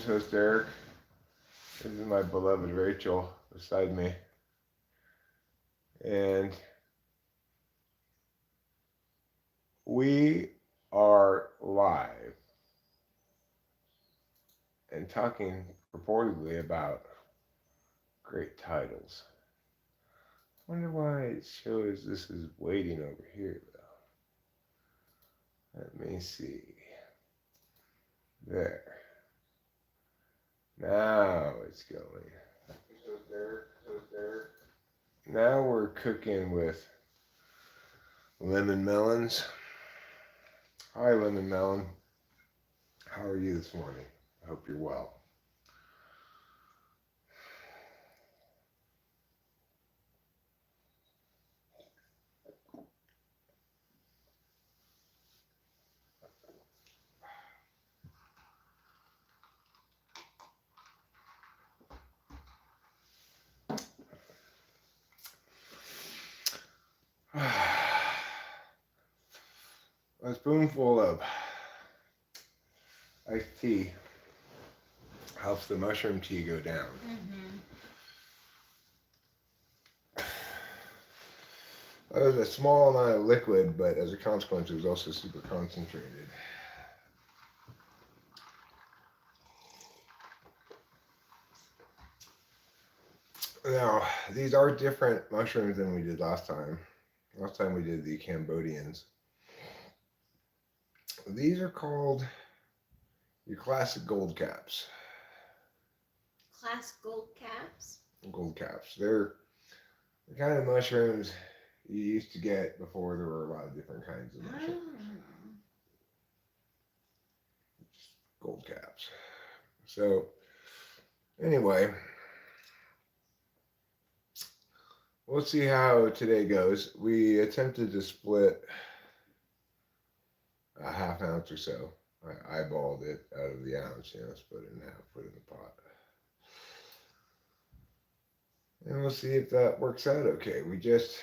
is host Eric. This is my beloved Rachel beside me. And we are live and talking purportedly about great titles. I wonder why it shows this is waiting over here though. Let me see. There. Now it's going. Now we're cooking with lemon melons. Hi, lemon melon. How are you this morning? I hope you're well. A spoonful of iced tea helps the mushroom tea go down. It was a small amount of liquid, but as a consequence, it was also super concentrated. Now, these are different mushrooms than we did last time. Last time we did the Cambodians. These are called your classic gold caps. Classic gold caps? Gold caps. They're the kind of mushrooms you used to get before there were a lot of different kinds of mushrooms. Gold caps. So, anyway, we'll see how today goes. We attempted to split a half ounce or so. I eyeballed it out of the ounce, split it in half, put it in the pot. And we'll see if that works out okay. We just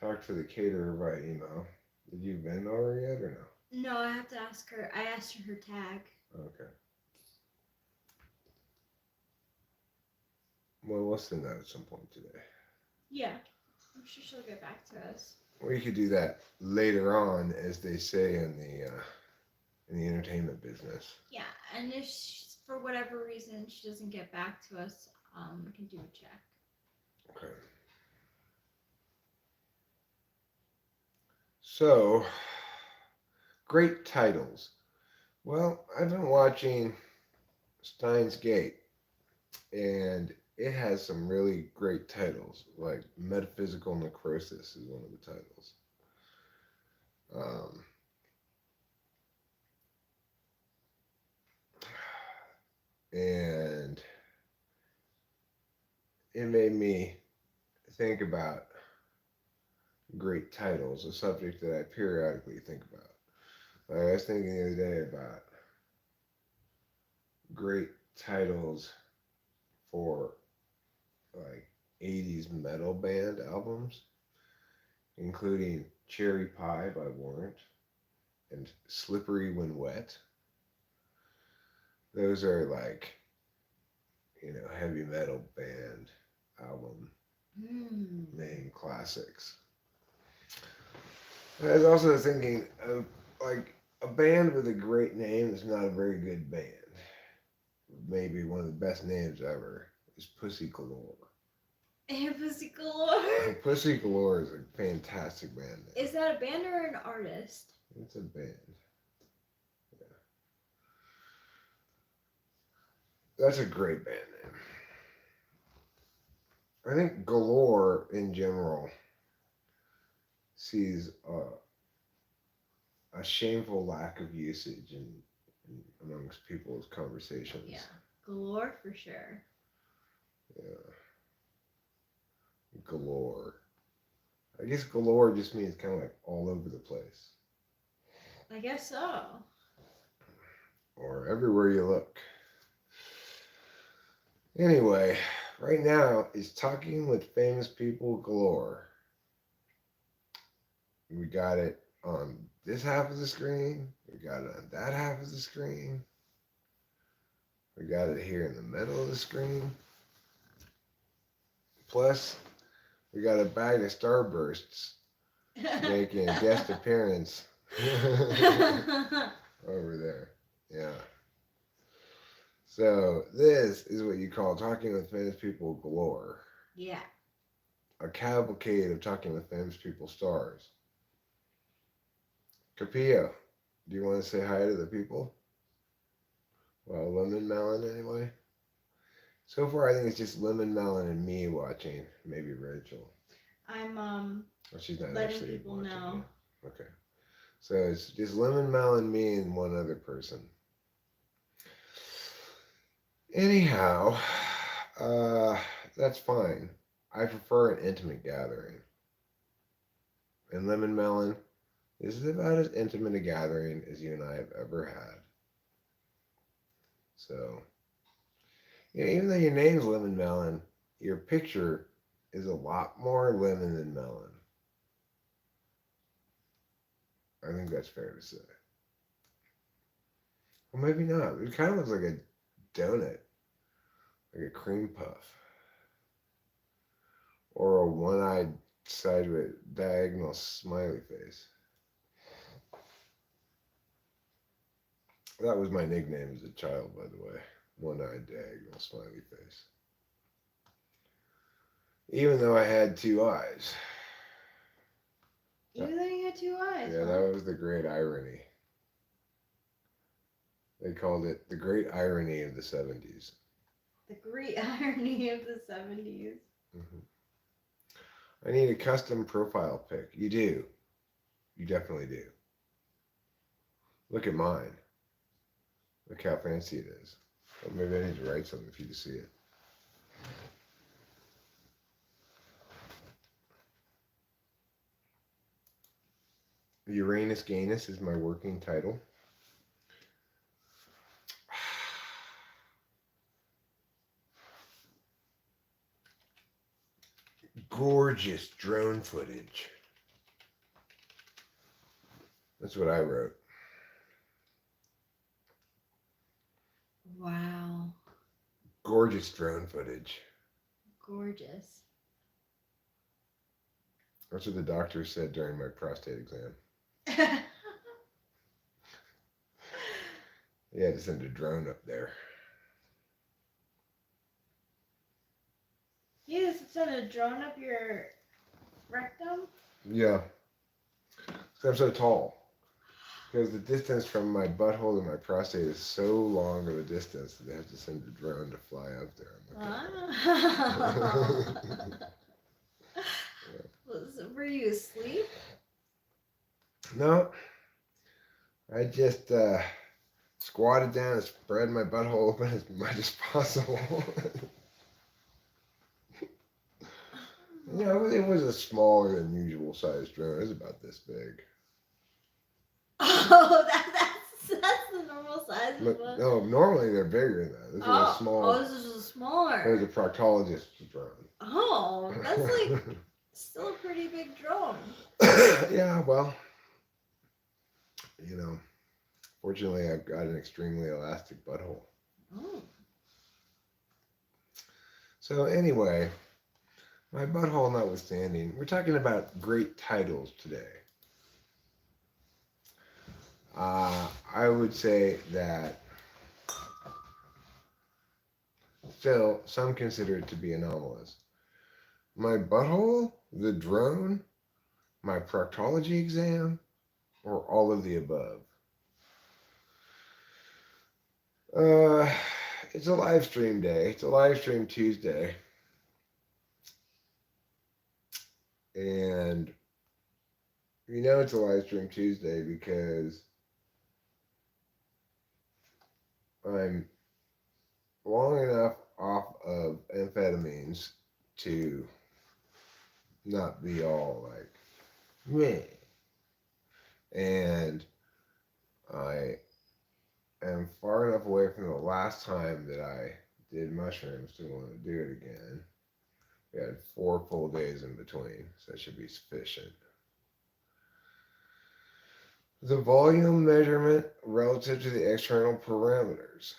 talked to the caterer by email. Did you Venmo her yet or no? No, I have to ask her. I asked her tag. Okay. Well, we'll send that at some point today. Yeah, I'm sure she'll get back to us. We could do that later on, as they say in the entertainment business. Yeah, and if for whatever reason she doesn't get back to us, we can do a check. Okay. So, great titles. Well, I've been watching Steins Gate, and it has some really great titles, like Metaphysical Necrosis is one of the titles. And it made me think about great titles, a subject that I periodically think about. Like I was thinking the other day about great titles for like 80s metal band albums, including Cherry Pie by Warrant and Slippery When Wet. Those are like, heavy metal band album name classics. I was also thinking of like a band with a great name is not a very good band. Maybe one of the best names ever is Pussy Galore. Pussy Galore. Pussy Galore is a fantastic band name. Is that a band or an artist? It's a band. Yeah. That's a great band name. I think Galore in general sees a shameful lack of usage amongst people's conversations. Yeah, galore for sure. Yeah. Galore. I guess galore just means kind of like all over the place. I guess so. Or everywhere you look. Anyway, right now is Talking with Famous People Galore. We got it on this half of the screen. We got it on that half of the screen. We got it here in the middle of the screen. Plus, we got a bag of Starbursts making a guest appearance over there. Yeah. So this is what you call talking with famous people galore. Yeah. A cavalcade of talking with famous people stars. Capillo, do you want to say hi to the people? Well, Lemon Melon anyway. So far, I think it's just Lemon Melon and me watching. Maybe Rachel. I'm Well, she's not letting actually people watching. know. Yeah. Okay. So it's just Lemon Melon, me, and one other person. Anyhow, uh, that's fine. I prefer an intimate gathering. And Lemon Melon, this is about as intimate a gathering as you and I have ever had. So, yeah, even though your name's Lemon Melon, your picture is a lot more lemon than melon. I think that's fair to say. Well, maybe not. It kind of looks like a donut, like a cream puff, or a one-eyed sideways diagonal smiley face. That was my nickname as a child, by the way. One-eyed diagonal smiley face. Even though I had two eyes. Even though you had two eyes. Yeah, huh? that was the great irony. They called it the great irony of the 70s. The great irony of the 70s. I need a custom profile pic. You do. You definitely do. Look at mine. Look how fancy it is. Well, maybe I need to write something for you to see it. Uranus Ganus is my working title. Gorgeous drone footage. That's what I wrote. Wow. Gorgeous drone footage. Gorgeous. That's what the doctor said during my prostate exam. He had to send a drone up there. You just sent a drone up your rectum? Yeah. I'm so tall. Because the distance from my butthole to my prostate is so long of a distance that they have to send a drone to fly up there. Were you asleep? No. I just squatted down and spread my butthole open as much as possible. It was a smaller than usual sized drone. It was about this big. Oh, that's the normal size of But, one. no, normally they're bigger than that. This was a small. Oh, this is just smaller. It was a proctologist's drone. Oh, that's like still a pretty big drone. Yeah, well, fortunately I've got an extremely elastic butthole. Oh. So anyway, my butthole notwithstanding, we're talking about great titles today. I would say that still some consider it to be anomalous. My butthole, the drone, my proctology exam, or all of the above. It's a live stream day. It's a live stream Tuesday. And it's a live stream Tuesday because I'm long enough off of amphetamines to not be all like meh. And I am far enough away from the last time that I did mushrooms to want to do it again. We had 4 full days in between, so that should be sufficient. The volume measurement relative to the external parameters.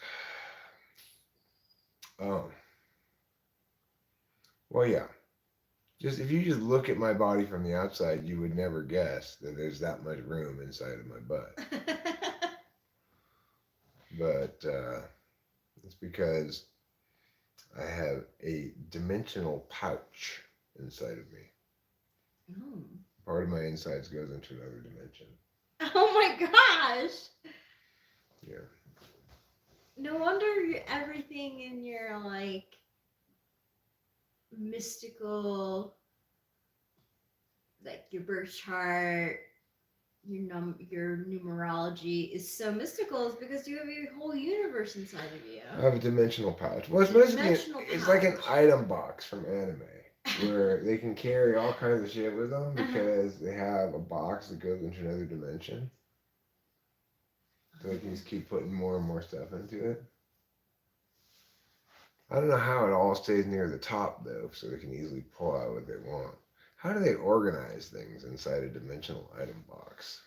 Oh, well, yeah. Just if you just look at my body from the outside, you would never guess that there's that much room inside of my butt. But it's because I have a dimensional pouch inside of me. Oh. Part of my insides goes into another dimension. Oh my gosh! Yeah. No wonder everything in your like mystical, like your birth chart, your numerology is so mystical is because you have your whole universe inside of you. I have a dimensional pouch. Well, it's A basically dimensional it's like an pouch. item box from anime where they can carry all kinds of shit with them because they have a box that goes into another dimension. So they can just keep putting more and more stuff into it. I don't know how it all stays near the top though, so they can easily pull out what they want. How do they organize things inside a dimensional item box?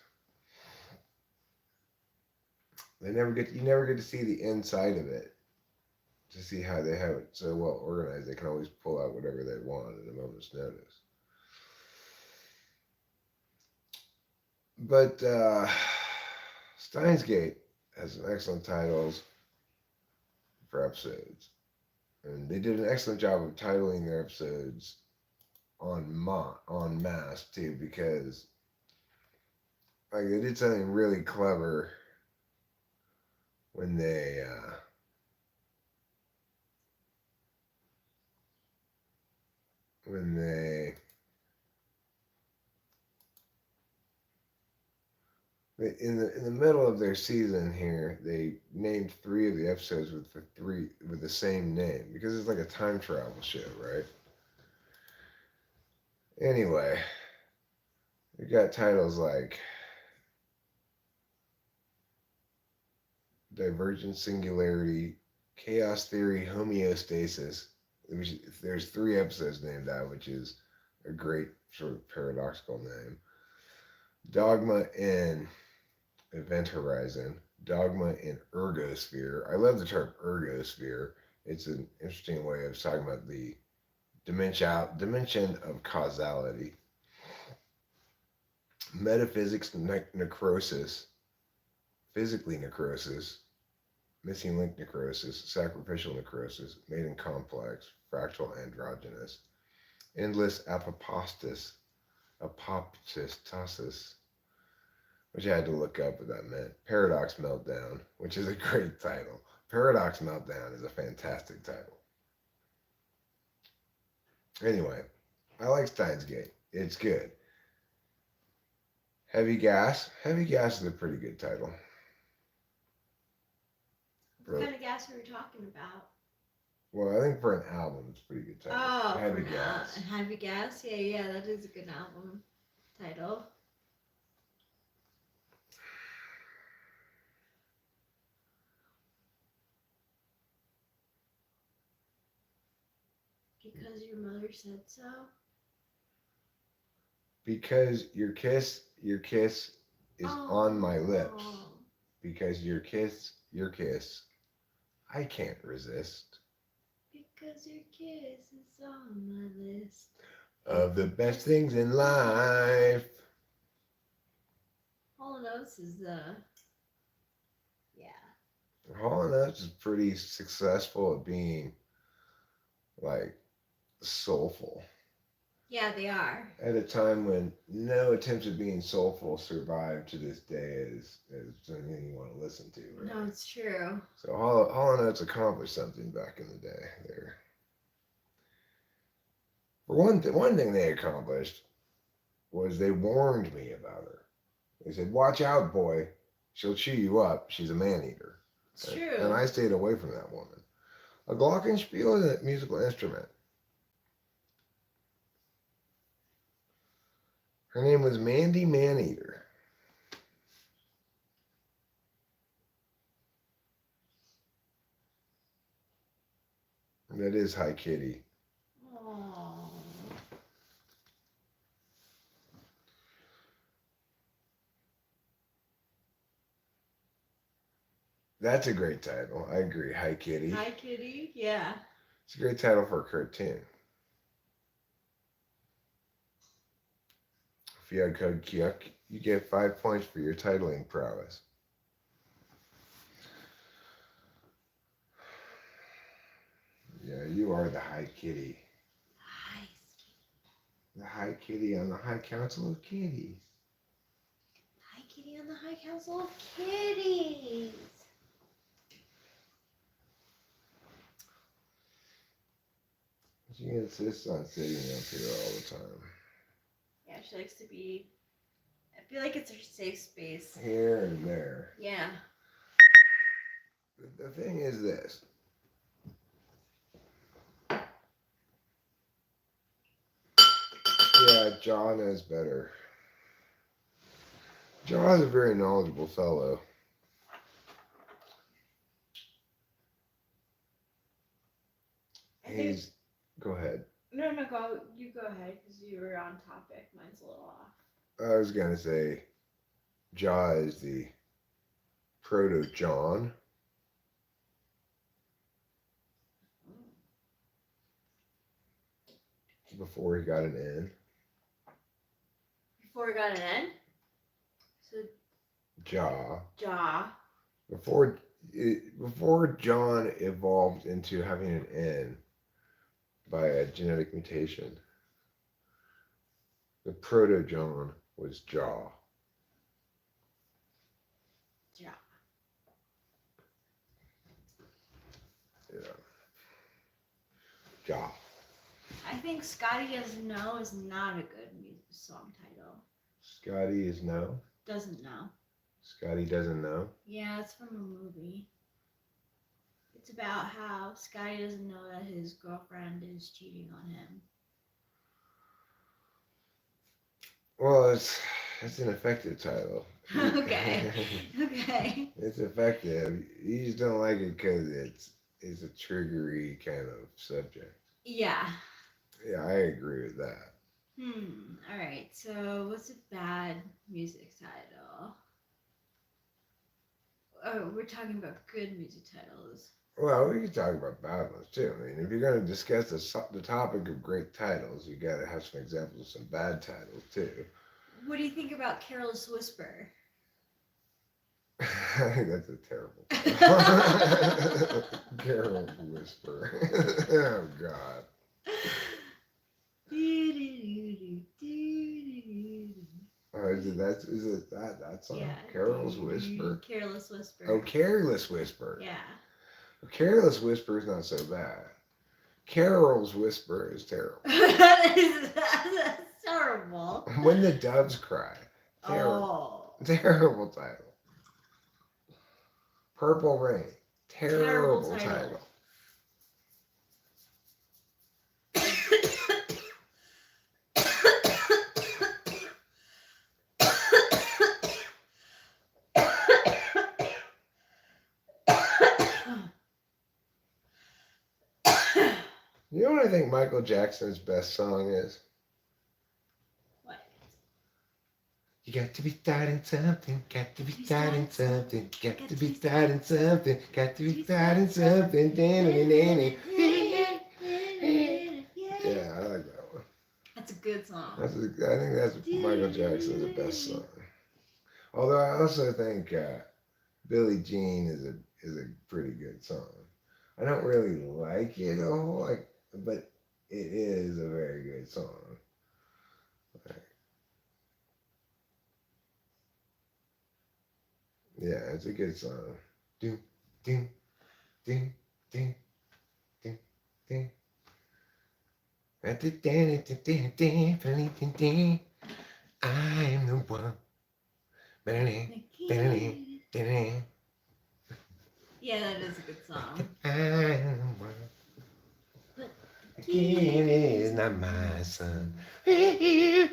You never get to see the inside of it to see how they have it so well organized. They can always pull out whatever they want at a moment's notice. But Steins Gate has some excellent titles for episodes. And they did an excellent job of titling their episodes on mass too, because like they did something really clever when when in the middle of their season here, they named three of the episodes with the same name because it's like a time travel show, right? Anyway, we got titles like Divergent Singularity, Chaos Theory, Homeostasis. There's three episodes named that, which is a great sort of paradoxical name. Dogma and Event Horizon, Dogma and Ergosphere. I love the term ergosphere. It's an interesting way of talking about the dimension of causality. Metaphysics necrosis, physically necrosis, missing link necrosis, sacrificial necrosis, maiden complex, fractal androgynous, endless apoptosis, which I had to look up what that meant. Paradox Meltdown, which is a great title. Paradox Meltdown is a fantastic title. Anyway, I like Steins Gate. It's good. Heavy Gas. Heavy Gas is a pretty good title. What kind of gas are we talking about? Well, I think for an album, it's a pretty good title. Oh, Heavy Gas. Heavy Gas? Yeah, that is a good album title. Because your mother said so? Because your kiss is on my lips. Because your kiss, I can't resist. Because your kiss is on my list Of the best things in life. Hall & Oates is yeah. Hall & Oates is pretty successful at being like soulful. Yeah, they are. At a time when no attempts at being soulful survive to this day as something you want to listen to. Right? No, it's true. So Hall & Oates accomplished something back in the day there. For one thing they accomplished was they warned me about her. They said, "Watch out, boy. She'll chew you up. She's a man-eater." It's true. And I stayed away from that woman. A glockenspiel is a musical instrument. Her name was Mandy Maneater. That is Hi Kitty. Aww. That's a great title. I agree. Hi, Kitty. Hi, Kitty. Yeah. It's a great title for a cartoon. If you had code Kyuk, you get 5 points for your titling prowess. Yeah, you are the High Kitty. Hi, The High Kitty on the High Council of Kitties. Hi, Kitty on the High Council of Kitties. She insists on sitting up here all the time. Yeah, she likes to be. I feel like it's her safe space. Here and there. Yeah. The thing is this. Yeah, John is better. John is a very knowledgeable fellow. He's. Go ahead. No, go. You go ahead because you were on topic. Mine's a little off. I was gonna say, Jaw is the proto John. Before he got an N. Before we got an N? So Jaw. jaw. Before John evolved into having an N by a genetic mutation, the proto John was Jaw. Jaw. Yeah. Jaw. I think Scotty Doesn't Know is not a good music song title. Scotty is no. Doesn't know. Scotty doesn't know. Yeah, it's from a movie. It's about how Scotty doesn't know that his girlfriend is cheating on him. Well, it's an effective title. Okay. Okay. It's effective. You just don't like it because it's a triggery kind of subject. Yeah. Yeah, I agree with that. All right. So, what's a bad music title? Oh, we're talking about good music titles. Well, we can talk about bad ones too. I mean, if you're going to discuss the topic of great titles, you got to have some examples of some bad titles too. What do you think about Careless Whisper? I think that's a terrible title. Carol Whisper. Oh God. Oh, is it that song? Yeah. Carol's Whisper? Careless Whisper. Oh, Careless Whisper. Yeah. Careless Whisper is not so bad. Carol's Whisper is terrible. That's terrible. When the Doves Cry. Terrible. Oh. Terrible title. Purple Rain. Terrible Terrible title. You know what I think Michael Jackson's best song is? What? You got to be starting something, got to be starting something, got to be starting something, got to be starting something. Yeah, I like that one. That's a good song. I think that's Michael Jackson's best song. Although I also think Billie Jean is a pretty good song. I don't really like it a whole like, but it is a very good song. Yeah, it's a good song. Ding, ding, ding, ding, ding, ding. I am the one. Yeah, that is a good song. I am the one. But the kid is not my son. Yeah,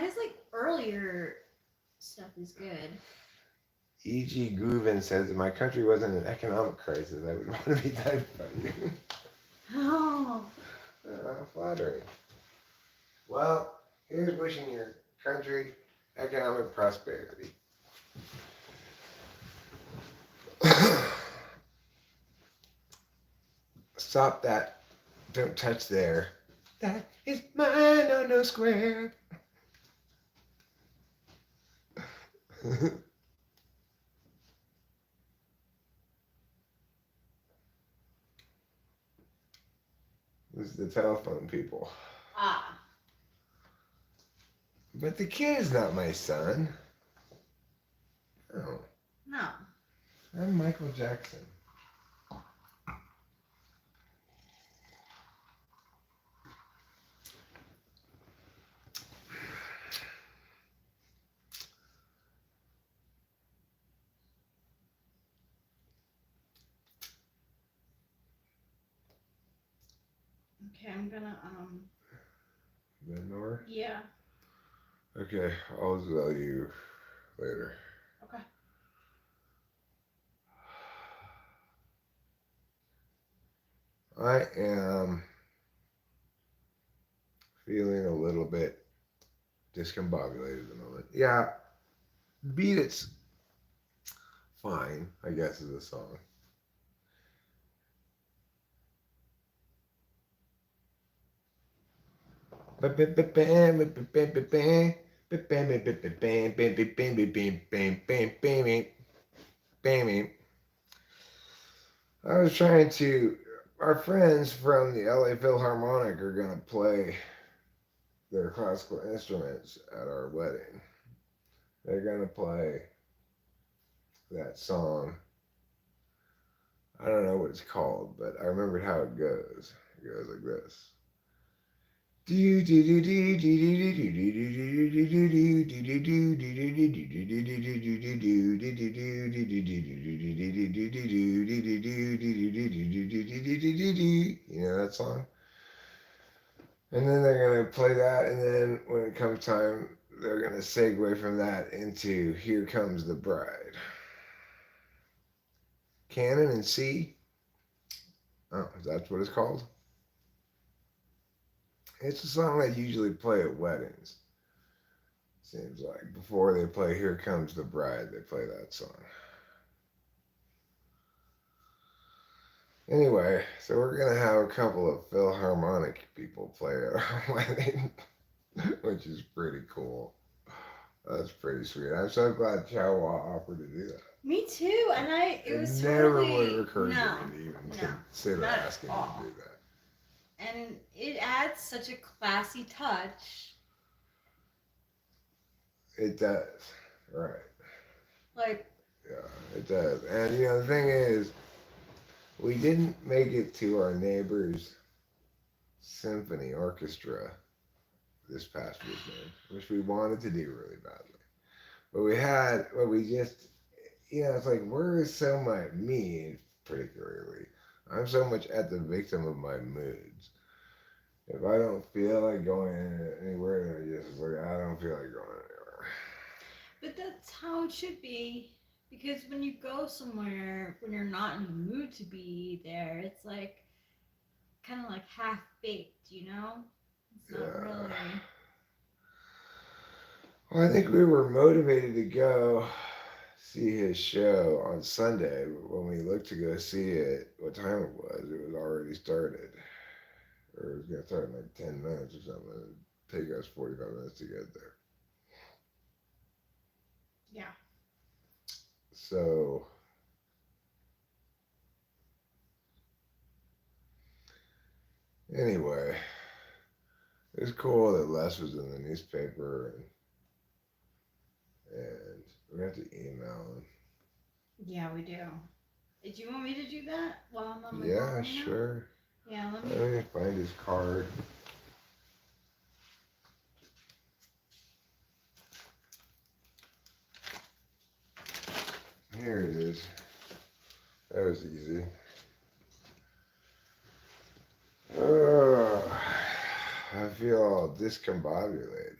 his like earlier stuff is good. E.G. Goovin says, if my country wasn't in an economic crisis, I would want to be died by you. Oh. Flattering. Well, here's wishing your country economic prosperity. Stop that. Don't touch there. That is mine on no square. This is the telephone people. Ah. But the kid is not my son. No, No. I'm Michael Jackson. Okay, I'm gonna Menor? yeah. Okay, I'll tell you later. Okay. I am feeling a little bit discombobulated at the moment. Yeah, Beat It's fine, I guess, is a song. I was trying to. Our friends from the LA Philharmonic are going to play their classical instruments at our wedding. They're going to play that song. I don't know what it's called, but I remembered how it goes. It goes like this. You know that song? And then they're going to play that, and then when it comes time, they're going to segue from that into Here Comes the Bride. Canon and C. Oh, that's what it's called? It's a song they usually play at weddings. Seems like before they play Here Comes the Bride, they play that song. Anyway, so we're going to have a couple of Philharmonic people play at our wedding, which is pretty cool. That's pretty sweet. I'm so glad Chawa offered to do that. Me too, and it was never totally would have occurred no, to me to even no, consider not at asking all. to do that. And it adds such a classy touch. It does, right? Like, Yeah, it does. And you know the thing is, we didn't make it to our neighbor's symphony orchestra this past weekend, which we wanted to do really badly. But we just, you know, it's like we're so much, me particularly, I'm so much at the victim of my moods. If I don't feel like going anywhere, then I just like, I don't feel like going anywhere. but that's how it should be. Because when you go somewhere when you're not in the mood to be there, it's like kind of like half baked, you know? It's not Yeah. really. Well, I think we were motivated to go see his show on Sunday, but when we looked to go see it, what time it was already started. Or it was going to start in like 10 minutes or something. It'd take us 45 minutes to get there. Yeah. So, anyway, it was cool that Les was in the newspaper and we have to email him. Yeah, we do. Do you want me to do that while I'm on my Yeah, phone? sure. Yeah, let Let me. me find his card. Here it is. That was easy. I feel all discombobulated.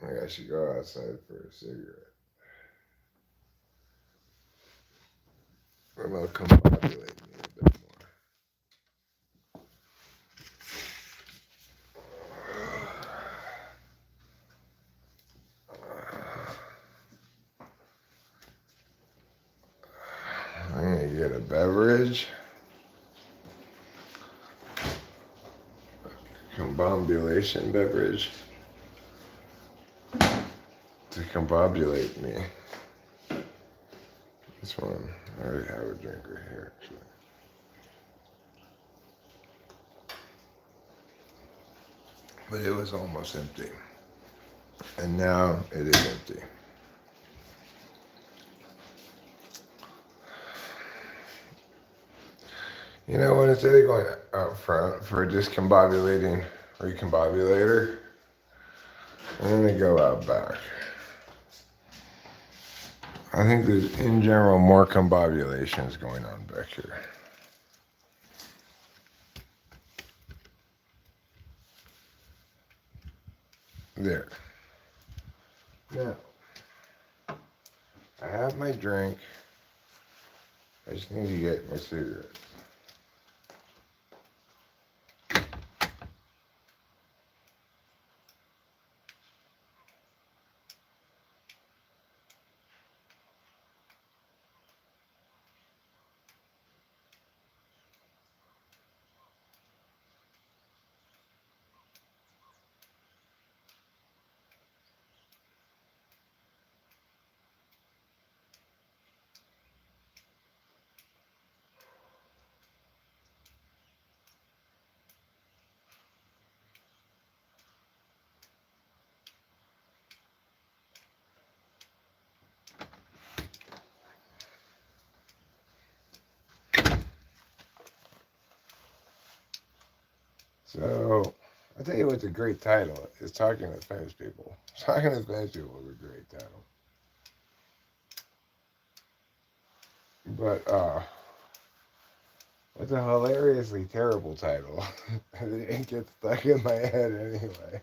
Like I should go outside for a cigarette. Or it'll combobulate me a bit more. You get a beverage, combobulation beverage to combobulate me. This one, I already have a drink right here, actually. But it was almost empty. And now it is empty. You know what, instead of going out front for a discombobulating recombobulator, I'm going to go out back. I think there's, in general, more combobulations going on back here. There. Now, I have my drink. I just need to get my cigarettes. So, I'll tell you what's a great title is Talking to Famous People. Talking to Famous People is a great title. But, it's a hilariously terrible title. It gets stuck in my head anyway.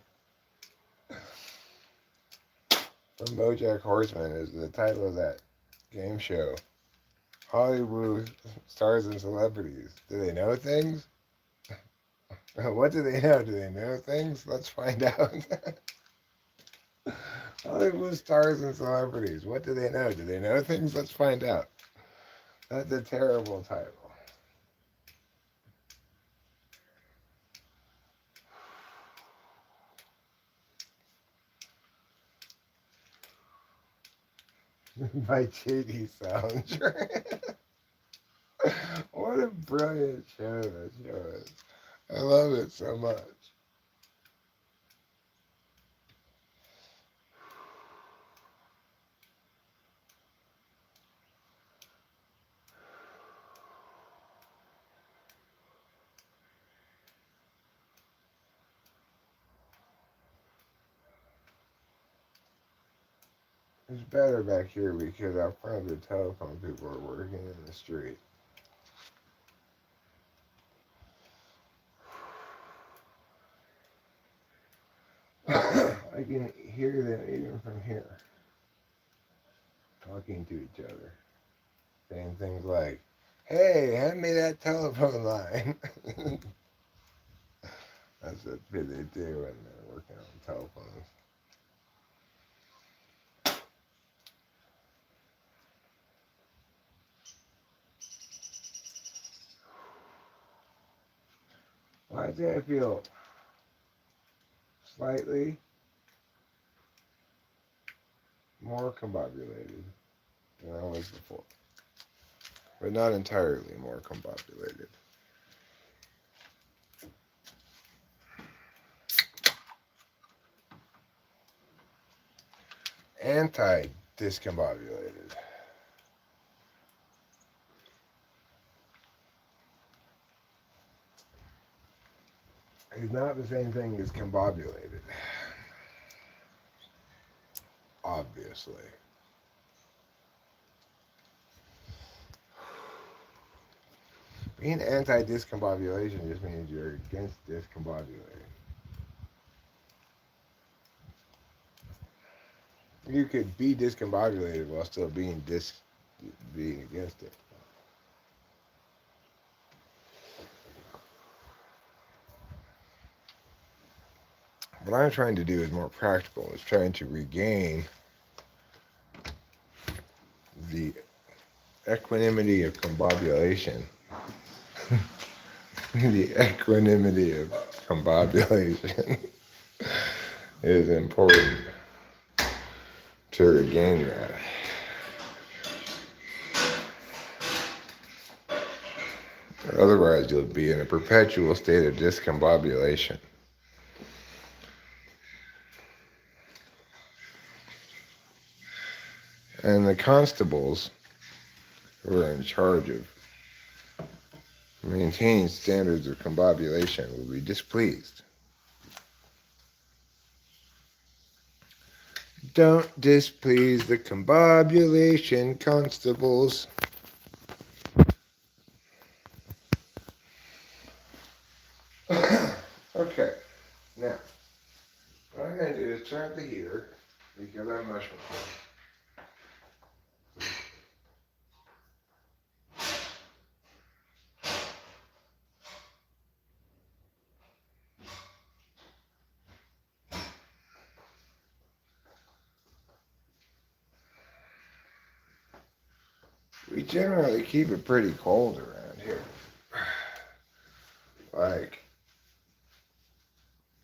From BoJack Horseman is the title of that game show. Hollywood stars and celebrities. Do they know things? What do they know? Do they know things? Let's find out. Hollywood stars and celebrities. What do they know? Do they know things? Let's find out. That's a terrible title. By J.D. Salinger. What a brilliant show that show is. I love it so much. It's better back here because out front of the telephone people are working in the street. I can hear them even from here, talking to each other, saying things like, "Hey, hand me that telephone line." That's what they do when they're working on telephones. Well, I'd say I feel slightly more combobulated than I was before, but not entirely more combobulated. Anti-discombobulated. Is not the same thing as combobulated. Obviously. Being anti-discombobulation just means you're against discombobulating. You could be discombobulated while still being against it. What I'm trying to do is more practical. It's trying to regain the equanimity of combobulation. The equanimity of combobulation is important to regain that. Otherwise, you'll be in a perpetual state of discombobulation. And the constables who are in charge of maintaining standards of combobulation will be displeased. Don't displease the combobulation constables. Okay, now, what I'm going to do is turn up the heater because I'm mushroom. We generally keep it pretty cold around here. Like,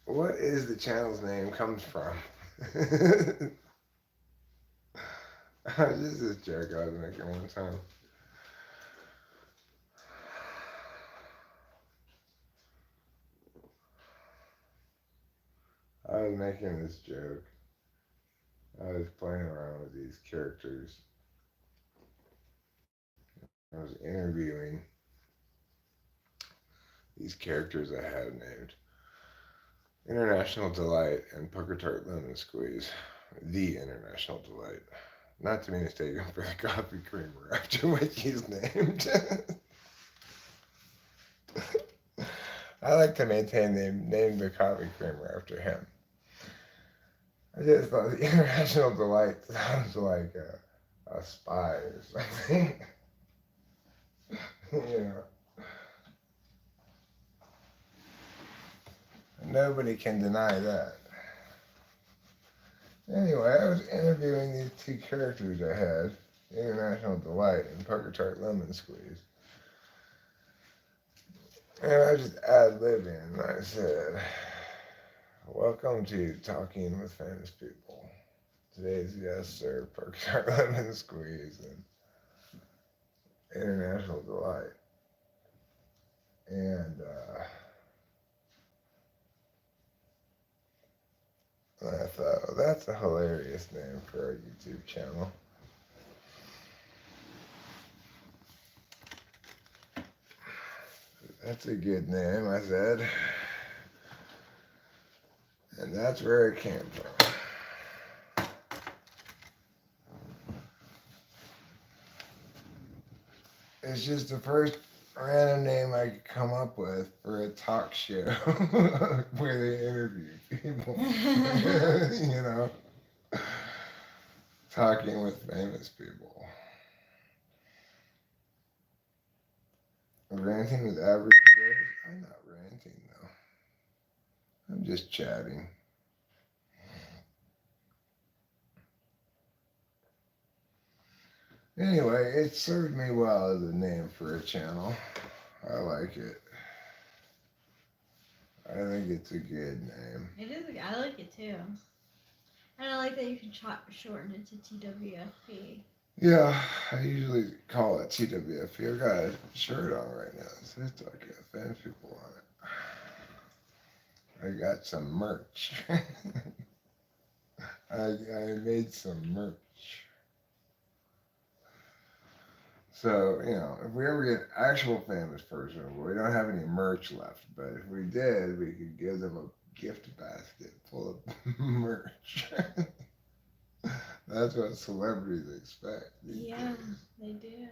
what is the channel's name comes from? This is a joke I was making one time. I was making this joke. I was playing around with these characters. I was interviewing these characters I had named International Delight and Pucker Tart Lemon Squeeze. The International Delight. Not to be mistaken for the coffee creamer after which he's named. I like to maintain the name the coffee creamer after him. I just thought the International Delight sounds like a spy or something. You know. Nobody can deny that. Anyway, I was interviewing these two characters I had, International Delight and Pucker Tart Lemon Squeeze. And I just ad-libbing, and I said, welcome to Talking with Famous People. Today's guests are Pucker Tart Lemon Squeeze and International Delight. And I thought, well, that's a hilarious name for our YouTube channel. That's a good name, I said. And that's where it came from. It's just the first random name I could come up with for a talk show where they interview people. You know? Talking with famous people. Ranting with average Joes? I'm not ranting though. I'm just chatting. Anyway, it served me well as a name for a channel. I like it. I think it's a good name. It is. I like it too. And I like that you can shorten it to TWFP. Yeah, I usually call it TWFP. I've got a shirt on right now. It says Talking with Famous People on it. I got some merch. I made some merch. So, you know, if we ever get an actual famous person, we don't have any merch left. But if we did, we could give them a gift basket full of merch. That's what celebrities expect. Yeah, they do.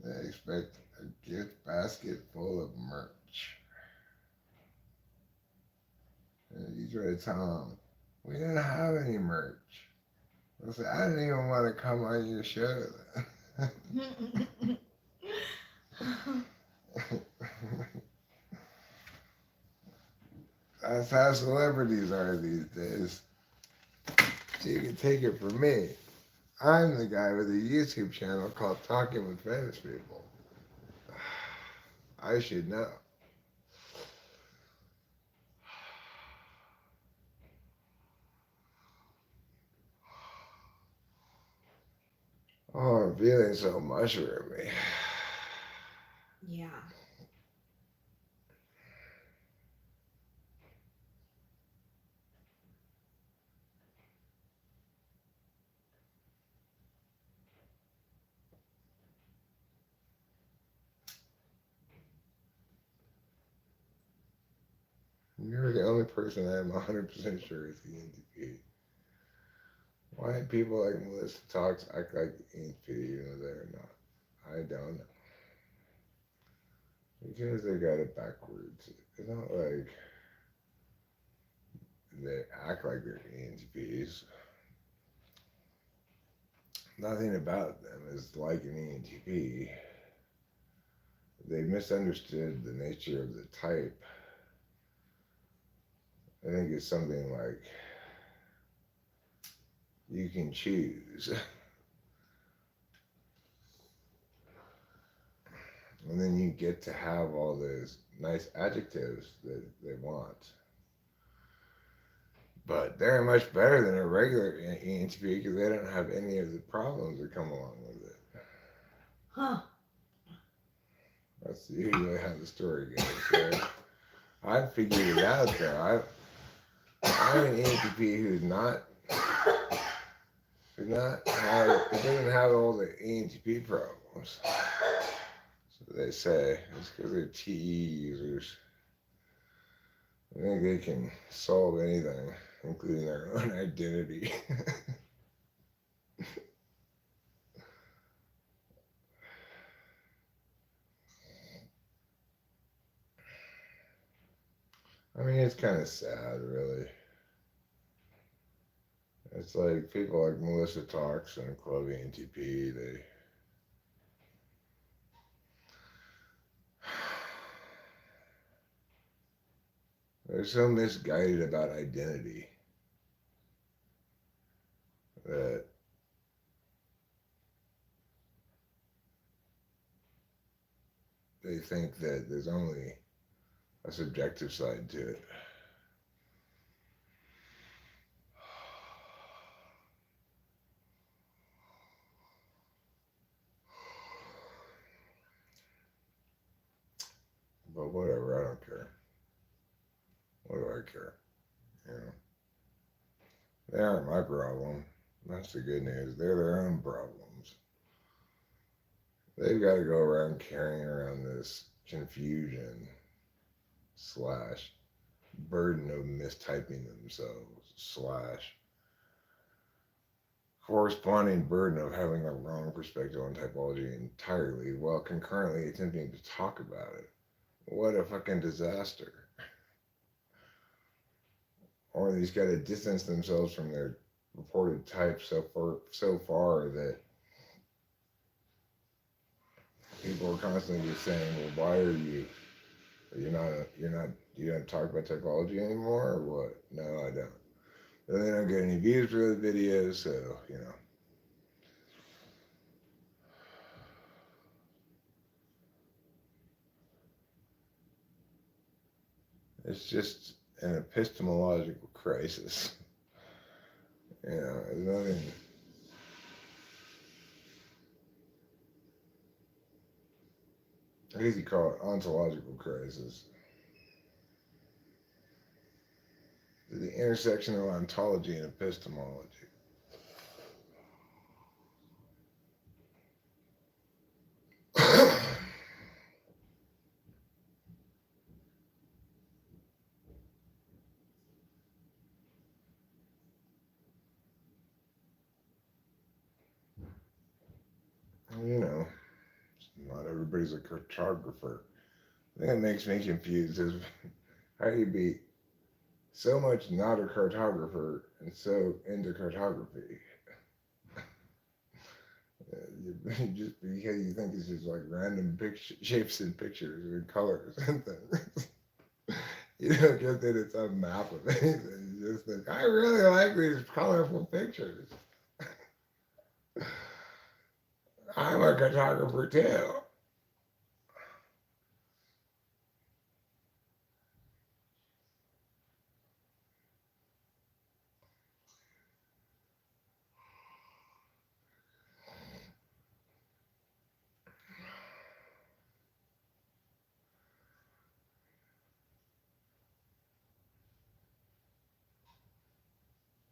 They expect a gift basket full of merch. And you try to tell them, we didn't have any merch. They'll say, I didn't even want to come on your show then. That's how celebrities are these days. You can take it from me. I'm the guy with a YouTube channel called Talking with Famous People. I should know. Oh, I'm feeling so mushroomy. Yeah. You're the only person I'm 100% sure is ENTP. Why people like Melissa Talks act like ENTP even though they're not? I don't know. Because they got it backwards. It's not like they act like they're ENTPs. Nothing about them is like an ENTP. They misunderstood the nature of the type. I think it's something like you can choose. And then you get to have all those nice adjectives that they want. But they're much better than a regular ENTP because they don't have any of the problems that come along with it. Huh. That's usually how the story goes. So I figured it out though. I'm an ENTP who doesn't have all the ENTP problems. So they say it's because they're TE users. I think they can solve anything, including their own identity. I mean, it's kind of sad, really. It's like people like Melissa Talks and Club ENTP, they're so misguided about identity that they think that there's only a subjective side to it. But whatever, I don't care. What do I care? You know, they aren't my problem. That's the good news. They're their own problems. They've got to go around carrying around this confusion slash burden of mistyping themselves slash corresponding burden of having a wrong perspective on typology entirely while concurrently attempting to talk about it. What a fucking disaster. Or they've got to distance themselves from their reported type so far that people are constantly just saying, well, why are you you don't talk about typology anymore or what? No, I don't. Then they don't get any views for the videos, so it's just an epistemological crisis. There's nothing. I guess you call it ontological crisis. The intersection of ontology and epistemology. you know, not everybody's a cartographer. The thing that makes me confused is how you be so much not a cartographer and so into cartography. Just because you think it's just like random shapes and pictures and colors and things. You don't get that it's a map of anything. You just think, I really like these colorful pictures. I'm a cartographer too.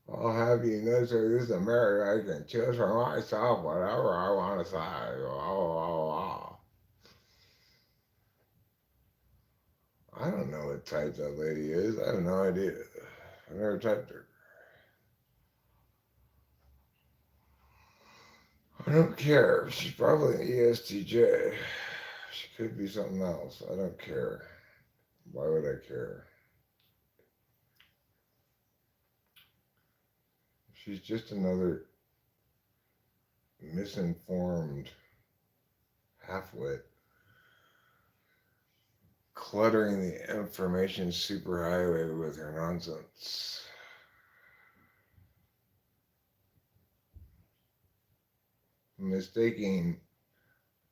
I'll have you know through this America, I can choose for myself whatever I want to say. I don't know what type that lady is. I have no idea. I never typed her. I don't care. She's probably an ESTJ. She could be something else. I don't care. Why would I care? She's just another misinformed halfwit cluttering the information superhighway with her nonsense. Mistaking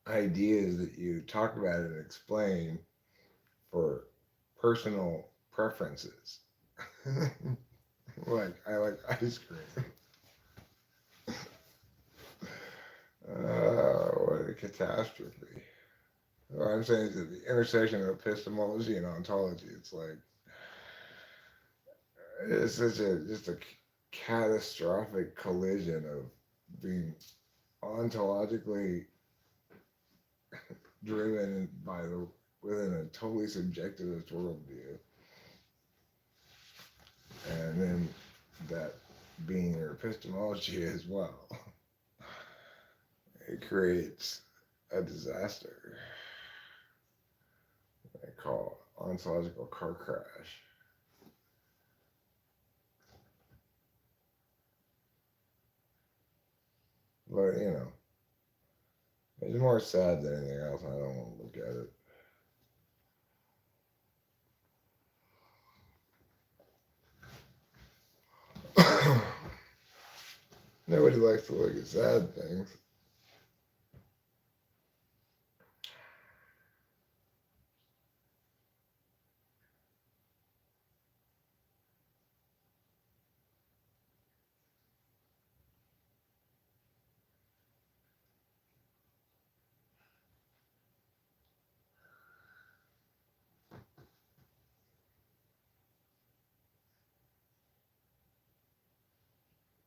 ideas that you talk about and explain for personal preferences. Like, I like ice cream. What a catastrophe. What I'm saying is that the intersection of epistemology and ontology, it's such a just a catastrophic collision of being ontologically driven by the within a totally subjectivist worldview, and then that being your epistemology as well. It creates a disaster. I call ontological car crash. But it's more sad than anything else, and I don't want to look at it. Nobody likes to look at sad things.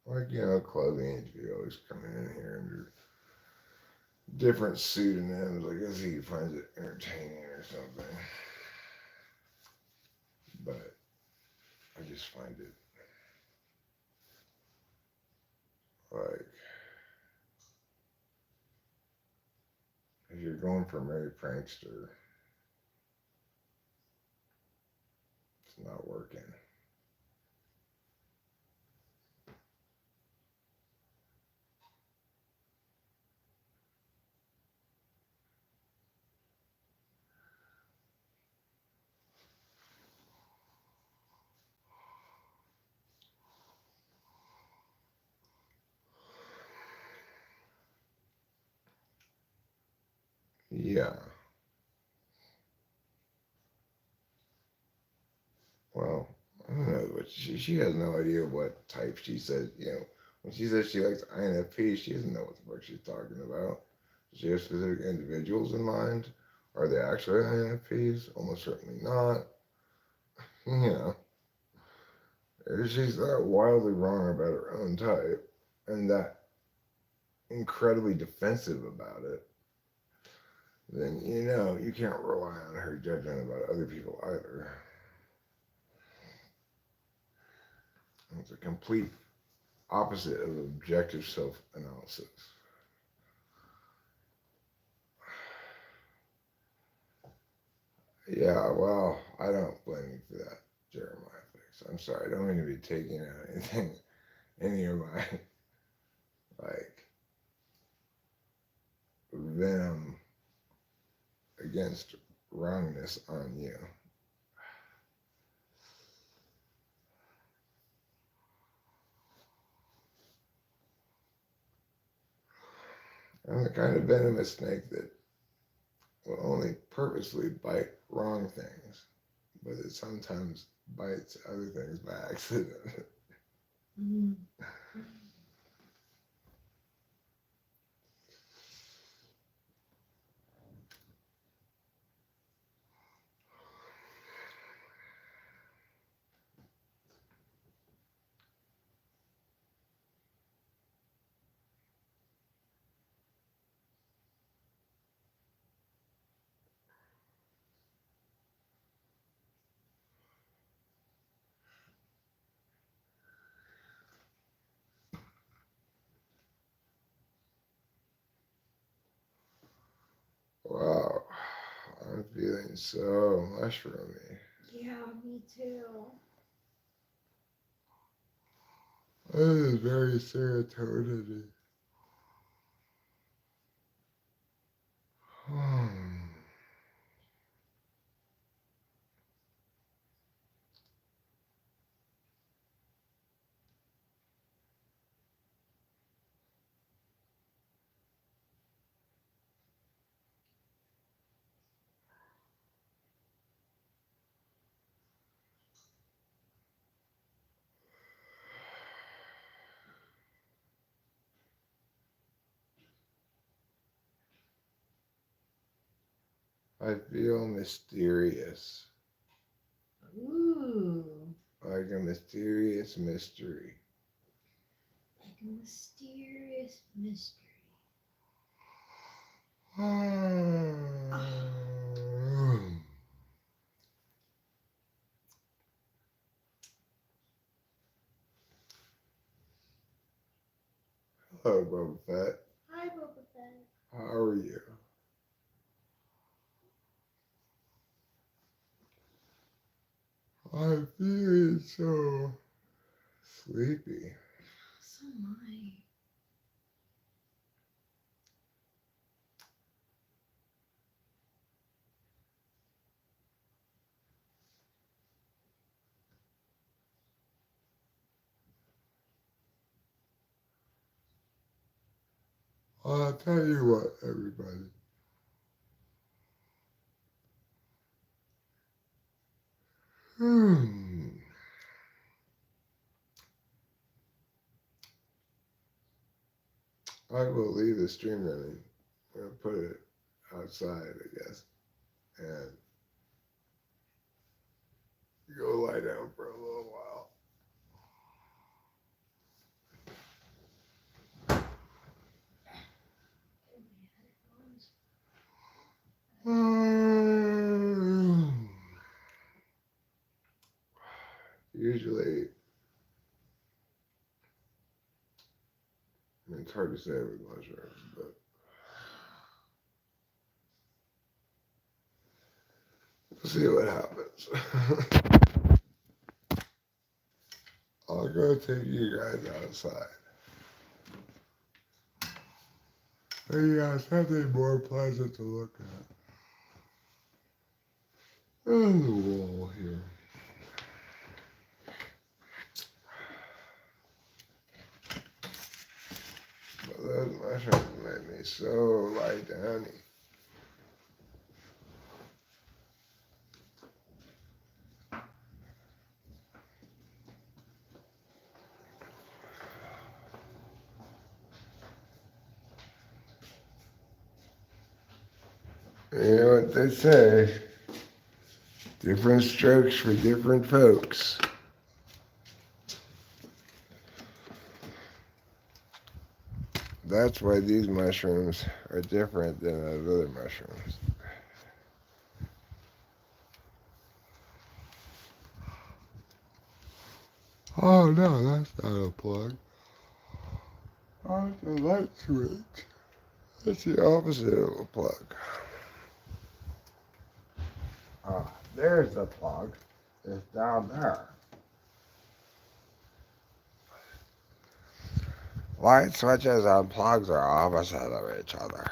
Like, clothing agency always coming in here under different pseudonyms. I guess he finds it entertaining or something. But I just find it like, if you're going for Mary Prankster, it's not working. Yeah. Well, I don't know, but she has no idea what type she says. When she says she likes INFP, she doesn't know what the fuck she's talking about. Does she have specific individuals in mind? Are they actually INFPs? Almost certainly not. You if she's that wildly wrong about her own type and that incredibly defensive about it, then you can't rely on her judgment about other people either. It's a complete opposite of objective self analysis. Yeah, well, I don't blame you for that, Jeremiah Fix. I'm sorry, I don't mean to be taking out any of my, like, venom against wrongness on you. I'm the kind of venomous snake that will only purposely bite wrong things, but it sometimes bites other things by accident. Mm. Wow, I'm feeling so mushroomy. Yeah, me too. This is very serotonin. I feel mysterious, Ooh, like a mysterious mystery. like a mysterious mystery. Hello, Boba Fett. Hi, Boba Fett. How are you? I'm feeling so sleepy. So am I. I'll tell you what, everybody. I will leave the stream running. I'm going to put it outside, I guess, and go lie down for a little while. Usually, I mean, it's hard to say with mushrooms, but we'll see what happens. I'll go take you guys outside. Hey, yeah, something more pleasant to look at. On the wall here. But those mushrooms made me so lie downy. You know what they say? Different strokes for different folks. That's why these mushrooms are different than those other mushrooms. Oh no, that's not a plug. Oh, it's a light switch. That's the opposite of a plug. Ah, there's the plug. It's down there. Light switches and plugs are opposite of each other.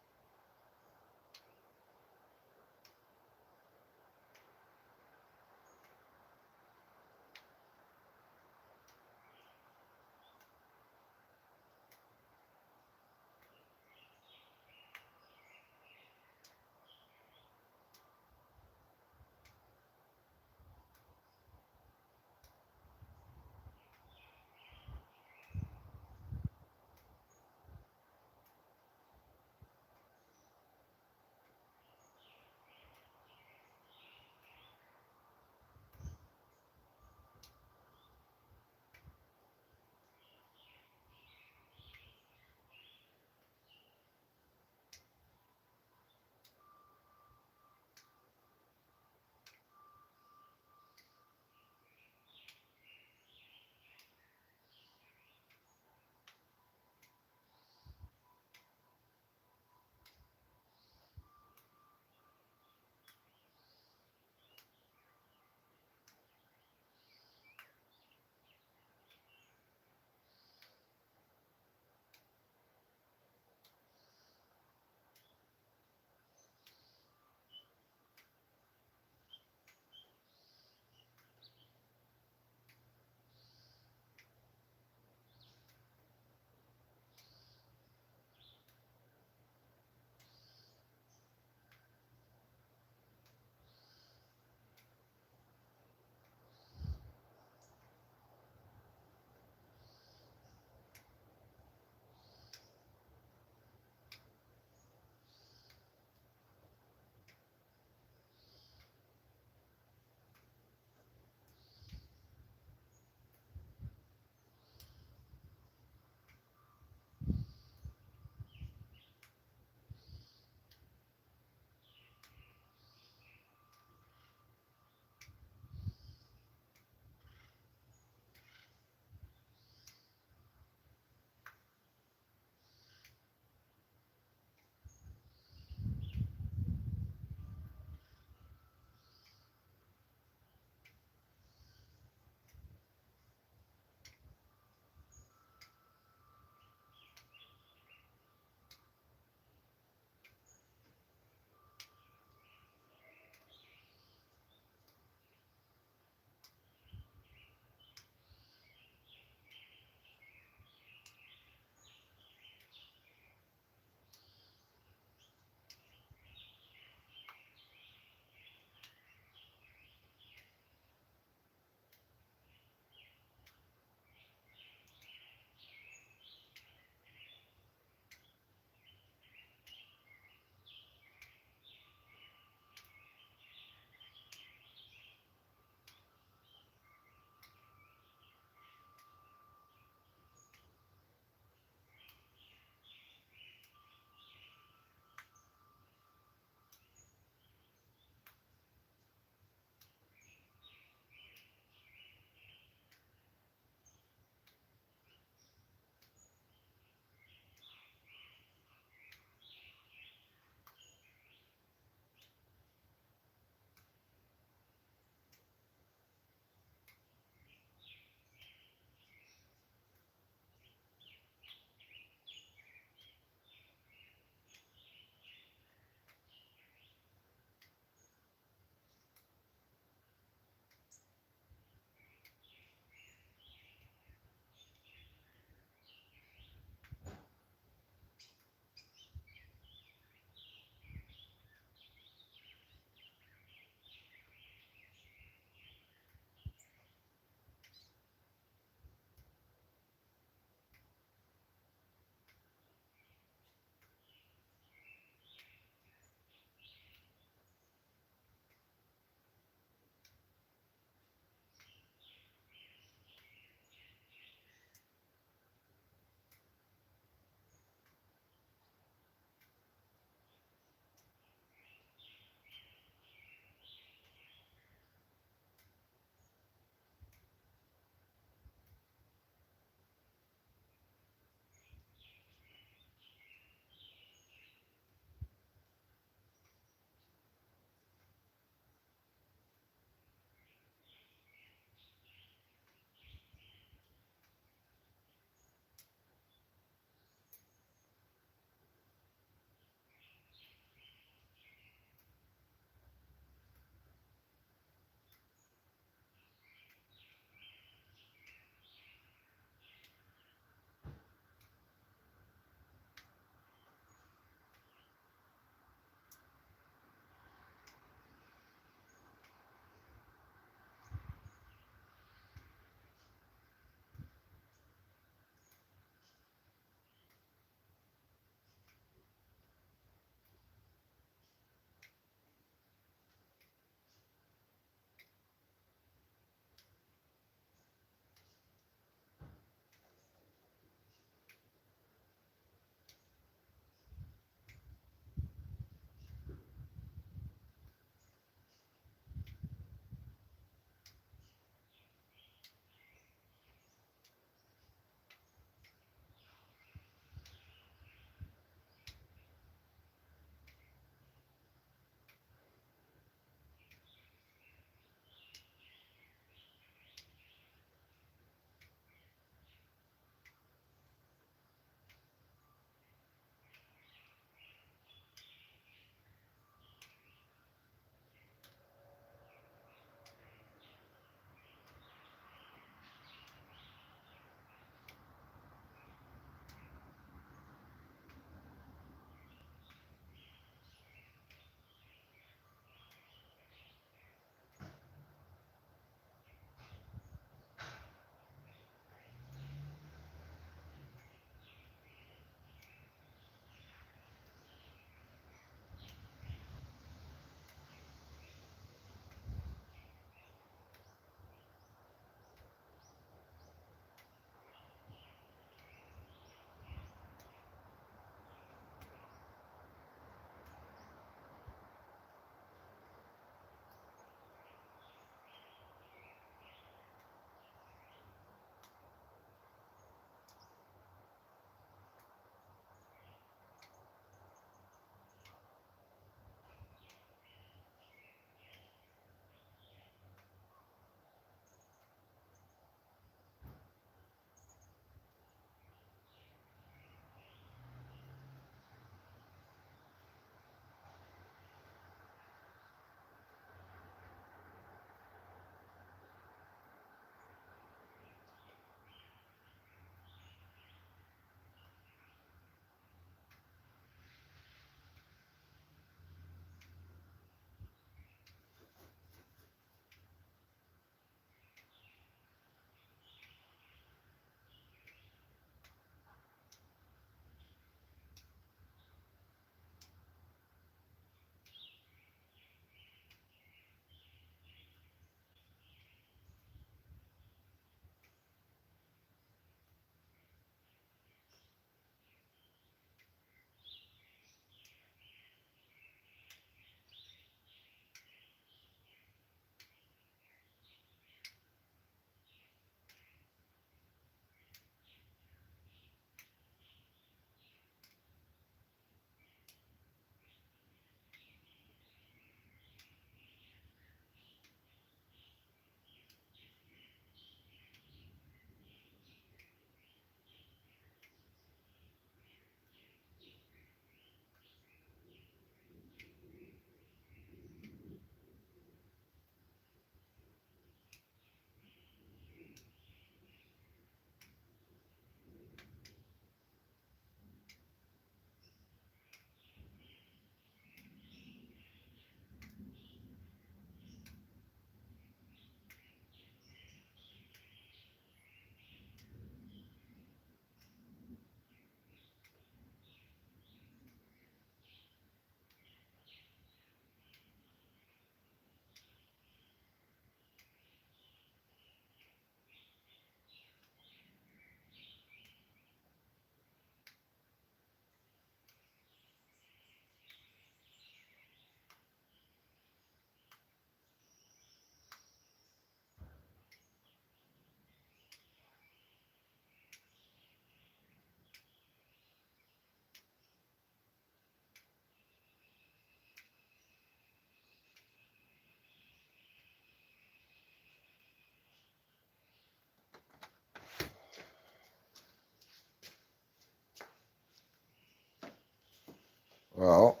Well,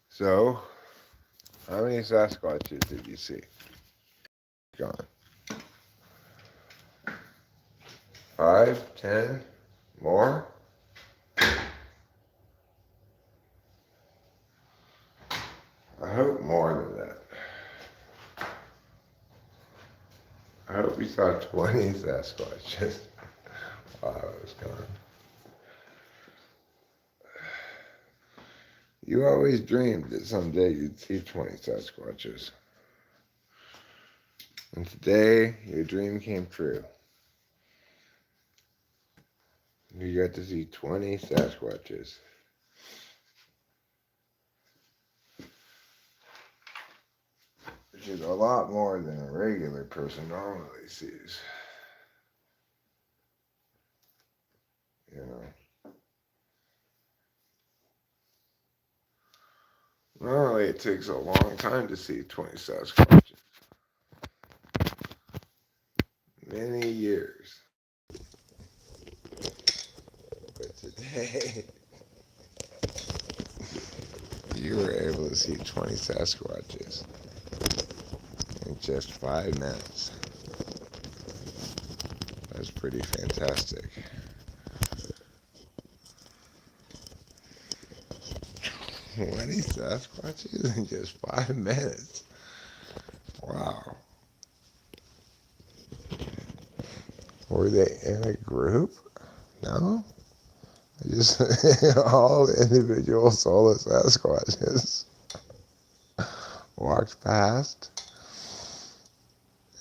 so how many Sasquatches did you see? Gone. 5, 10, more? I hope more than that. I hope you saw 20 Sasquatches while I was gone. You always dreamed that someday you'd see 20 Sasquatches. And today, your dream came true. You got to see 20 Sasquatches. Which is a lot more than a regular person normally sees. You know. Normally it takes a long time to see 20 Sasquatches. Many years. But today, you were able to see 20 Sasquatches in just 5 minutes. That's pretty fantastic. 20 Sasquatches in just 5 minutes. Wow. Were they in a group? No? Just all individual solo Sasquatches walked past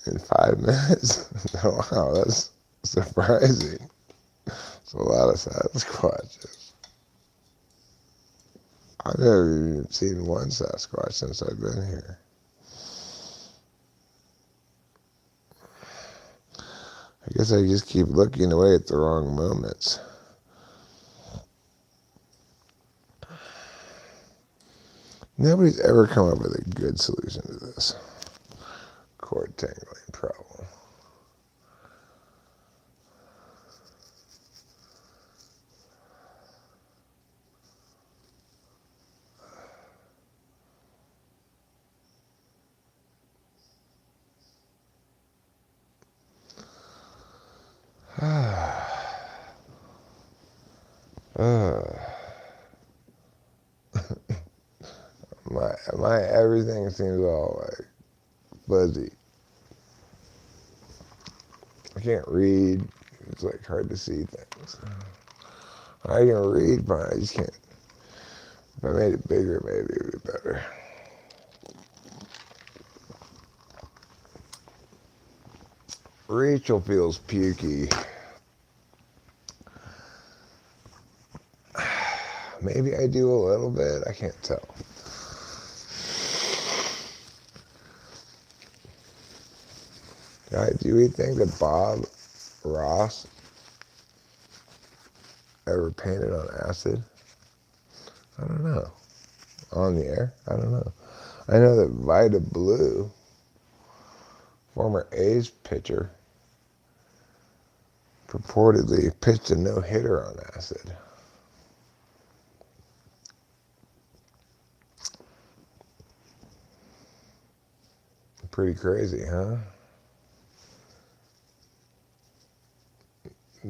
in 5 minutes. Wow, that's surprising. It's a lot of Sasquatches. I've never even seen one Sasquatch since I've been here. I guess I just keep looking away at the wrong moments. Nobody's ever come up with a good solution to this cord tangling problem. My everything seems all like fuzzy. I can't read. It's like hard to see things. I can read, but I just can't. If I made it bigger, maybe it would be better. Rachel feels pukey. Maybe I do a little bit. I can't tell. Do we think that Bob Ross ever painted on acid? I don't know. On the air? I don't know. I know that Vida Blue, former A's pitcher, purportedly pitched a no-hitter on acid. Pretty crazy, huh?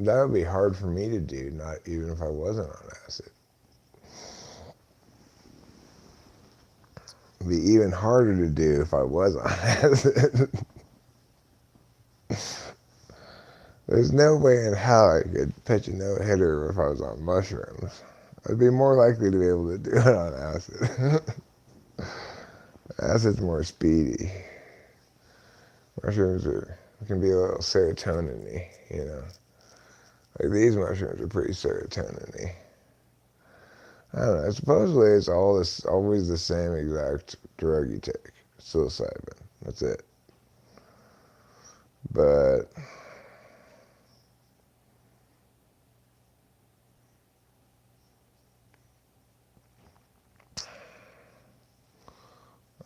That would be hard for me to do, not even if I wasn't on acid. It'd be even harder to do if I was on acid. There's no way in hell I could pitch a no-hitter if I was on mushrooms. I'd be more likely to be able to do it on acid. Acid's more speedy. Mushrooms can be a little serotonin-y, you know. Like these mushrooms are pretty serotonin-y. I don't know. Supposedly it's always the same exact drug you take. Psilocybin. That's it. But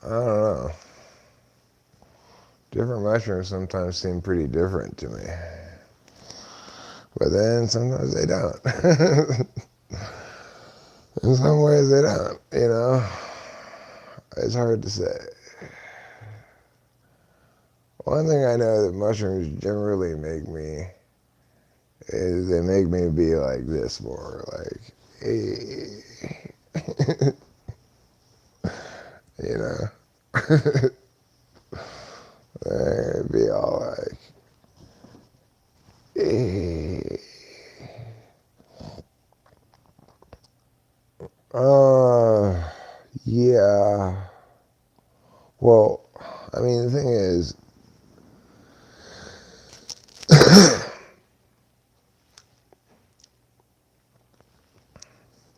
I don't know. Different mushrooms sometimes seem pretty different to me. But then sometimes they don't. In some ways they don't, you know. It's hard to say. One thing I know that mushrooms generally make me is they make me be like this more, like, hey. You know. They be all like, hey. Yeah. Well, I mean, the thing is,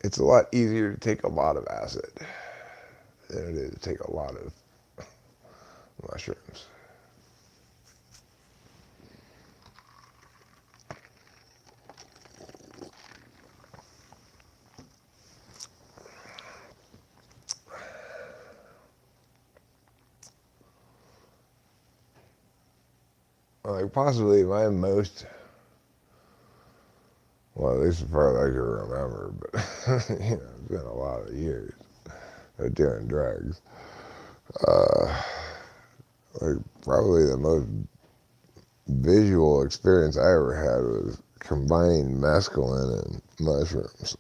it's a lot easier to take a lot of acid than it is to take a lot of mushrooms. Like, possibly my most, well, at least as far as I can remember, but, you know, it's been a lot of years of doing drugs. Like, probably the most visual experience I ever had was combining mescaline and mushrooms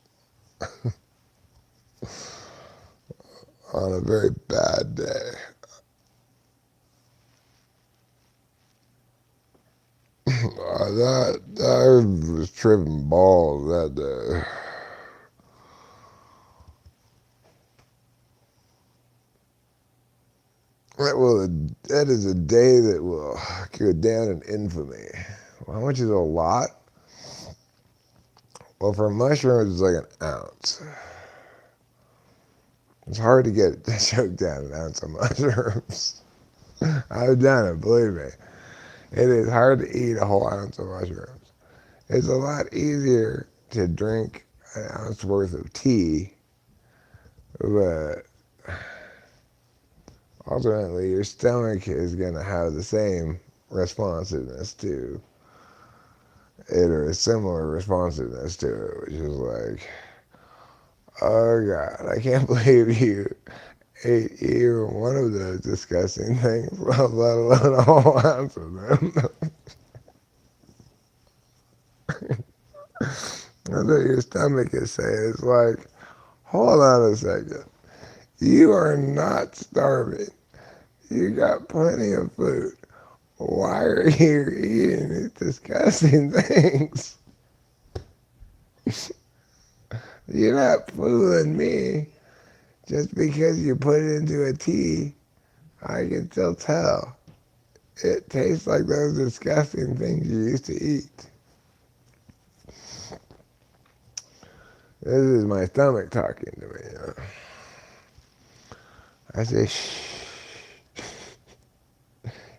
on a very bad day. I was tripping balls that day. That is a day that will go down in infamy. Well, how much is a lot? Well, for mushrooms, it's like an ounce. It's hard to get to choke down an ounce of mushrooms. I've done it, believe me. It is hard to eat a whole ounce of mushrooms. It's a lot easier to drink an ounce worth of tea, but ultimately your stomach is going to have the same responsiveness to it, or a similar responsiveness to it, which is like, oh God, I can't believe you ate even one of those disgusting things, let alone a whole ounce of them. That's what your stomach is saying. It's like, hold on a second. You are not starving. You got plenty of food. Why are you eating these disgusting things? You're not fooling me. Just because you put it into a tea, I can still tell. It tastes like those disgusting things you used to eat. This is my stomach talking to me. You know? I say, shh.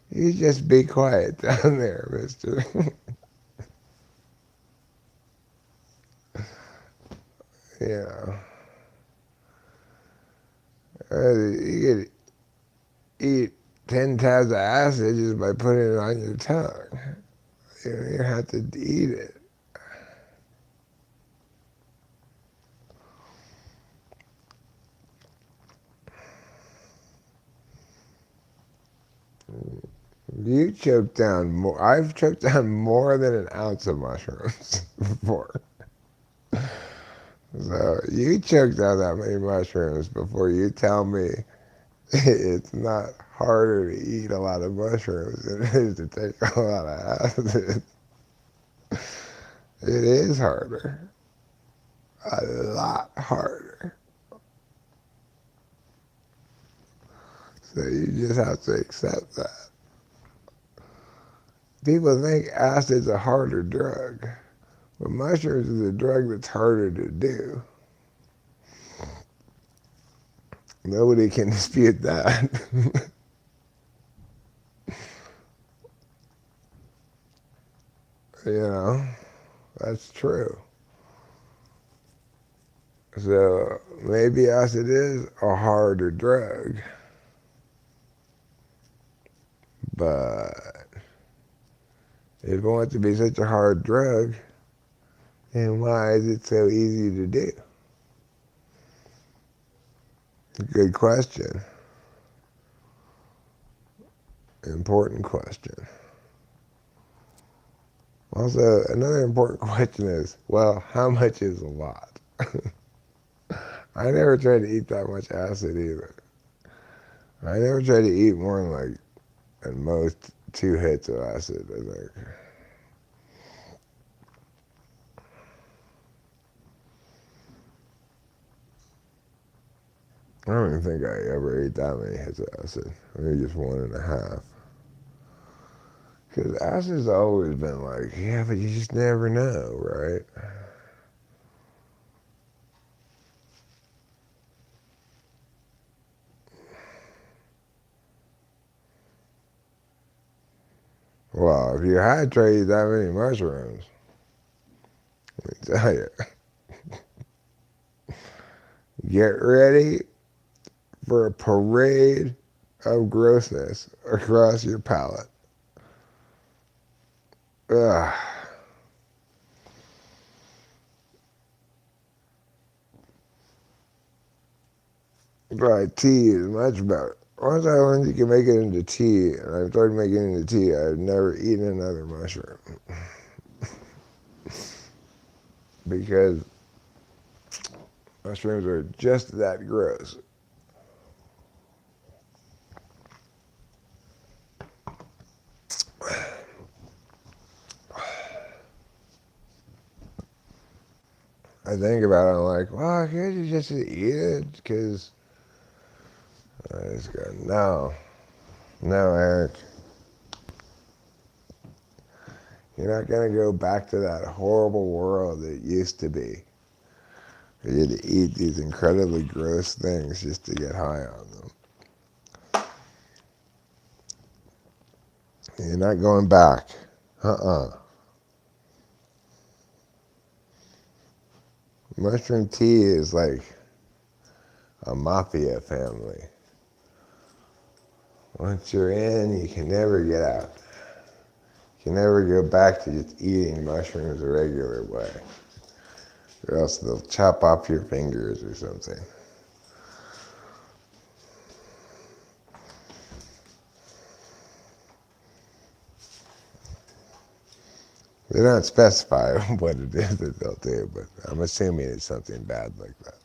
You just be quiet down there, mister. You know. You could eat 10 tabs of acid just by putting it on your tongue. You don't even have to eat it. You choke down more. I've choked down more than an ounce of mushrooms before. So you choked down that many mushrooms before you tell me it's not harder to eat a lot of mushrooms than it is to take a lot of acid. It is harder. A lot harder. So you just have to accept that. People think acid's a harder drug, but mushrooms is a drug that's harder to do. Nobody can dispute that. You know, that's true. So maybe acid is a harder drug, but if it wants to be such a hard drug, And why is it so easy to do? Good question. Important question. Also, another important question is, well, how much is a lot? I never tried to eat that much acid either. I never tried to eat more than like, at most, 2 hits of acid, I think. I don't even think I ever ate that many hits of acid. Maybe just 1.5. Because acid's always been like, yeah, but you just never know, right? Well, if you had tried that many mushrooms, let me tell you, get ready for a parade of grossness across your palate. Ugh. But tea is much better. Once I learned you can make it into tea, and I started making it into tea, I've never eaten another mushroom. Because mushrooms are just that gross. I think about it, I'm like, well, can't you just eat it? Because I just go, no, Eric. You're not going to go back to that horrible world it used to be. You had to eat these incredibly gross things just to get high on them. You're not going back. Mushroom tea is like a mafia family. Once you're in, you can never get out. You can never go back to just eating mushrooms the regular way. Or else they'll chop off your fingers or something. They don't specify what it is that they'll do, but I'm assuming it's something bad like that.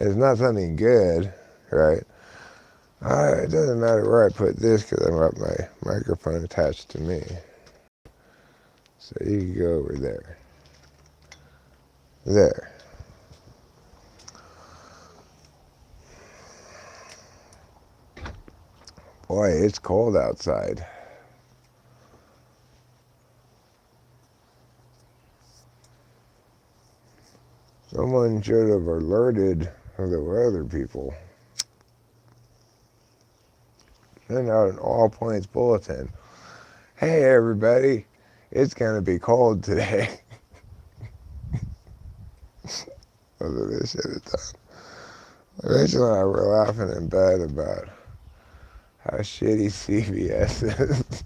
It's not something good, right? It doesn't matter where I put this because I've got my microphone attached to me. So you can go over there. There. Boy, it's cold outside. Someone should have alerted the weather people. Send out an all points bulletin. Hey everybody, it's gonna be cold today. That's what they should have done. Rachel and I were laughing in bed about how shitty CVS is.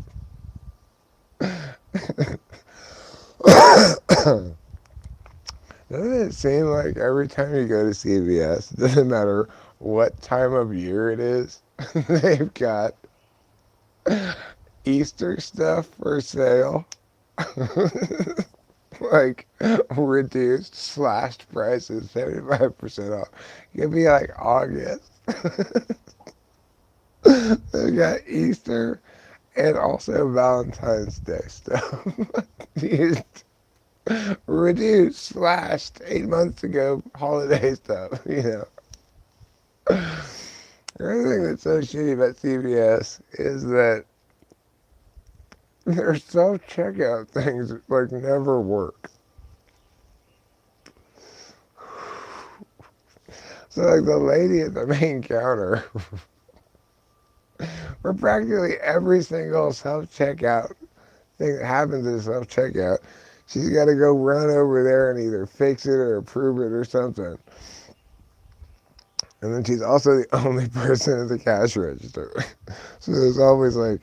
Doesn't it seem like every time you go to CVS, it doesn't matter what time of year it is, they've got Easter stuff for sale? Like reduced, slashed prices, 75% off. It could be like August. They've got Easter and also Valentine's Day stuff. Reduced, slashed 8 months ago holiday stuff, The other thing that's so shitty about CVS is that their self-checkout things like never work. So like the lady at the main counter, for practically every single self-checkout thing that happens in self-checkout, she's got to go run over there and either fix it or approve it or something. And then she's also the only person at the cash register. So there's always like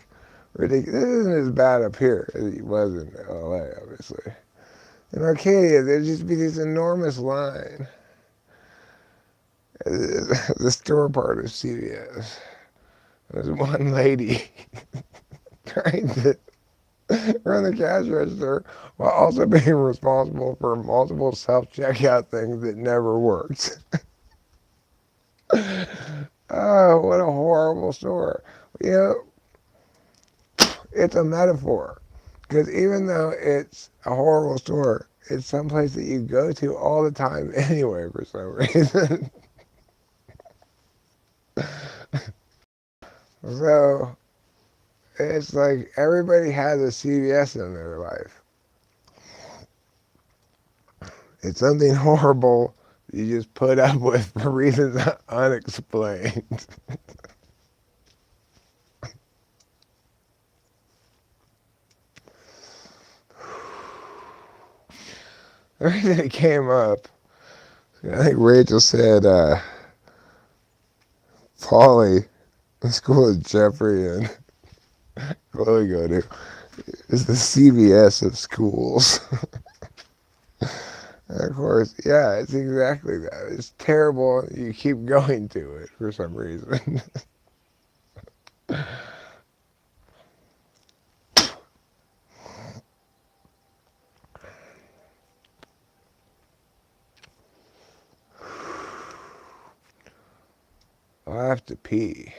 ridiculous. This isn't as bad up here as it was in LA, obviously. In Arcadia, there used to be this enormous line at the store part of CVS. There's one lady trying to run the cash register while also being responsible for multiple self-checkout things that never worked. Oh, what a horrible store. You know, it's a metaphor. Because even though it's a horrible store, it's someplace that you go to all the time anyway for some reason. So it's like everybody has a CVS in their life. It's something horrible you just put up with for reasons unexplained. The reason it came up, I think Rachel said, Polly, the school that Jeffrey and Chloe go to, is the CVS of schools. And of course, yeah, it's exactly that. It's terrible. You keep going to it for some reason. I have to pee.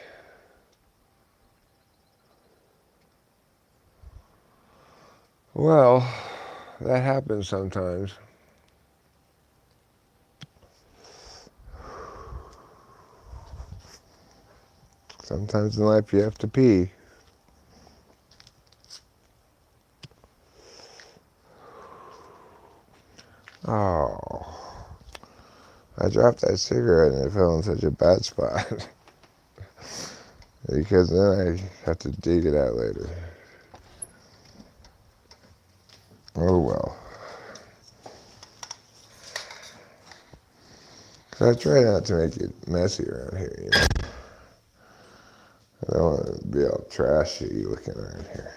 Well, that happens sometimes. Sometimes in life you have to pee. Oh, I dropped that cigarette and it fell in such a bad spot. Because then I have to dig it out later. Oh well. So I try not to make it messy around here, you know. I don't want to be all trashy looking around here.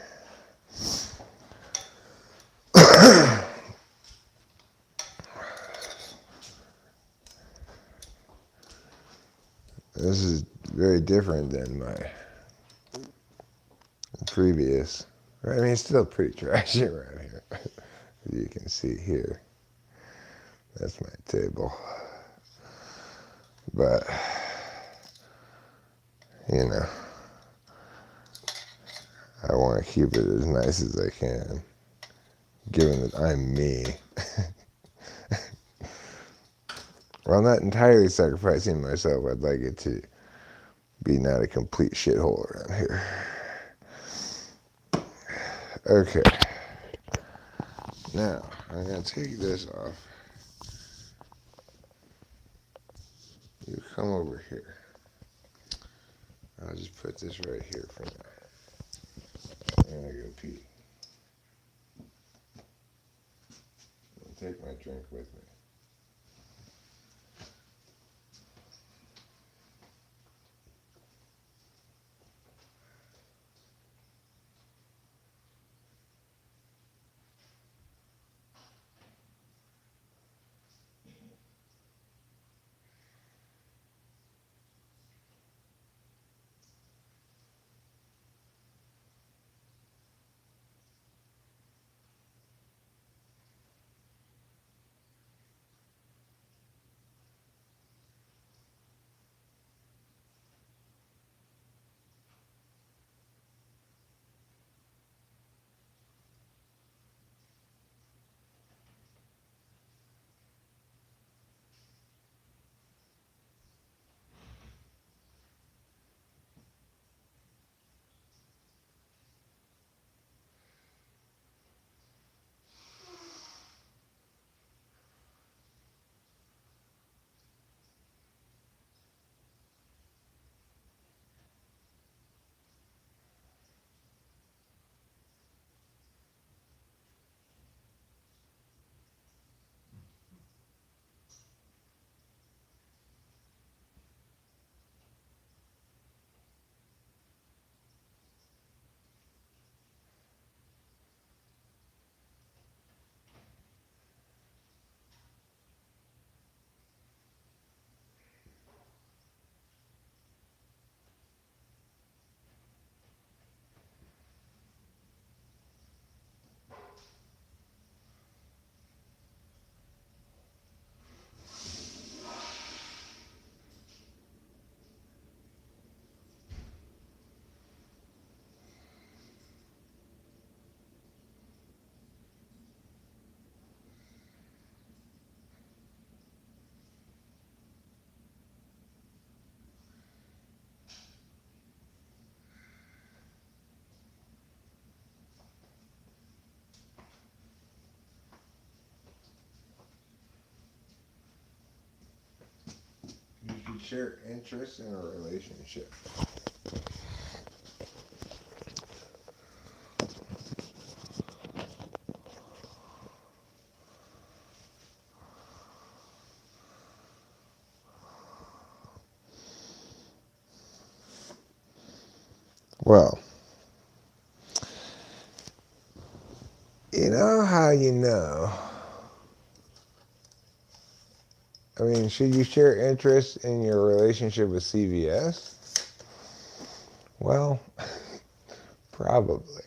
This is very different than my previous. I mean, it's still pretty trashy around here. As you can see here. That's my table. But, you know, I want to keep it as nice as I can, given that I'm me. Well, I'm not entirely sacrificing myself. I'd like it to be not a complete shithole around here. Okay. Now, I'm going to take this off. You come over here. I'll just put this right here for now. I'm going to go pee. I'll take my drink with me. share interests in a relationship? Well, you know how you know. I mean, should you share interests in your relationship with CVS? Well, probably.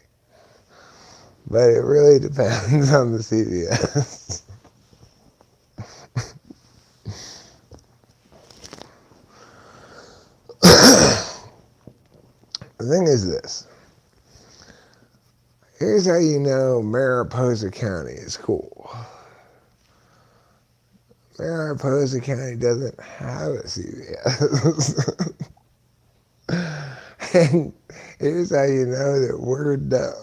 But it really depends on the CVS. The thing is this. Here's how you know Mariposa County is cool. Mariposa County doesn't have a CVS. And here's how you know that we're dumb.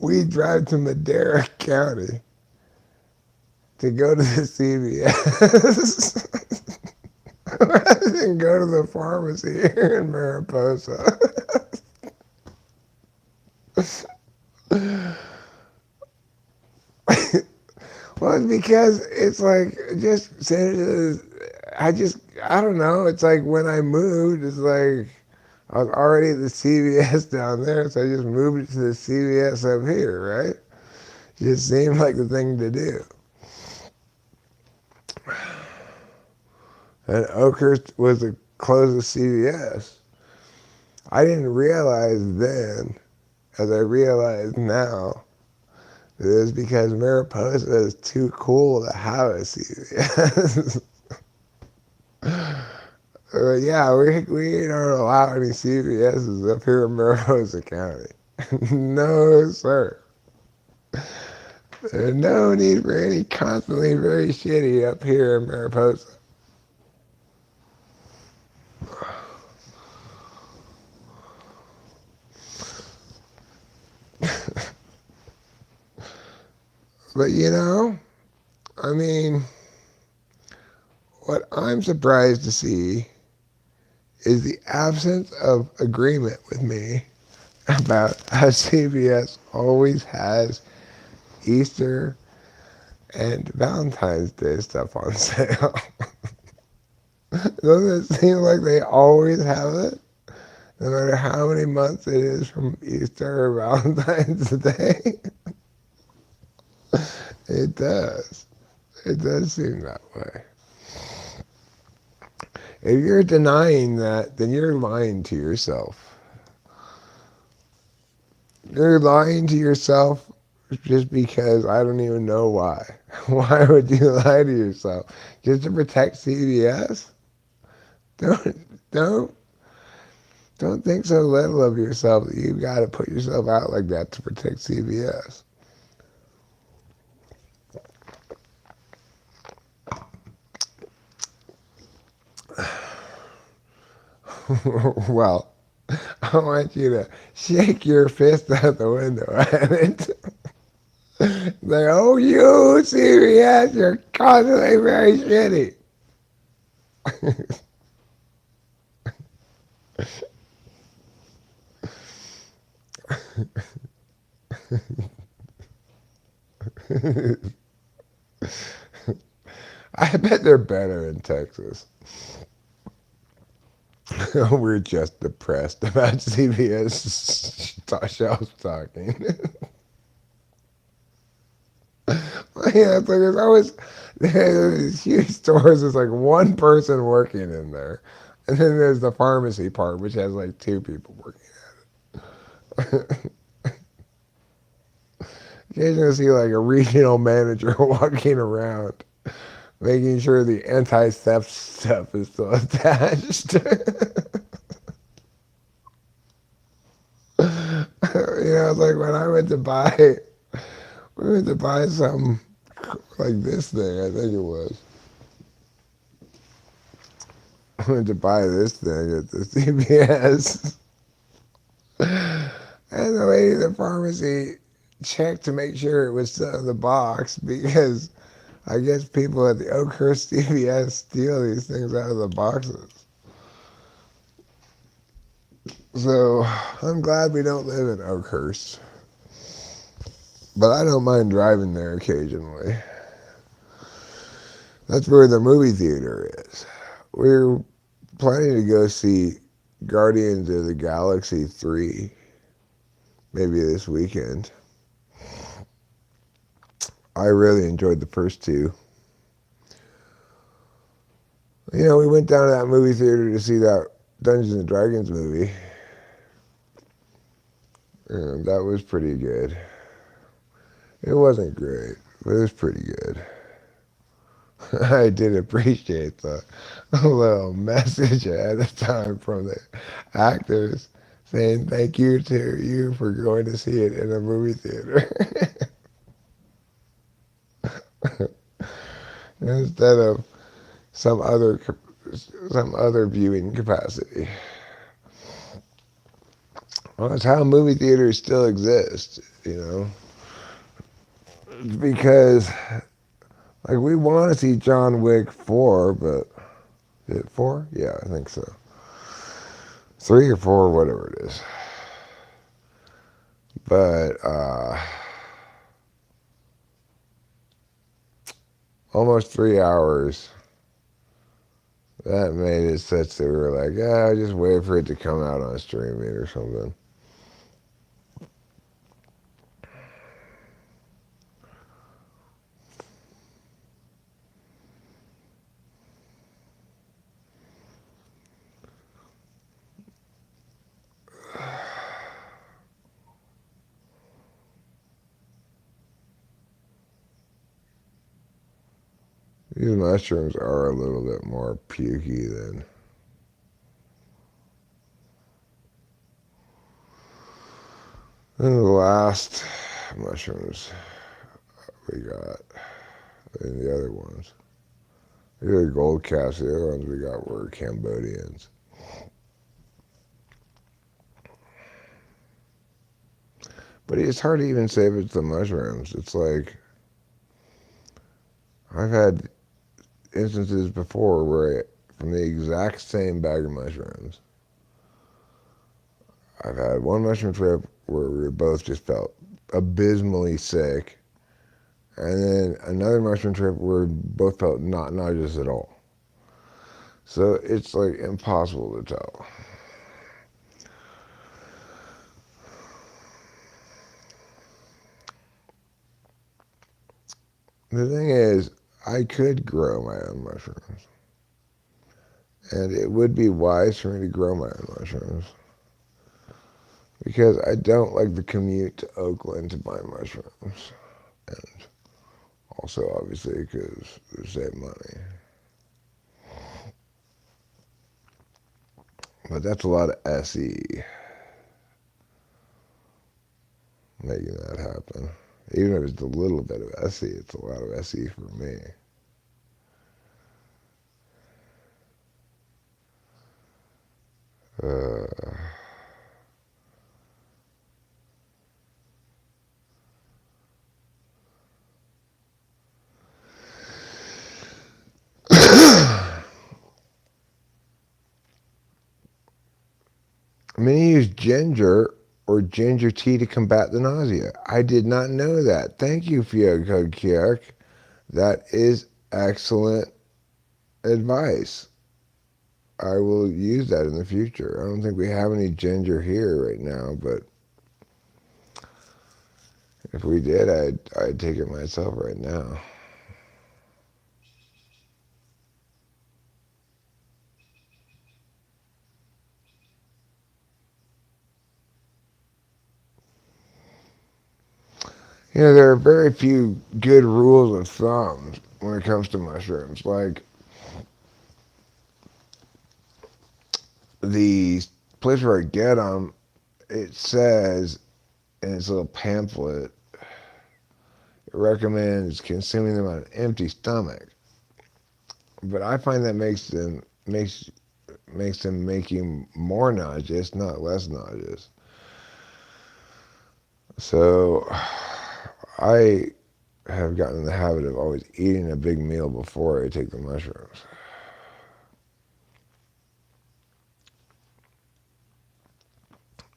We drive to Madera County to go to the CVS rather than go to the pharmacy here in Mariposa. Well, it's because it's like I don't know. It's like when I moved, it's like I was already at the CVS down there, so I just moved it to the CVS up here, right? It just seemed like the thing to do. And Oakhurst was the closest CVS. I didn't realize then, as I realize now, that it was because Mariposa is too cool to have a CVS. Yeah, we don't allow any CVS's up here in Mariposa County. No, sir. There's no need for any constantly very shitty up here in Mariposa. But you know, I mean, what I'm surprised to see is the absence of agreement with me about how CVS always has Easter and Valentine's Day stuff on sale. Doesn't it seem like they always have it? No matter how many months it is from Easter or Valentine's Day? It does. It does seem that way. If you're denying that, then you're lying to yourself. You're lying to yourself just because I don't even know why. Why would you lie to yourself? Just to protect CVS? Don't don't think so little of yourself that you've got to put yourself out like that to protect CVS. Well, I want you to shake your fist out the window at it. Like, oh, you CVS, you're constantly very shitty. I bet they're better in Texas. We're just depressed about CVS shelf stocking. Yeah, it's like there's these huge stores. There's like one person working in there, and then there's the pharmacy part, which has like two people working at it. Occasionally, see like a regional manager walking around, making sure the anti-theft stuff is still attached. It's like when we went to buy something like this thing, I think it was. I went to buy this thing at the CVS. And the lady at the pharmacy checked to make sure it was still in the box because I guess people at the Oakhurst CVS steal these things out of the boxes. So I'm glad we don't live in Oakhurst. But I don't mind driving there occasionally. That's where the movie theater is. We're planning to go see Guardians of the Galaxy 3 maybe this weekend. I really enjoyed the first two. You know, we went down to that movie theater to see that Dungeons and Dragons movie, and that was pretty good. It wasn't great, but it was pretty good. I did appreciate the little message ahead of time from the actors saying thank you to you for going to see it in a movie theater instead of some other some other viewing capacity. Well, that's how movie theaters still exist, you know, because like we want to see John Wick 4, but is it 4? Yeah, I think so. 3 or 4, whatever it is. But almost 3 hours. That made it such that we were like, ah, just wait for it to come out on streaming or something. These mushrooms are a little bit more pukey than the last mushrooms we got and the other ones. These are gold caps. The other ones we got were Cambodians. But it's hard to even say if it's the mushrooms. It's like I've had instances before where from the exact same bag of mushrooms, I've had one mushroom trip where we both just felt abysmally sick, and then another mushroom trip where we both felt not nauseous at all. So it's like impossible to tell. The thing is, I could grow my own mushrooms. And it would be wise for me to grow my own mushrooms. Because I don't like the commute to Oakland to buy mushrooms. And also, obviously, because they save money. But that's a lot of SE making that happen. Even if it's a little bit of SE, it's a lot of SE for me. Uh, Many use ginger or ginger tea to combat the nausea. I did not know that. Thank you, Fiyokokiak. That is excellent advice. I will use that in the future. I don't think we have any ginger here right now, but if we did, I'd take it myself right now. You know, there are very few good rules of thumb when it comes to mushrooms. Like the place where I get them, it says in its little pamphlet, it recommends consuming them on an empty stomach. But I find that makes them making more nauseous, not less nauseous. So I have gotten in the habit of always eating a big meal before I take the mushrooms.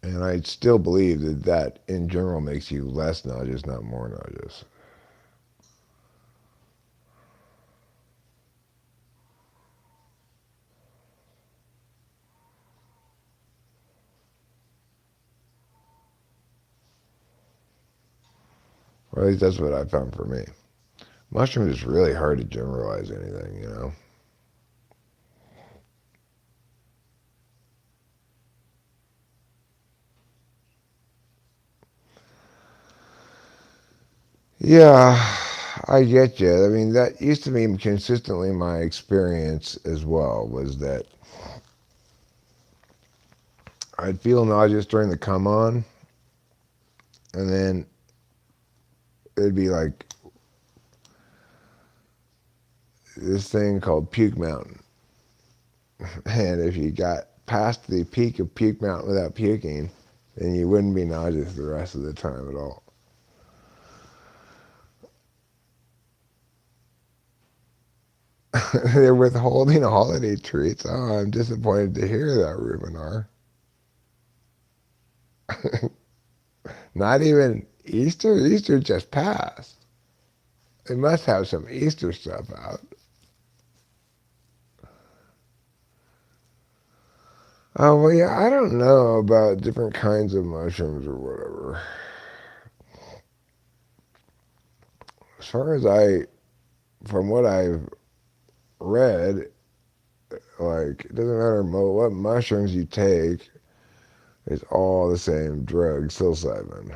And I still believe that that in general makes you less nauseous, not more nauseous. Or at least that's what I found for me. Mushrooms is really hard to generalize anything, you know? Yeah, I get you. I mean, that used to be consistently my experience as well, was that I'd feel nauseous during the come on, and then it'd be like this thing called Puke Mountain. And if you got past the peak of Puke Mountain without puking, then you wouldn't be nauseous the rest of the time at all. They're withholding holiday treats. Oh, I'm disappointed to hear that, Rubinar. Not even Easter? Easter just passed. They must have some Easter stuff out. Oh, well, yeah, I don't know about different kinds of mushrooms or whatever. As far as from what I've read, like, it doesn't matter what mushrooms you take, it's all the same drug, psilocybin.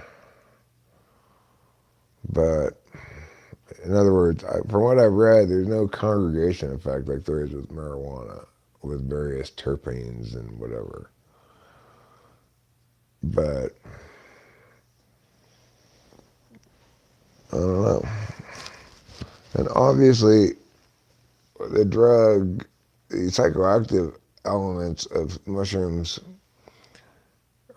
But, in other words, from what I've read, there's no congregation effect like there is with marijuana, with various terpenes and whatever. But, I don't know. And obviously, the drug, the psychoactive elements of mushrooms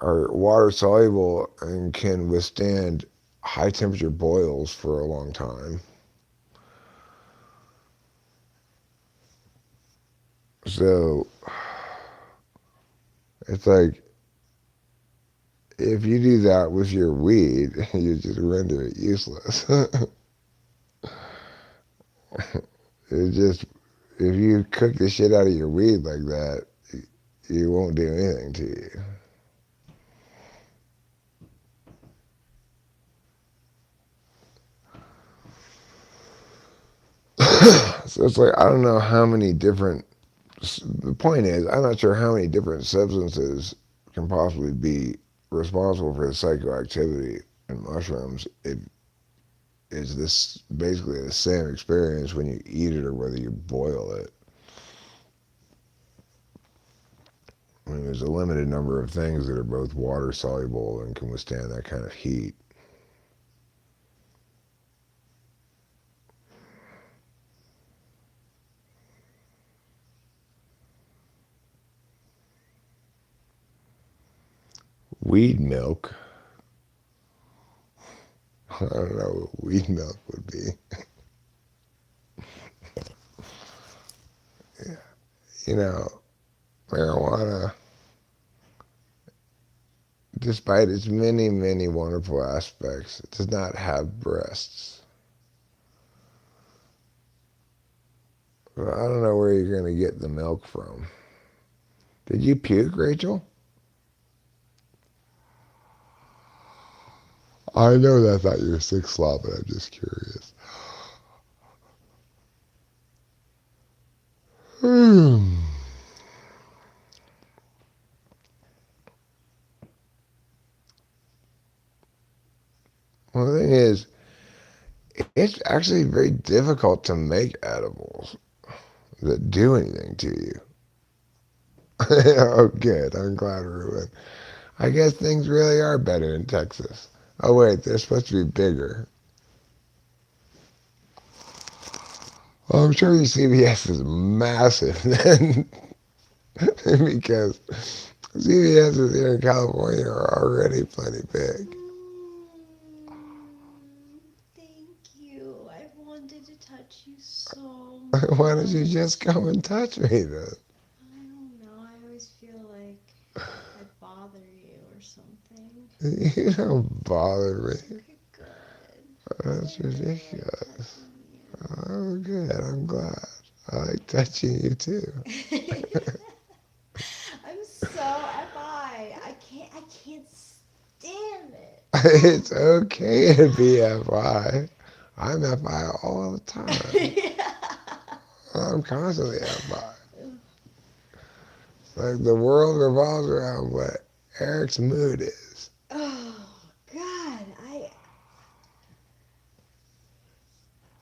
are water soluble and can withstand high temperature boils for a long time. So it's like if you do that with your weed, you just render it useless. It just if you cook the shit out of your weed like that, you won't do anything to you. So it's like I don't know how many different. The point is, I'm not sure how many different substances can possibly be responsible for the psychoactivity in mushrooms. It is this basically the same experience when you eat it or whether you boil it. I mean, there's a limited number of things that are both water soluble and can withstand that kind of heat. Weed milk. I don't know what weed milk would be. You know, marijuana, despite its many, many wonderful aspects, it does not have breasts. Well, I don't know where you're going to get the milk from. Did you puke, Rachel? I know that's not your sick slop, but I'm just curious. Well, the thing is, it's actually very difficult to make edibles that do anything to you. Oh, good. I'm glad, Ruben. I guess things really are better in Texas. Oh, wait, they're supposed to be bigger. Well, I'm sure your CVS is massive then, because CVS's here in California are already plenty big. Thank you. Why don't you just come and touch me then? I don't know. I always feel like I bother you or something. You don't bother me. Okay, good. That's I really like ridiculous. touching Oh, good. I'm glad. I like touching you too. you. I'm so FI. I can't stand it. It's okay to be FI. I'm FI all the time. Yeah. I'm constantly FI. Like the world revolves around what Eric's mood is. Oh God,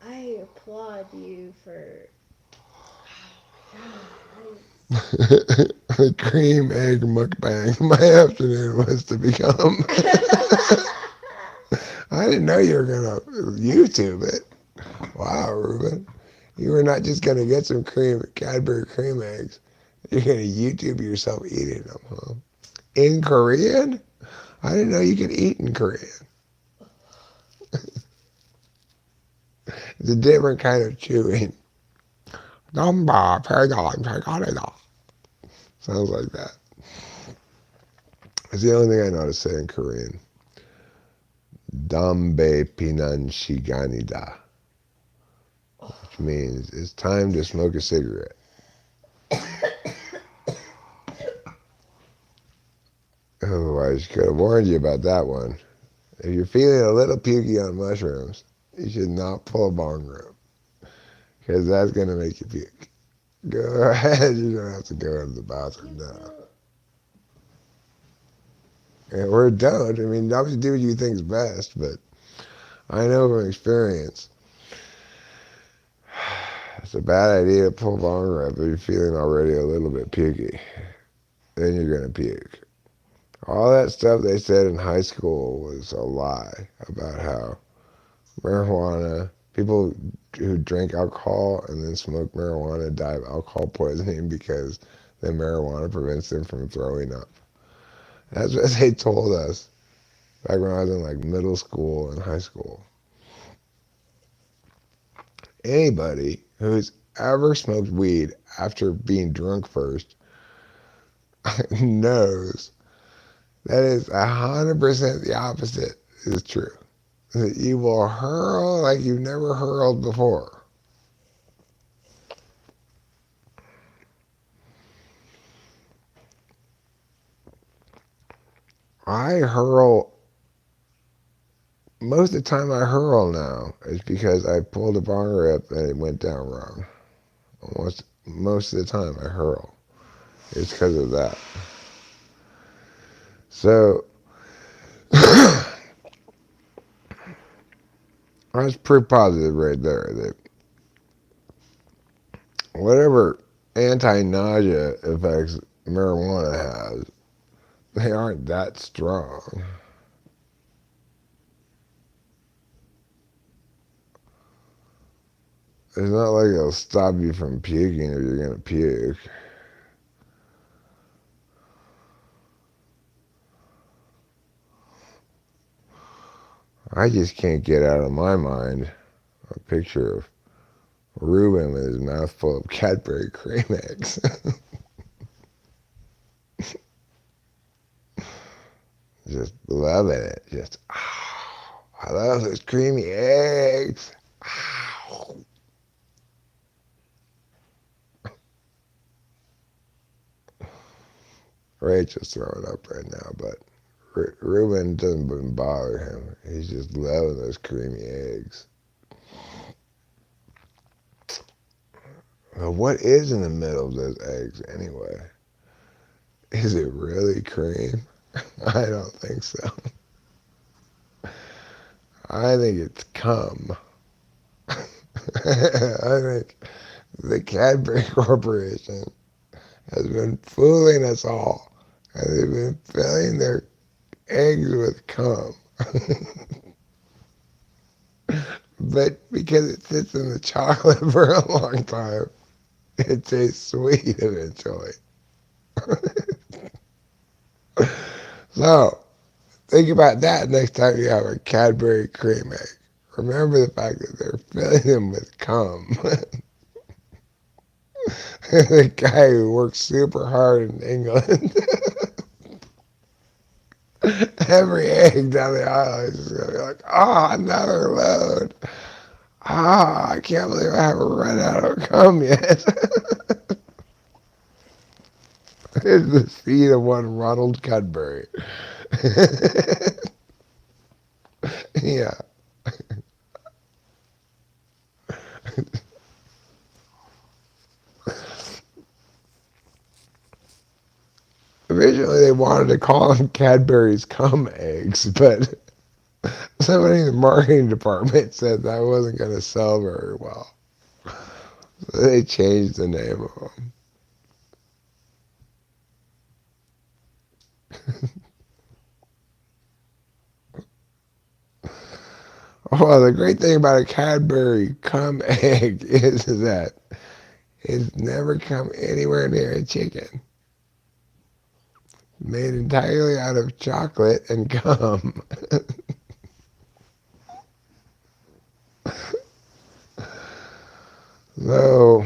I applaud you for. Oh my The cream egg mukbang. My afternoon was to become. God. I didn't know you were gonna YouTube it. Wow, Ruben. You were not just gonna get some Cadbury cream eggs. You're gonna YouTube yourself eating them, huh? In Korean? I didn't know you could eat in Korean. It's a different kind of chewing. Sounds like that. It's the only thing I know how to say in Korean. Dambe pinan shiganida, which means it's time to smoke a cigarette. Oh, I could have warned you about that one. If you're feeling a little pukey on mushrooms, you should not pull a bong rip because that's going to make you puke. Go ahead. You don't have to go to the bathroom now. Or don't. I mean, obviously do what you think's best, but I know from experience it's a bad idea to pull a bong rip if you're feeling already a little bit pukey. Then you're going to puke. All that stuff they said in high school was a lie about how marijuana, people who drink alcohol and then smoke marijuana die of alcohol poisoning because the marijuana prevents them from throwing up. That's what they told us back when I was in like middle school and high school. Anybody who's ever smoked weed after being drunk first knows that is 100% the opposite is true. That you will hurl like you've never hurled before. I hurl, most of the time I hurl now is because I pulled a bong rip and it went down wrong. Almost most of the time I hurl. It's because of that. So I was pretty positive right there that whatever anti-nausea effects marijuana has, they aren't that strong. It's not like it'll stop you from puking if you're going to puke. I just can't get out of my mind a picture of Ruben with his mouth full of Cadbury cream eggs. Just loving it. Just, oh, I love those creamy eggs. Oh. Rachel's throwing up right now, but Ruben doesn't even bother him. He's just loving those creamy eggs. Well, what is in the middle of those eggs anyway? Is it really cream? I don't think so. I think it's cum. I think the Cadbury Corporation has been fooling us all, and they've been filling their eggs with cum. But because it sits in the chocolate for a long time, it tastes sweet eventually. So, think about that next time you have a Cadbury cream egg. Remember the fact that they're filling them with cum. The guy who works super hard in England. Every egg down the aisle is just gonna be like, oh, another load. Ah, I can't believe I haven't run out of cum yet. It's the seed of one Ronald Cudbury. Yeah. Originally, they wanted to call them Cadbury's cum eggs, but somebody in the marketing department said that wasn't going to sell very well. So they changed the name of them. Well, the great thing about a Cadbury cum egg is that it's never come anywhere near a chicken. Made entirely out of chocolate and cum. So,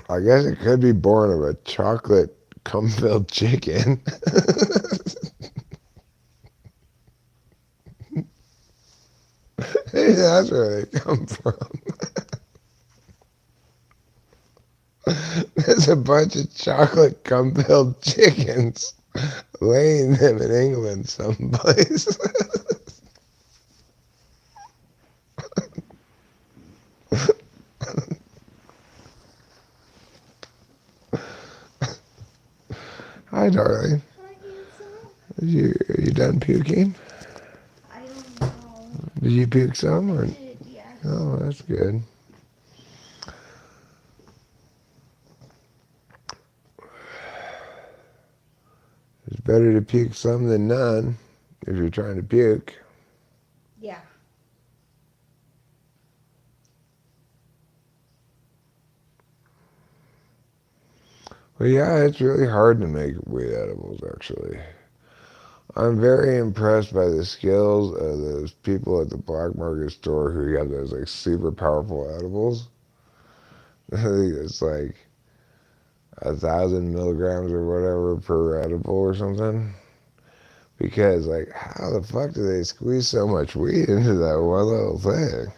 I guess it could be born of a chocolate cum-filled chicken. Maybe that's where they come from. There's a bunch of chocolate cum-filled chickens laying them in England someplace. Hi, darling. Hi, handsome. Are you done puking? I don't know. Did you puke some? Or? Yes. Oh, that's good. It's better to puke some than none if you're trying to puke. Yeah. Well, yeah, it's really hard to make weed edibles, actually. I'm very impressed by the skills of those people at the black market store who have those like super powerful edibles. I think it's like 1,000 milligrams or whatever per edible or something. Because like, how the fuck do they squeeze so much weed into that one little thing?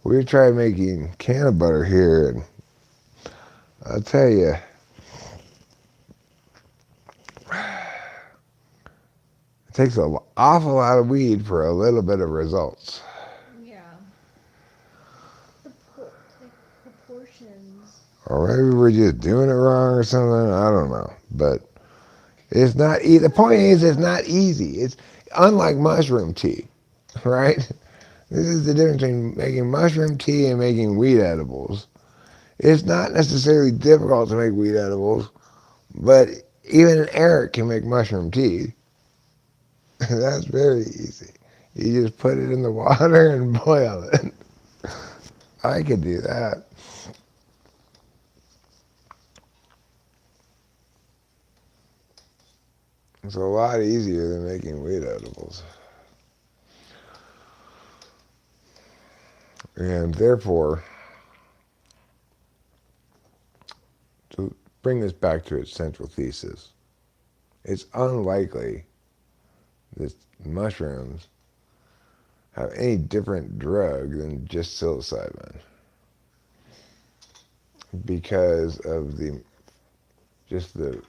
We tried making can butter here, and I'll tell you, it takes an awful lot of weed for a little bit of results. Yeah. The proportions. Or maybe we're just doing it wrong or something. I don't know. But it's not. The point is, it's not easy. It's unlike mushroom tea, right? This is the difference between making mushroom tea and making weed edibles. It's not necessarily difficult to make weed edibles, but even an Eric can make mushroom tea. That's very easy. You just put it in the water and boil it. I could do that. It's a lot easier than making weed edibles. And therefore, to bring this back to its central thesis, it's unlikely that mushrooms have any different drug than just psilocybin because of the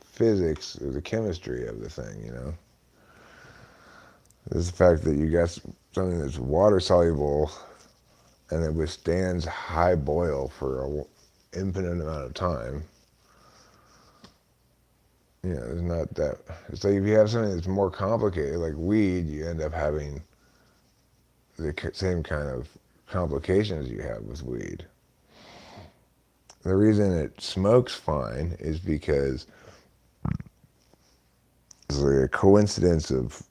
physics or the chemistry of the thing, you know. There's the fact that you got something that's water soluble and it withstands high boil for an infinite amount of time. You know, it's not that. It's like if you have something that's more complicated, like weed, you end up having the same kind of complications you have with weed. The reason it smokes fine is because it's like a coincidence of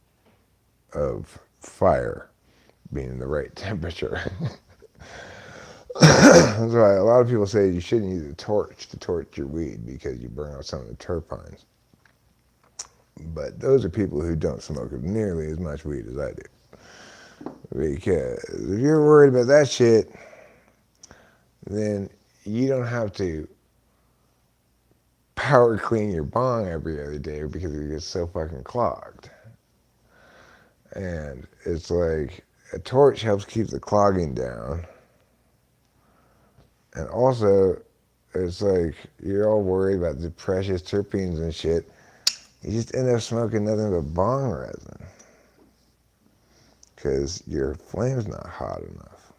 fire being the right temperature. That's why a lot of people say you shouldn't use a torch to torch your weed because you burn out some of the terpenes. But those are people who don't smoke nearly as much weed as I do. Because if you're worried about that shit, then you don't have to power clean your bong every other day because it gets so fucking clogged. And it's like a torch helps keep the clogging down. And also, it's like you're all worried about the precious terpenes and shit. You just end up smoking nothing but bong resin because your flame's not hot enough.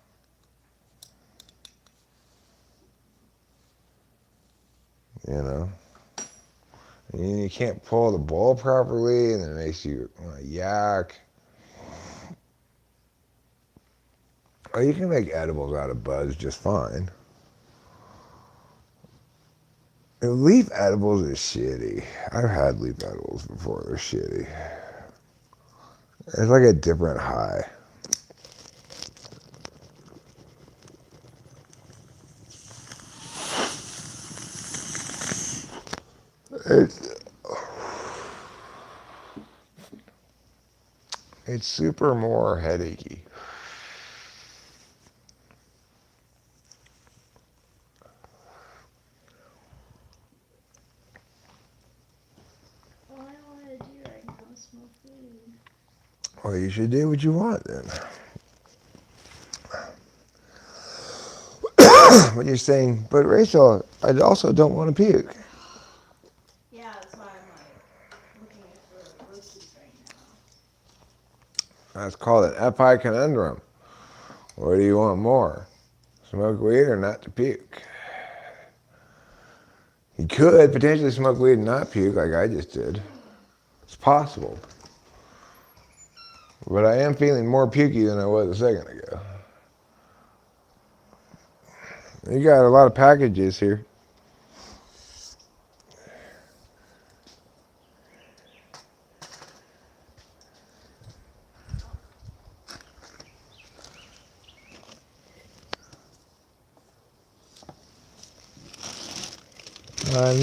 You know? And you can't pull the bowl properly, and it makes you want to yak. Or you can make edibles out of buds just fine. And leaf edibles is shitty. I've had leaf edibles before. They're shitty. It's like a different high. It's super more headachy. All I want to do right now is smoke weed. Well, you should do what you want then. What you're saying, but Rachel, I also don't want to puke. Yeah, that's why I'm like looking for roses right now. That's called an FI conundrum. What do you want more? Smoke weed or not to puke? You could potentially smoke weed and not puke like I just did. It's possible. But I am feeling more pukey than I was a second ago. You got a lot of packages here.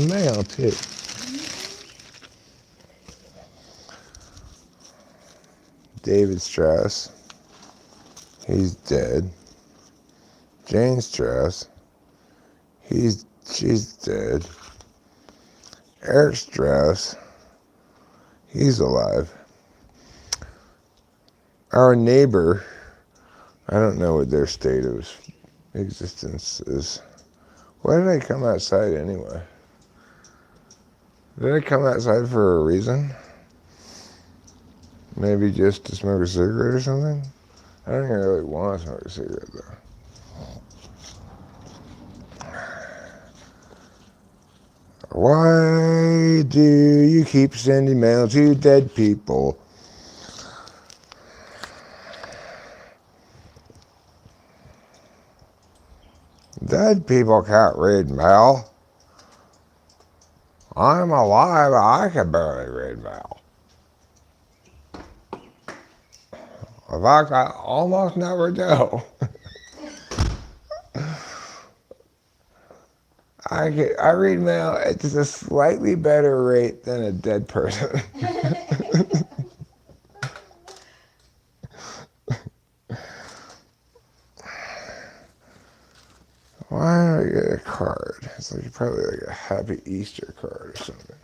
Mail too. David Strauss. He's dead. Jane Strauss. She's dead. Eric Strauss. He's alive. Our neighbor. I don't know what their state of existence is. Why did I come outside anyway? Did I come outside for a reason? Maybe just to smoke a cigarette or something? I don't even really want to smoke a cigarette though. Why do you keep sending mail to dead people? Dead people can't read mail. I'm alive, I can barely read mail. In fact, I almost never do. I read mail at just a slightly better rate than a dead person. Why don't I get a card? It's like probably like a Happy Easter card or something.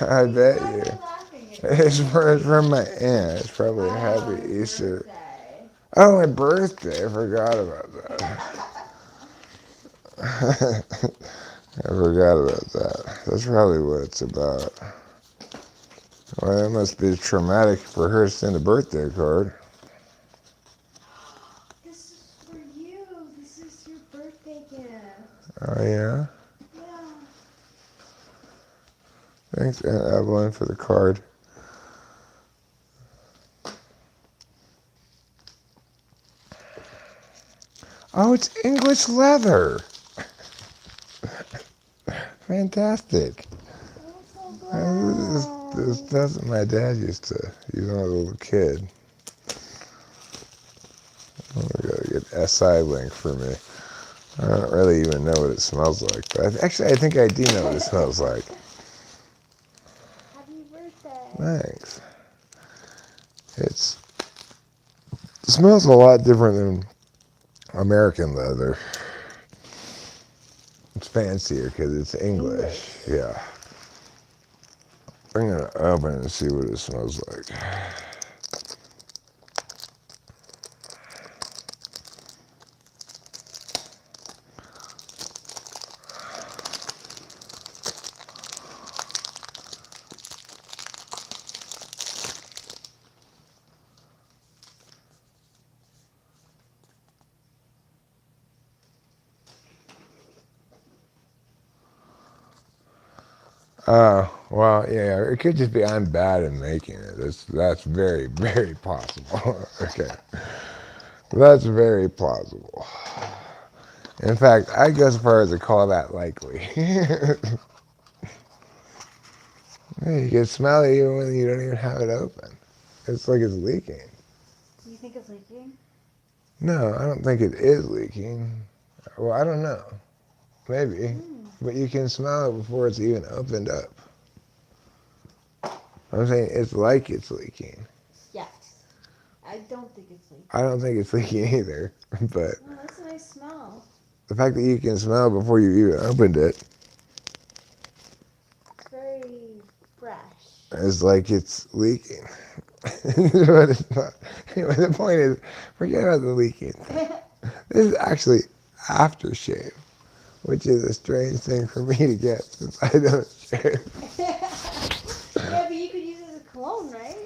I bet you. It's from my aunt. It's probably a Happy Easter. Oh, my birthday. I forgot about that. I forgot about that. That's probably what it's about. Well, that must be traumatic for her to send a birthday card. This is for you. This is your birthday gift. Oh, yeah? Yeah. Thanks, Aunt Evelyn, for the card. Oh, it's English leather. Fantastic. This stuff my dad used to use when I was a little kid. Oh, we gotta get SI link for me. I don't really even know what it smells like, but actually I think I do know what it smells like. Happy birthday. Thanks. It's it smells a lot different than American leather. It's fancier because it's English. Yeah. I'm gonna open it and see what it smells like. Well, yeah, it could just be I'm bad at making it. That's very, very possible. Okay. That's very plausible. In fact, I'd go so far as to call that likely. You can smell it even when you don't even have it open. It's like it's leaking. You think it's leaking? No, I don't think it is leaking. Well, I don't know. Maybe. But you can smell it before it's even opened up. I'm saying it's like it's leaking. Yes. I don't think it's leaking. I don't think it's leaking either. But Oh, that's a nice smell. the fact that you can smell it before you even opened it It's very fresh. is like it's leaking. But it's not. Anyway, the point is, forget about the leaking. This is actually aftershave, which is a strange thing for me to get since I don't shave. Yeah, but you could use it as a cologne, right?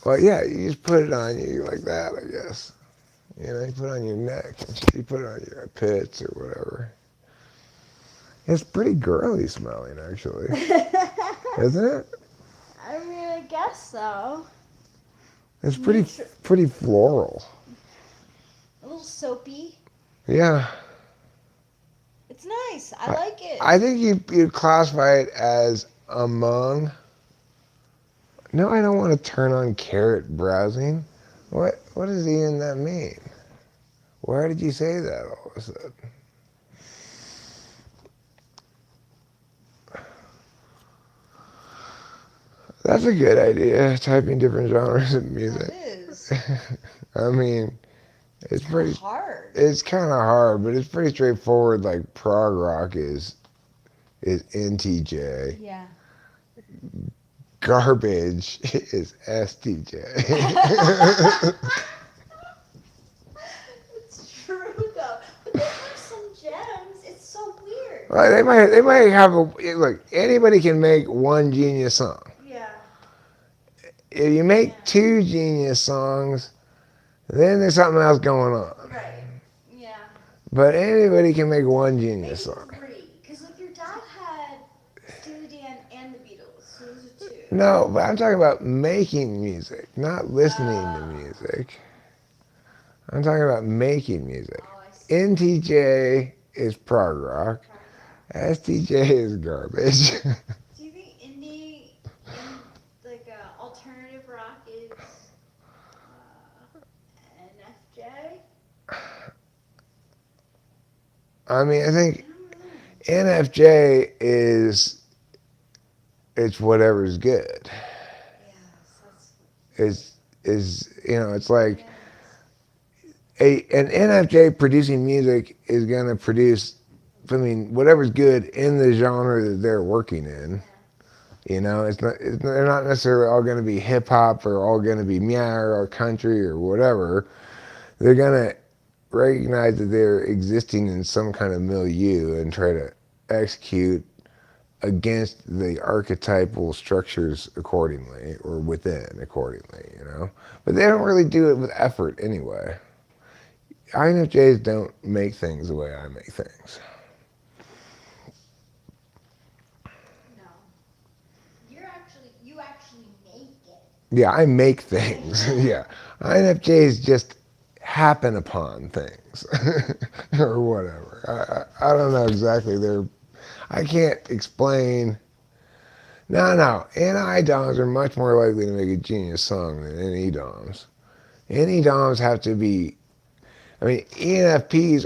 Well, yeah, you just put it on you like that, I guess. You know, you put it on your neck, and you put it on your pits or whatever. It's pretty girly smelling, actually, isn't it? I mean, I guess so. It's pretty floral. A little soapy. Yeah. It's nice. I like it. I think you'd classify it as among. No, I don't want to turn on carrot browsing. What does even that mean? Why did you say that all of a sudden? That's a good idea, typing different genres of music. It is. I mean, it's pretty hard. It's kind of hard, but it's pretty straightforward. Like prog rock is NTJ. Yeah. Garbage is STJ. It's true though. But they have some gems. It's so weird. Right, they might have a look. Anybody can make one genius song. Yeah. If you make two genius songs, then there's something else going on. Right. Yeah. But anybody can make one Maybe genius song. three. Because like your dad had Steely Dan and the Beatles. So those are two. No, but I'm talking about making music, not listening to music. I'm talking about making music. Oh, I see. NTJ is prog rock. STJ is garbage. Do you think indie and like alternative rock is NFJ? I mean, I think I don't know. NFJ it's whatever's good. Yes, It's like an NFJ producing music is gonna produce, I mean, whatever's good in the genre that they're working in. You know, they're not necessarily all gonna be hip hop or all gonna be meow or country or whatever. They're gonna recognize that they're existing in some kind of milieu and try to execute against the archetypal structures accordingly or within accordingly, you know. But they don't really do it with effort anyway. INFJs don't make things the way I make things. No. You actually make it. Yeah, I make things. Yeah. INFJs just happen upon things or whatever. I don't know exactly. I can't explain. No. NI-DOMs are much more likely to make a genius song than NE-DOMs. NE-DOMs have to be, I mean, ENFPs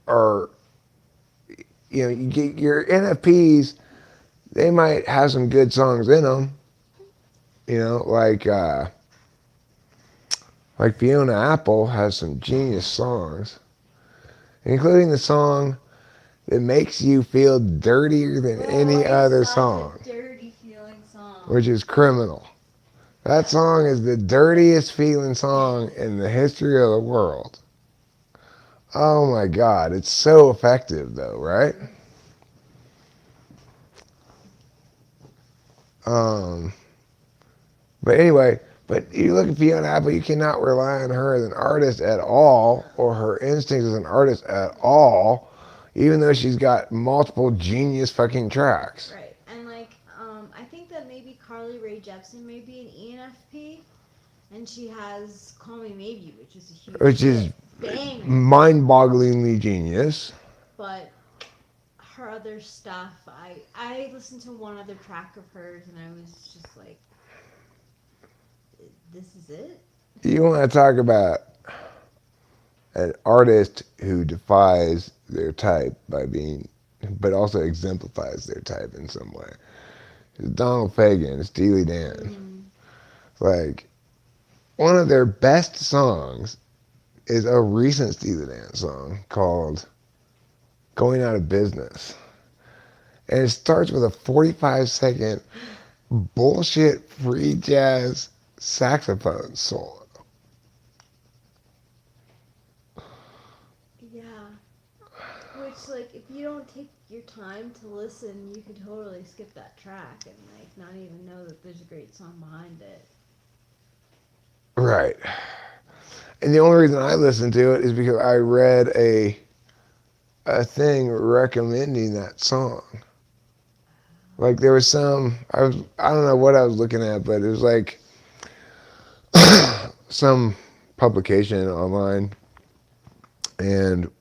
are you know, you get your NFPs, they might have some good songs in them. You know, like Like Fiona Apple has some genius songs, including the song that makes you feel dirtier than Oh, any it's other such a song, dirty feeling song. which is Criminal. That Yeah. song is the dirtiest feeling song in the history of the world. Oh my God, it's so effective though, right? Mhm. Um, but anyway, but you look at Fiona Apple, you cannot rely on her as an artist at all, or her instincts as an artist at all, even though she's got multiple genius fucking tracks. Right. And like, I think that maybe Carly Rae Jepsen may be an ENFP, and she has "Call Me Maybe," which is a huge Which is hit, banger. mind-bogglingly genius. But her other stuff, I listened to one other track of hers, and I was just like, "This is it." You want to talk about an artist who defies their type by being, but also exemplifies their type in some way. It's Donald Fagen, Steely Dan. Mm-hmm. Like, one of their best songs is a recent Steely Dan song called Going Out of Business. And it starts with a 45-second bullshit free jazz saxophone solo. Yeah. Which, like, if you don't take your time to listen, you could totally skip that track and, like, not even know that there's a great song behind it. Right. And the only reason I listened to it is because I read a thing recommending that song. Like there was I don't know what I was looking at, but it was like some publication online, and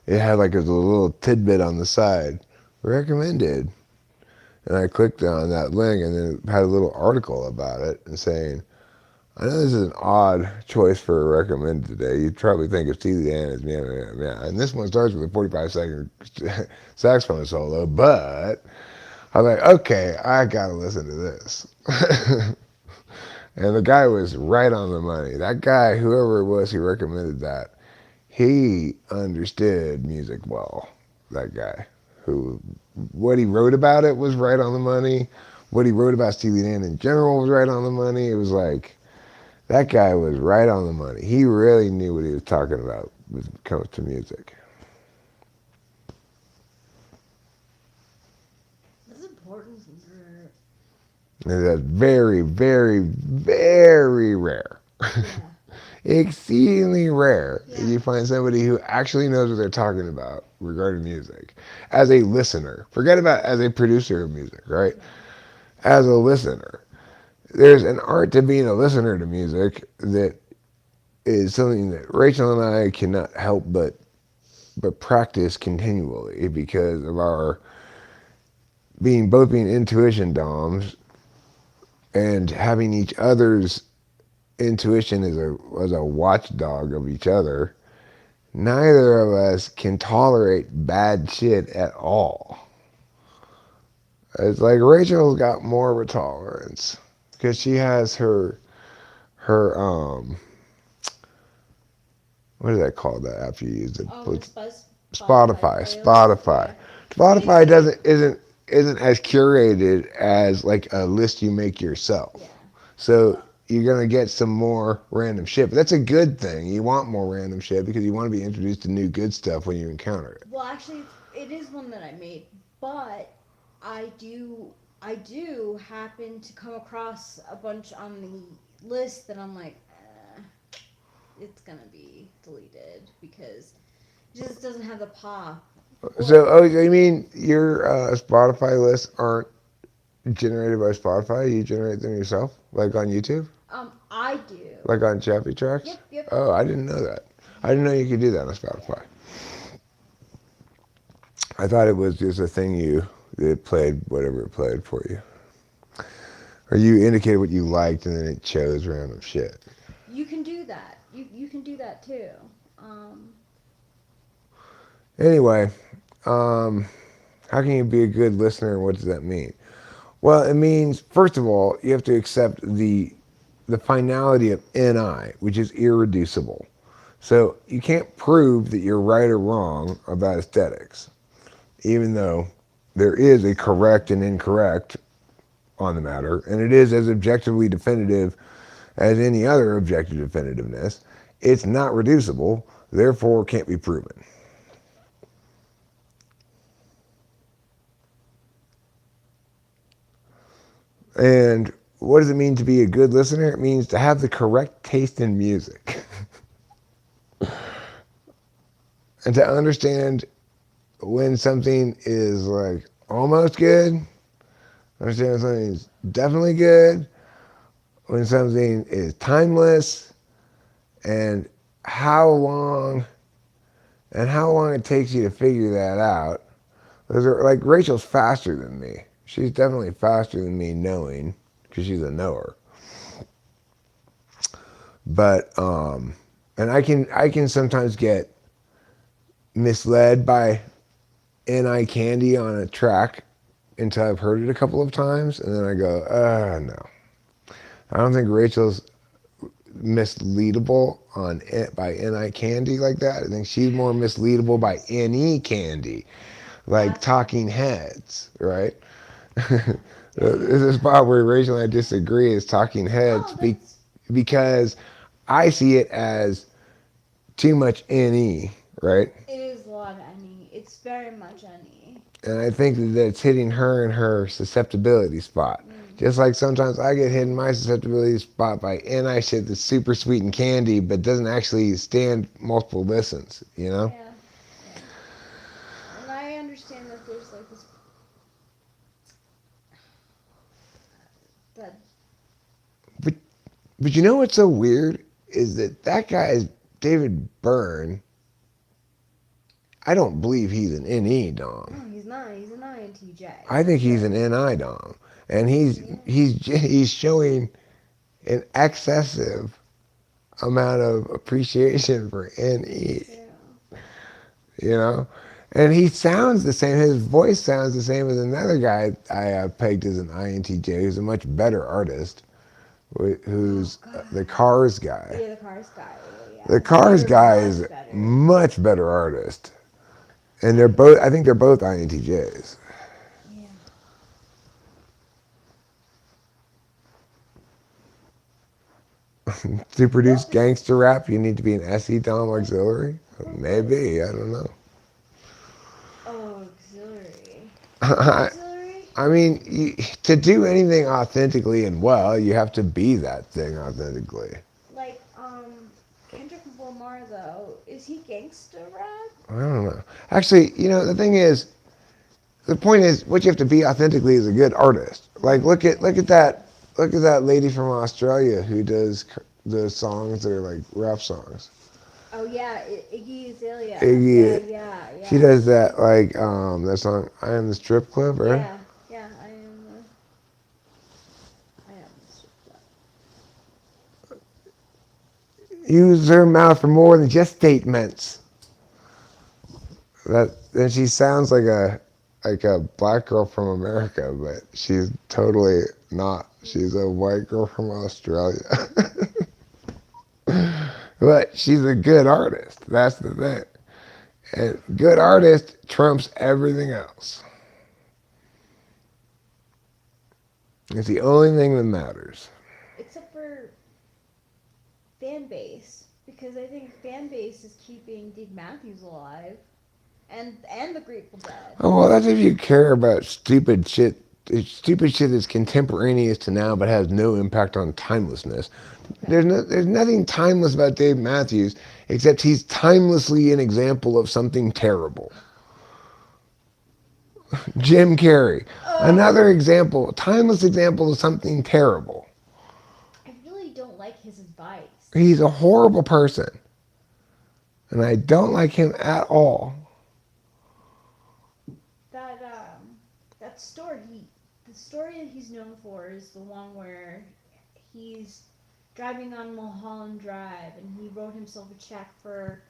it had like a little tidbit on the side, recommended, and I clicked on that link, and then it had a little article about it and saying, I know this is an odd choice for a recommended today. You'd probably think of Steely Dan as yeah. And this one starts with a 45-second saxophone solo, but I'm like, okay, I gotta listen to this. And the guy was right on the money. That guy, whoever it was who recommended that, he understood music well. That guy, who what he wrote about it was right on the money. What he wrote about Steely Dan in general was right on the money. It was like that guy was right on the money. He really knew what he was talking about when it comes to music. That's important for. And that's very, very, very rare. Yeah. Exceedingly rare that Yeah. you find somebody who actually knows what they're talking about regarding music. As a listener, forget about as a producer of music, right? As a listener, there's an art to being a listener to music that is something that Rachel and I cannot help but practice continually because of our being intuition doms and having each other's intuition as a watchdog of each other. Neither of us can tolerate bad shit at all. It's like Rachel's got more of a tolerance because she has her what is that called, that app you use? Oh, the Spotify. playlist. Yeah. Spotify Basically, isn't as curated as like a list you make yourself. yeah. So you're gonna get some more random shit, but that's a good thing. You want more random shit because you want to be introduced to new good stuff when you encounter it. Well, actually, it is one that I made, but I do happen to come across a bunch on the list that I'm like, it's gonna be deleted because it just doesn't have the pop. So, oh, you mean your Spotify lists aren't generated by Spotify? You generate them yourself, like on YouTube, I do. like on Chappy Tracks? Yep, yep. Oh, I didn't know that. I didn't know you could do that on Spotify. I thought it was just a thing it played whatever it played for you, or you indicated what you liked and then it chose random shit. You can do that. You can do that too. Um, Anyway, how can you be a good listener and what does that mean? Well, it means, first of all, you have to accept the finality of ni, which is irreducible. So you can't prove that you're right or wrong about aesthetics, even though there is a correct and incorrect on the matter, and it is as objectively definitive as any other objective definitiveness. It's not reducible, therefore can't be proven. And what does it mean to be a good listener? It means to have the correct taste in music and to understand when something is like almost good, understand when something's definitely good, when something is timeless, and how long how long it takes you to figure that out. Those are like Rachel's faster than me. She's definitely faster than me knowing because she's a knower. But and I can sometimes get misled by NI candy on a track until I've heard it a couple of times, and then I go, no. I don't think Rachel's misleadable on it by NI candy like that. I think she's more misleadable by NE candy, like Talking Heads, right? This is a spot where Rachel and I disagree is Talking Heads because I see it as too much NE, right? It is a lot of any. It's very much any. And I think that it's hitting her in her susceptibility spot. Just like sometimes I get hit in my susceptibility spot by NI shit that's super sweet and candy, but doesn't actually stand multiple listens, you know? Yeah. And I understand that there's like this that But but you know what's so weird is that guy David Byrne. I don't believe he's an NE dom. no, he's not. He's an INTJ. I think he's an NI dom, and he's showing an excessive amount of appreciation for NE. Yeah. You know, and he sounds the same. His voice sounds the same as another guy I pegged as an INTJ, who's a much better artist, who's the Cars guy. Yeah, the Cars guy. Yeah. The Cars They're guy much is better. much better artist, and they're both. I think they're both INTJs. Yeah. To produce gangster rap, you need to be an SE Dom auxiliary. Maybe, I don't know. Oh, auxiliary. I, Auxiliary? I mean, to do anything authentically and well, you have to be that thing authentically. Like, Kendrick Lamar though, is he gangster rap? I don't know. Actually, the thing is, the point is, what you have to be authentically is a good artist. Like, look at that lady from Australia who does the songs that are like rap songs. Oh yeah, Iggy Azalea. Iggy, Yeah. she does that like that song "I Am the Strip Club," right? Yeah. I am the strip club. Use her mouth for more than just statements. Then she sounds like a black girl from America, but she's totally not. She's a white girl from Australia. But she's a good artist. That's the thing. And good artist trumps everything else. It's the only thing that matters. Except for fan base, because I think fan base is keeping Dave Matthews alive, and the Grateful Dead. Oh, well, that's if you care about stupid shit. It's stupid shit that's contemporaneous to now but has no impact on timelessness. Okay. There's nothing timeless about Dave Matthews except he's timelessly an example of something terrible. Jim Carrey, another example, timeless example of something terrible. I really don't like his advice. He's a horrible person, and I don't like him at all. That story, the story that he's known for is the one where he's driving on Mulholland Drive and he wrote himself a check for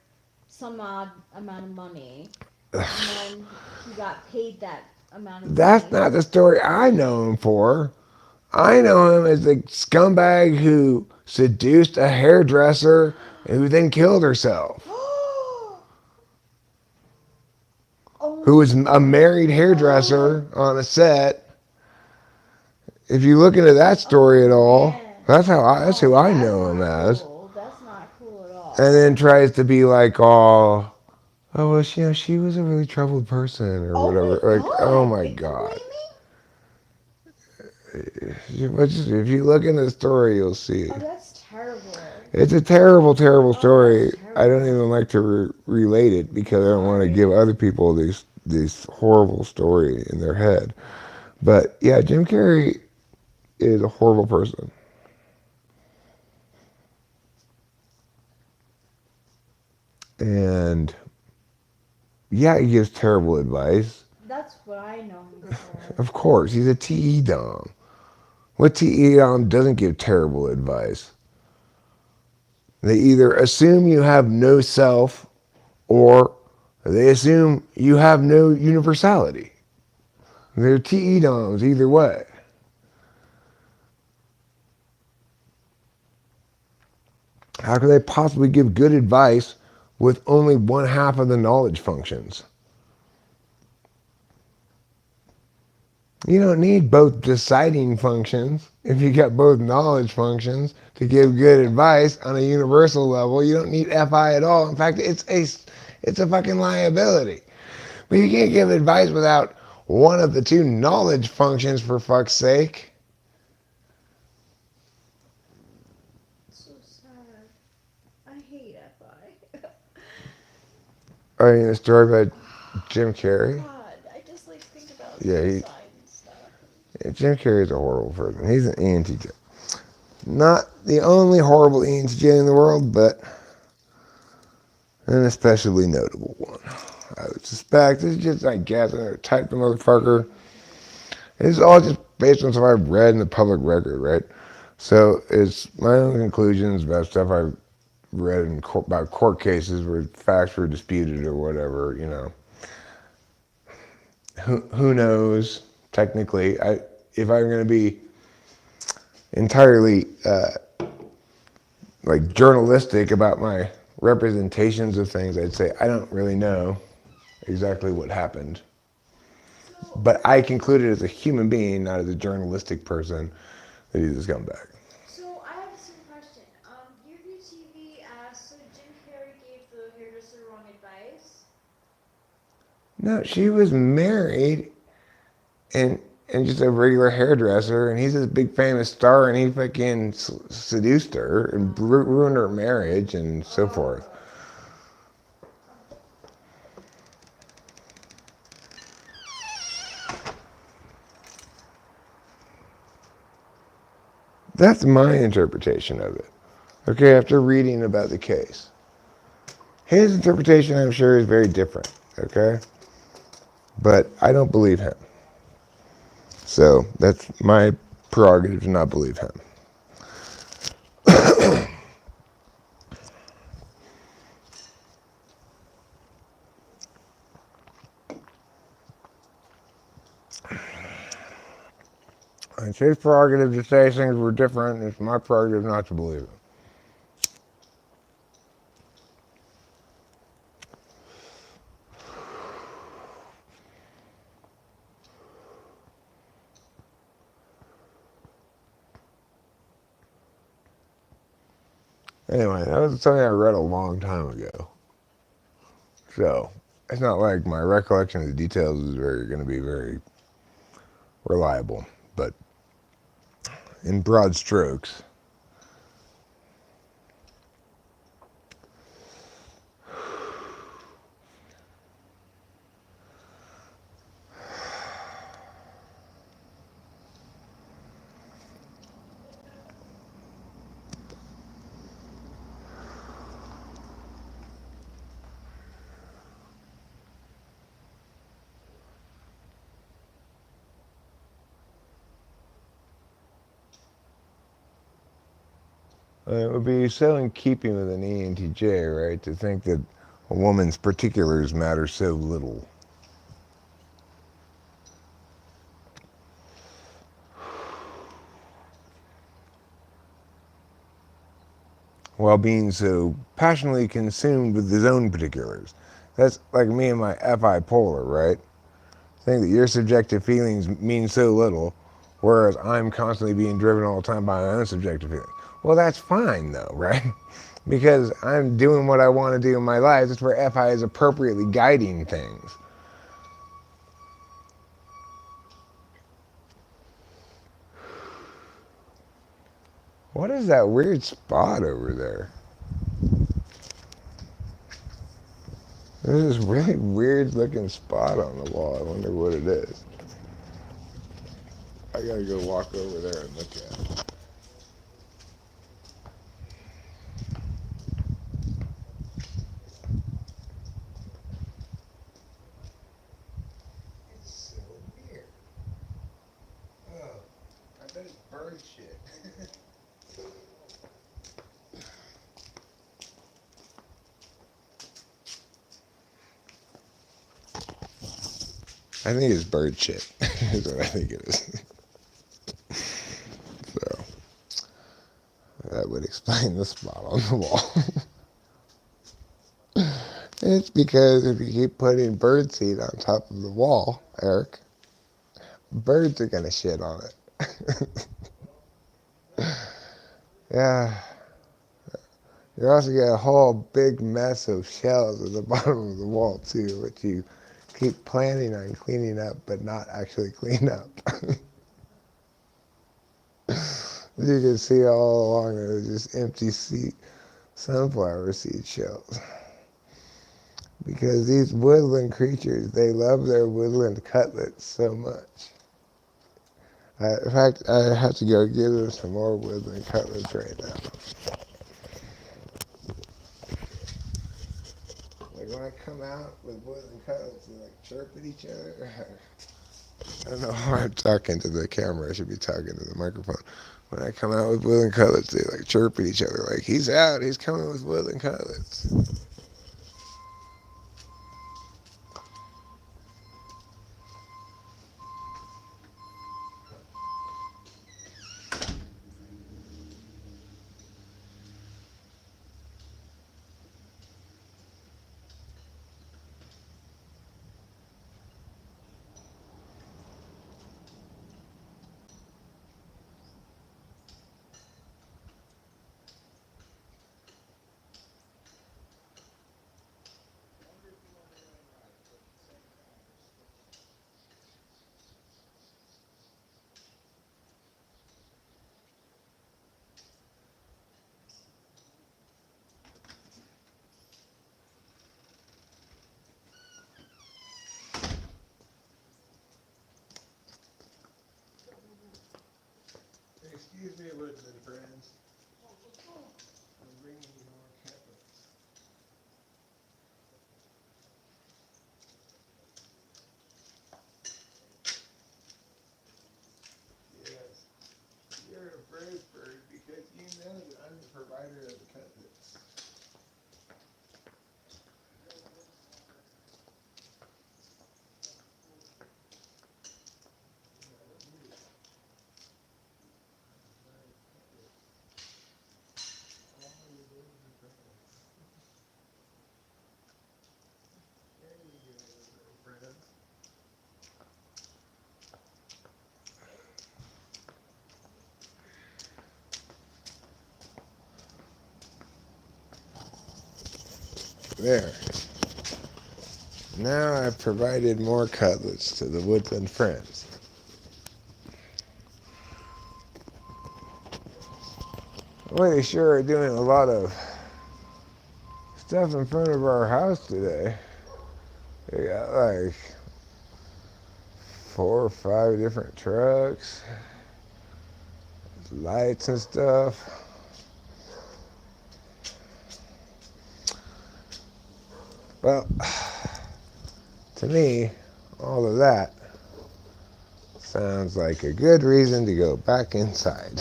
some odd amount of money, and then he got paid that amount of That's money. not the story I know him for. I know him as the scumbag who seduced a hairdresser who then killed herself. Oh Who was a my married God. hairdresser on a set. If you look into that story Oh at all, man. that's who Oh, I that's know him not as. cool. That's not cool at And then all. tries to be like, oh, well, she was a really troubled person or Oh whatever. my Like, oh God. my Are you God. blaming? If you look into the story, you'll see. Oh, that's terrible. It's a terrible, terrible Oh, story. that's I don't terrible. even like to relate it because I don't want to give Sorry. other people these horrible story in their head. But yeah, Jim Carrey is a horrible person. And yeah, he gives terrible advice. That's what I know him for. Of course, he's a TE Dom. What TE Dom doesn't give terrible advice? They either assume you have no self or they assume you have no universality. They're TE Doms either way. How can they possibly give good advice with only one half of the knowledge functions? You don't need both deciding functions if you got both knowledge functions to give good advice on a universal level. You don't need FI at all. In fact, it's a fucking liability. But you can't give advice without one of the two knowledge functions, for fuck's sake. So sad. I hate FI. I mean, a story about Jim Carrey. God, I just like think about Yeah, suicide and stuff. Jim Carrey is a horrible person. He's an ENTJ. Not the only horrible ENTJ in the world, but an especially notable one. I would suspect it's just, I guess, a type of motherfucker. It's all just based on stuff I've read in the public record, right? So it's my own conclusions about stuff I've read in court, about court cases where facts were disputed or whatever. You know, who knows? Technically, if I'm going to be entirely like journalistic about my representations of things, I'd say I don't really know exactly what happened. So, But I concluded as a human being, not as a journalistic person, that he's a scumbag. so I have the same question. Your TV asked, so Jim Carrey gave the hairdresser wrong advice? No, she was married and just a regular hairdresser, and he's this big famous star, and he fucking seduced her and ruined her marriage and so forth. That's my interpretation of it. Okay, after reading about the case. His interpretation, I'm sure, is very different. Okay? But I don't believe him. So that's my prerogative to not believe him. It's his prerogative to say things were different. It's my prerogative not to believe it. Anyway, that was something I read a long time ago. So it's not like my recollection of the details is going to be very reliable. But in broad strokes, it would be so in keeping with an ENTJ, right, to think that a woman's particulars matter so little. while being so passionately consumed with his own particulars. That's like me and my FI polar, right? Saying that your subjective feelings mean so little, whereas I'm constantly being driven all the time by my own subjective feelings. Well, that's fine though, right? Because I'm doing what I want to do in my life. That's where FI is appropriately guiding things. What is that weird spot over there? There's this really weird looking spot on the wall. I wonder what it is. I gotta go walk over there and look at it. It's so weird. Oh, I bet it's bird shit. I think it's bird shit. Is what I think it is. So that would explain the spot on the wall. It's because if you keep putting bird seed on top of the wall, Eric, birds are gonna shit on it. Yeah. You also get a whole big mess of shells at the bottom of the wall too, which you keep planning on cleaning up, but not actually clean up. You can see all along there's just empty sunflower seed shells. Because these woodland creatures, they love their woodland cutlets so much. In fact, I have to go give them some more woodland cutlets right now. Like when I come out with woodland cutlets, they like chirp at each other. I don't know how I'm talking to the camera. I should be talking to the microphone. When I come out with woodland cutlets, they like chirp at each other. Like, he's out. He's coming with woodland cutlets. Excuse me, woodland friends. I'm bringing you more cutlets. Yes, you're a brave bird because you know that I'm the provider of the cutlets. There. Now I've provided more cutlets to the woodland friends. Well, they sure are doing a lot of stuff in front of our house today. They got like 4 or 5 different trucks, lights and stuff. Well, to me, all of that sounds like a good reason to go back inside.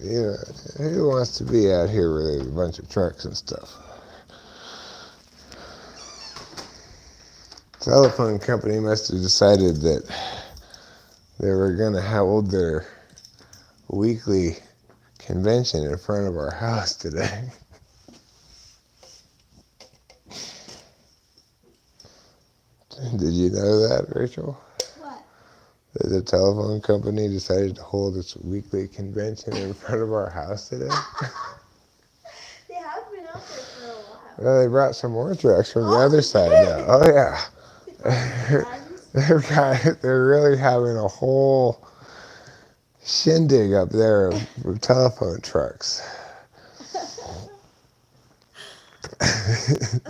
Yeah, who wants to be out here where there's a bunch of trucks and stuff? The telephone company must have decided that they were going to hold their weekly convention in front of our house today. Did you know that, Rachel? What? That the telephone company decided to hold its weekly convention in front of our house today? They have been out there for a while. Well, they brought some more trucks from the Oh, other they side did? now. Oh, yeah. They brought some They're really having a whole shindig up there of telephone trucks. I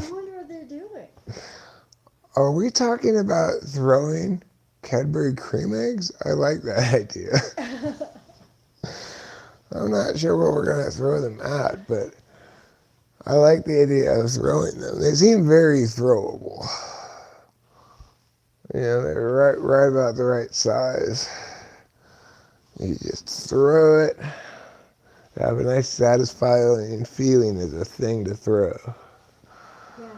wonder what they're doing. Are we talking about throwing Cadbury cream eggs? I like that idea. I'm not sure what we're going to throw them at, but I like the idea of throwing them. They seem very throwable. You know, they're right about the right size. You just throw it. Have a nice satisfying feeling as a thing to throw. Yeah.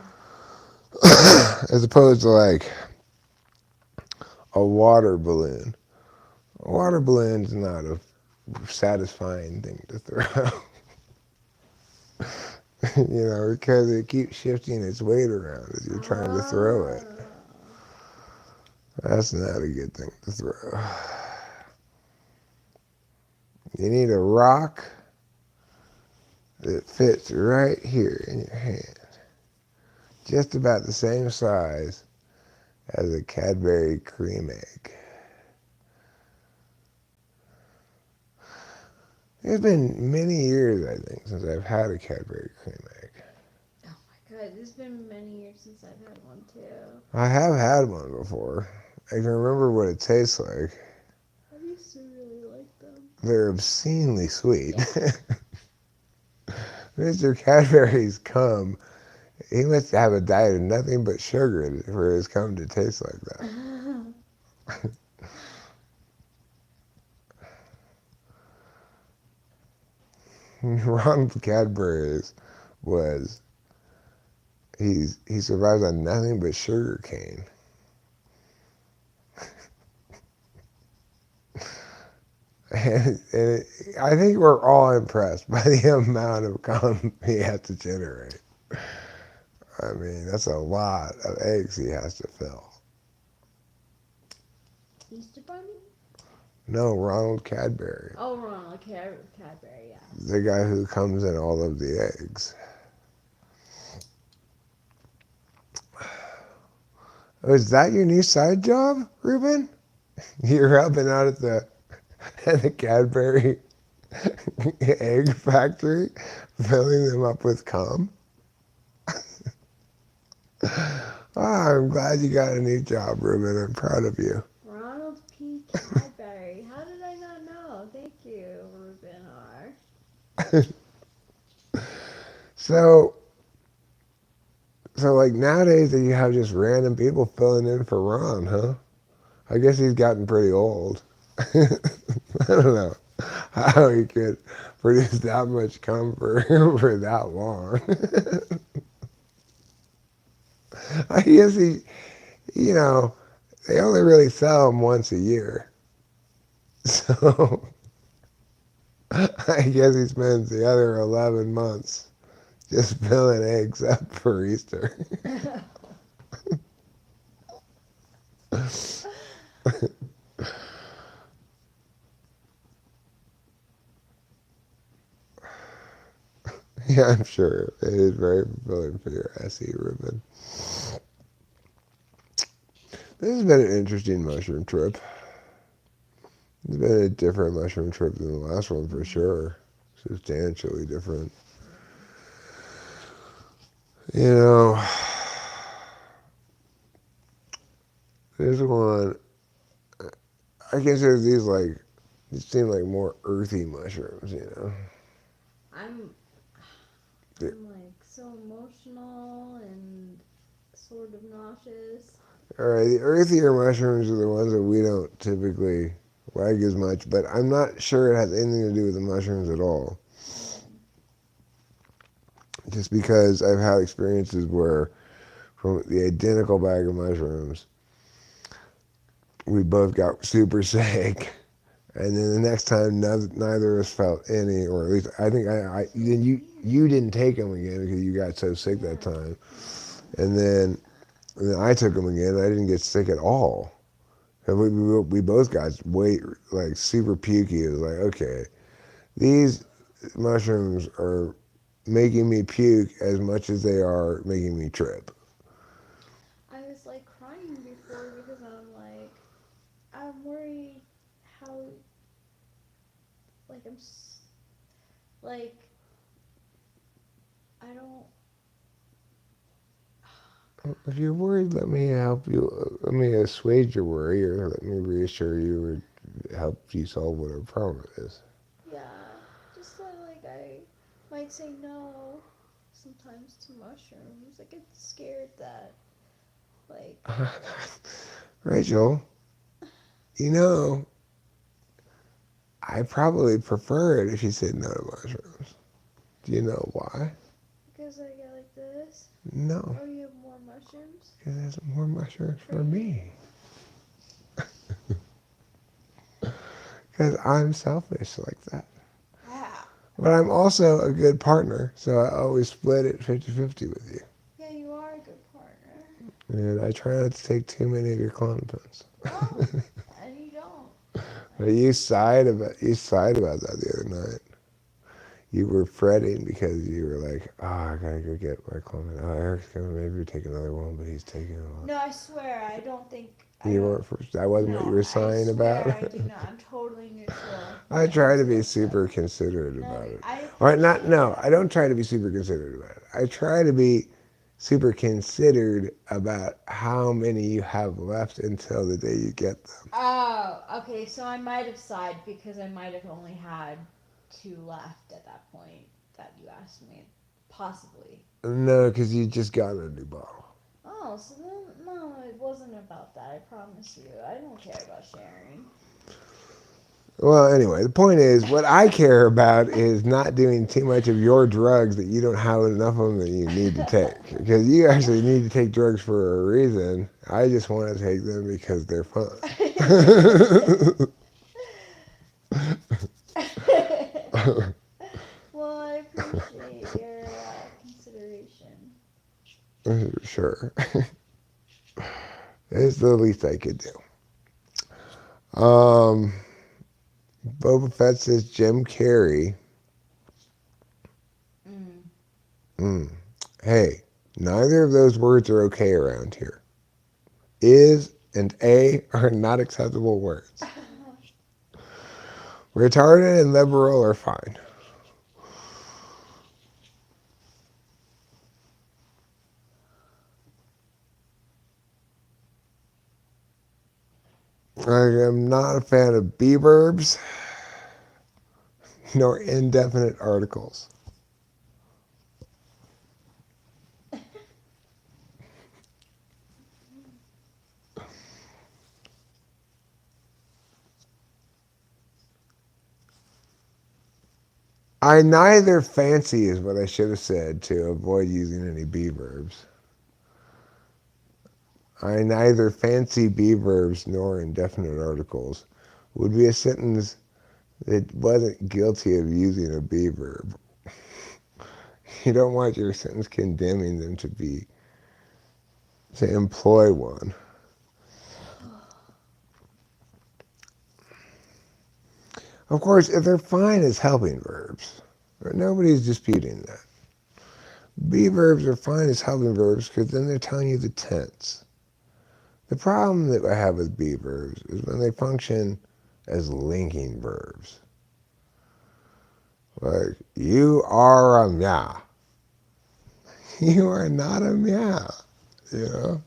As opposed to like a water balloon. A water balloon's not a satisfying thing to throw. You know, because it keeps shifting its weight around as you're trying to throw it. That's not a good thing to throw. You need a rock that fits right here in your hand. Just about the same size as a Cadbury cream egg. It's been many years, I think, since I've had a Cadbury cream egg. Oh my god, it's been many years since I've had one too. I have had one before. I can remember what it tastes like. I used to really like them. They're obscenely sweet. Mr. Cadbury's cum, he must have a diet of nothing but sugar for his cum to taste like that. Ronald Cadbury's was, he survives on nothing but sugar cane. And I think we're all impressed by the amount of cum he has to generate. I mean, that's a lot of eggs he has to fill. Easter Bunny? No, Ronald Cadbury. Oh, Ronald Cadbury, yeah. The guy who comes in all of the eggs. Oh, is that your new side job, Ruben? You're helping out at the Cadbury egg factory, filling them up with cum? I'm glad you got a new job, Ruben. I'm proud of you. Ronald P. Cadbury. How did I not know? Thank you, Ruben R. So like nowadays you have just random people filling in for Ron, huh? I guess he's gotten pretty old. I don't know how he could produce that much cum for that long. I guess you know, they only really sell them once a year. So I guess he spends the other 11 months just filling eggs up for Easter. Yeah, I'm sure it is very fulfilling for your SE, Ruben. This has been an interesting mushroom trip. It's been a different mushroom trip than the last one for sure. Substantially different. You know, this one, I consider these seem like more earthy mushrooms, you know. I'm like so emotional and sort of nauseous. All right, the earthier mushrooms are the ones that we don't typically like as much, but I'm not sure it has anything to do with the mushrooms at all. Just because I've had experiences where from the identical bag of mushrooms, we both got super sick, And then the next time, neither of us felt any, or at least I think then you didn't take them again because you got so sick that Yeah. time. And then I took them again. I didn't get sick at all. And we both got like super pukey. It was like, okay, these mushrooms are making me puke as much as they are making me trip. I was like crying before because I'm worried how like like I don't. If you're worried, let me help you. Let me assuage your worry, or let me reassure you, or help you solve whatever problem it is. Yeah, just that I might say no sometimes to mushrooms. I get scared that like Rachel, you know, I probably prefer it if you said no to mushrooms. Do you know why? because I get like this. No, Or you have more mushrooms because there's more mushrooms for for you. me. Because I'm selfish like that. Yeah. But I'm also a good partner, so I always split it 50-50 with you. Yeah, you are a good partner. And I try not to take too many of your Klonopins. No, and you don't. But you sighed about that the other night. You were fretting because you were like, "Oh, I gotta go get my Klonopin. Oh, Eric's coming. Maybe take another one, but he's taking a lot." No, I swear, I don't think I You don't. weren't. That wasn't what you No, were I sighing swear about. I do not. I'm totally neutral when I it try comes to to be that stuff. super considerate No, about it. I All right, not appreciate no. I that. don't try to be super considerate about it. I try to be super considered about how many you have left until the day you get them. Oh, okay. So I might have sighed because I might have only had two left at that point that you asked me. Possibly. No, because you just got a new bottle. Oh, so then, no, it wasn't about that. I promise you. I don't care about sharing. Well, anyway, the point is, what I care about is not doing too much of your drugs that you don't have enough of them that you need to take. Because you actually need to take drugs for a reason. I just want to take them because they're fun. Well, I appreciate your consideration. Sure. It's the least I could do. Boba Fett says Jim Carrey. Mm. Mm. Hey, neither of those words are okay around here. Is and a are not acceptable words. Retarded and liberal are fine. I am not a fan of B verbs nor indefinite articles. I neither fancy is what I should have said to avoid using any B verbs. I neither fancy be verbs nor indefinite articles would be a sentence that wasn't guilty of using a be verb. You don't want your sentence condemning them to employ one. Of course, if they're fine as helping verbs, nobody's disputing that. Be verbs are fine as helping verbs because then they're telling you the tense. The problem that I have with be verbs is when they function as linking verbs. Like, you are a meow. You are not a meow. You know?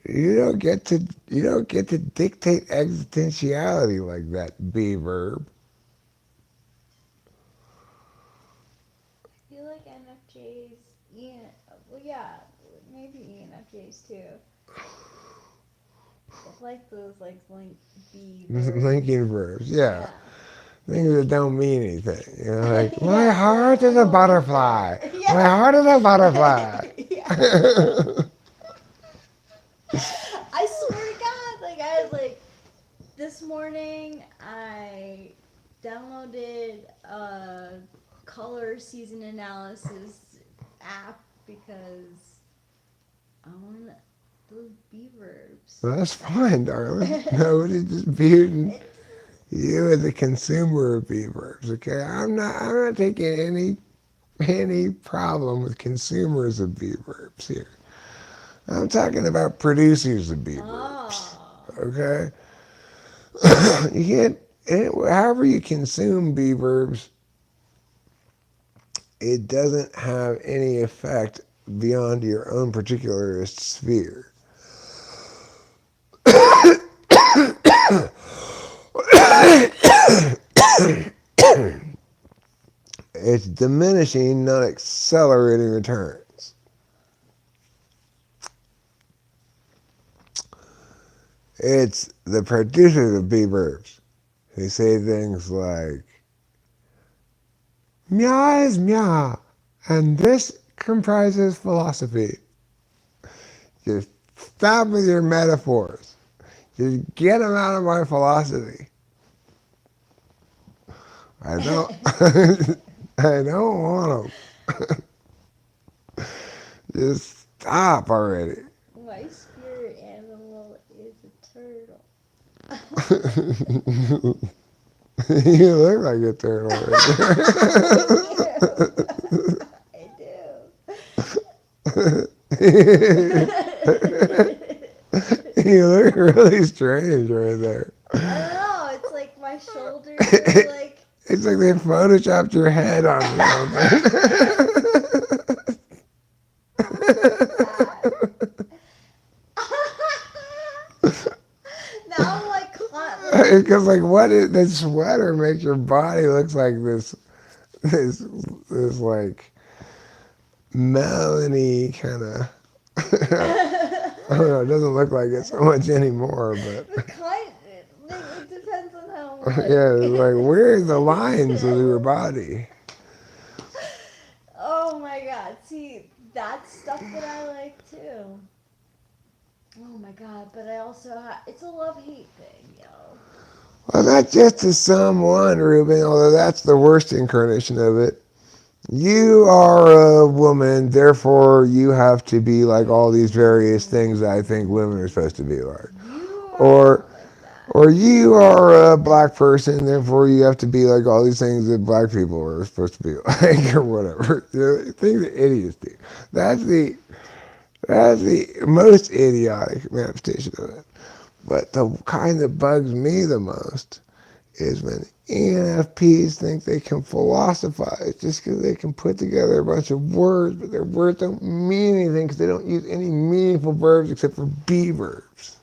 You don't get to dictate existentiality like that, be verb. I feel like NFJs, well, yeah, maybe ENFJs too. It's like those like B verbs. Linking verbs, yeah. Yeah. Things that don't mean anything. You know, like, my Yeah, heart they're is a annoying butterfly. for My yeah. heart is a butterfly. Yeah. I swear to God, like I was like this morning I downloaded a color season analysis app because I want those beavers. Well, that's fine, darling. Nobody's disputing It's you as a consumer of beavers. Okay, I'm not taking any problem with consumers of beavers here. I'm talking about producers of beavers. oh. Okay, you can't. However you consume beavers, it doesn't have any effect beyond your own particular sphere. It's diminishing, not accelerating returns. It's the producers of beavers who say things like, "Meow is meow, and this comprises philosophy." Just stop with your metaphors. Just get them out of my philosophy. I don't. I don't want them. Just stop already. My spirit animal is a turtle. You look like a turtle right I there. do. You look really strange right there. I don't know. It's like my shoulders are like. It's like they photoshopped your head on something. Now I'm like caught. Because like what is this sweater makes your body looks like this like melony kind of. I don't know. It doesn't look like it so much anymore, but The kind. It depends on how much. yeah, it's like where are the lines of your body? Oh my god. See, that's stuff that I like too. Oh my god, but I also it's a love-hate thing, yo. Well, not just to someone, Ruben, although that's the worst incarnation of it. You are a woman, therefore you have to be like all these various things that I think women are supposed to be like. You are Or not like that. or you are a black person, therefore you have to be like all these things that black people are supposed to be like, or whatever. You know, things that idiots do. That's the that's the most idiotic manifestation of it. But the kind that bugs me the most is when ENFPs think they can philosophize just because they can put together a bunch of words, but their words don't mean anything because they don't use any meaningful verbs except for be verbs.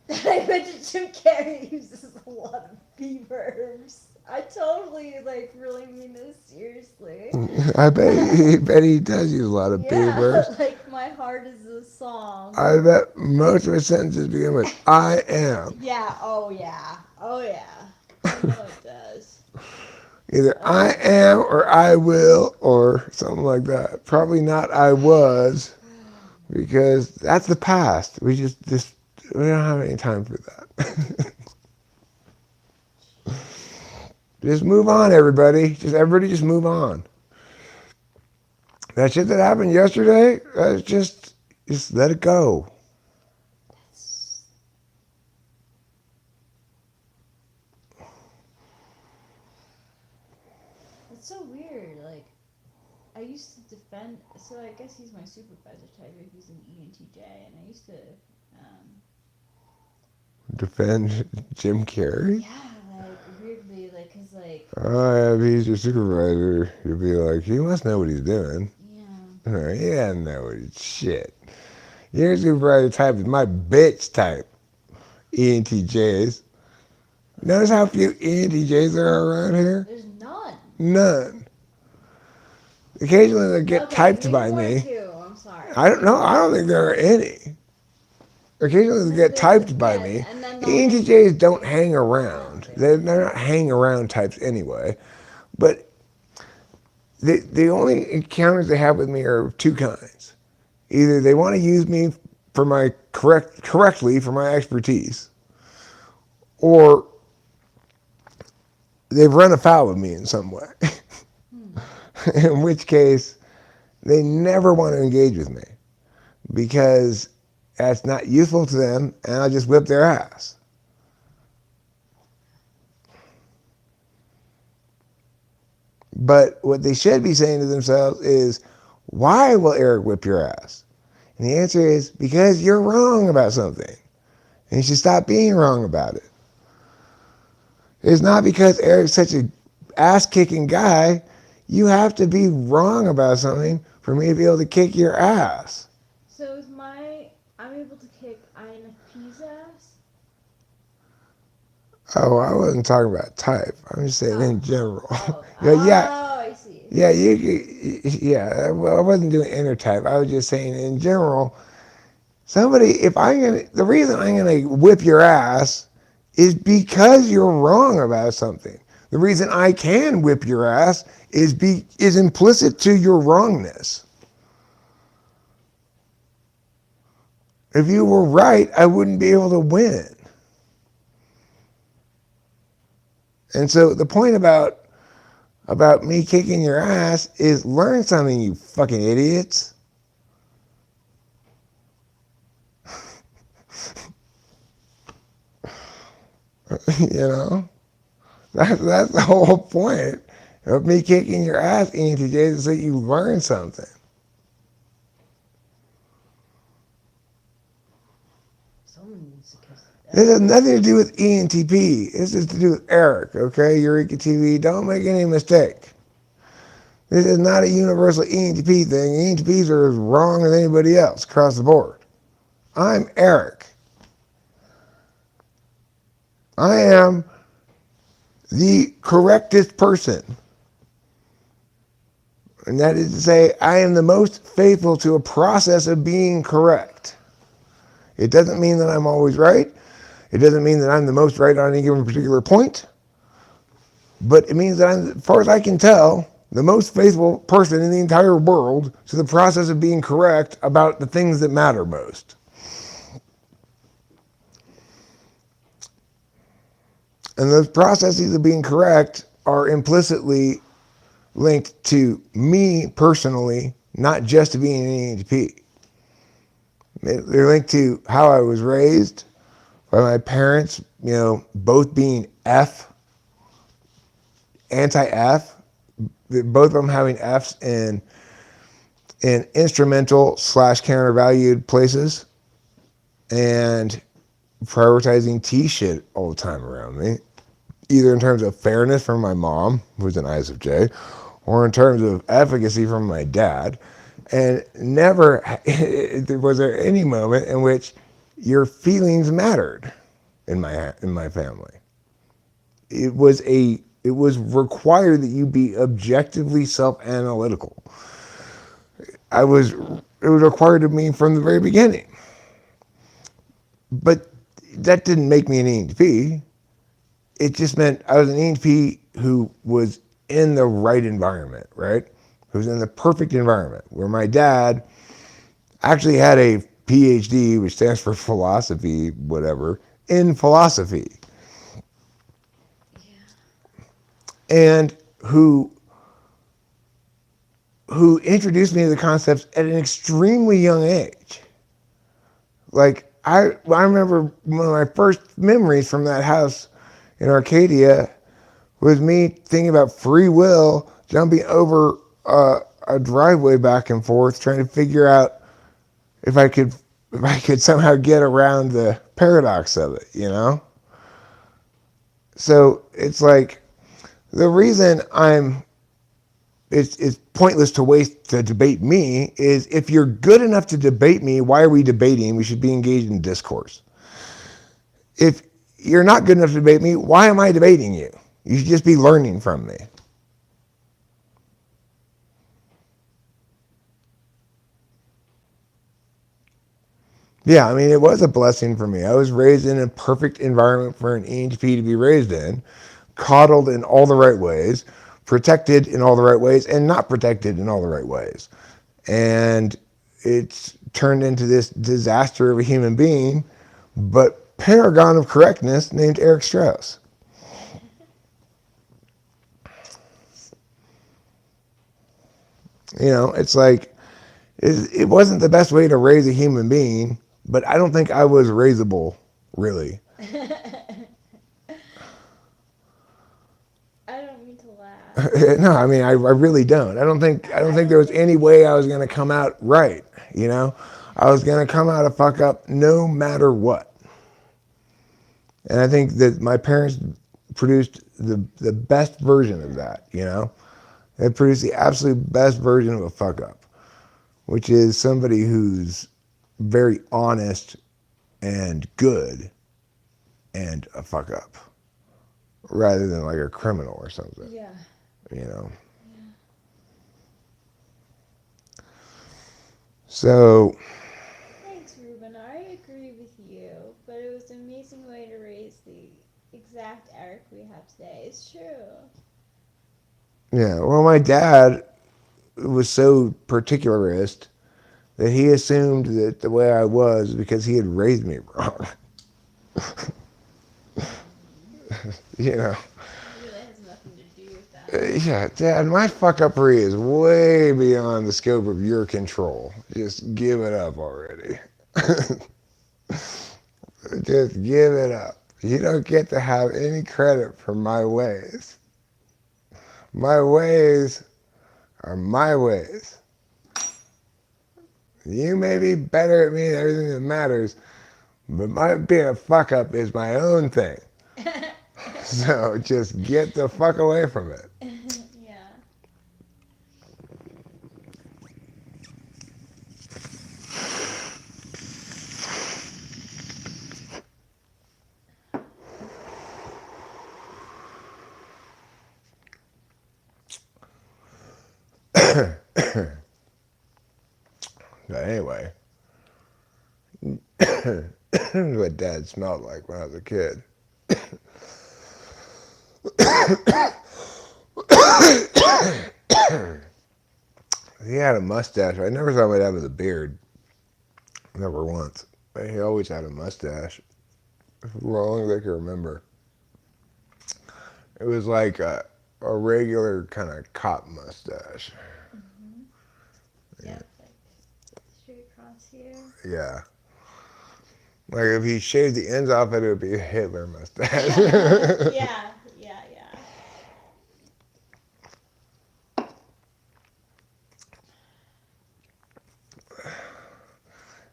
I bet you Jim Carrey uses a lot of verbs. I totally like really mean this seriously. I bet he does use a lot of be verbs. Like my heart is a song. I bet most of his sentences begin with I am. Yeah, oh yeah. Oh yeah. I know it does. Either I am or I will or something like that. Probably not I was because that's the past. We don't have any time for that. Just move on, everybody. Everybody just move on. That shit that happened yesterday, just let it go. It's so weird. Like, I used to defend. So I guess he's my supervisor type. He's an ENTJ, and I used to. Defend Jim Carrey? Yeah, like weirdly, like, cause like. Oh, yeah, if he's your supervisor, you'll be like, he must know what he's doing. Yeah. He doesn't know what he's shit. Your supervisor type is my bitch type. ENTJs. Notice how few ENTJs there are around here? There's none. None. Occasionally they get typed by me. Two. I'm sorry. I don't know. I don't think there are any. Occasionally they get typed by me. ENTJs don't hang around. They're not hang around types anyway. But the only encounters they have with me are of two kinds. Either they want to use me correctly for my expertise, or they've run afoul of me in some way. Hmm. In which case, they never want to engage with me because that's not useful to them, and I'll just whip their ass. But what they should be saying to themselves is, why will Eric whip your ass? And the answer is, because you're wrong about something. And you should stop being wrong about it. It's not because Eric's such a ass kicking guy. You have to be wrong about something for me to be able to kick your ass. So I'm able to kick INFP's ass? Oh, I wasn't talking about type. I'm just saying Oh. in general. Oh. Yeah, Oh, I see. yeah, yeah. Well, I wasn't doing inner type. I was just saying in general. The reason I'm gonna whip your ass is because you're wrong about something. The reason I can whip your ass is implicit to your wrongness. If you were right, I wouldn't be able to win. And so the point about me kicking your ass is learn something, you fucking idiots. You know? That's the whole point of me kicking your ass, ENTJ, is so you learn something. Someone needs to kiss This has that. nothing to do with ENTP. This is to do with Eric, okay? Eureka TV, don't make any mistake. This is not a universal ENTP thing. ENTPs are as wrong as anybody else across the board. I'm Eric. I am the correctest person. And that is to say, I am the most faithful to a process of being correct. It doesn't mean that I'm always right. It doesn't mean that I'm the most right on any given particular point. But it means that I'm, as far as I can tell, the most faithful person in the entire world to the process of being correct about the things that matter most. And those processes of being correct are implicitly linked to me personally, not just to being an ENTP. They're linked to how I was raised by my parents, both being anti-F, both of them having Fs in instrumental / countervalued places, and prioritizing T shit all the time around me, either in terms of fairness from my mom, who's an ISFJ, or in terms of efficacy from my dad. And never was there any moment in which your feelings mattered in my family. It was required that you be objectively self-analytical. It was required of me from the very beginning. But that didn't make me an ENTP. It just meant I was an ENTP who was in the right environment, right? Who was in the perfect environment, where my dad actually had a PhD, which stands for philosophy, whatever, in philosophy. Yeah. And who introduced me to the concepts at an extremely young age. Like, I remember one of my first memories from that house in Arcadia was me thinking about free will, jumping over a driveway back and forth, trying to figure out if I could somehow get around the paradox of it, So it's like the reason it's pointless to debate me is if you're good enough to debate me, why are we debating? We should be engaged in discourse. If you're not good enough to debate me, why am I debating you? You should just be learning from me. Yeah, I mean, it was a blessing for me. I was raised in a perfect environment for an ENTP to be raised in, coddled in all the right ways, protected in all the right ways, and not protected in all the right ways. And it's turned into this disaster of a human being, but paragon of correctness named Eric Strauss. You know, it's like it wasn't the best way to raise a human being, but I don't think I was raisable, really. I don't mean to laugh. No, I mean I really don't. I don't think there was any way I was gonna come out right. You know, I was gonna come out a fuck up no matter what. And I think that my parents produced the best version of that. You know, they produced the absolute best version of a fuck up, which is somebody who's very honest and good and a fuck up, rather than like a criminal or something. Yeah. You know. Yeah. So. Thanks, Ruben. I agree with you, but it was an amazing way to raise the exact Eric we have today. It's true. Yeah, well, my dad was so particularist that he assumed that the way I was because he had raised me wrong. You know. It really has nothing to do with that. Yeah, Dad, my fuck uppery is way beyond the scope of your control. Just give it up already. Just give it up. You don't get to have any credit for my ways. My ways are my ways. You may be better at me than everything that matters, but my being a fuck up is my own thing. So just get the fuck away from it. Yeah. But anyway, what Dad smelled like when I was a kid. He had a mustache. I never saw my dad with a beard. Never once. But he always had a mustache. As long as I can remember. It was like a regular kind of cop mustache. Mm-hmm. Yeah, like straight across here. Yeah. Like if he shaved the ends off it would be a Hitler mustache. Yeah, yeah, yeah.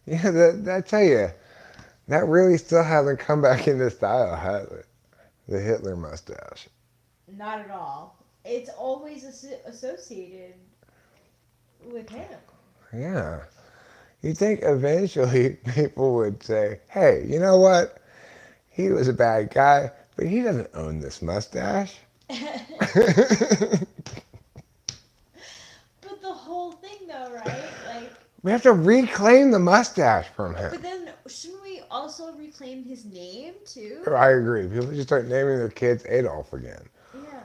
Yeah, that I tell you, that really still hasn't come back into style, has it? The Hitler mustache. Not at all. It's always associated with him. Yeah. You'd think eventually people would say, hey, you know what? He was a bad guy, but he doesn't own this mustache. But the whole thing, though, right? Like, We have to reclaim the mustache from him. but then shouldn't we also reclaim his name too? I agree. People should start naming their kids Adolf again. Yeah.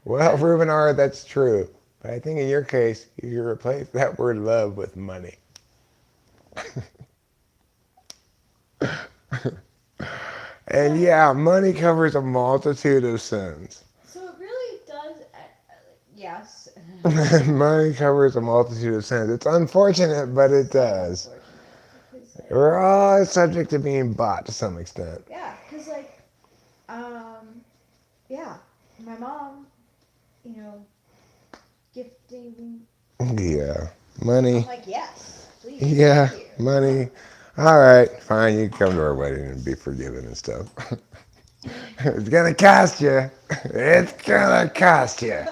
Well, Ruben R., that's true. But I think in your case, you should replace that word love with money. And yeah, money covers a multitude of sins. So it really does. Yes. Money covers a multitude of sins. It's unfortunate, but it does. Because, We're all subject to being bought to some extent. yeah, because yeah, my mom, gifting. Yeah, money. I'm like, yes, please. Yeah, thank you. money. All right, fine. You can come to our wedding and be forgiven and stuff. It's gonna cost you. It's gonna cost you.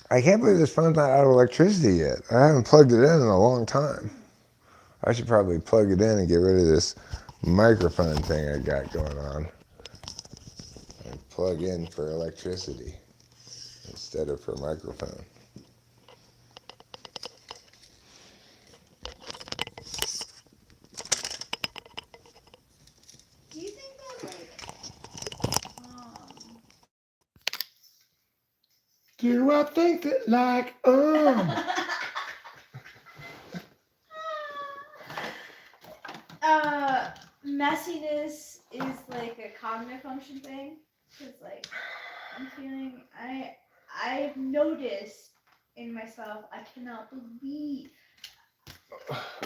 I can't believe this phone's not out of electricity yet. I haven't plugged it in a long time. I should probably plug it in and get rid of this microphone thing I got going on. And plug in for electricity instead of for microphone. Do I think that like Messiness is like a cognitive function thing. Cause like I'm feeling I've noticed in myself I cannot believe.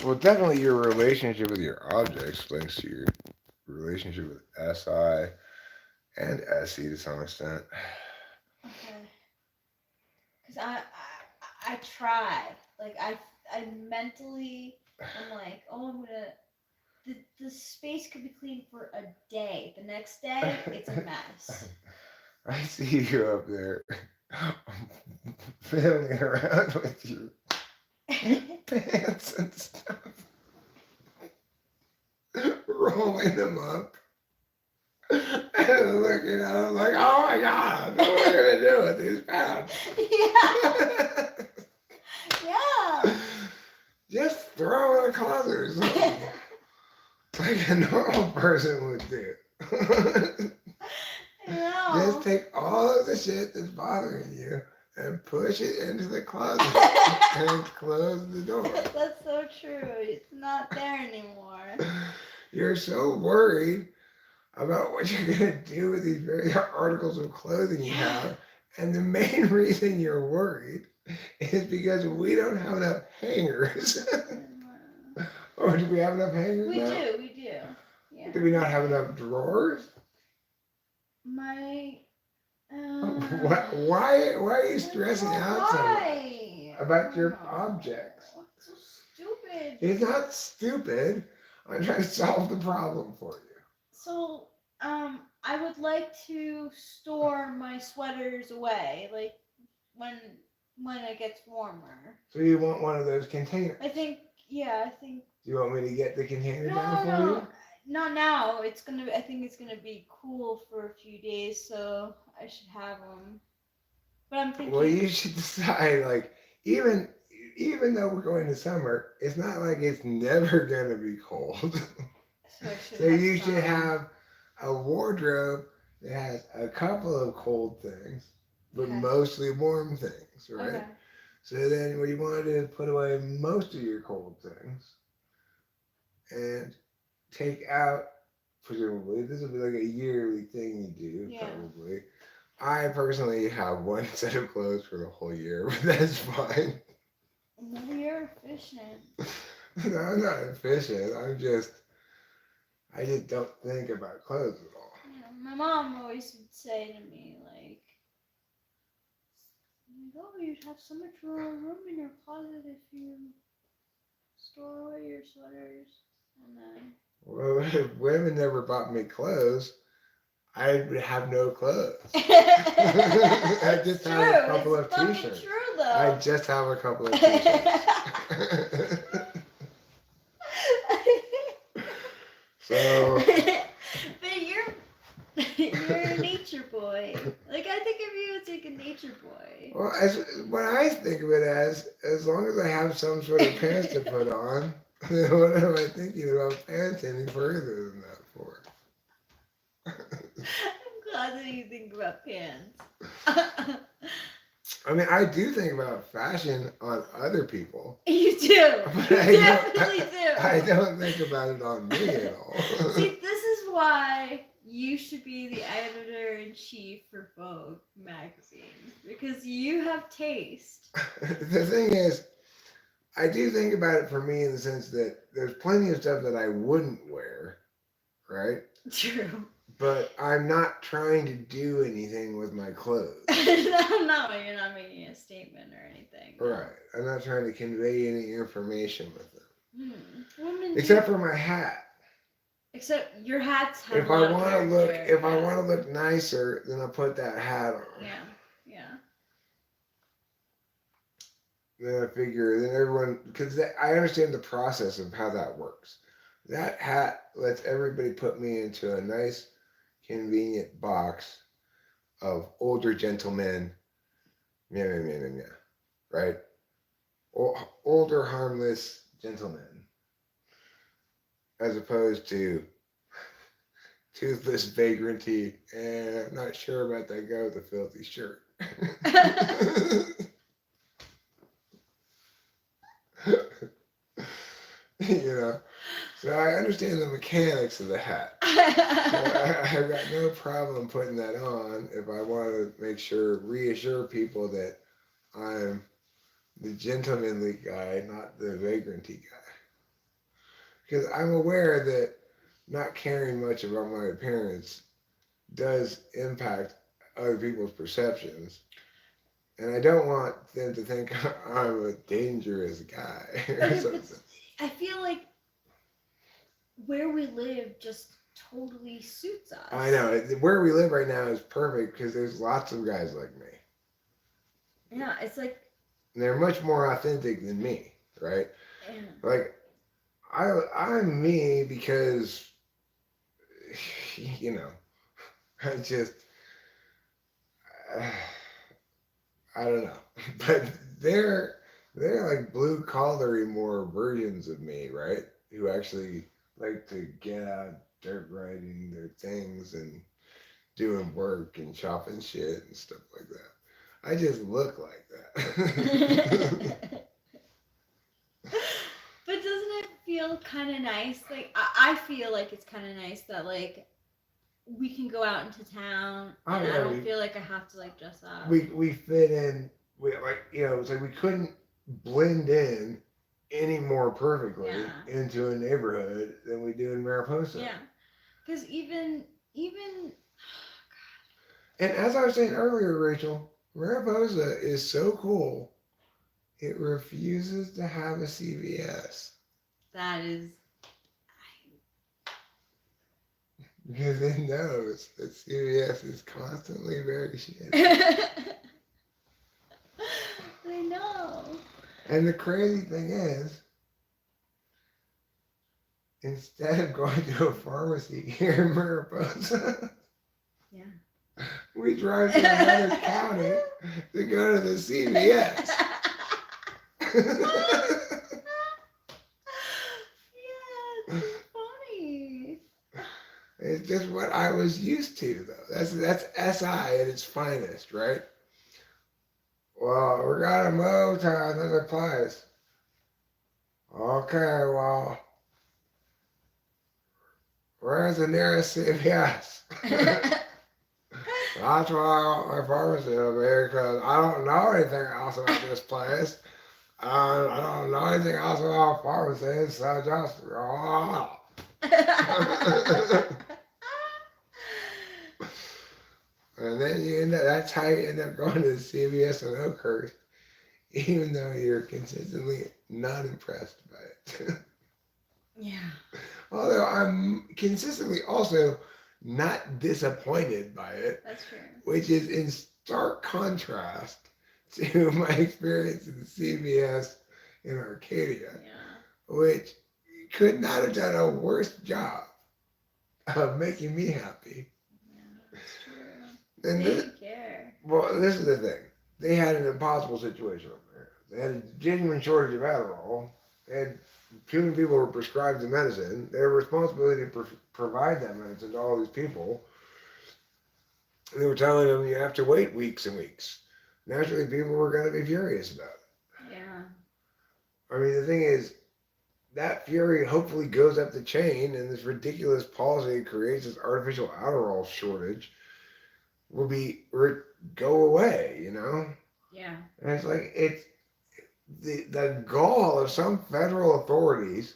Well, definitely your relationship with your objects links to your relationship with SI and SE to some extent. Okay. Cause I try like I mentally I'm like oh I'm gonna the space could be clean for a day. The next day it's a mess. I see you up there fiddling around with your pants and stuff, rolling them up and looking at them like, oh my god, what am I gonna do with these pants? Yeah. Yeah. Just throw in a closet or something, like a normal person would do. No. Just take all of the shit that's bothering you and push it into the closet and close the door. That's so true. It's not there anymore. You're so worried about what you're going to do with these very articles of clothing you have. And the main reason you're worried is because we don't have enough hangers. Or do we have enough hangers We now? do. Yeah. Do we not have enough drawers? My. Why are you stressing out so much Why? about your objects? It's so stupid. It's not stupid. I'm trying to solve the problem for you. So, I would like to store my sweaters away, like when it gets warmer. So you want one of those containers? I think. Do you want me to get the container down for No, you? not now. I think it's gonna be cool for a few days, so I should have them. But I'm thinking. Well, you should decide. Like, even though we're going to summer, it's not like it's never gonna be cold. So, So you should have a wardrobe that has a couple of cold things, but Okay. mostly warm things, right? Okay. So then what you want to do is put away most of your cold things and take out, presumably, this will be like a yearly thing you do, Yeah. probably. I personally have one set of clothes for the whole year, but that's fine. No, you're efficient. No, I'm not efficient. I just don't think about clothes at all. Yeah, my mom always would say to me, like, oh, you'd have so much more room in your closet if you store away your sweaters. And then. Well, if women never bought me clothes, I would have no clothes. I just have a couple of t-shirts. True, though. I just have a couple of t-shirts. So. But you're a nature boy. Like I think of you as like a nature boy. Well, what I think of it as long as I have some sort of pants to put on, then what am I thinking about pants any further than that for? I'm glad that you think about pants. I mean, I do think about fashion on other people. You do. But You I definitely do. I don't think about it on me at all. See, this is why you should be the editor-in-chief for Vogue magazine. Because you have taste. The thing is, I do think about it for me in the sense that there's plenty of stuff that I wouldn't wear, right? True. But I'm not trying to do anything with my clothes. No, you're not making a statement or anything. No. Right. I'm not trying to convey any information with them. Women Except do. for my hat. Except your hats have If a lot I of want to look, character, if I want to look nicer, then I put that hat on. Yeah. Then I figure, then everyone, because I understand the process of how that works. That hat lets everybody put me into a nice, convenient box of older gentlemen, right? Older, harmless gentlemen, as opposed to toothless vagranty, and I'm not sure about that guy with the filthy shirt. You know, so I understand the mechanics of the hat. So I've got no problem putting that on if I want to make sure, reassure people that I'm the gentlemanly guy, not the vagranty guy. Because I'm aware that not caring much about my appearance does impact other people's perceptions. And I don't want them to think I'm a dangerous guy or Okay, but something. I feel like where we live just totally suits us. I know. Where we live right now is perfect because there's lots of guys like me. Yeah, it's like. And they're much more authentic than me, right? Yeah. Like, I'm me because, you know, I just, I don't know. But they're like blue collary more versions of me, right? Who actually like to get out dirt riding their things and doing work and chopping shit and stuff like that. I just look like that. But doesn't it feel kind of nice? Like I feel like it's kind of nice that like we can go out into town and I don't feel like I have to like dress up. We fit in. We like it's like we couldn't blend in any more perfectly into a neighborhood than we do in Mariposa. Yeah, because even. And as I was saying earlier, Rachel, Mariposa is so cool. It refuses to have a CVS. That is. Because it knows that CVS is constantly very shit. I know. And the crazy thing is, instead of going to a pharmacy here in Mariposa, we drive to another county to go to the CVS. Yeah, it's funny. It's just what I was used to, though. That's SI at its finest, right? Well, we gotta move to another place. Okay, well, where's the nearest CVS? That's why I want my pharmacy over here, because I don't know anything else about this place. I don't know anything else about pharmacies, so just and then that's how you end up going to the CVS in Oakhurst, even though you're consistently not impressed by it. Yeah. Although I'm consistently also not disappointed by it. That's true. Which is in stark contrast to my experience in the CVS in Arcadia, which could not have done a worse job of making me happy. Yeah, that's true. And they care. Well, this is the thing. They had an impossible situation up there. They had a genuine shortage of Adderall. They had too many people were prescribed the medicine. They had a responsibility to provide that medicine to all these people. And they were telling them you have to wait weeks and weeks. Naturally, people were going to be furious about it. Yeah. I mean, the thing is, that fury hopefully goes up the chain, and this ridiculous policy that creates this artificial Adderall shortage will go away, Yeah. And it's like, it's the gall of some federal authorities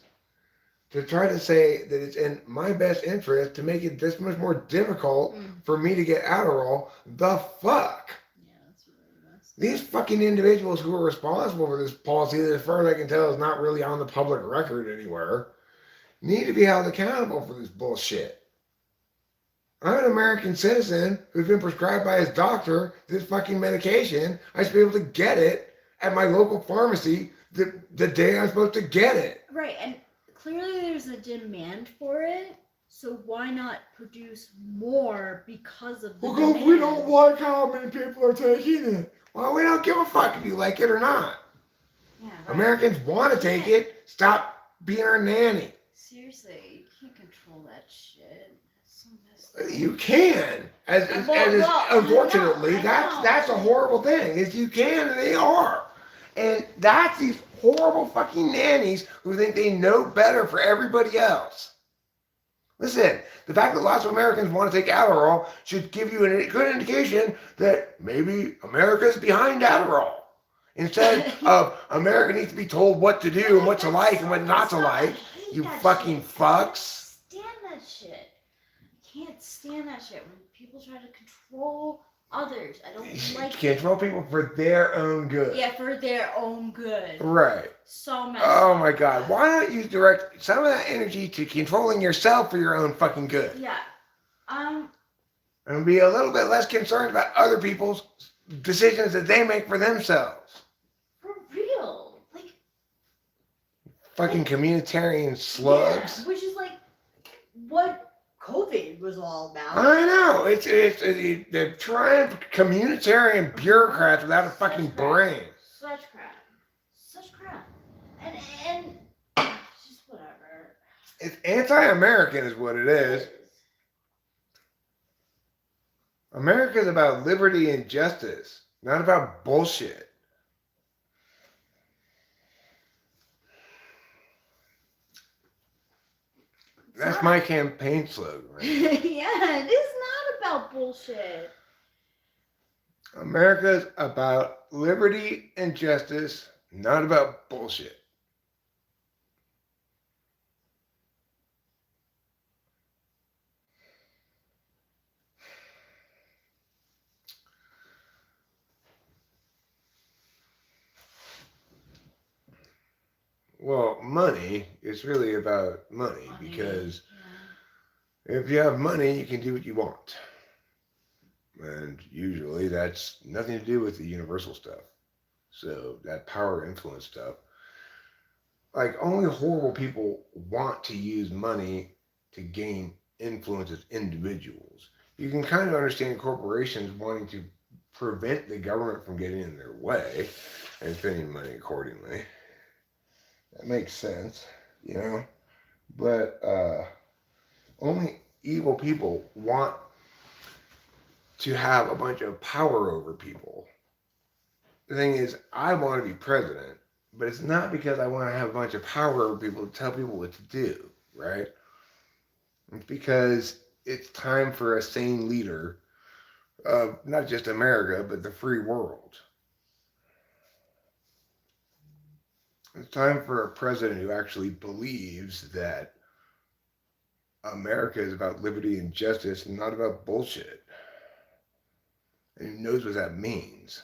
to try to say that it's in my best interest to make it this much more difficult for me to get Adderall. The fuck? Yeah, that's really messed up. These fucking individuals who are responsible for this policy that, as far as I can tell, is not really on the public record anywhere, need to be held accountable for this bullshit. I'm an American citizen who's been prescribed by his doctor this fucking medication. I should be able to get it at my local pharmacy the day I'm supposed to get it. Right, and clearly there's a demand for it, so why not produce more because of the demand? Because we don't like how many people are taking it. Well, we don't give a fuck if you like it or not. Yeah, right. Americans want to take it. Stop being our nanny. Seriously, you can't control that shit. That's so messed up. You can. Unfortunately, that's a horrible thing. Is you can and they are. And that's these horrible fucking nannies who think they know better for everybody else. Listen, the fact that lots of Americans want to take Adderall should give you a good indication that maybe America's behind Adderall. Instead of America needs to be told what to do and what to like and what not to like, you fucking fucks. Stand that shit. I can't stand that shit when people try to control others. I don't like Control people for their own good. Yeah, for their own good. Right. So messed Oh up. my god. Why not you direct some of that energy to controlling yourself for your own fucking good? Yeah. And be a little bit less concerned about other people's decisions that they make for themselves. For real. Like Fucking communitarian slugs. Yeah, which is like what COVID was all about. I know. They're trying communitarian bureaucrats without a fucking brain. Such crap. And just whatever. It's anti-American is what it is. America's about liberty and justice, not about bullshit. That's my campaign slogan. Right? Yeah, it is not about bullshit. America's about liberty and justice, not about bullshit. Well, money is really about money because if you have money, you can do what you want. And usually that's nothing to do with the universal stuff. So that power influence stuff. Like only horrible people want to use money to gain influence as individuals. You can kind of understand corporations wanting to prevent the government from getting in their way and spending money accordingly. That makes sense, you know? But only evil people want to have a bunch of power over people. The thing is, I want to be president, but it's not because I want to have a bunch of power over people to tell people what to do, right? It's because it's time for a sane leader of not just America, but the free world. It's time for a president who actually believes that America is about liberty and justice and not about bullshit. And who knows what that means.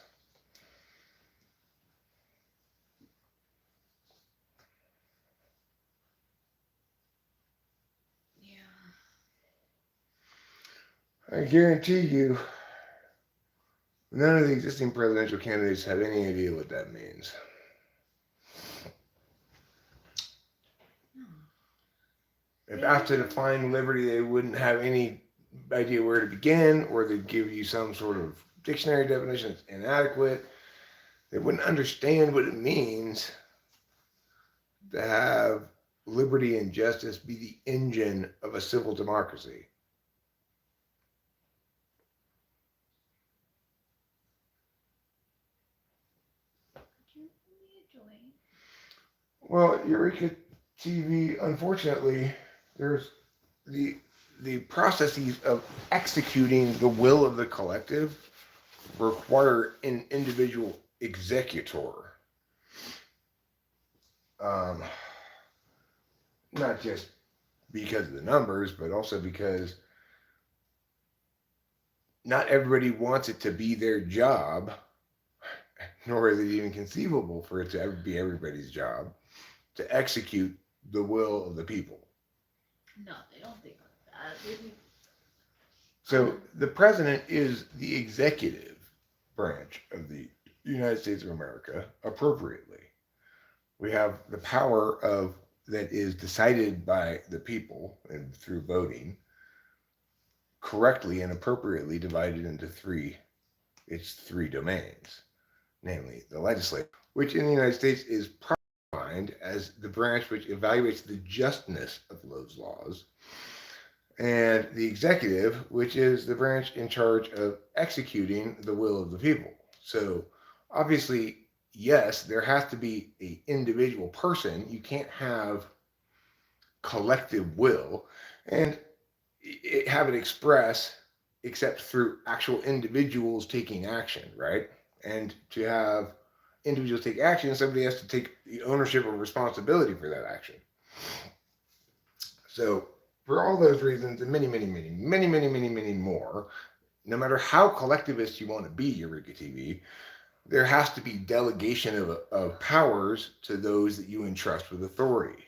I guarantee you, none of the existing presidential candidates have any idea what that means. If asked to define liberty, they wouldn't have any idea where to begin, or they'd give you some sort of dictionary definition that's inadequate. They wouldn't understand what it means to have liberty and justice be the engine of a civil democracy. Well, Eureka TV, unfortunately, there's the processes of executing the will of the collective require an individual executor. Not just because of the numbers, but also because not everybody wants it to be their job, nor is it even conceivable for it to ever be everybody's job to execute the will of the people. No, they don't think like that. So the president is the executive branch of the United States of America appropriately. We have the power of that is decided by the people and through voting correctly and appropriately divided into three domains, namely the legislature, which in the United States is defined as the branch which evaluates the justness of those laws, and the executive, which is the branch in charge of executing the will of the people. So obviously, yes, there has to be an individual person. You can't have collective will and have it express except through actual individuals taking action, right? And to have individuals take action, somebody has to take the ownership or responsibility for that action. So, for all those reasons, and many more, no matter how collectivist you want to be, Eureka TV, there has to be delegation of powers to those that you entrust with authority.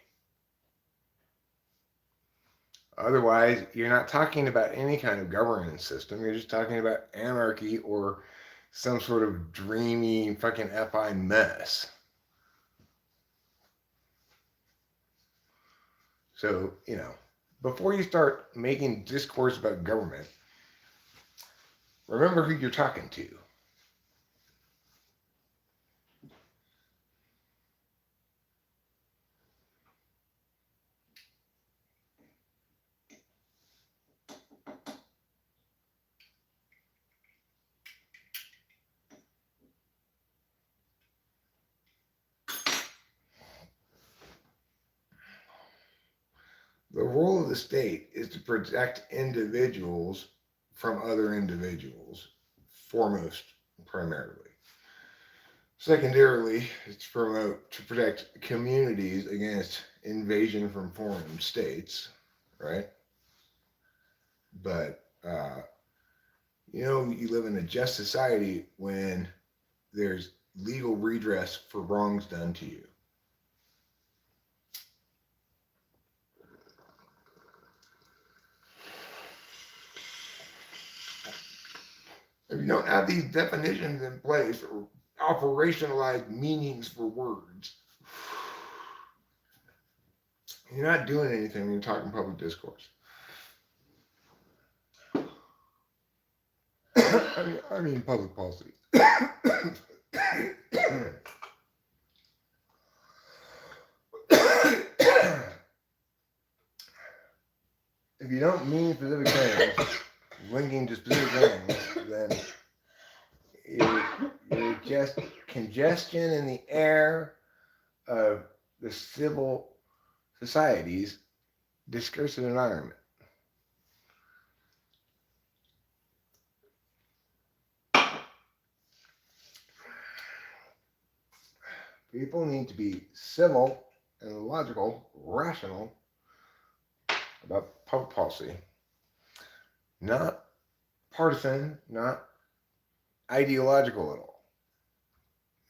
Otherwise, you're not talking about any kind of governance system. You're just talking about anarchy or some sort of dreamy fucking FI mess. So, before you start making discourse about government, remember who you're talking to. The role of the state is to protect individuals from other individuals, foremost, primarily. Secondarily, it's to protect communities against invasion from foreign states, right? But you live in a just society when there's legal redress for wrongs done to you. If you don't have these definitions in place or operationalized meanings for words, you're not doing anything when you're talking public discourse. I mean public policy. If you don't mean specific things, linking to specific things, then you're just congestion in the air of the civil society's discursive environment. People need to be civil and logical, rational about public policy, not partisan, not ideological at all.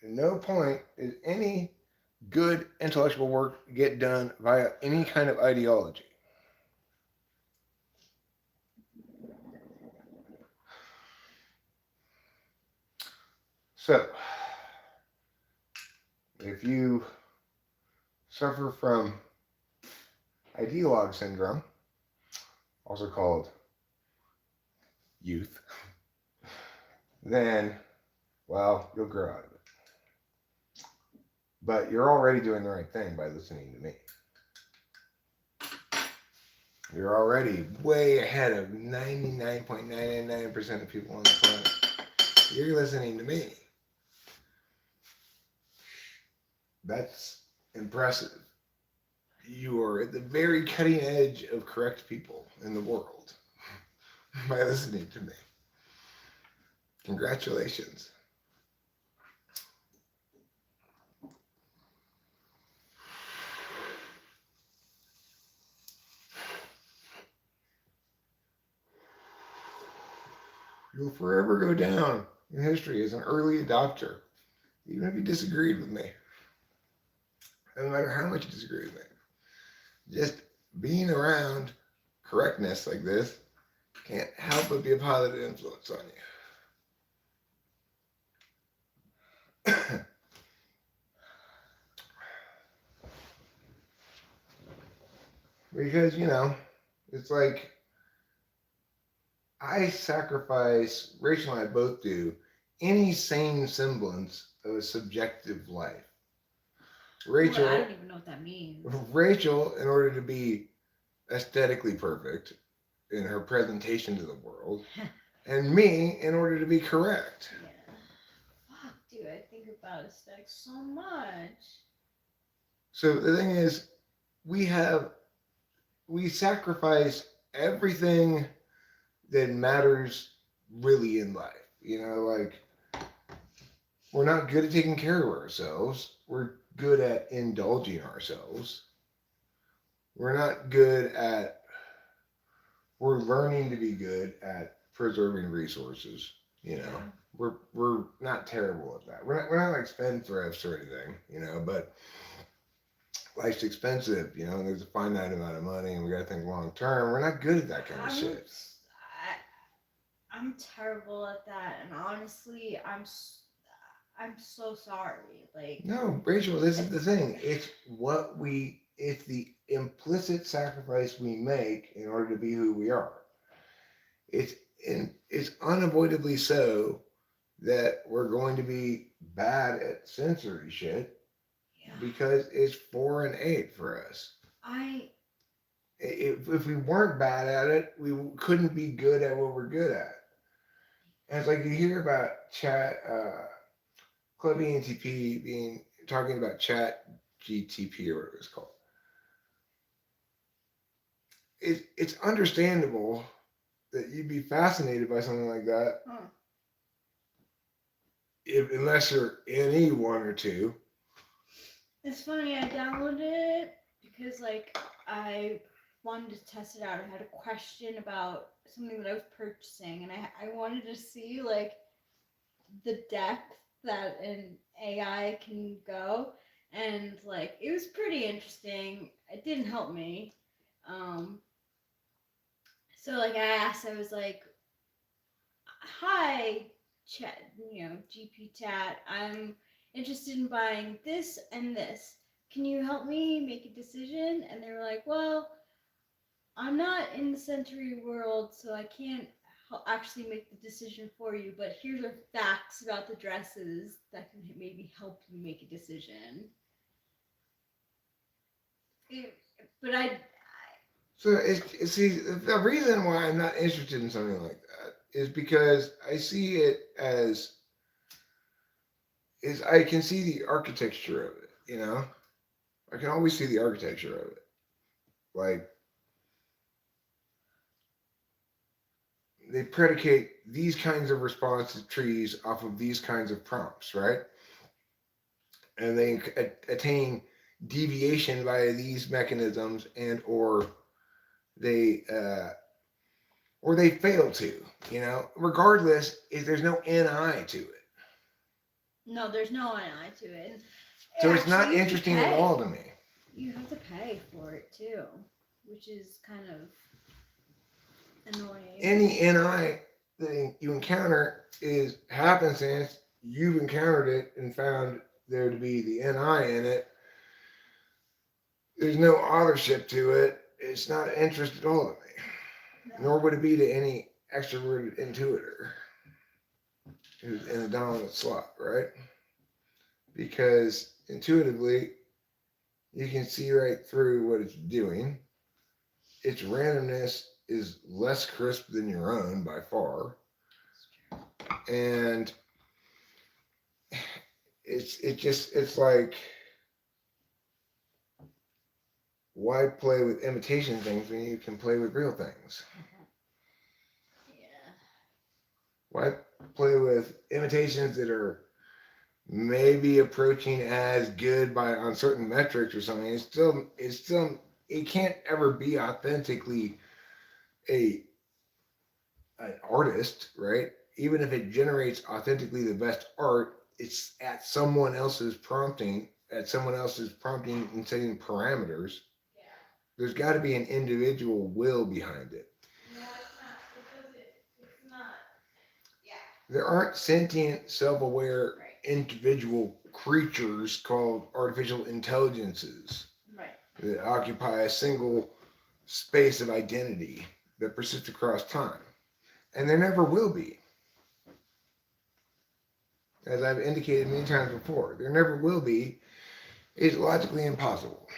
At no point is any good intellectual work get done via any kind of ideology. So, if you suffer from ideologue syndrome, also called youth, then, well, you'll grow out of it. But you're already doing the right thing by listening to me. You're already way ahead of 99.999% of people on the planet. You're listening to me. That's impressive. You are at the very cutting edge of correct people in the world by listening to me. Congratulations. You'll forever go down in history as an early adopter, even if you disagreed with me. No matter how much you disagree with me. Just being around correctness like this can't help but be a positive influence on you. Because, it's like I sacrifice, Rachel and I both do, any sane semblance of a subjective life. Rachel, I don't even know what that means. Rachel, in order to be aesthetically perfect, in her presentation to the world, and me in order to be correct. Yeah. Fuck, dude, I think about aesthetics so much. So the thing is, we sacrifice everything that matters really in life. Like we're not good at taking care of ourselves. We're good at indulging ourselves. We're not good at, we're learning to be good at preserving resources. Yeah. We're not terrible at that. We're not like spendthrifts or anything, but life's expensive, and there's a finite amount of money and we gotta think long term. We're not good at that kind of shit. I'm terrible at that, and honestly, I'm so sorry. Like, No, Rachel, this is the thing. It's the implicit sacrifice we make in order to be who we are. It's unavoidably so that we're going to be bad at sensory shit yeah, because it's 4 and 8 for us. If we weren't bad at it, we couldn't be good at what we're good at. And it's like you hear about Club ENTP talking about Chat GTP or whatever it's called. It's understandable that you'd be fascinated by something like that, huh. unless you're NE 1 or 2. It's funny. I downloaded it because like I wanted to test it out. I had a question about something that I was purchasing, and I wanted to see like the depth that an AI can go, and like it was pretty interesting. It didn't help me. Um, so like I was like, "Hi, chat, GP chat. I'm interested in buying this and this. Can you help me make a decision?" And they were like, "Well, I'm not in the Century world, so I can't actually make the decision for you, but here's are facts about the dresses that can maybe help you make a decision." But So see, the reason why I'm not interested in something like that is because I see it as is I can see the architecture of it. I can always see the architecture of it. Like they predicate these kinds of responsive trees off of these kinds of prompts, right? And they attain deviation via these mechanisms, and they uh, or they fail to. Regardless, if there's no NI to it, no, there's no NI to it. so it's not Actually, you interesting at all to me. You have to pay for it too, which is kind of annoying. Any NI that you encounter is happenstance. You've encountered it and found there to be the NI in it. There's no authorship to it. It's not of interest at all to me. No. Nor would it be to any extroverted intuitor who's in a dominant slot, right? Because intuitively, you can see right through what it's doing. Its randomness is less crisp than your own by far. And it's like, why play with imitation things when you can play with real things? Yeah. Why play with imitations that are maybe approaching as good on certain metrics or something? It can't ever be authentically an artist, right? Even if it generates authentically the best art, it's at someone else's prompting, and setting parameters. Yeah. There's got to be an individual will behind it. No, it's not. It's not. Yeah. There aren't sentient, self-aware Right. individual creatures called artificial intelligences Right. that occupy a single space of identity that persists across time. And there never will be. As I've indicated many times before, there never will be. It's logically impossible.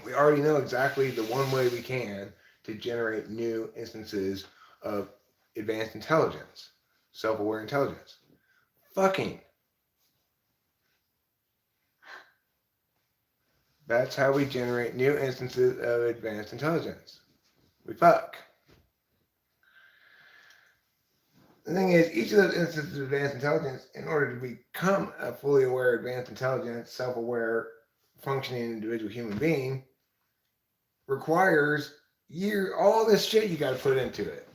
We already know exactly the one way we can to generate new instances of advanced intelligence, self-aware intelligence. Fucking. That's how we generate new instances of advanced intelligence. We fuck. The thing is, each of those instances of advanced intelligence, in order to become a fully aware, advanced intelligence, self-aware, functioning individual human being, requires all this shit you got to put into it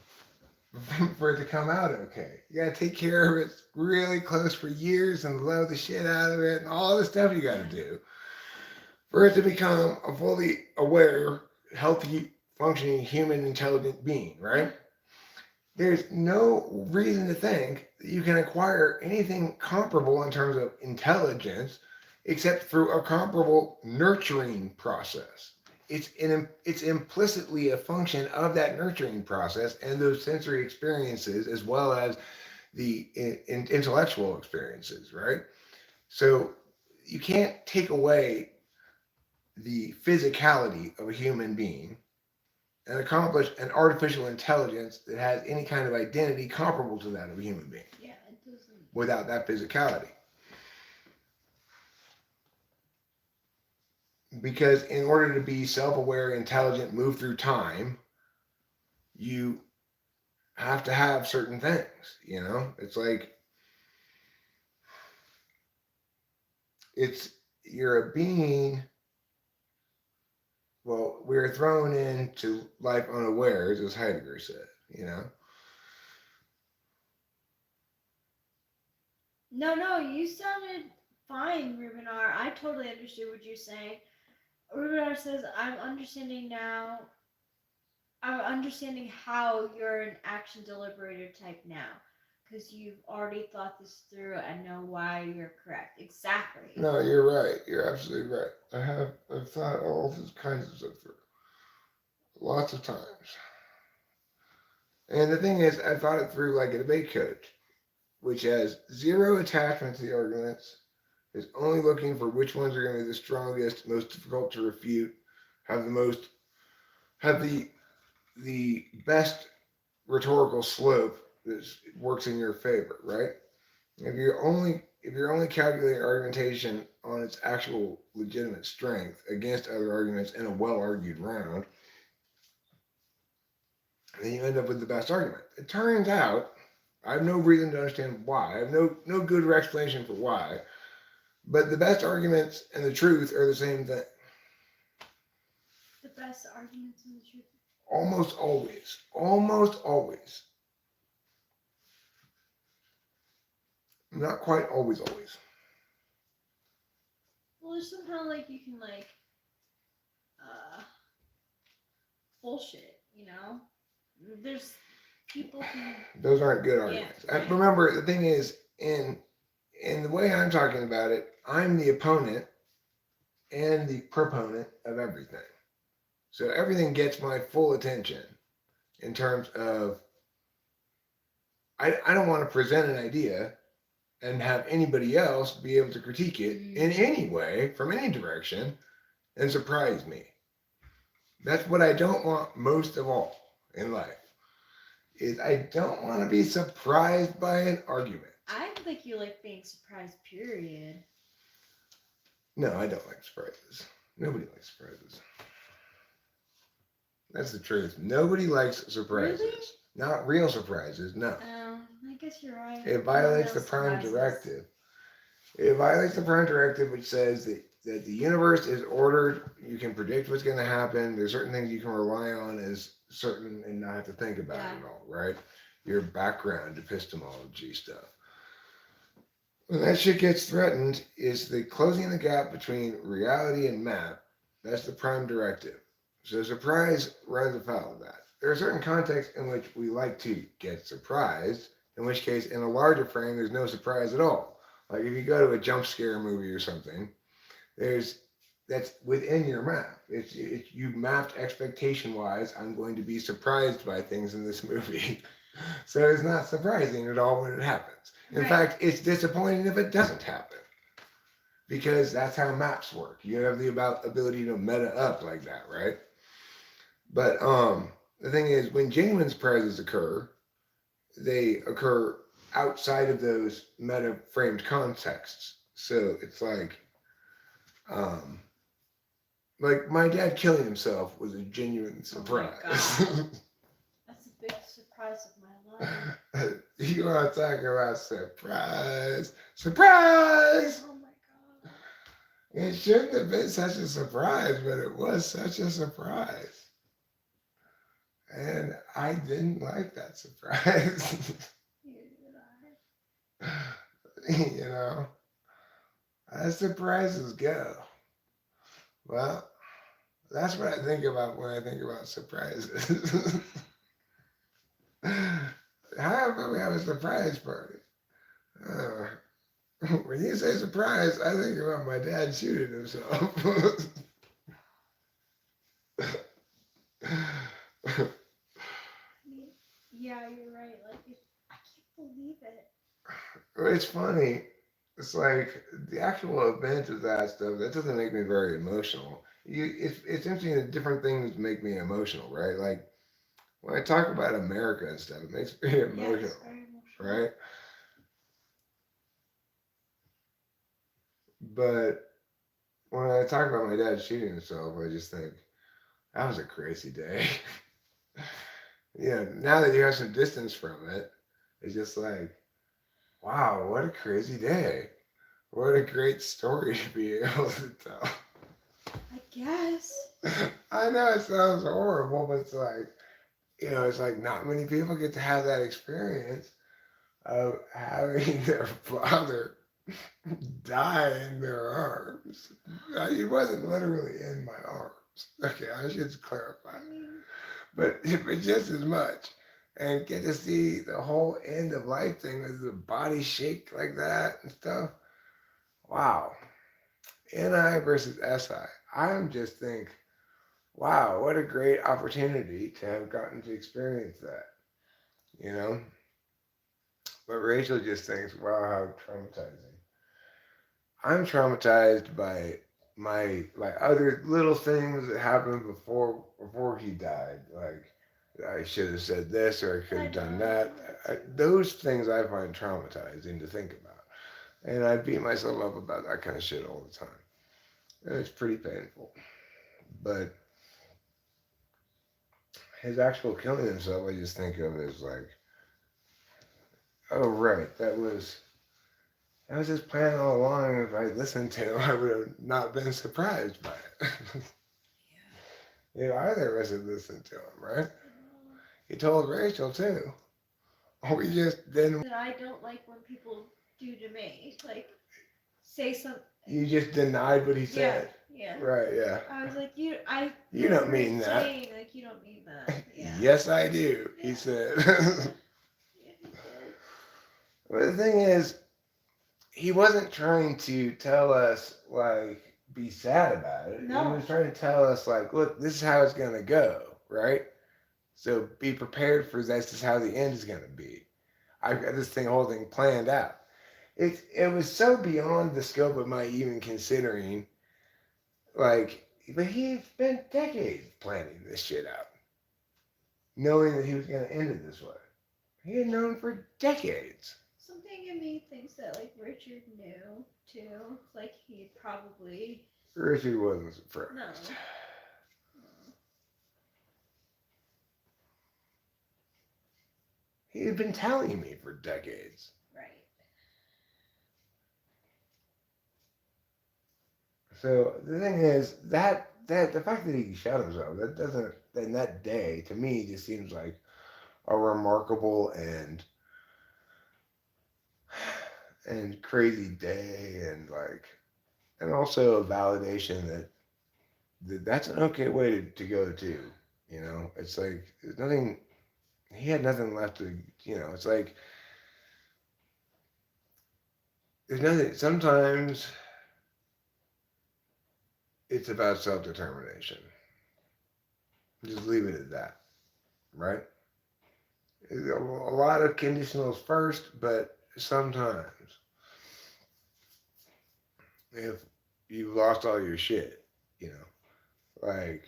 for it to come out okay. You got to take care of it really close for years and love the shit out of it and all the stuff you got to do for it to become a fully aware, healthy, functioning, human, intelligent being, right? There's no reason to think that you can acquire anything comparable in terms of intelligence except through a comparable nurturing process. It's implicitly a function of that nurturing process and those sensory experiences as well as the intellectual experiences, right? So you can't take away the physicality of a human being and accomplish an artificial intelligence that has any kind of identity comparable to that of a human being. Yeah, it doesn't. Without that physicality. Because in order to be self-aware, intelligent, move through time, you have to have certain things, you know? It's like you're a being. Well, we're thrown into life unawares, as Heidegger said, you know? No, you sounded fine, Rubenar. I totally understood what you're saying. Rubenar says, I'm understanding now. I'm understanding how you're an action deliberator type now. Because you've already thought this through and know why you're correct. Exactly. No, you're right. You're absolutely right. I've thought all these kinds of stuff through. Lots of times. And the thing is, I thought it through like a debate coach, which has zero attachment to the arguments, is only looking for which ones are going to be the strongest, most difficult to refute, have the best rhetorical slope that works in your favor, right? If you're only calculating argumentation on its actual legitimate strength against other arguments in a well-argued round, then you end up with the best argument. It turns out, I have no reason to understand why. I have no good explanation for why. But the best arguments and the truth are the same thing. The best arguments and the truth. Almost always. Almost always. Not quite always. Well, there's somehow like you can like bullshit, you know? There's people who Those aren't good arguments. Yeah. Remember, the thing is, in the way I'm talking about it, I'm the opponent and the proponent of everything. So everything gets my full attention in terms of I don't want to present an idea and have anybody else be able to critique it in any way, from any direction, and surprise me. That's what I don't want most of all in life. Is I don't want to be surprised by an argument. I don't think you like being surprised, period. No, I don't like surprises. Nobody likes surprises. That's the truth. Nobody likes surprises. Really? Not real surprises, no. I guess you're right. It violates the prime directive. It violates the prime directive, which says that the universe is ordered. You can predict what's going to happen. There's certain things you can rely on as certain and not have to think about it at all, right? Your background epistemology stuff. When that shit gets threatened, is the closing the gap between reality and map. That's the prime directive. So surprise runs afoul of that. There are certain contexts in which we like to get surprised, in which case, in a larger frame, there's no surprise at all. Like if you go to a jump scare movie or something, that's within your map. It's you've mapped expectation-wise. I'm going to be surprised by things in this movie, so it's not surprising at all when it happens. In fact, it's disappointing if it doesn't happen, because that's how maps work. You have the ability to meta up like that, right? But the thing is, when genuine surprises occur, they occur outside of those meta framed contexts. So it's um, like my dad killing himself was a genuine Oh my surprise. God. That's a big surprise of my life. You want to talk about surprise? Surprise! Oh my God. It shouldn't have been such a surprise, but it was such a surprise. And I didn't like that surprise. Neither did I. You know, as surprises go. Well, that's what I think about when I think about surprises. How about we have a surprise party? Uh, when you say surprise, I think about my dad shooting himself. I mean, yeah, you're right. Like, I can't believe it. It's funny. It's like the actual event of that stuff. That doesn't make me very emotional. It's interesting that different things make me emotional, right? Like when I talk about America and stuff, it makes me Yeah, it's emotional, very emotional. right? But when I talk about my dad shooting himself, I just think that was a crazy day. Yeah, now that you have some distance from it, it's just like, wow, what a crazy day. What a great story to be able to tell. I guess. I know it sounds horrible, but it's like, it's like not many people get to have that experience of having their father die in their arms. He wasn't literally in my arms. Okay, I should clarify. I mean, But just as much. And get to see the whole end of life thing with the body shake like that and stuff. Wow. NI versus SI. I'm just think, wow, what a great opportunity to have gotten to experience that, you know? But Rachel just thinks, wow, how traumatizing. I'm traumatized by my like other little things that happened before he died. Like I should have said this or I could I have done know. that. Those things I find traumatizing to think about, and I beat myself up about that kind of shit all the time. And it's pretty painful. But his actual killing himself, I just think of as like, oh right, that was his plan all along. If I listened to him, I would have not been surprised by it. Either of us had listened to him, right? Yeah. He told Rachel too. We just didn't. That I don't like when people do to me. Like, say something. You just denied what he Yeah, said. yeah. Right, yeah. I was like, you You don't remember mean that. saying, like, you don't mean that. Yeah. Yes, I do, he Yeah. said. Yeah, he did. But the thing is, he wasn't trying to tell us, like, be sad about it. He No. was trying to tell us, like, look, this is how it's going to go, right? So be prepared for this is how the end is going to be. I've got this whole thing planned out. It was so beyond the scope of my even considering. Like, but he spent decades planning this shit out, knowing that he was going to end it this way. He had known for decades. Something in me thinks that, like, Richard knew, too. Like, he probably. Richard wasn't surprised. No. He had been telling me for decades. Right. So the thing is that the fact that he shot himself, that doesn't in that day to me just seems like a remarkable and crazy day and also a validation that's an okay way to go too. It's like there's nothing. He had nothing left to. It's like there's nothing. Sometimes it's about self determination. Just leave it at that, right? A lot of conditionals first, but sometimes if you've lost all your shit, like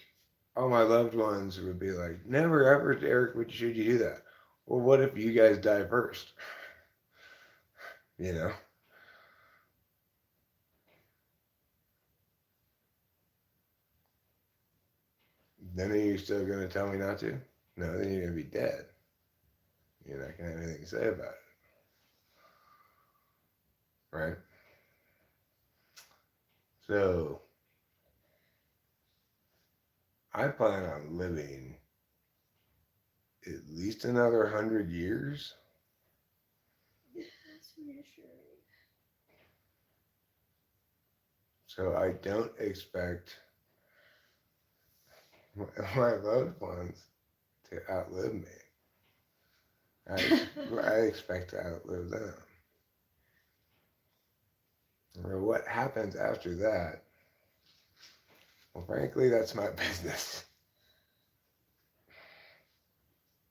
all my loved ones would be like, never ever, Eric, should you do that? Well, what if you guys die first? You know? Then are you still going to tell me not to? No, then you're going to be dead. You're not going to have anything to say about it. Right? So, I plan on living at least another 100 years. That's reassuring. So, I don't expect my loved ones to outlive me. I expect to outlive them. Or what happens after that, well, frankly, that's my business.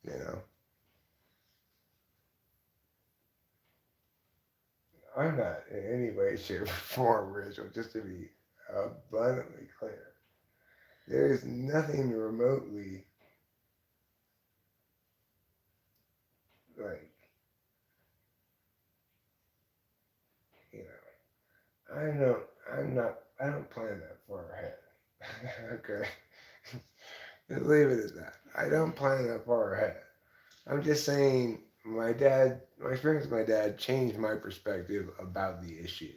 You know? I'm not in any way, shape, or form ritual, just to be abundantly clear. There is nothing remotely like, you know, I don't plan that far ahead. Okay? Just leave it at that. I don't plan that far ahead. I'm just saying my experience with my dad changed my perspective about the issue.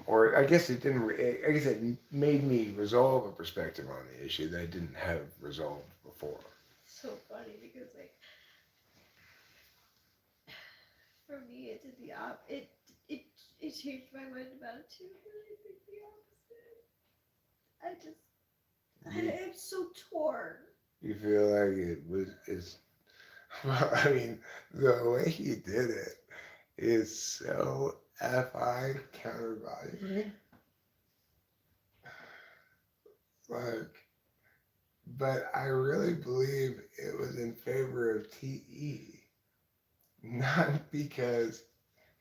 Or I guess it didn't. I guess it made me resolve a perspective on the issue that I didn't have resolved before. So funny because like for me it did the it changed my mind about it too, but I think the opposite. I'm so torn. You feel like it's well, I mean, the way he did it is so fi countervaluing. Like, but I really believe it was in favor of TE, not because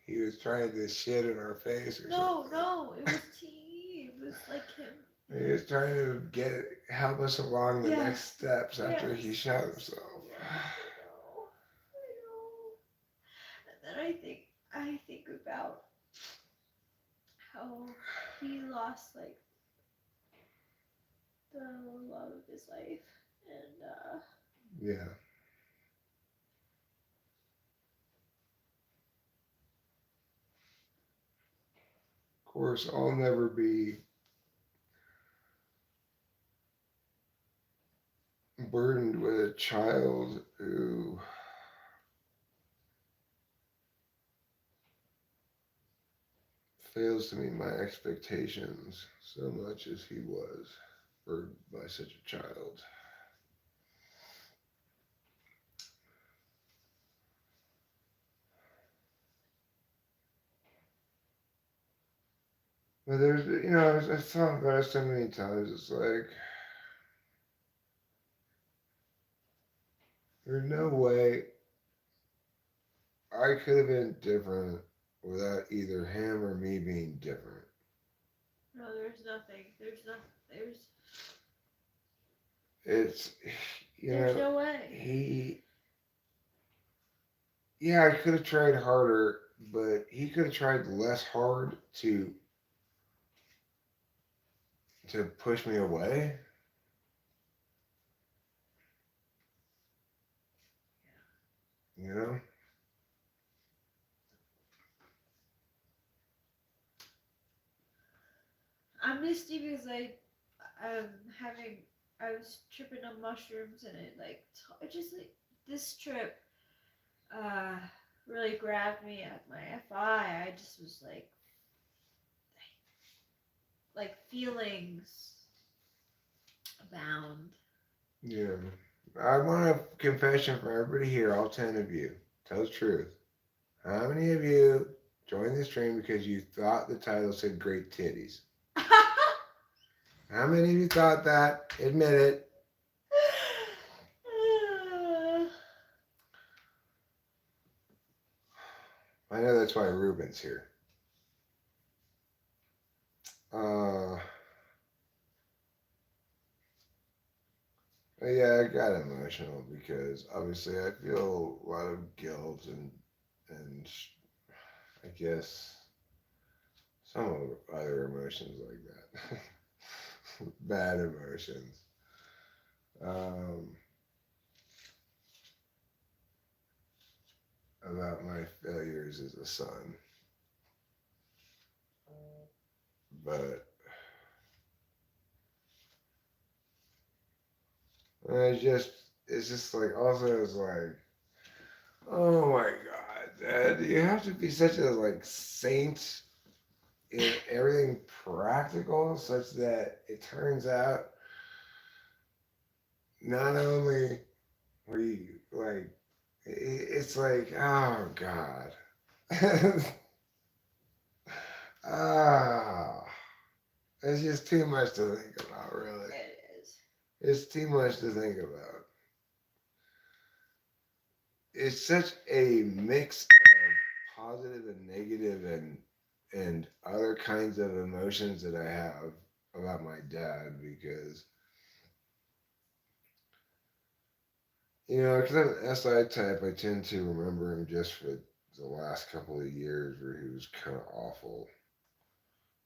he was trying to shit in our face or something. No, it was TE. It was like him. He was trying to help us along the Yes. next steps after he Yes. shot himself. I know. And then I think about how he lost like the love of his life, and Yeah. Of course, I'll never be burdened with a child who fails to meet my expectations so much as he was burdened by such a child. But there's, I've thought about it so many times. It's like, there's no way I could have been different without either him or me being different. no, there's nothing. It's, There's no way. Yeah, I could have tried harder, but he could have tried less hard to push me away. You know? I'm misty because I'm having I was tripping on mushrooms and it like it just like this trip uh really grabbed me at my FI. I just was like feelings abound. Yeah. I want a confession from everybody here, all 10 of you. Tell the truth. How many of you joined the stream because you thought the title said great titties? How many of you thought that? Admit it. I know that's why Ruben's here. Yeah, I got emotional because obviously I feel a lot of guilt and I guess some of other emotions like that, bad emotions. Um, about my failures as a son, but it's just like also it's like, oh my God, Dad, you have to be such a like saint in everything practical, such that it turns out not only were you like, it's like, oh God, ah, it's just too much to think about, really. It is. It's too much to think about. It's such a mix of positive and negative and other kinds of emotions that I have about my dad because because I'm an SI type, I tend to remember him just for the last couple of years where he was kind of awful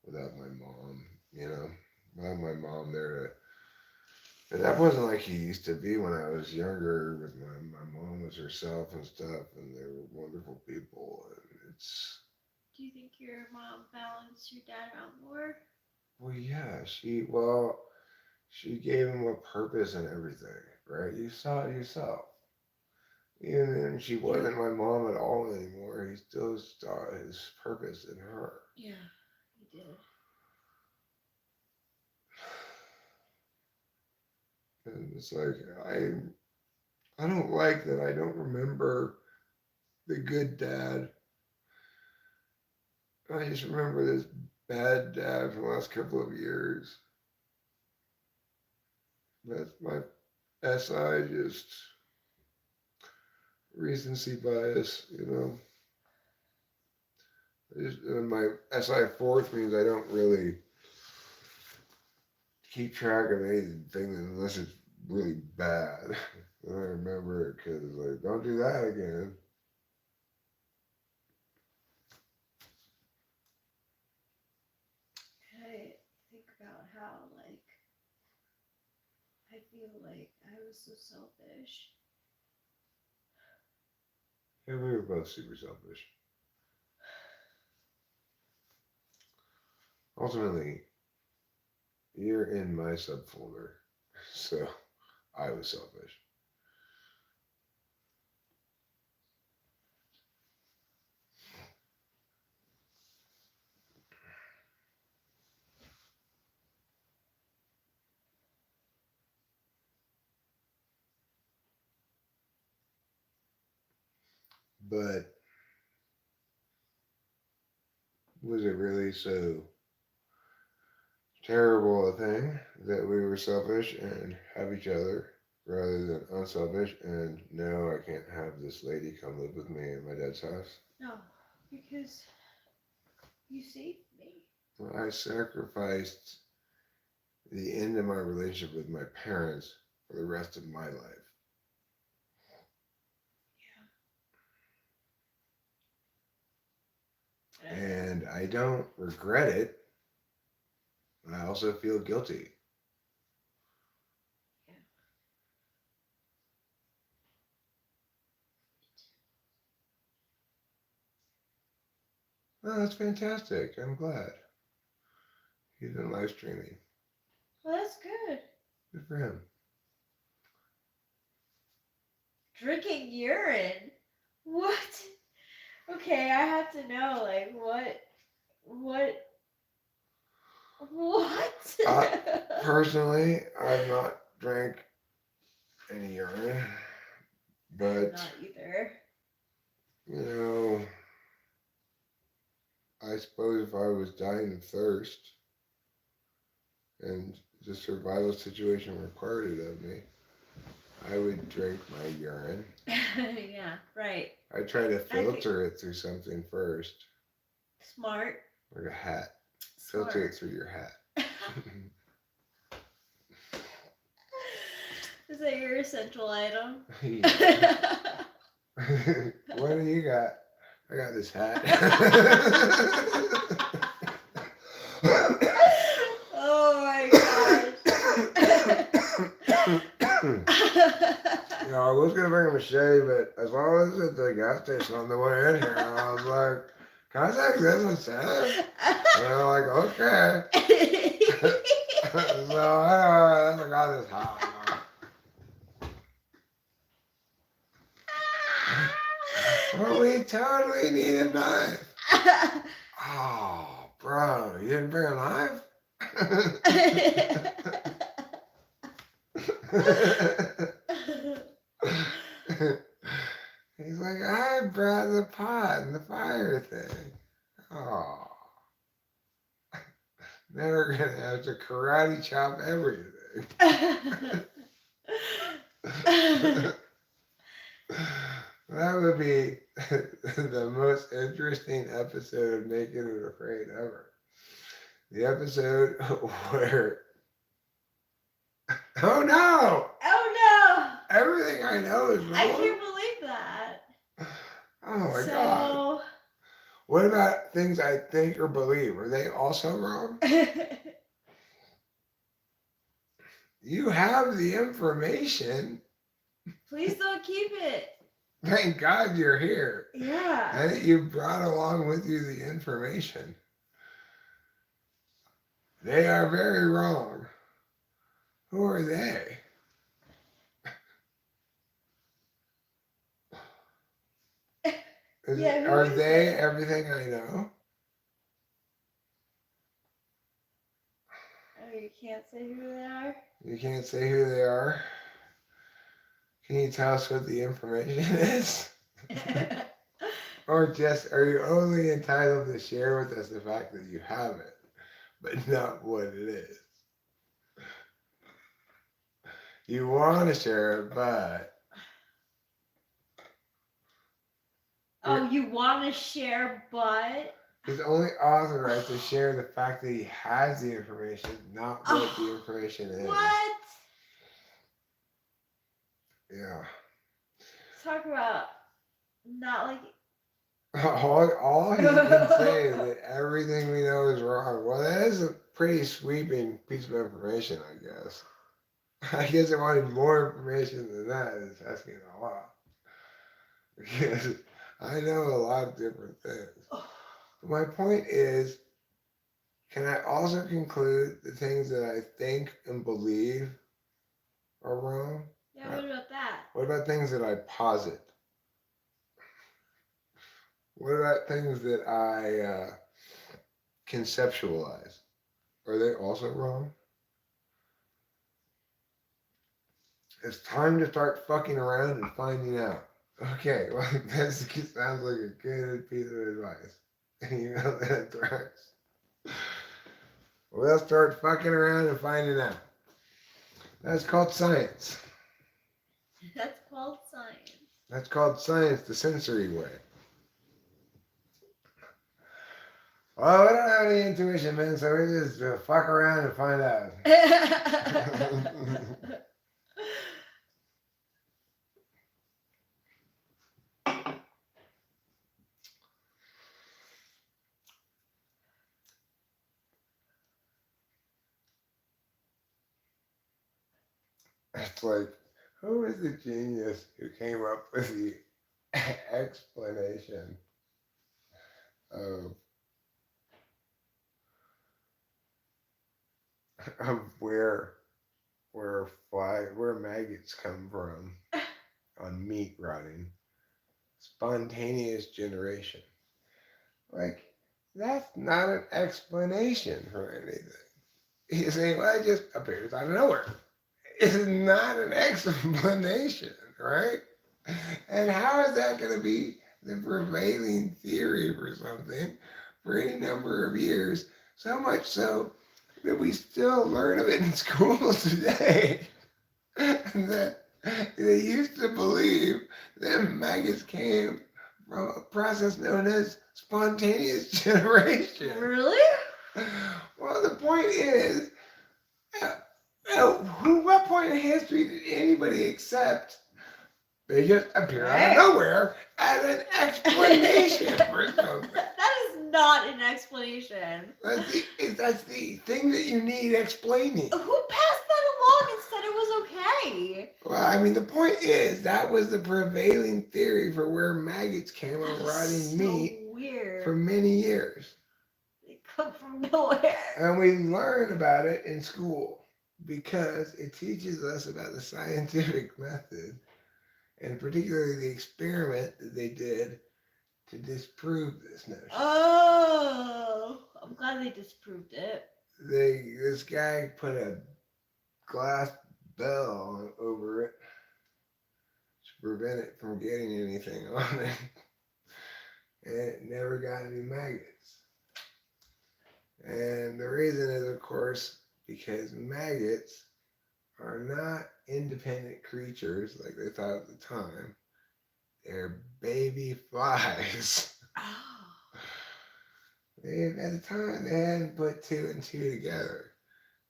without my mom. You know, without my mom there to. And that wasn't like he used to be when I was younger. With my mom was herself and stuff, and they were wonderful people. And it's Do you think your mom balanced your dad out more? well, yeah, she gave him a purpose and everything, right? You saw it yourself. Even then, she Yep. wasn't my mom at all anymore. He still saw his purpose in her. Yeah, he did. And it's like I don't like that I don't remember the good dad. I just remember this bad dad for the last couple of years. That's my SI just recency bias. My SI fourth means I don't really keep track of anything unless it's really bad. And I remember it because like, don't do that again. I think about how, like, I feel like I was so selfish. Yeah, we were both super selfish. Ultimately, you're in my subfolder, so I was selfish. But was it really so terrible a thing that we were selfish and have each other rather than unselfish? And no, I can't have this lady come live with me in my dad's house. No, because you saved me. I sacrificed the end of my relationship with my parents for the rest of my life. Yeah. And I don't regret it. I also feel guilty. Yeah. Oh, that's fantastic. I'm glad. He's been live streaming. Well, that's good. Good for him. Drinking urine. What? Okay, I have to know, like, what, what? Personally, I've not drank any urine, but Not either. you know, I suppose if I was dying of thirst and the survival situation required it of me, I would drink my urine. Yeah, right. I try to I could- filter it through something first, Smart. like a hat. Filter it Smart. through your hat. Is that your essential item? Yeah. What do you got? I got this hat. Oh my gosh. You know, I was gonna bring a machete, but as long as it's at the gas station on the way in here, I was like, "Can I take this instead?" And they're like, "Okay." So I got this hat. Well, we totally need a knife. Oh, bro, you didn't bring a knife? He's like, I brought the pot and the fire thing. Oh, now we're gonna have to karate chop everything. That would be the most interesting episode of Naked and Afraid ever. The episode where, oh no! Oh Everything I know is no! wrong. I can't believe that. Oh my god. What about things I think or believe? Are they also wrong? You have the information. Please don't keep it. Thank God you're here. Yeah. And that you brought along with you the information. They are very wrong. Who are they? Are they everything I know? Oh, you can't say who they are? You can't say who they are? Can you tell us what the information is? Or just, are you only entitled to share with us the fact that you have it, but not what it is? You want to share it, but... Oh, you want to share, but... He's only authorized to share the fact that he has the information, not what the information is. What? Yeah. Talk about not like... All he can say is that everything we know is wrong. Well, that is a pretty sweeping piece of information, I guess. I guess I wanted more information than that. It's asking a lot. Because I know a lot of different things. But my point is, can I also conclude the things that I think and believe are wrong? Yeah, what about that? What about things that I posit? What about things that I conceptualize? Are they also wrong? It's time to start fucking around and finding out. Okay, well, that sounds like a good piece of advice. You know, that tracks. We'll start fucking around and finding out. That's called science. That's called science. That's called science the sensory way. Well, we don't have any intuition, man, so we just fuck around and find out. It's like, who is the genius who came up with the explanation of where maggots come from on meat rotting? Spontaneous generation. Like, that's not an explanation for anything. He's saying, well, it just appears out of nowhere. It's not an explanation, right? And how is that going to be the prevailing theory for something for any number of years? So much so that we still learn of it in schools today. That they used to believe that maggots came from a process known as spontaneous generation. Really? Well, the point is, what point in history did anybody accept they just appear out of Right. nowhere as an explanation for something? That is not an explanation. That's the thing that you need explaining. Who passed that along and said it was okay? Well, I mean, the point is that was the prevailing theory for where maggots came on That rotting is so meat weird. for many years. They come from nowhere. And we learn about it in school because it teaches us about the scientific method and particularly the experiment that they did to disprove this notion. Oh, I'm glad they disproved it. This guy put a glass bell over it to prevent it from getting anything on it, and it never got any maggots. And the reason is, of course, because maggots are not independent creatures like they thought at the time. They're baby flies. Oh. At the time, they hadn't put two and two together.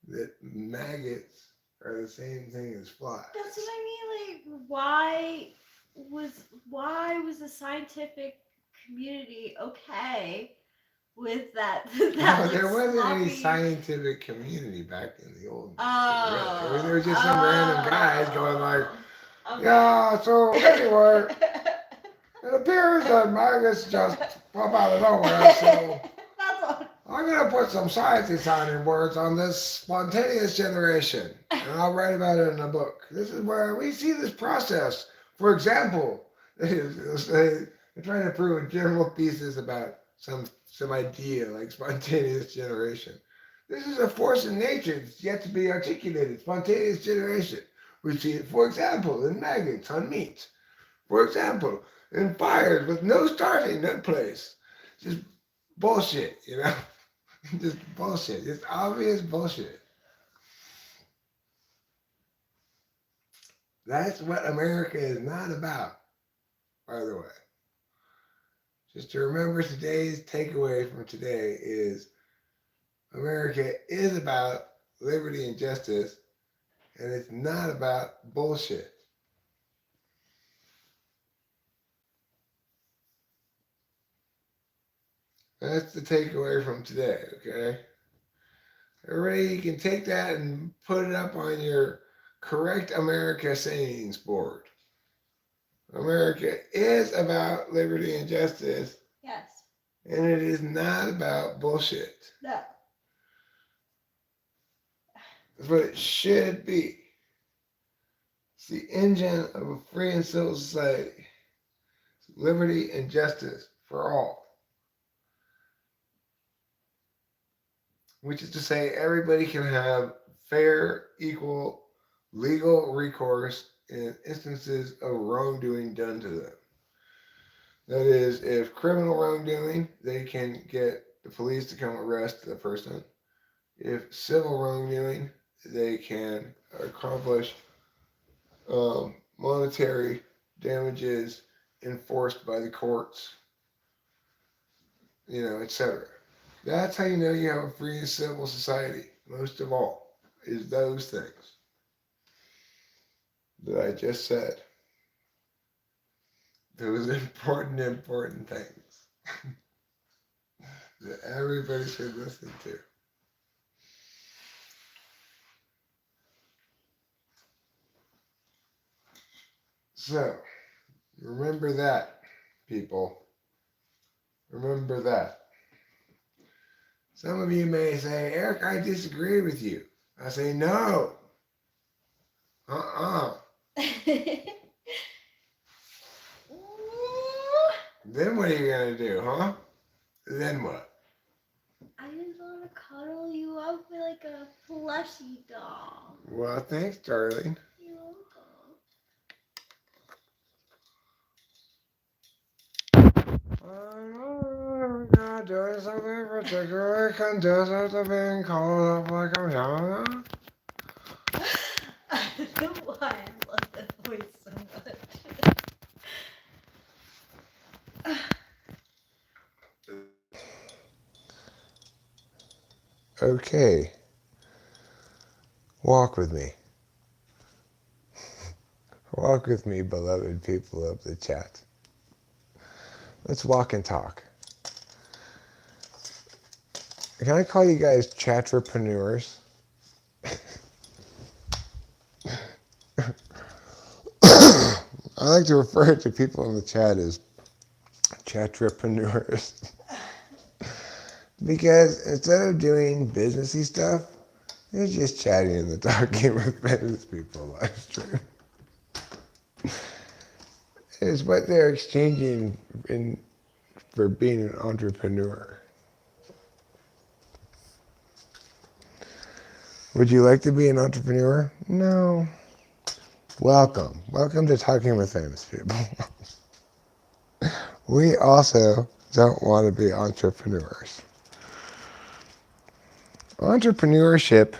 That maggots are the same thing as flies. That's what I mean. Like, why was the scientific community okay with that? No, there wasn't sloppy... any scientific community back in the old days. Oh, Really. I mean, there was just some random guys going like, okay. yeah, so anyway, it appears that maggots just pop out of nowhere, so That's all. I'm going to put some science-sounding words on this spontaneous generation, and I'll write about it in a book. This is where we see this process. For example, they're trying to prove a general thesis about some idea like spontaneous generation. This is a force in nature that's yet to be articulated, spontaneous generation. We see it, for example, in maggots on meat. For example, in fires with no starting place. Just bullshit, you know? Just bullshit. Just obvious bullshit. That's what America is not about, by the way. Just to remember today's takeaway from today is America is about liberty and justice, and it's not about bullshit. That's the takeaway from today, okay? Everybody, you can take that and put it up on your Correct America sayings board. America is about liberty and justice. Yes. And it is not about bullshit. No. That's what it should be. It's the engine of a free and civil society. It's liberty and justice for all. Which is to say, everybody can have fair, equal, legal recourse in instances of wrongdoing done to them. That is, if criminal wrongdoing, they can get the police to come arrest the person. If civil wrongdoing, they can accomplish monetary damages enforced by the courts, etc. That's how you know you have a free and civil society, most of all, is those things that I just said. Those important things that everybody should listen to. So, remember that, people. Remember that. Some of you may say, Eric, I disagree with you. I say, no. Then what are you going to do, huh? Then what? I just want to cuddle you up like a plushy doll. Well, thanks, darling. You're I'm not doing something particularly conducive to being called up like I'm young. I don't know why I love that voice so much. Okay. Walk with me. Walk with me, beloved people of the chat. Let's walk and talk. Can I call you guys chatrepreneurs? I like to refer to people in the chat as chatrepreneurs. Because instead of doing businessy stuff, they're just chatting and talking with business people live stream. It's what they're exchanging for being an entrepreneur. Would you like to be an entrepreneur? No. Welcome. Welcome to Talking with Famous People. We also don't want to be entrepreneurs. Entrepreneurship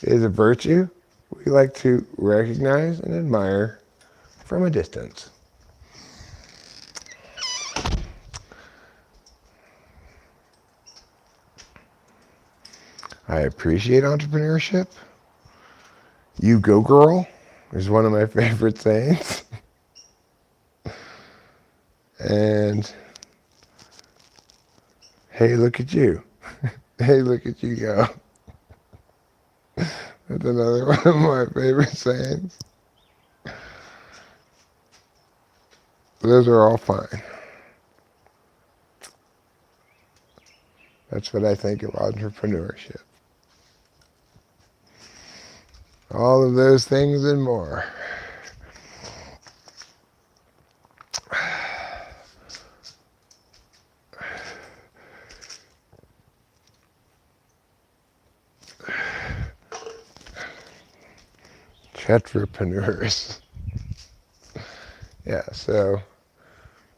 is a virtue we like to recognize and admire from a distance. I appreciate entrepreneurship. You go, girl, is one of my favorite sayings. And hey, look at you. Hey, look at you go. That's another one of my favorite sayings. Those are all fine. That's what I think of entrepreneurship. All of those things and more. Entrepreneurs. Yeah, so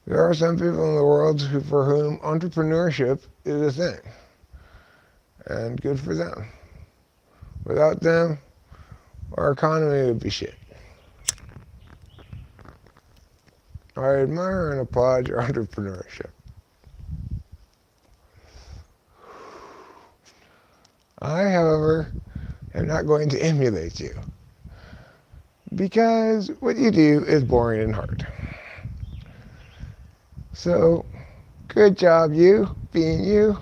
there are some people in the world for whom entrepreneurship is a thing. And good for them. Without them, our economy would be shit. I admire and applaud your entrepreneurship. I, however, am not going to emulate you. Because what you do is boring and hard. So, good job you, being you,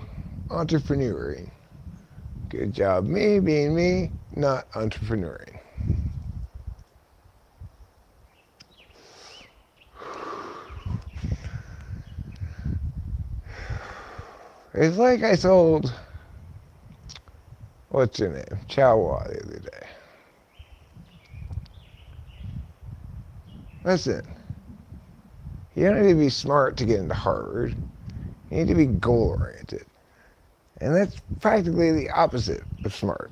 entrepreneuring. Good job me, being me, not entrepreneuring. It's like I told, what's your name, Chawa the other day. Listen, you don't need to be smart to get into Harvard. You need to be goal-oriented. And that's practically the opposite of smart.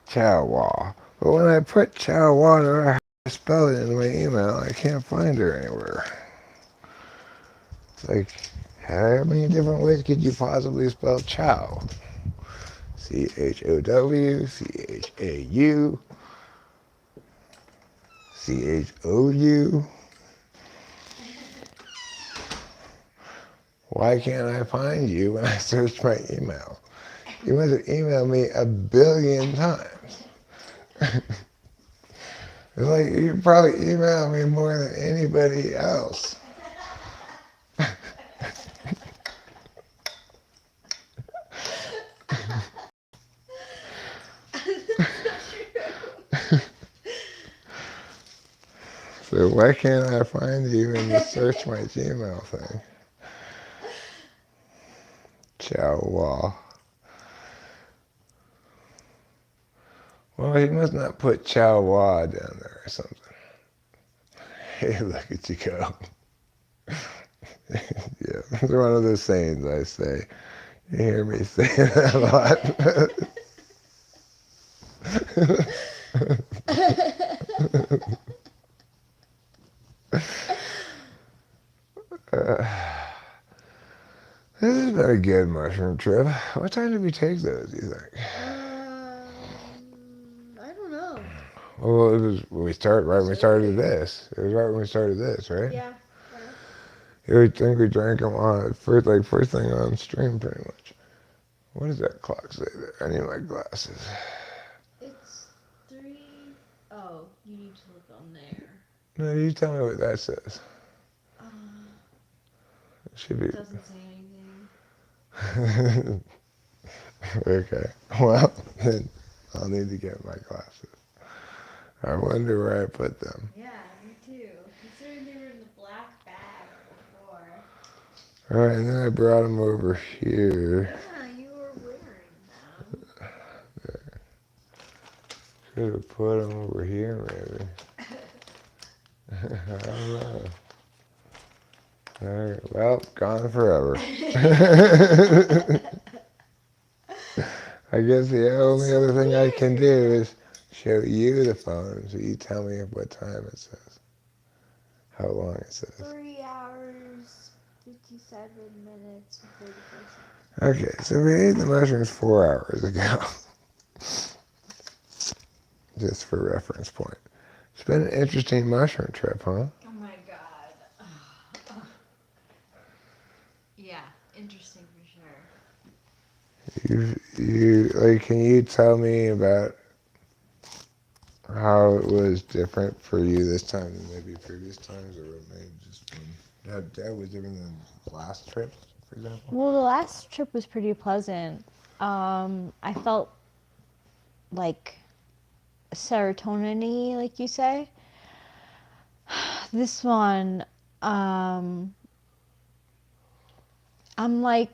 Chawa. But when I put Chawa, no matter how I spell it in my email, I can't find her anywhere. Like, how many different ways could you possibly spell chow? C-H-O-W, C-H-A-U, C-H-O-U. Why can't I find you when I search my email? You must have emailed me 1 billion times. It's like you probably email me more than anybody else. So why can't I find you in the search my Gmail thing? Chow. Well, he must not put Chow down there or something. Hey, look at you go. Yeah, it's one of those sayings I say. You hear me say that a lot. This has been a good mushroom trip. What time did we take those, do you think? Well, it was when we started, right when we started this. It was right when we started this, right? Yeah. Yeah. Yeah, we think we drank them on first thing on stream, pretty much. What does that clock say there? I need my glasses. It's 3. Oh, you need to look on there. No, you tell me what that says. Uh, It should be. doesn't say anything. Okay. Well, then I'll need to get my glasses. I wonder where I put them. Yeah, me too. Considering they were in the black bag before. All right, and then I brought them over here. Yeah, you were wearing them. Should have put them over here, maybe. I don't know. All right, well, gone forever. I guess the only other thing I can do is show you the phone so you tell me what time it says. How long it says. 3 hours, 57 minutes, and 34 seconds. Okay, so we ate the mushrooms 4 hours ago. Just for reference point. It's been an interesting mushroom trip, huh? Oh my god. Yeah, interesting for sure. Can you tell me about how it was different for you this time than maybe previous times, or it may have just been how that was different than the last trip, for example? Well, the last trip was pretty pleasant. I felt like serotonin-y, like you say. This one, I'm like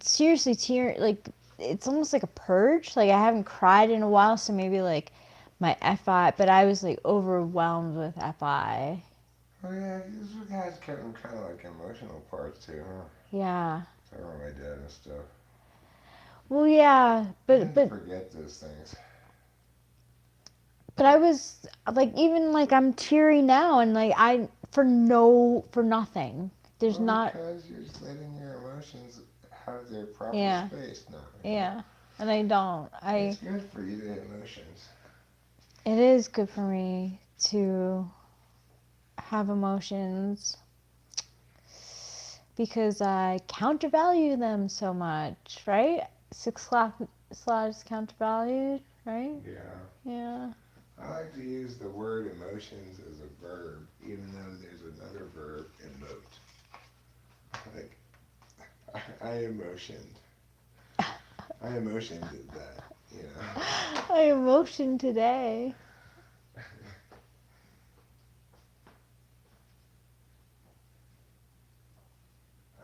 seriously like it's almost like a purge. Like I haven't cried in a while, so maybe like my FI, but I was like overwhelmed with FI. Oh yeah, this has kind of like emotional parts too, huh? Yeah. Talking about my dad and stuff. Well, yeah, I tend to forget those things. but I was like, even like I'm teary now, and like for nothing. There's not. Because you're just letting your emotions have their proper Yeah. space now. Yeah, and I don't. It's good for you to have emotions. It is good for me to have emotions because I countervalue them so much, right? 6 o'clock slot is countervalued, right? Yeah. Yeah. I like to use the word emotions as a verb, even though there's another verb, emote. Like, I emotioned. I emotioned that, you know. I emotion today. I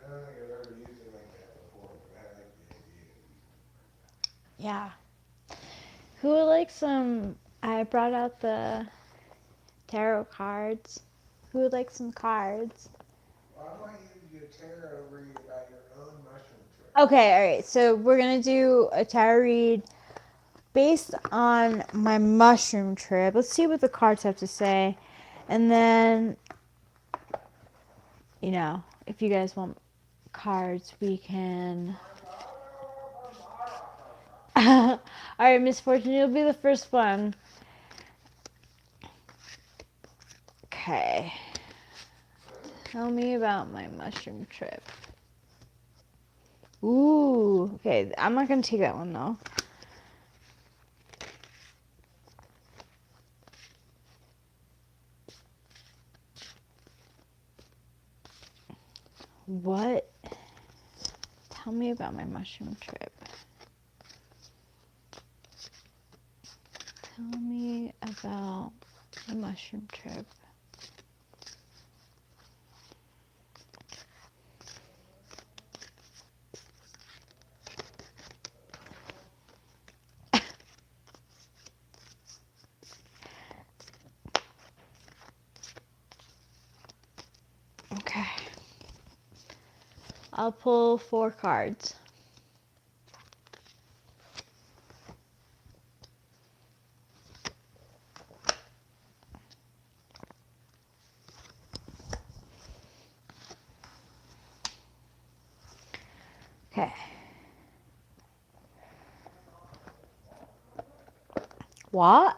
don't think I've ever used it like that before, but I like the idea. Yeah. Who would like some? I brought out the tarot cards. Who would like some cards? Well, I want you to do a tarot read about your own mushroom trip. Okay, all right. So we're gonna do a tarot read based on my mushroom trip. Let's see what the cards have to say, and then, if you guys want cards, we can. All right, Miss Fortune, you'll be the first one. Okay. Tell me about my mushroom trip. Ooh, okay. I'm not gonna take that one though. What? Tell me about my mushroom trip. Tell me about the mushroom trip. Okay. I'll pull 4 cards. Okay. What?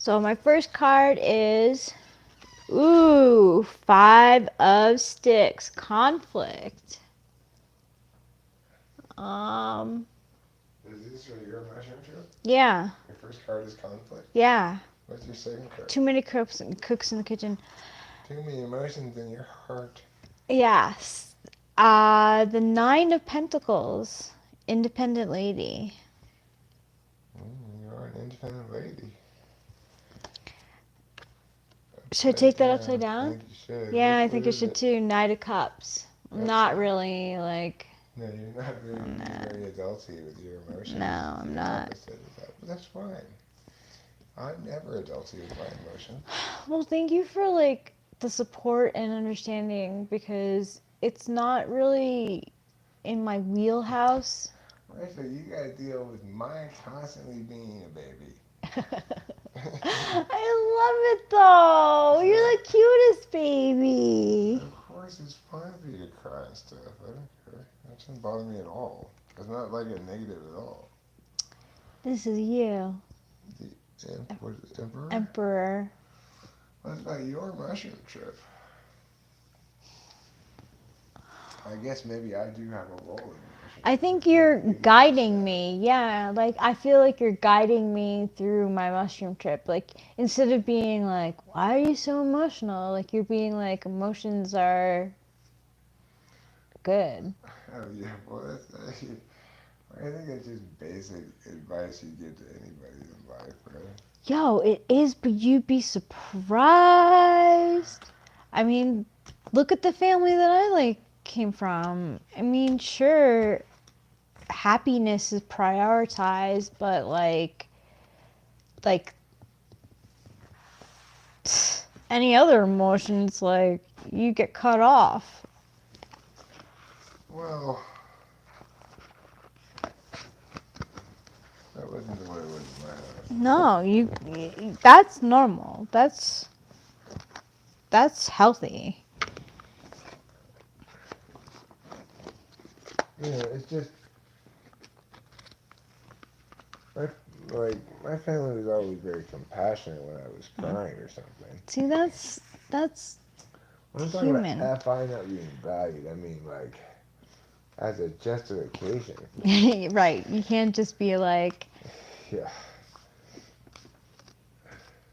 So my first card is, ooh, 5 of sticks, conflict. Is this for your mushroom trip? Yeah, Your first card is conflict. yeah. What's your second card? Too many cooks in the kitchen. Too many emotions in your heart. Yes. The 9 of Pentacles, independent lady. You are an independent lady. Should I take that Yeah, upside I down? think you should. Yeah, I What think I is should it? too. Knight of Cups. I'm That's not fine. really like. No, you're not very, Nah. very adulty with your emotions. No, I'm You're not. opposite of that, but that's fine. I'm never adulty with my emotions. Well, thank you for like the support and understanding because it's not really in my wheelhouse. Right, so you gotta deal with mine constantly being a baby. I love it though. You're the cutest baby. Of course, it's fine for you to cry and stuff. I don't care. That doesn't bother me at all. It's not like a negative at all. This is you, What is it, Emperor? Emperor. What about your mushroom trip? I guess maybe I do have a role in the mushroom I trip. think you're guiding me. Yeah, like I feel like you're guiding me through my mushroom trip. Like instead of being like, "Why are you so emotional?" Like you're being like, "Emotions are good." Oh yeah, well that's I think it's just basic advice you give to anybody in life, right? Yo, it is, but you'd be surprised. I mean, look at the family that I like came from. I mean, sure, happiness is prioritized, but like any other emotions, like you get cut off. Well, that wasn't the way it was in my house. No, that's normal. That's healthy. You know, it's just my my family was always very compassionate when I was crying or something. See, that's When I'm talking human. about FI not being valued, I mean like as a justification. Right. You can't just be like, Yeah.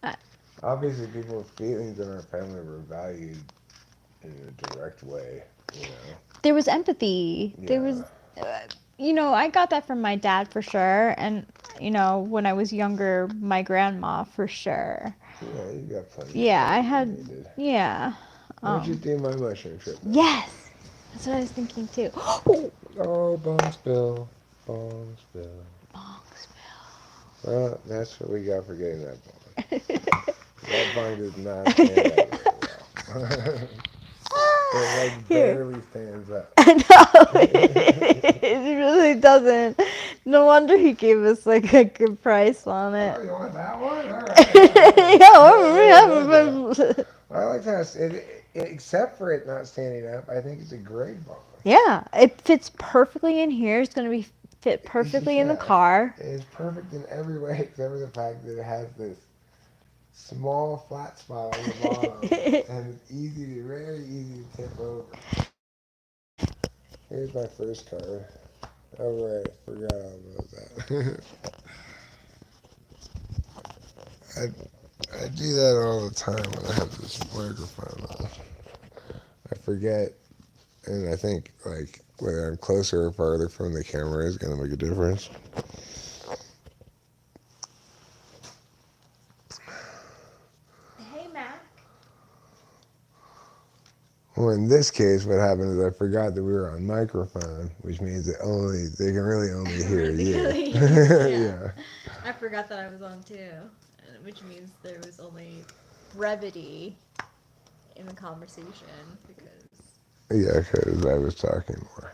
I- Obviously, people's feelings in our family were valued in a direct way. You know. there was empathy. There was, I got that from my dad for sure. And, when I was younger, my grandma for sure. Yeah, you got plenty. Yeah, of I that had, needed. yeah. Why'd you do my mushroom trip? Then? Yes. That's what I was thinking too. Oh, bong spill. Bong spill. Bong Well, that's what we got for getting that bong. That bong does not stand up very well. It like Here. barely stands up. No, it really doesn't. No wonder he gave us like a good price on it. Oh, you want that one? All right. Yeah, I like how except for it not standing up, I think it's a great bong. yeah, it fits perfectly in here. It's gonna be fit perfectly in the car. It's perfect in every way except for the fact that it has this small flat spot on the bottom and it's very easy to tip over. Here's my first card. Oh right, forgot all about that. I do that all the time when I have this microphone on. I forget, and I think like whether I'm closer or farther from the camera is gonna make a difference. Hey, Mac. Well, in this case, what happened is I forgot that we were on microphone, which means that they can really only hear you. Yeah. I forgot that I was on too, which means there was only brevity in the conversation because. Yeah, because I was talking more.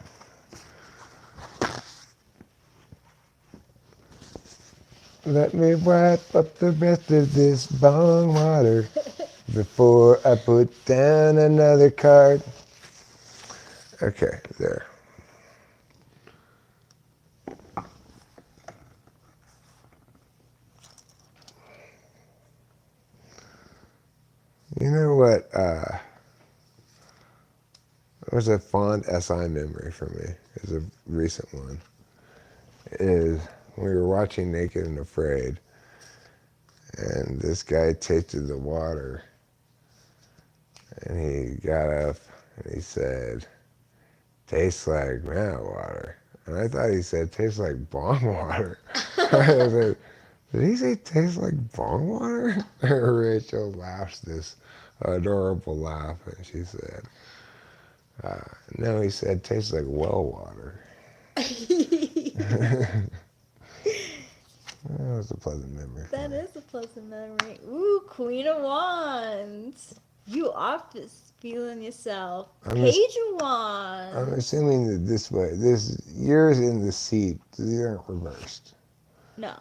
Let me wipe up the rest of this bong water before I put down another card. Okay, there. You know what? Was a fond SI memory for me. Is a recent one. Is we were watching Naked and Afraid, and this guy tasted the water, and he got up and he said, "Tastes like man water." And I thought he said, "Tastes like bong water." I said, "Did he say tastes like bong water?" Rachel laughs this adorable laugh, and she said, "No, he said tastes like well water." That was a pleasant memory. That is a pleasant memory. Ooh, Queen of Wands. You office feeling yourself. Page of I'm Wands. assuming that this yours in the seat, these aren't reversed. No.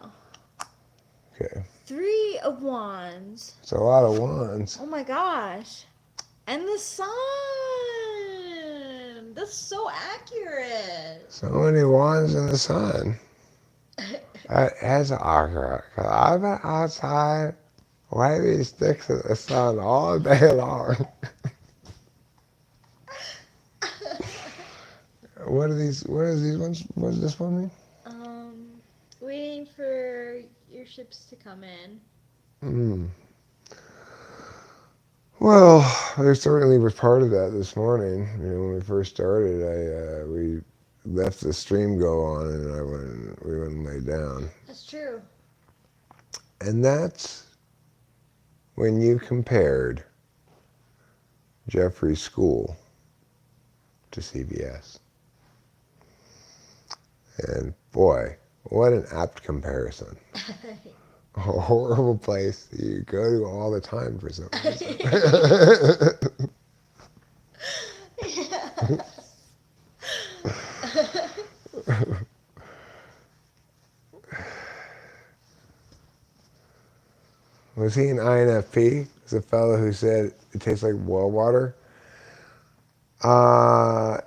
Okay. 3 of Wands. It's a lot of wands. Oh my gosh. And the sun. That's so accurate. So many wands in the sun. That's accurate. 'Cause I've been outside waving sticks in the sun all day long. What are these ones? What does this one mean? Waiting for your ships to come in. Well, there certainly was part of that this morning. You know, when we first started, we left the stream go on, and we went and lay down. That's true. And that's when you compared Jeffrey's school to CBS. And boy, what an apt comparison. A horrible place you go to all the time for some reason. Was he an INFP? Was a fellow who said it tastes like well water?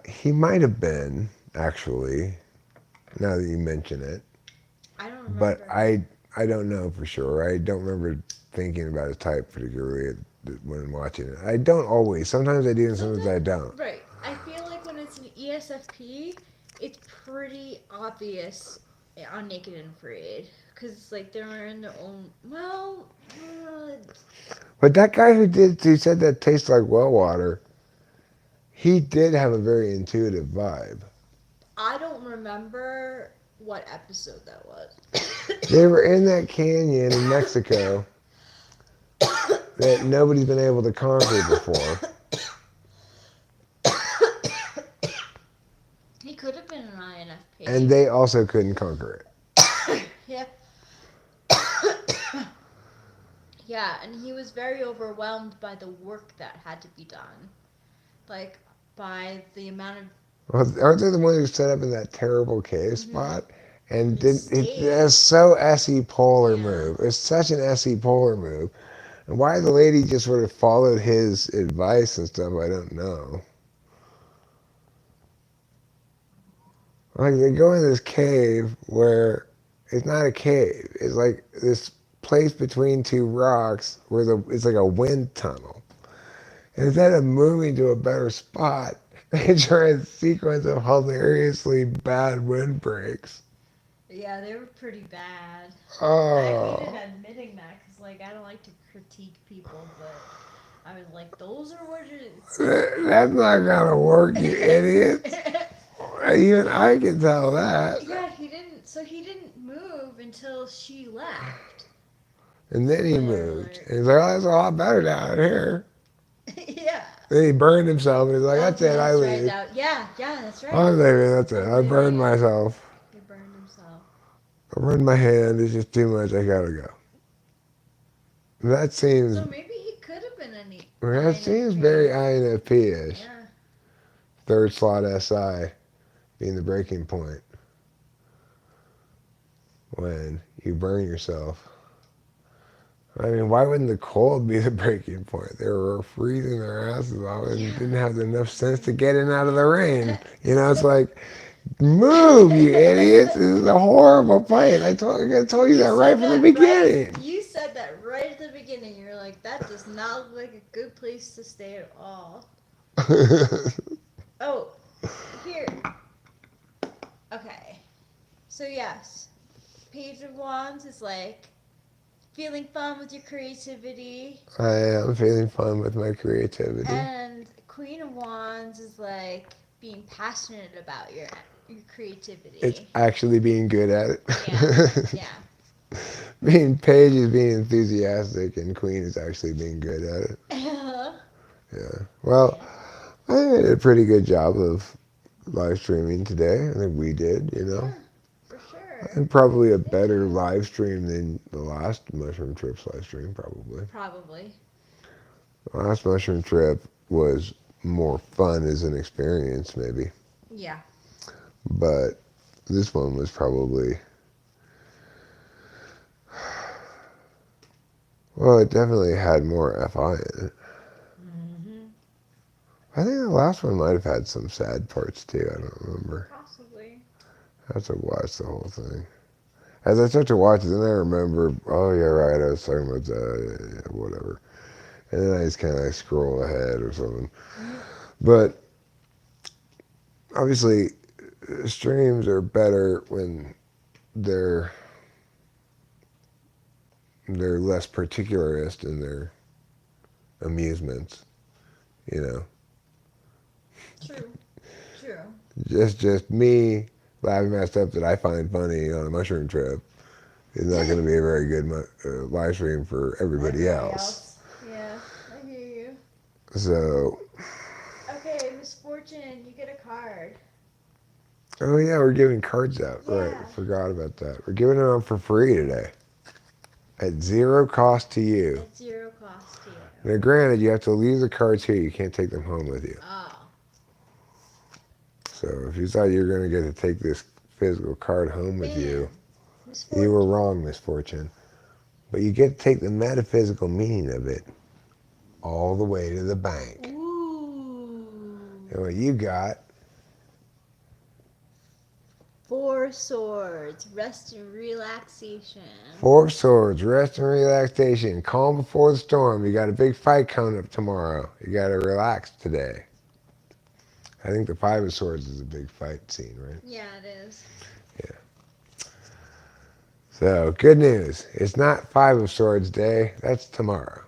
He might have been, actually, now that you mention it. I don't remember. But I don't know for sure. I don't remember thinking about his type particularly when watching it. I don't always. Sometimes I do and sometimes I don't. Right. I feel like when it's an ESFP, it's pretty obvious on Naked and Afraid. Because, like, they're in their own... Well... But that guy who said that tastes like well water, he did have a very intuitive vibe. I don't remember what episode that was. They were in that canyon in Mexico that nobody's been able to conquer before. He could have been an INFP. And they also couldn't conquer it. Yeah. Yeah, and he was very overwhelmed by the work that had to be done. Like, by the amount of... Well, aren't they the ones who set up in that terrible cave spot? And Stayed. it's so SE polar move. It's such an SE polar move. And why the lady just sort of followed his advice and stuff, I don't know. Like, they go in this cave where it's not a cave. It's like this place between two rocks where it's like a wind tunnel. And instead of moving to a better spot, they try a sequence of hilariously bad windbreaks. Yeah, they were pretty bad. Oh. I hated admitting that because, like, I don't like to critique people, but I was like, those are what it's... That's not gonna work, you idiot. Even I can tell that. Yeah, he didn't move until she left. And then he moved. And he's like, oh, that's a lot better down here. Yeah. Then he burned himself and he's like, that's it, I leave. Right. Yeah, that's right. I'm leaving, that's it. I burned myself. He burned himself. I burned my hand, it's just too much, I gotta go. That seems... So maybe he could have been an That seems very INFP-ish. Yeah. Third slot SI being the breaking point. When you burn yourself. I mean, why wouldn't the cold be the breaking point? They were freezing their asses off and didn't have enough sense to get in out of the rain. You know, it's like, move, you idiots. This is a horrible place. I told you that right from the beginning. You said that right at the beginning. and you're like, that does not look like a good place to stay at all. Oh, here. Okay. So yes, Page of Wands is like feeling fun with your creativity, I am feeling fun with my creativity. and Queen of Wands is like being passionate about your creativity. It's actually being good at it. Yeah. Being Paige is being enthusiastic, and Queen is actually being good at it. Yeah. Yeah. Well, I think I did a pretty good job of live streaming today. I think we did, you know. For sure. And probably a better live stream than the last Mushroom Trips live stream, probably. Probably. The last Mushroom Trip was more fun as an experience, maybe. Yeah. But this one was probably... Well, it definitely had more FI in it. Mm-hmm. I think the last one might have had some sad parts too. I don't remember. Possibly. I have to watch the whole thing. As I start to watch it, then I remember, oh yeah, right, I was talking about that, yeah, whatever. And then I just kind of scroll ahead or something. But obviously, streams are better when they're less particularist in their amusements, you know. True. True. Just me laughing at stuff that I find funny on a mushroom trip is not going to be a very good live stream for everybody else. Yeah, I hear you. So, Okay, Misfortune, you get a card. oh yeah, we're giving cards out. Right, Yeah. forgot about that. We're giving them out for free today. At zero cost to you. At zero cost to you. Now granted, you have to leave the cards here. You can't take them home with you. Oh. So if you thought you were going to get to take this physical card home with you, Misfortune. you were wrong, Misfortune. But you get to take the metaphysical meaning of it all the way to the bank. Ooh. And what you got, 4 swords, rest and relaxation. 4 swords, rest and relaxation, calm before the storm. You got a big fight coming up tomorrow. You got to relax today. I think the 5 of swords is a big fight scene, right? Yeah, it is. So, good news. It's not 5 of swords day. That's tomorrow.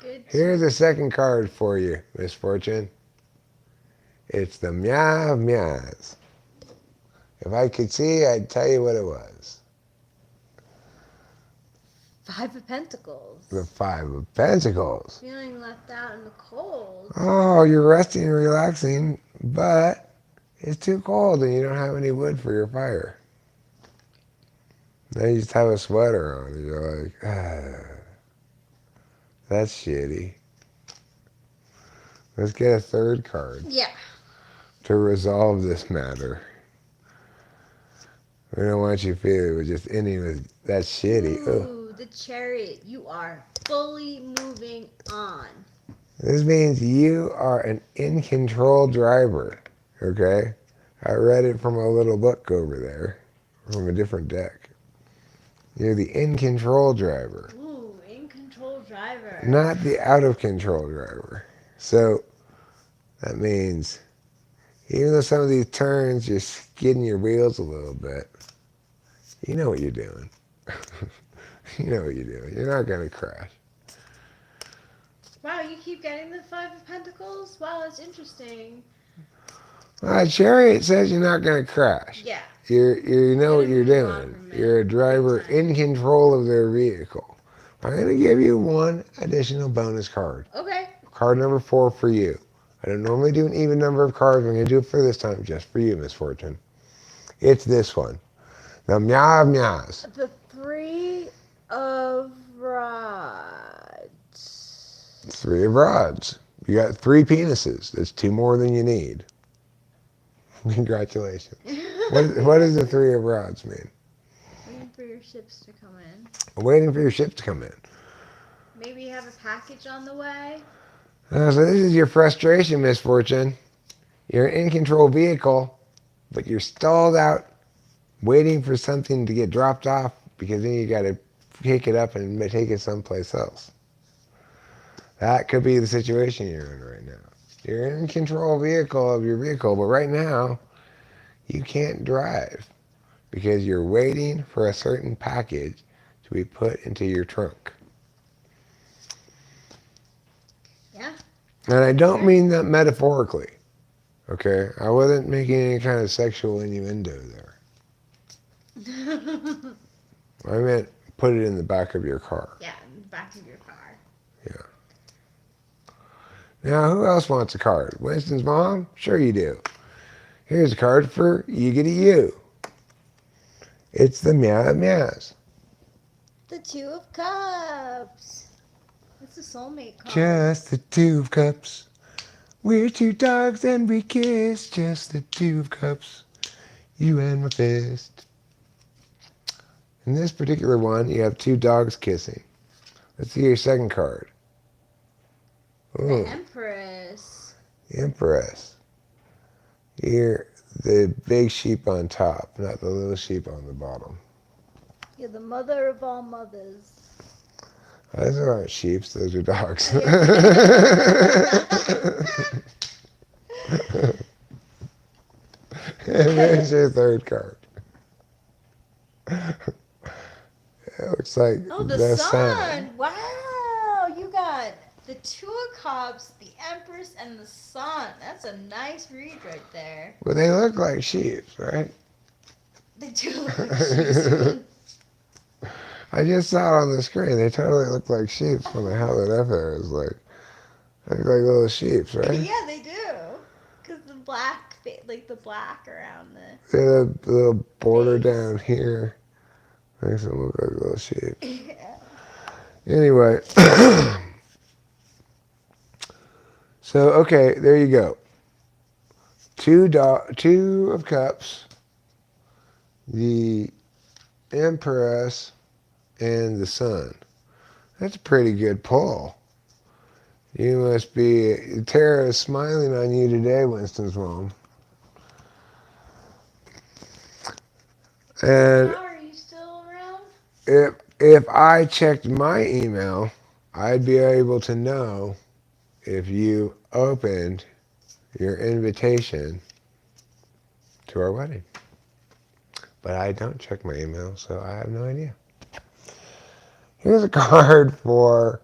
Good. Here's a second card for you, Misfortune. It's the Meow of Meows. If I could see, I'd tell you what it was. 5 of Pentacles. The 5 of Pentacles. Feeling left out in the cold. Oh, you're resting and relaxing, but it's too cold and you don't have any wood for your fire. Now you just have a sweater on and you're like, that's shitty. Let's get a third card Yeah. to resolve this matter. We don't want you feeling we're just ending with that's shitty. Ooh, the Chariot. You are fully moving on. This means you are an in-control driver, okay? I read it from a little book over there, from a different deck. You're the in-control driver, Ooh, in control driver. not the out-of-control driver. So that means even though some of these turns you're skidding your wheels a little bit, you know what you're doing. You know what you're doing. You're not going to crash. Wow, you keep getting the 5 of Pentacles? Wow, that's interesting. Chariot says you're not going to crash. Yeah. You know what you're Gonna move on doing. from it. You're a driver in control of their vehicle. I'm going to give you one additional bonus card. Okay. Card number 4 for you. I don't normally do an even number of cards. I'm going to do it for this time, just for you, Misfortune. It's this one. The Meow of Meows. The 3 of Rods. 3 of Rods. You got 3 penises. That's 2 more than you need. Congratulations. What does the 3 of Rods mean? Waiting for your ships to come in. Waiting for your ship to come in. Maybe you have a package on the way. So this is your frustration, Misfortune. You're an in-control vehicle, but you're stalled out waiting for something to get dropped off because then you got to pick it up and take it someplace else. That could be the situation you're in right now. You're in control vehicle of your vehicle, but right now you can't drive because you're waiting for a certain package to be put into your trunk. Yeah. And I don't mean that metaphorically, okay? I wasn't making any kind of sexual innuendo there. I meant put it in the back of your car. Yeah, in the back of your car. Yeah. Now, who else wants a card? Winston's mom? Sure you do. Here's a card for Yiggity You. It's the Meow Meows. The Two of Cups. It's a soulmate card. Just the two of cups. We're two dogs and we kiss. Just the two of cups. You and my fist. In this particular one, you have two dogs kissing. Let's see your second card. Ooh, The Empress. Empress. You're the big sheep on top, not the little sheep on the bottom. You're the mother of all mothers. Those aren't sheep, those are dogs. And there's your third card. It looks like Oh, the sun. Wow, you got the Two of Cups, the Empress, and the Sun. That's a nice read right there. Well, they look like sheep, right? They do look like sheep. I just saw it on the screen. They totally look like sheep when I held it up there. It was like, they look like little sheep, right? Yeah, they do. Because the black, like the black around the... Yeah, the little border Face. down here makes them look like little sheep. Yeah. Anyway, so okay, there you go. Two of cups, the Empress, and the Sun. That's a pretty good pull. You must be. Tara is smiling on you today, Winston's mom. And Are you still around? if I checked my email, I'd be able to know if you opened your invitation to our wedding. But I don't check my email, so I have no idea. Here's a card for,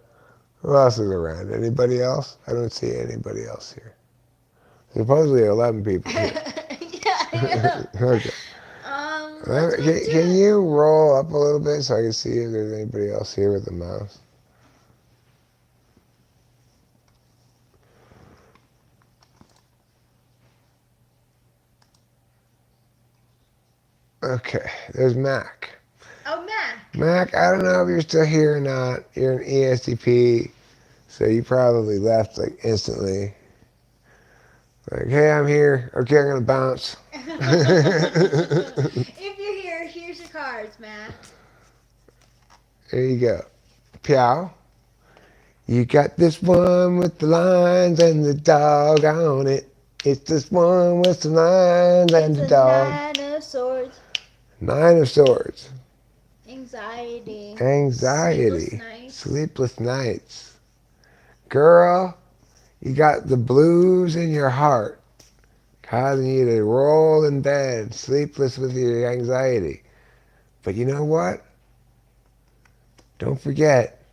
who else is around? Anybody else? I don't see anybody else here. Supposedly 11 people here. Yeah, I know. Okay. Let's move to Can you roll up a little bit so I can see if there's anybody else here with the mouse? Okay, there's Mac. Oh, Mac. Mac, I don't know if you're still here or not. You're an ESTP, so you probably left like instantly. Like, hey, I'm here. Okay, I'm gonna bounce. If you're here, here's your cards, Mac. There you go. Piao. You got this one with the lines and the dog on it. It's this one with the lines and the It's a dog. Nine of Swords. Nine of Swords. Anxiety. Anxiety. Sleepless nights. Sleepless nights. Girl, you got the blues in your heart, causing you to roll in bed, sleepless with your anxiety. But you know what? Don't forget,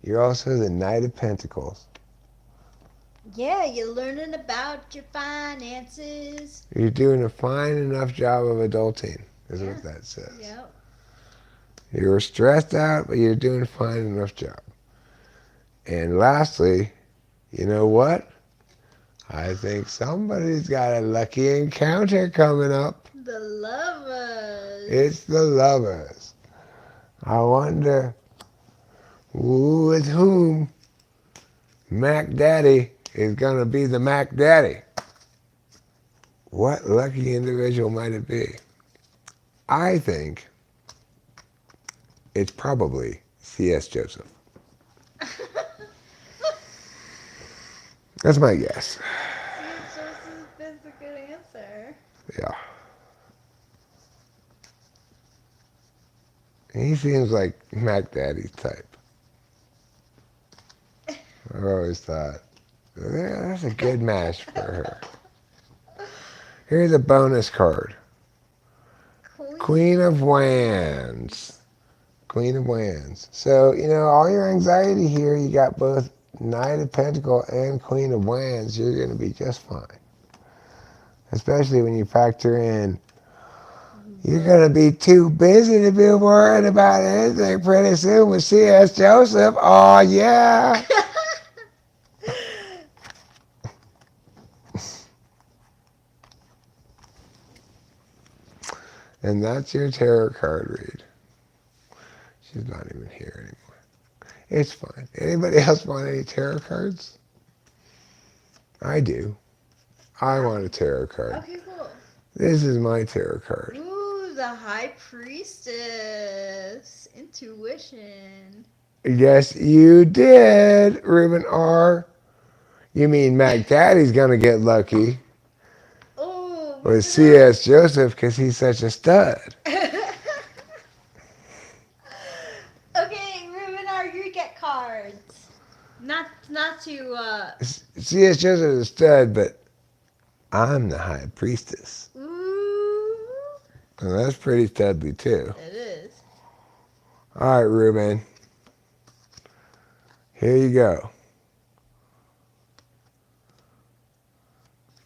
you're also the Knight of Pentacles. Yeah, you're learning about your finances. You're doing a fine enough job of adulting, is Yeah. what that says. Yep. You're stressed out, but you're doing a fine enough job. And lastly, you know what? I think somebody's got a lucky encounter coming up. The Lovers. It's the Lovers. I wonder who with whom Mac Daddy is going to be the Mac Daddy. What lucky individual might it be? I think it's probably C.S. Joseph. That's my guess. That's a good answer. Yeah. He seems like Mac Daddy's type. I've always thought. Yeah, that's a good match for her. Here's a bonus card. Queen of Wands. Queen of Wands. So, all your anxiety here, you got both Knight of Pentacle and Queen of Wands. You're going to be just fine. Especially when you factor in you're going to be too busy to be worried about anything pretty soon with C.S. Joseph. Oh, yeah. And that's your tarot card read. She's not even here anymore. It's fine. Anybody else want any tarot cards? I do. I want a tarot card. Okay, cool. This is my tarot card. Ooh, the High Priestess. Intuition. Yes, you did, Ruben R. You mean Mac Daddy's going to get lucky Oh, with C.S. Joseph because he's such a stud. Okay, Ruben R, you get cards. Not to C.S. Joseph is a stud, but I'm the High Priestess. Ooh. And that's pretty studly, too. It is. All right, Ruben. Here you go.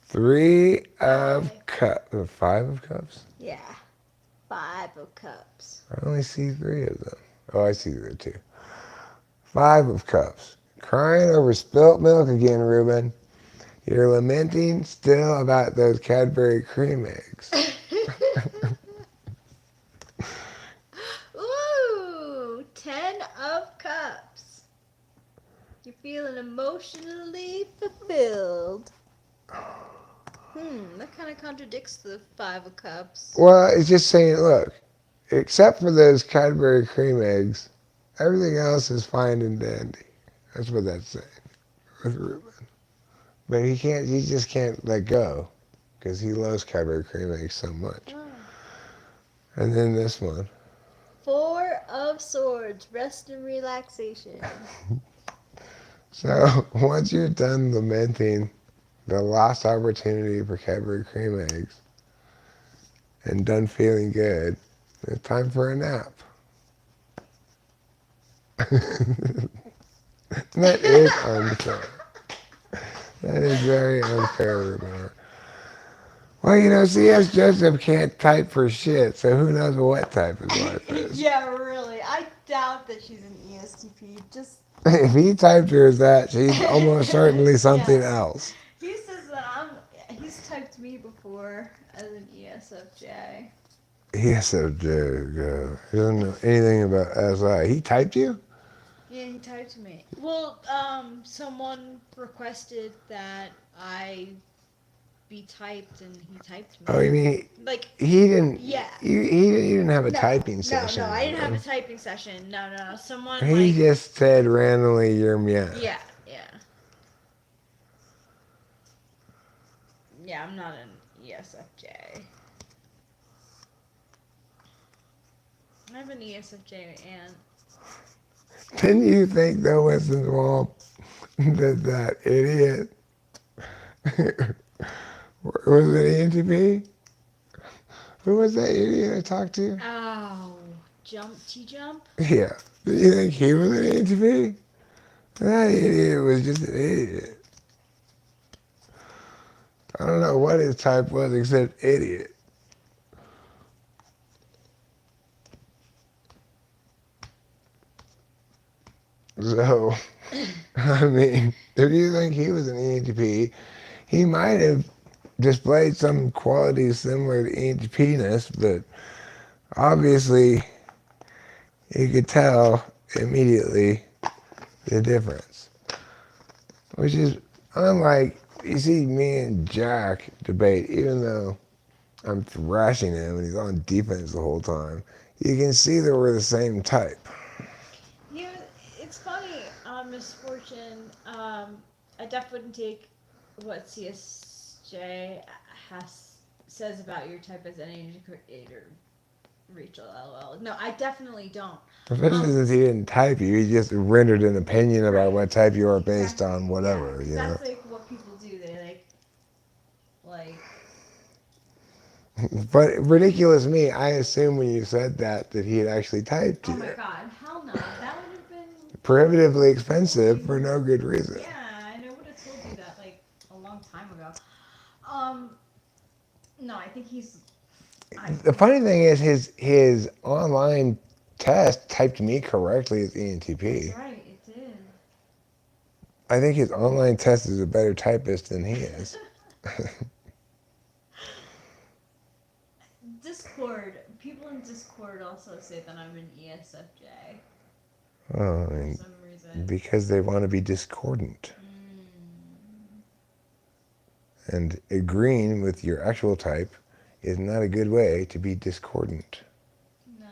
3 of Cups. 5 of Cups? Yeah. 5 of Cups. I only see 3 of them. Oh, I see there 2. 5 of Cups. Crying over spilt milk again, Ruben. You're lamenting still about those Cadbury cream eggs. Ooh, 10 of Cups. You're feeling emotionally fulfilled. That kind of contradicts the 5 of Cups. Well, it's just saying, look, except for those Cadbury cream eggs, everything else is fine and dandy. That's what that's saying with Ruben. But he just can't let go because he loves Cadbury cream eggs so much. Oh. And then this one. 4 of Swords, rest and relaxation. So once you're done lamenting the lost opportunity for Cadbury cream eggs and done feeling good, it's time for a nap. That is unfair. That is very unfair, Ruben. Well, C.S. Joseph can't type for shit, so who knows what type his wife is. Yeah, really. I doubt that she's an ESTP. Just If he typed her as that, she's almost certainly something else. he says that he's typed me before as an ESFJ. ESFJ, he doesn't know anything about SI. He typed you? Yeah, he typed me. Well, someone requested that I be typed, and he typed me. Oh, you mean Like, he didn't? yeah. He didn't have a typing session. No, I didn't have a typing session. No. Someone He just said randomly, "You're meow." Yeah. Yeah, I'm not an ESFJ. I have an ESFJ aunt. Didn't you think though, Winston Wall, that idiot was it ENTP? Who was that idiot I talked to? Oh, T-Jump? Yeah. Did you think he was an ENTP? That idiot was just an idiot. I don't know what his type was except idiot. So, I mean, if you think he was an ENTP, he might have displayed some qualities similar to ENTP-ness, but obviously you could tell immediately the difference. Which is unlike, you see me and Jack debate, even though I'm thrashing him and he's on defense the whole time, you can see that we're the same type. Yeah, it's funny, Misfortune. I definitely wouldn't take what CSJ says about your type as any indicator Rachel, lol. No, I definitely don't. Especially since he didn't type you, he just rendered an opinion about Right. what type you are based Exactly. on Yeah, whatever, 'cause you know. that's like what people do. They like. But ridiculous me, I assume when you said that he had actually typed Oh my you. god, hell no. That would have been. Prohibitively expensive for no good reason. Yeah, and I would have told you that like a long time ago. Um, no, I think he's. The funny thing is his online test typed me correctly as That's ENTP. right, it did. I think his online test is a better typist than he is. Discord. People in Discord also say that I'm an ESFJ Oh, I for mean, some reason. because they want to be discordant. Mm, And agreeing with your actual type is not a good way to be discordant. no.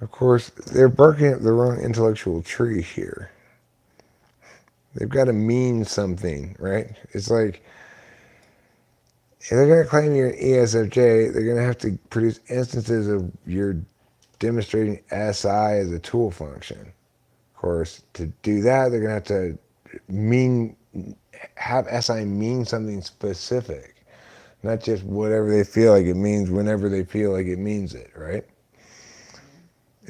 Of course, they're barking up the wrong intellectual tree here. They've got to mean something, right? It's like if they're going to claim you're an ESFJ, they're going to have to produce instances of your demonstrating SI as a tool function. Of course, to do that, they're going to have to mean have SI mean something specific, not just whatever they feel like it means whenever they feel like it means it, right?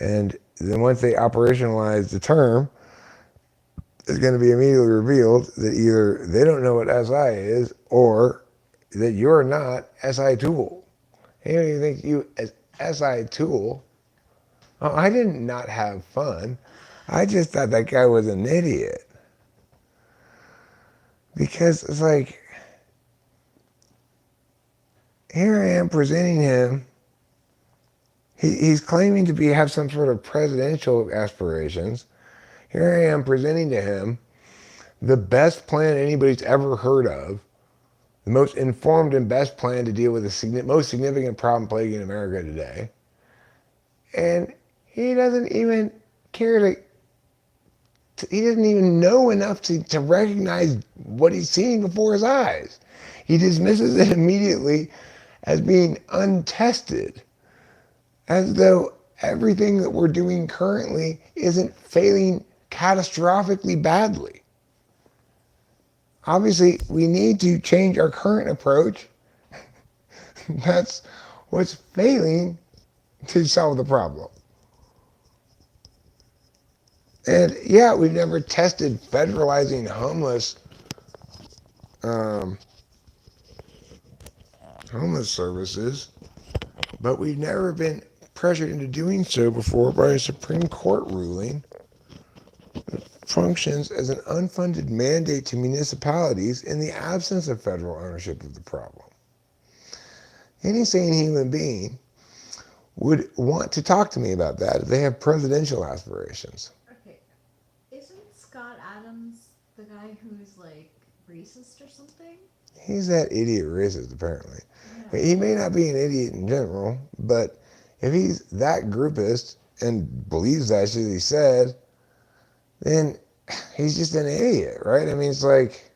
And then once they operationalize the term, it's going to be immediately revealed that either they don't know what SI is or that you're not SI tool. He don't even think you as SI tool. Oh, I did not have fun. I just thought that guy was an idiot. Because it's like, here I am presenting him. He's claiming to have some sort of presidential aspirations. Here I am presenting to him the best plan anybody's ever heard of, the most informed and best plan to deal with the most significant problem plaguing America today. And he doesn't even care he doesn't even know enough to recognize what he's seeing before his eyes. He dismisses it immediately as being untested, as though everything that we're doing currently isn't failing catastrophically badly. Obviously, we need to change our current approach. That's what's failing to solve the problem. And yeah, we've never tested federalizing um, homeless services, but we've never been pressured into doing so before by a Supreme Court ruling that functions as an unfunded mandate to municipalities in the absence of federal ownership of the problem. Any sane human being would want to talk to me about that if they have presidential aspirations. Okay, isn't Scott Adams the guy who's like racist or something? He's that idiot racist, apparently. Yeah. He may not be an idiot in general, but if he's that groupist and believes that shit he said, then he's just an idiot, right? I mean, it's like,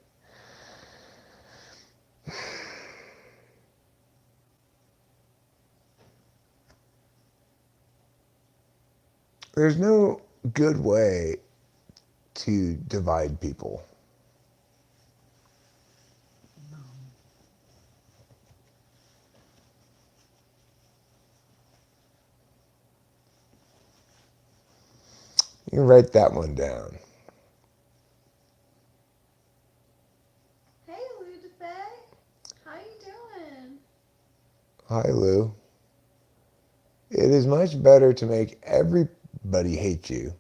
there's no good way to divide people. You can write that one down. Hey, Lou DeFay, how you doing? Hi, Lou. It is much better to make everybody hate you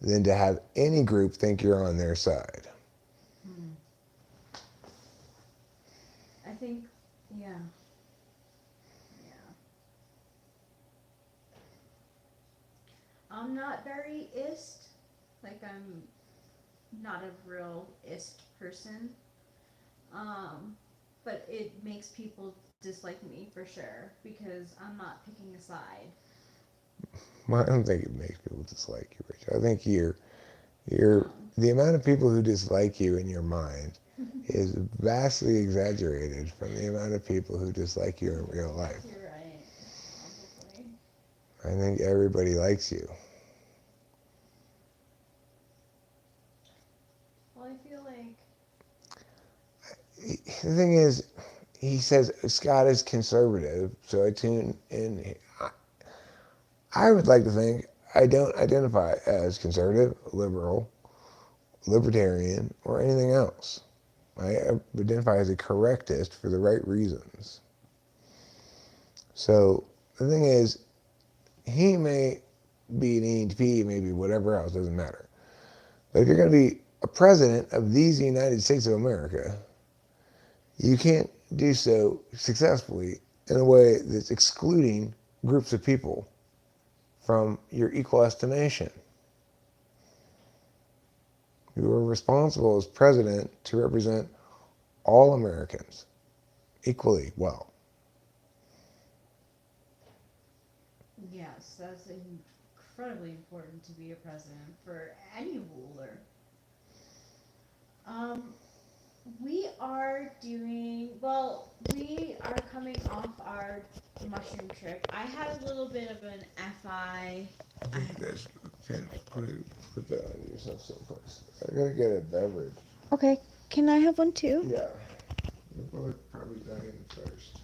than to have any group think you're on their side. I think, yeah. Yeah. I'm not very ist. Like, I'm not a real ist person. But it makes people dislike me for sure because I'm not picking a side. Well, I don't think it makes people dislike you, Rachel. I think the amount of people who dislike you in your mind is vastly exaggerated from the amount of people who dislike you in real life. You're right. Probably. I think everybody likes you. Well, I feel like. The thing is, he says Scott is conservative, so I tune in. I would like to think I don't identify as conservative, liberal, libertarian, or anything else. I identify as a correctist for the right reasons. So the thing is, he may be an ENTP, maybe whatever else, doesn't matter. But if you're going to be a president of these United States of America, you can't do so successfully in a way that's excluding groups of people from your equal estimation. You are responsible as president to represent all Americans equally well. Yes, that's incredibly important to be a president for any ruler. Um, we are doing well. We are coming off our mushroom trip. I had a little bit of an FI. Put that on yourself someplace. I gotta get a beverage. Okay, can I have one too? Yeah. We're both probably dying first.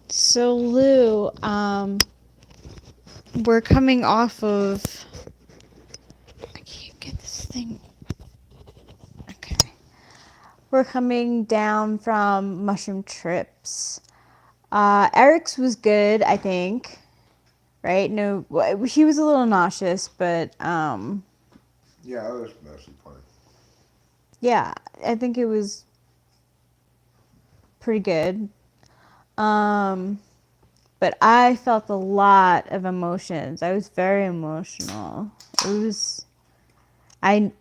So Lou, we're coming off of. I can't get this thing. Okay. We're coming down from mushroom trips. Eric's was good, I think. Right? No, he was a little nauseous, but Yeah, that was mostly fun. yeah, I think it was pretty good. Um, but I felt a lot of emotions. I was very emotional. It was I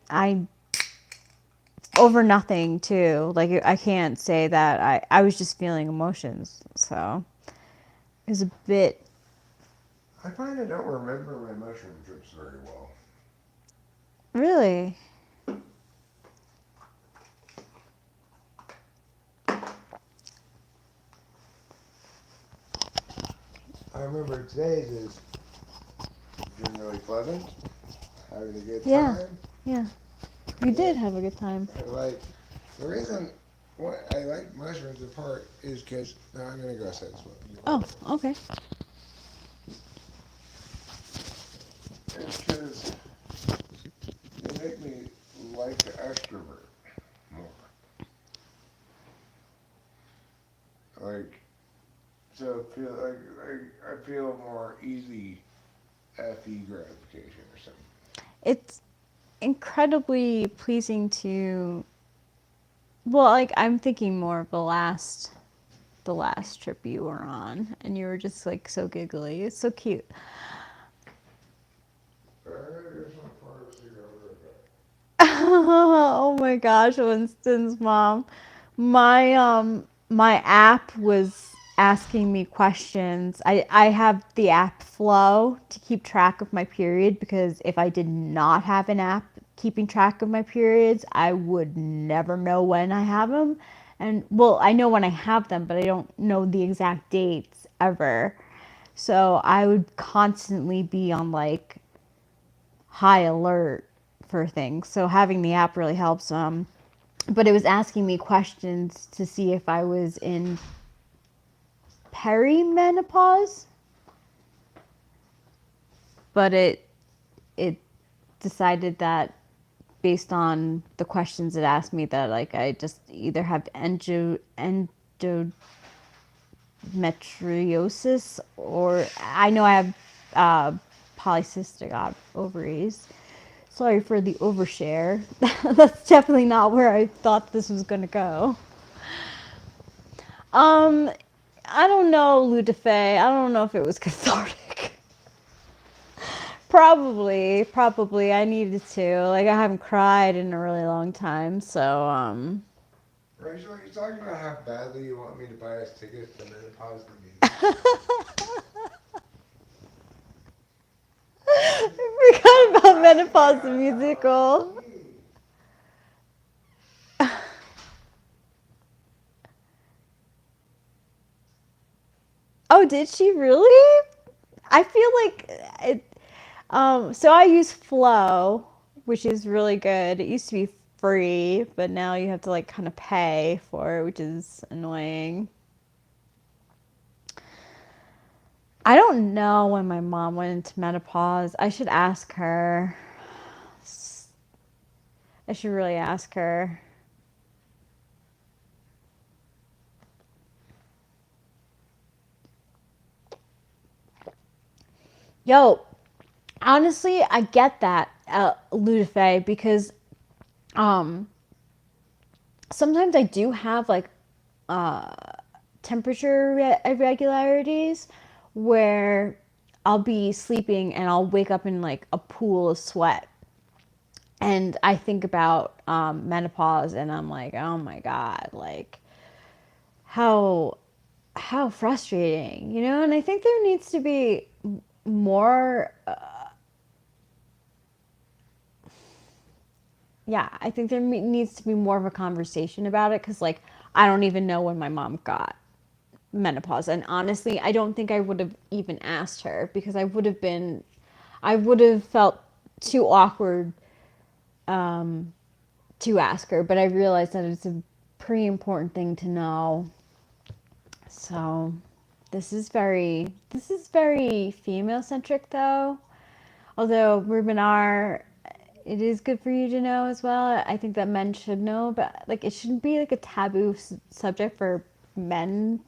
over nothing too. Like I can't say that I was just feeling emotions. So it was a bit I find I don't remember my mushroom trips very well. really. I remember today's is being really pleasant, having a good Yeah. time. Yeah. We did have a good time. I like the reason why I like mushrooms in part is because now I'm gonna go outside as well. Oh, okay. It's because they make me like the extrovert more. Like so, feel like I feel more easy FE gratification or something. It's incredibly pleasing to well, like I'm thinking more of the last trip you were on and you were just like so giggly. It's so cute. There's my privacy over Oh my gosh, Winston's mom. My app was asking me questions. I have the app Flow to keep track of my period because if I did not have an app keeping track of my periods, I would never know when I have them. And well, I know when I have them, but I don't know the exact dates ever. So I would constantly be on like high alert for things. So having the app really helps. But it was asking me questions to see if I was in perimenopause. But it decided that based on the questions it asked me that like I just either have endometriosis or I know I have polycystic ovaries. Sorry for the overshare. That's definitely not where I thought this was gonna go. Um, I don't know, Ludafe. I don't know if it was cathartic. Probably. I needed to. Like I haven't cried in a really long time, so Rachel, are you talking about how badly you want me to buy us tickets to menopause the meeting? I forgot about Menopause the musical. Oh, did she really? I feel like it. So I use Flow, which is really good. It used to be free, but now you have to like kind of pay for it, which is annoying. I don't know when my mom went into menopause. I should ask her. I should really ask her. Yo, honestly, I get that, Ludafe, because um, sometimes I do have like uh, temperature irregularities where I'll be sleeping and I'll wake up in like a pool of sweat. And I think about menopause and I'm like, oh my God, like how frustrating, you know? And I think there needs to be more yeah, I think there needs to be more of a conversation about it because, like, I don't even know when my mom got menopause. And honestly, I don't think I would have even asked her because I would have felt too awkward to ask her. But I realized that it's a pretty important thing to know. So this is very female centric though. Although Ruben R, it is good for you to know as well. I think that men should know, but like it shouldn't be like a taboo subject for men,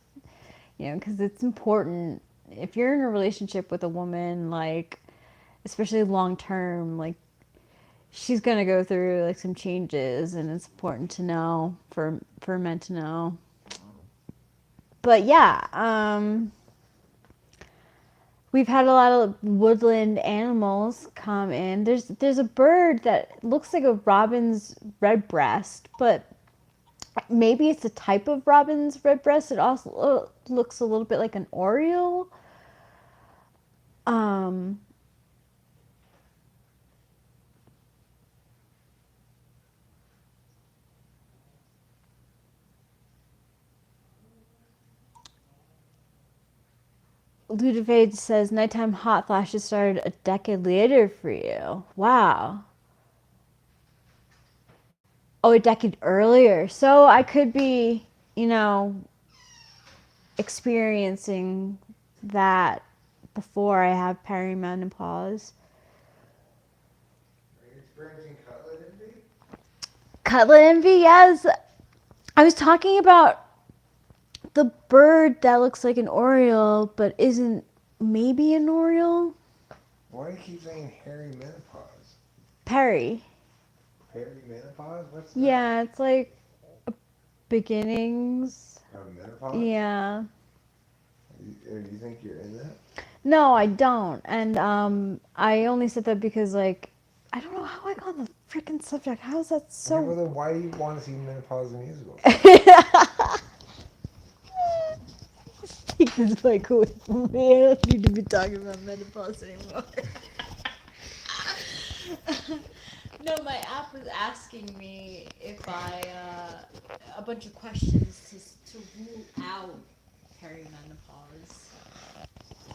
you know, because it's important. If you're in a relationship with a woman, like especially long term, like she's gonna go through like some changes, and it's important to know for men to know. But yeah, we've had a lot of woodland animals come in. There's a bird that looks like a robin's redbreast, but maybe it's a type of robin's redbreast. It also looks a little bit like an oriole. Um, Ludovade says nighttime hot flashes started a decade later for you. Wow. Oh, a decade earlier. So I could be, you know, experiencing that before I have perimenopause. Are you experiencing cutlet envy? Cutlet envy, yes. I was talking about the bird that looks like an oriole but isn't maybe an oriole. Why do you keep saying hairy menopause? Perry. Hairy menopause? What's that? Yeah, it's like beginnings. Menopause? Yeah. You think you're in that? No, I don't. And I only said that because like I don't know how I got on the freaking subject. How is that Okay, so well then why do you want to see menopause the musical? Take this mic away from me. I don't need to be talking about menopause anymore. No, my app was asking me if a bunch of questions to rule out perimenopause.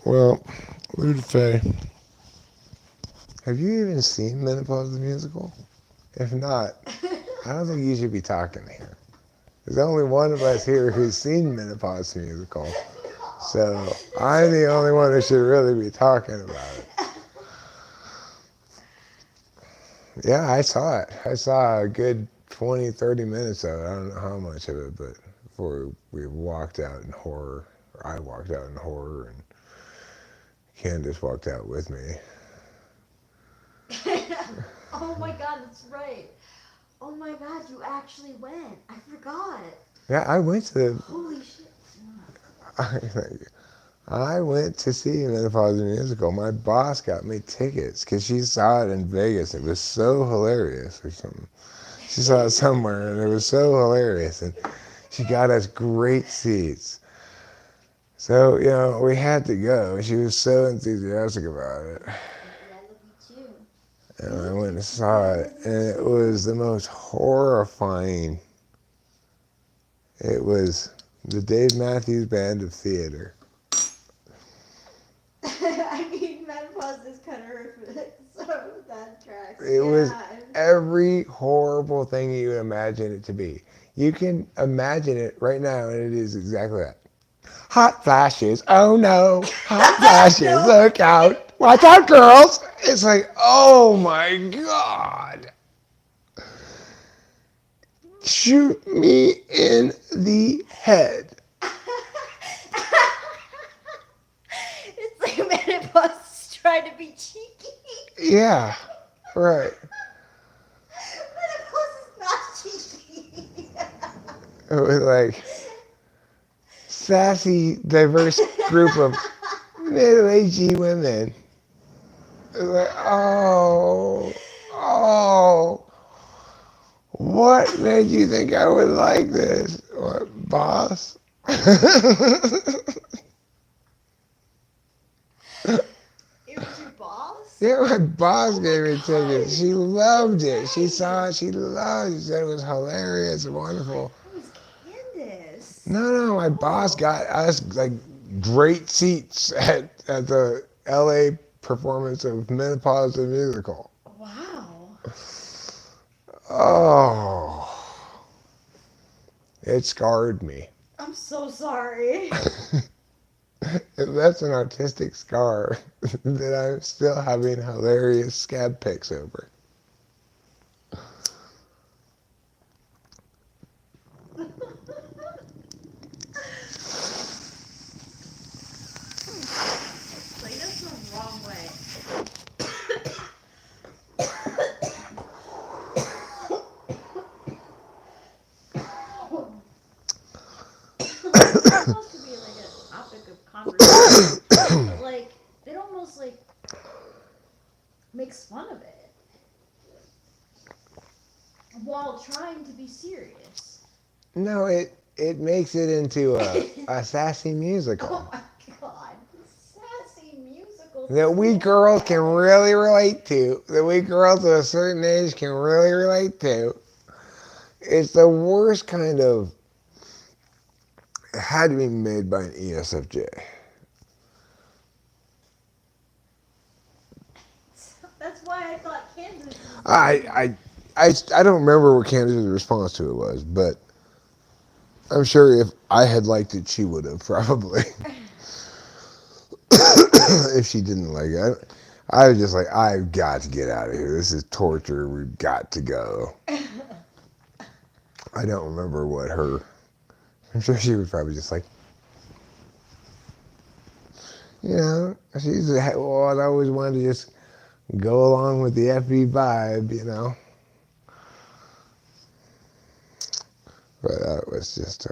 Well, Ludafe, have you even seen Menopause the Musical? If not, I don't think you should be talking here. There's only one of us here who's seen Menopause the Musical. So I'm the only one who should really be talking about it. Yeah, I saw it. I saw a good 20, 30 minutes of it. I don't know how much of it, but before we walked out in horror, or I walked out in horror, and Candace walked out with me. Oh my god, that's right. Oh my god, you actually went. I forgot. Yeah, I went to Holy shit. I went to see Menopause the Musical. My boss got me tickets because she saw it in Vegas. It was so hilarious or something. She saw it somewhere and it was so hilarious. And she got us great seats. So, you know, we had to go. She was so enthusiastic about it. And I went and saw it, and it was the most horrifying. It was the Dave Matthews Band of Theater. I mean, menopause is kind of horrific, so that tracks. It was every horrible thing you would imagine it to be. You can imagine it right now, and it is exactly that. Hot flashes, oh no, hot flashes, No. look out, watch out, girls. It's like, oh my God. Shoot me in the head. It's like menopause is trying to be cheeky. Yeah, right. Menopause is not cheeky. It was like sassy, diverse group of middle-aged women. It was like, oh, what made you think I would like this? What, boss? It was your boss? Yeah, my boss gave me God. tickets. She loved it. She saw it. She loved it. She said it was hilarious and wonderful. That was Candace. No, my boss got us like great seats at the LA performance of Menopause the Musical. Wow. Oh, it scarred me. I'm so sorry. It left an artistic scar that I'm still having hilarious scab pics over. Like, that's the wrong way. It's supposed to be like a topic of conversation, but like it almost like makes fun of it while trying to be serious. No, it makes it into a sassy Oh musical my god, sassy musical. that we girls can really relate to, that we girls of a certain age can really relate to. It's the worst kind of, it had to be made by an ESFJ. That's why I thought Kansas was I don't remember what Candace's response to it was, but I'm sure if I had liked it, she would have probably. If she didn't like it. I was just like, I've got to get out of here. This is torture. We've got to go. I don't remember what her. I'm sure she was probably just like, you know, she's well, I always wanted to just go along with the FB vibe, you know. But that was just,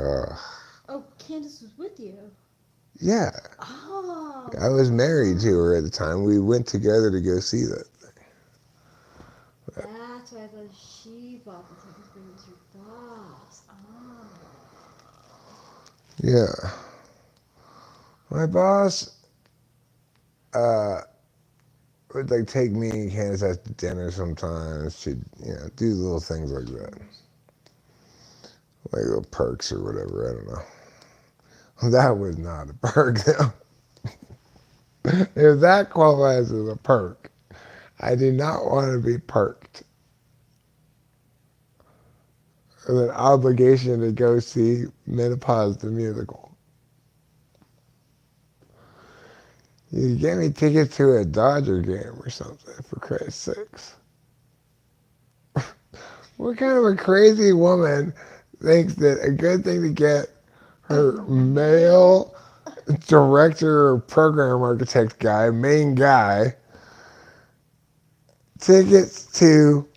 Oh, Candace was with you. yeah. Oh. I was married to her at the time. We went together to go see that. That's why I thought she bought the tickets, but it was your boss. Oh. Yeah. My boss would like take me and Candace out to dinner sometimes. She'd, you know, do little things like that. Like little perks or whatever, I don't know. That was not a perk though. If that qualifies as a perk, I do not want to be perked. With an obligation to go see Menopause the Musical. You get me tickets to a Dodger game or something, for Christ's sakes. What kind of a crazy woman thinks that a good thing to get her male director or program architect guy, main guy, tickets to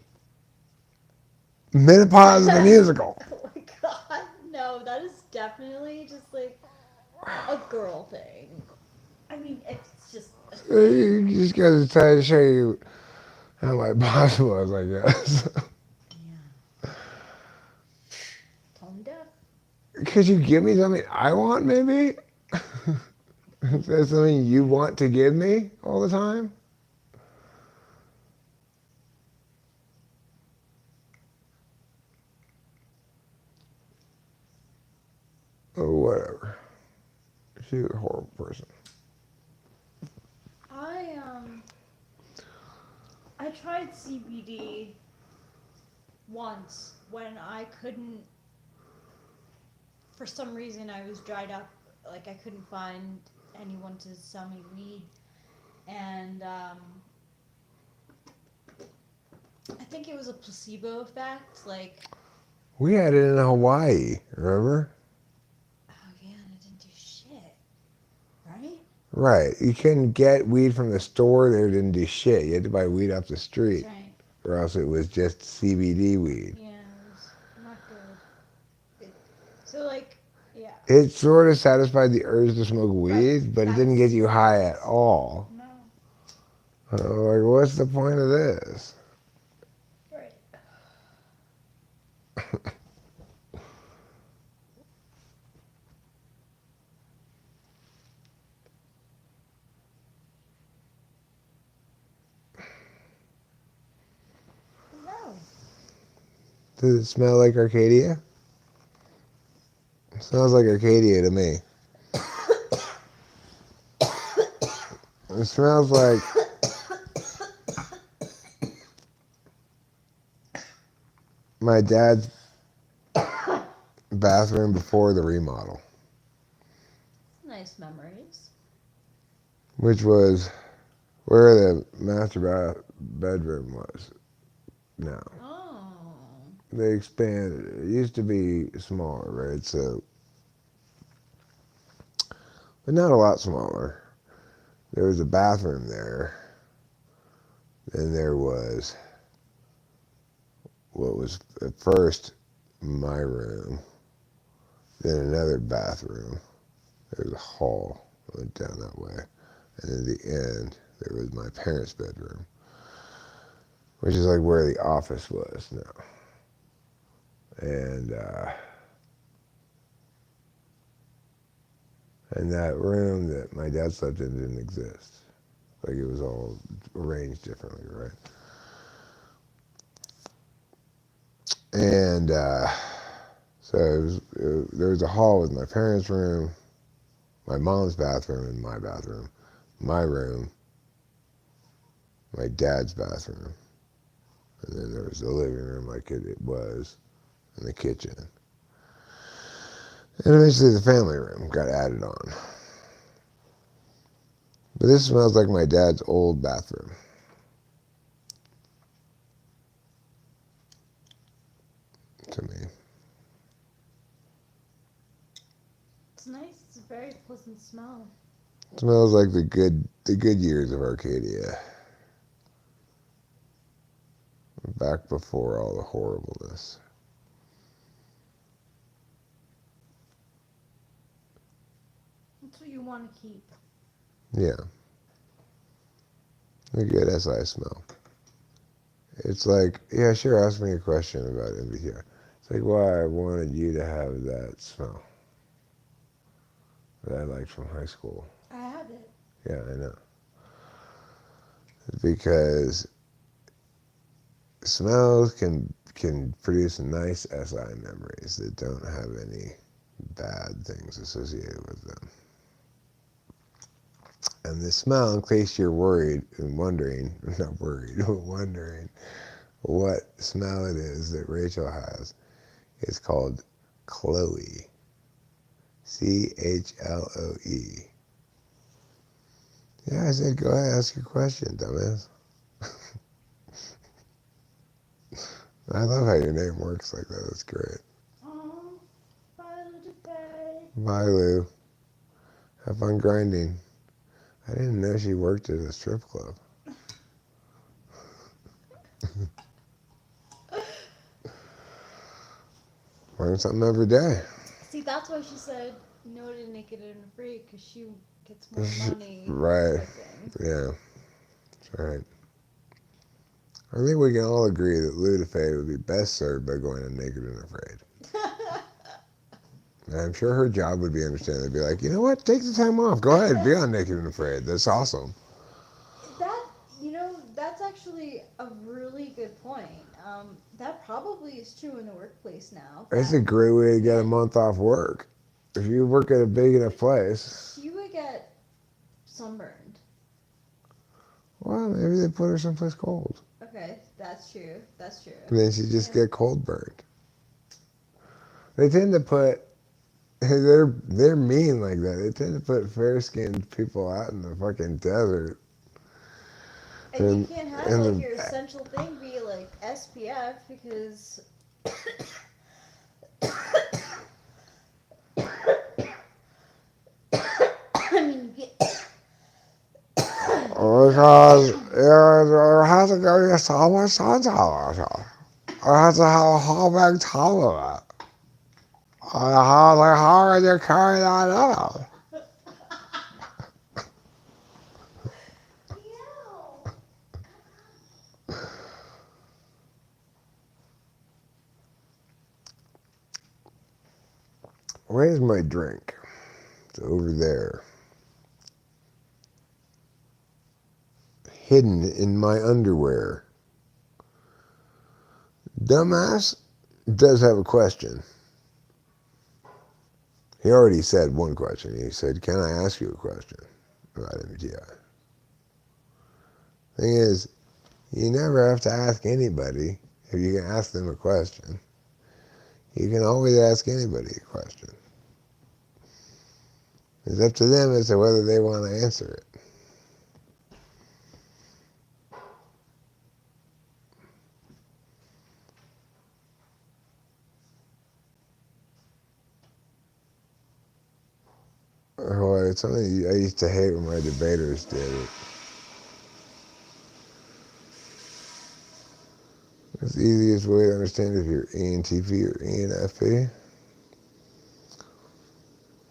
Menopause the Musical? Oh my god, no, that is definitely just like a girl thing. I mean, it's just a thing. You just gotta try to show you how my boss was, I guess. Yeah. Tone deaf. Could you give me something I want, maybe? Is that something you want to give me all the time? Oh, whatever. She's a horrible person. I tried CBD once when I couldn't, for some reason I was dried up, like I couldn't find anyone to sell me weed, and I think it was a placebo effect. Like, We had it in Hawaii, remember? oh yeah, and it didn't do shit, right? Right. You couldn't get weed from the store. They didn't do shit. You had to buy weed off the That's street, right. or else it was just CBD weed. Yeah, it was not good. So like, yeah. It sort of satisfied the urge to smoke weed, Right. but it didn't get you high at all. No. Like, what's the point of this? Right. No. Does it smell like Arcadia? It smells like Arcadia to me. It smells like my dad's bathroom before the remodel, Nice memories. which was where the master bedroom was now. Oh. They expanded it. It used to be smaller, right? So, but not a lot smaller. There was a bathroom there. Then there was what was at first my room, then another bathroom. There was a hall that went down that way. And in the end, there was my parents' bedroom, which is like where the office was now. And that room that my dad slept in didn't exist. Like it was all arranged differently, right? And so there was a hall with my parents' room, my mom's bathroom, and my bathroom, my room, my dad's bathroom, and then there was the living room like it was, and the kitchen. And eventually the family room got added on. But this smells like my dad's old bathroom. To me. It's nice. It's a very pleasant smell. It smells like the good years of Arcadia. Back before all the horribleness. That's what you want to keep. Yeah. The good SI smell. It's like, yeah, sure, ask me a question about MBTI. It's like, why I wanted you to have that smell that I liked from high school. I have it. Yeah, I know. Because smells can produce nice SI memories that don't have any bad things associated with them. And the smell, in case you're worried and wondering, not worried, but wondering what smell it is that Rachel has, is called Chloe. Chloe. Yeah, I said, go ahead, ask your question, dumbass. I love how your name works like that. That's great. Oh, bye, little babe. Bye, Lou. Have fun grinding. I didn't know she worked at a strip club. Learn something every day. See, that's why she said no to Naked and Afraid, because she gets more money. Right. Stripping. Yeah. That's right. I think we can all agree that Lou DeFay would be best served by going on Naked and Afraid. And I'm sure her job would be understanding. They'd be like, you know what? Take the time off. Go ahead. Be on Naked and Afraid. That's awesome. That's actually a really good point. That probably is true in the workplace now. It's a great way to get a month off work. If you work at a big enough place, You would get sunburned. well, maybe they put her someplace cold. Okay, that's true. That's true. And then she just get cold burned. They tend to put they're mean like that. They tend to put fair skinned people out in the fucking desert. And you can't have and like the- your essential thing be like SPF because I mean you get Because it has to go to so much sunshine. It has to have a whole big towel of it. How can you carry that out? Ew. Where's my drink? It's over there. Hidden in my underwear. Dumbass does have a question. He already said one question. He said, "Can I ask you a question about MTI?" Thing is, you never have to ask anybody if you can ask them a question. You can always ask anybody a question. It's up to them as to whether they want to answer it. Well, it's something I used to hate when my debaters did it. It's the easiest way to understand if you're ENTP or ENFP.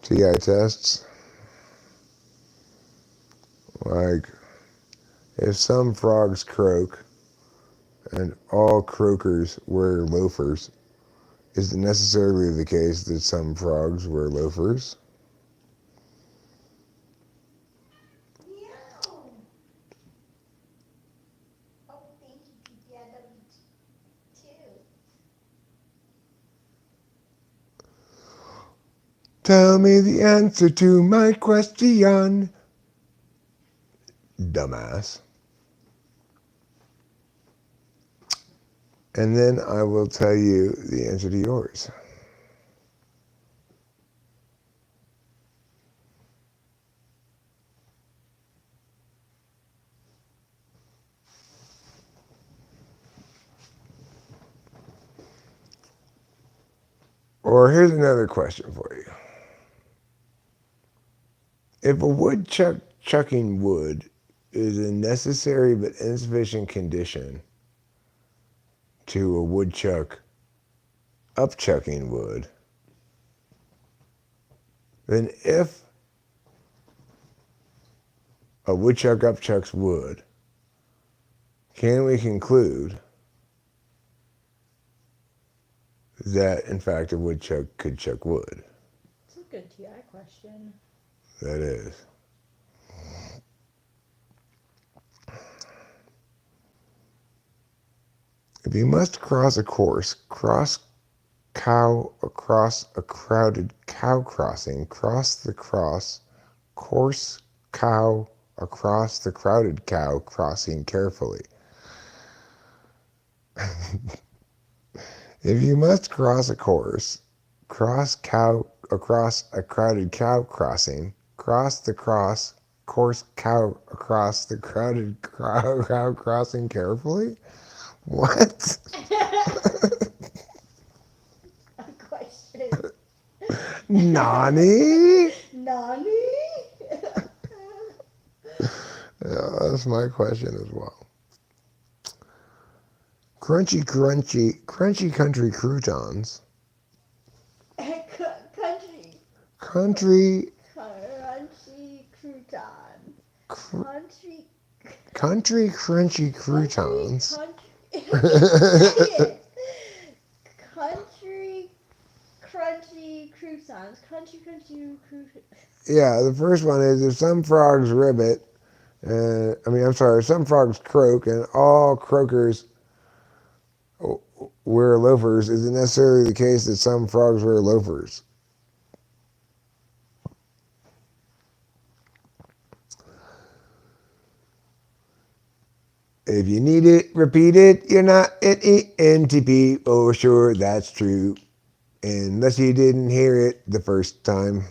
TI tests. Like, if some frogs croak and all croakers wear loafers, is it necessarily the case that some frogs wear loafers? Ew. Oh, thank you, too. Tell me the answer to my question, dumbass. And then I will tell you the answer to yours. Or here's another question for you. If a woodchuck chucking wood is a necessary but insufficient condition to a woodchuck upchucking wood, then if a woodchuck upchucks wood, can we conclude that in fact a woodchuck could chuck wood? It's a good TI question. That is. If you must cross a course, cross cow across a crowded cow crossing, cross the course cow across the crowded cow crossing carefully. If you must cross a course, cross cow across a crowded cow crossing, cross the course cow across the crowded cow crossing carefully? What? A question. Nani? Nani? Yeah, that's my question as well. Crunchy country croutons. Country. Country Crunchy crouton. cr- Country. country crunchy croutons. Country crunchy croutons. Country crunchy croutons. Yeah, the first one is if some frogs ribbit, some frogs croak and all croakers wear loafers, is it necessarily the case that some frogs wear loafers? If you need it, repeat it. You're not an ENTP. Oh, sure, that's true. Unless you didn't hear it the first time.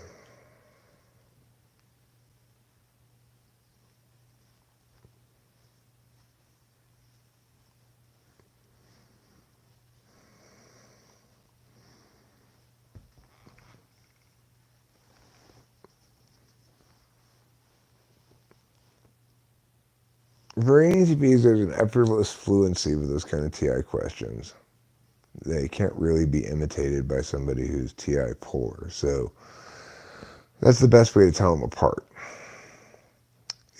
For ENTPs, there's an effortless fluency with those kind of TI questions. They can't really be imitated by somebody who's TI polar. So that's the best way to tell them apart.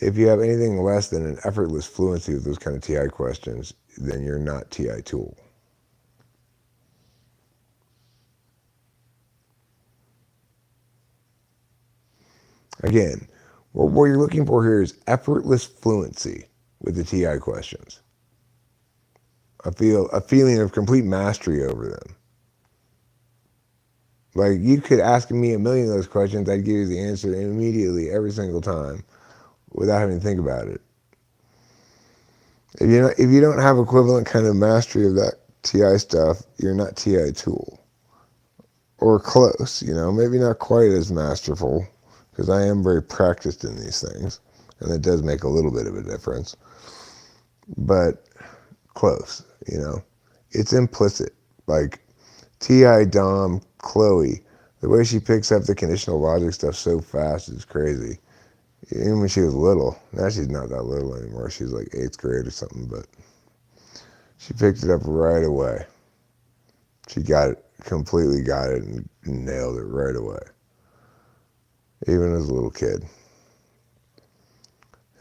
If you have anything less than an effortless fluency with those kind of TI questions, then you're not TI tool. Again, what you're looking for here is effortless fluency with the TI questions. A feeling of complete mastery over them. Like you could ask me a million of those questions, I'd give you the answer immediately every single time without having to think about it. If you don't have equivalent kind of mastery of that TI stuff, you're not TI tool. Or close, maybe not quite as masterful, because I am very practiced in these things, and it does make a little bit of a difference. But close. It's implicit. Like TI Dom Chloe, the way she picks up the conditional logic stuff so fast is crazy. Even when she was little. Now she's not that little anymore. She's like 8th grade or something, but she picked it up right away. She completely got it and nailed it right away. Even as a little kid.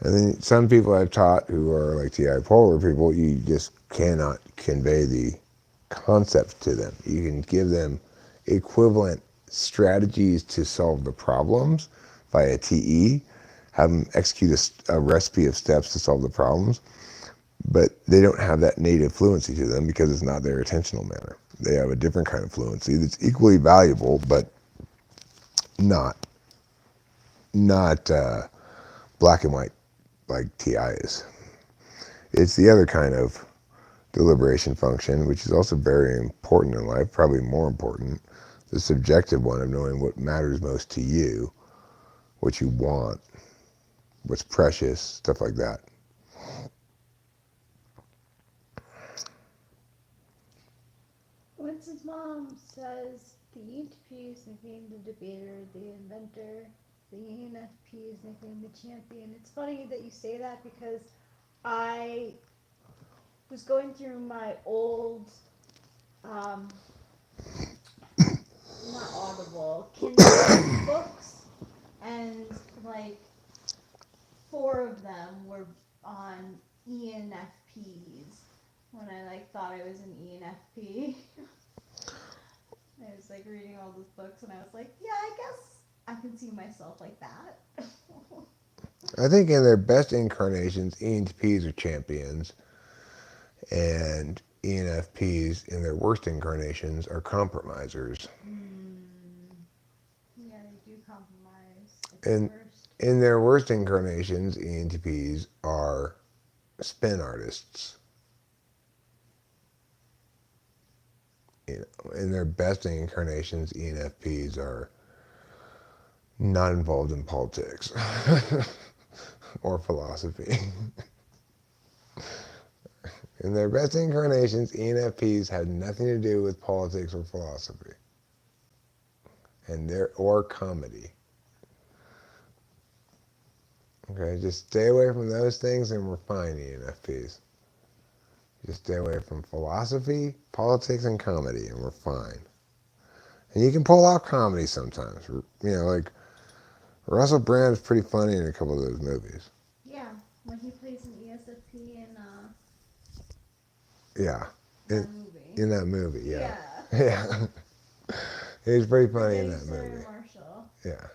And then some people I've taught who are like TI polar people, you just cannot convey the concept to them. You can give them equivalent strategies to solve the problems via TE, have them execute a recipe of steps to solve the problems, but they don't have that native fluency to them because it's not their attentional manner. They have a different kind of fluency that's equally valuable, but not black and white like TI is. It's the other kind of deliberation function, which is also very important in life, probably more important, the subjective one of knowing what matters most to you, what you want, what's precious, stuff like that. Winston's mom says the ENTP is nicknamed the debater, the inventor, the ENFP is nicknamed the champion. It's funny that you say that because I was going through my old, um, not Audible, Kindle books, and like 4 of them were on ENFPs when I like thought I was an ENFP. I was like reading all those books and I was like, yeah, I guess I can see myself like that. I think in their best incarnations, ENTPs are champions, and ENFPs in their worst incarnations are compromisers. Yeah, they do compromise at the And worst. in their worst incarnations, ENTPs are spin artists. In their best incarnations, ENFPs are not involved in politics or philosophy. In their best incarnations, ENFPs had nothing to do with politics or philosophy, or comedy. Okay, just stay away from those things, and we're fine, ENFPs. Just stay away from philosophy, politics, and comedy, and we're fine. And you can pull off comedy sometimes. Like Russell Brand is pretty funny in a couple of those movies. Yeah, when he plays an ESFP in Yeah, that in, movie. in that movie, yeah. Yeah. Yeah. He's pretty funny in Forgetting that Sarah movie. Marshall. Yeah.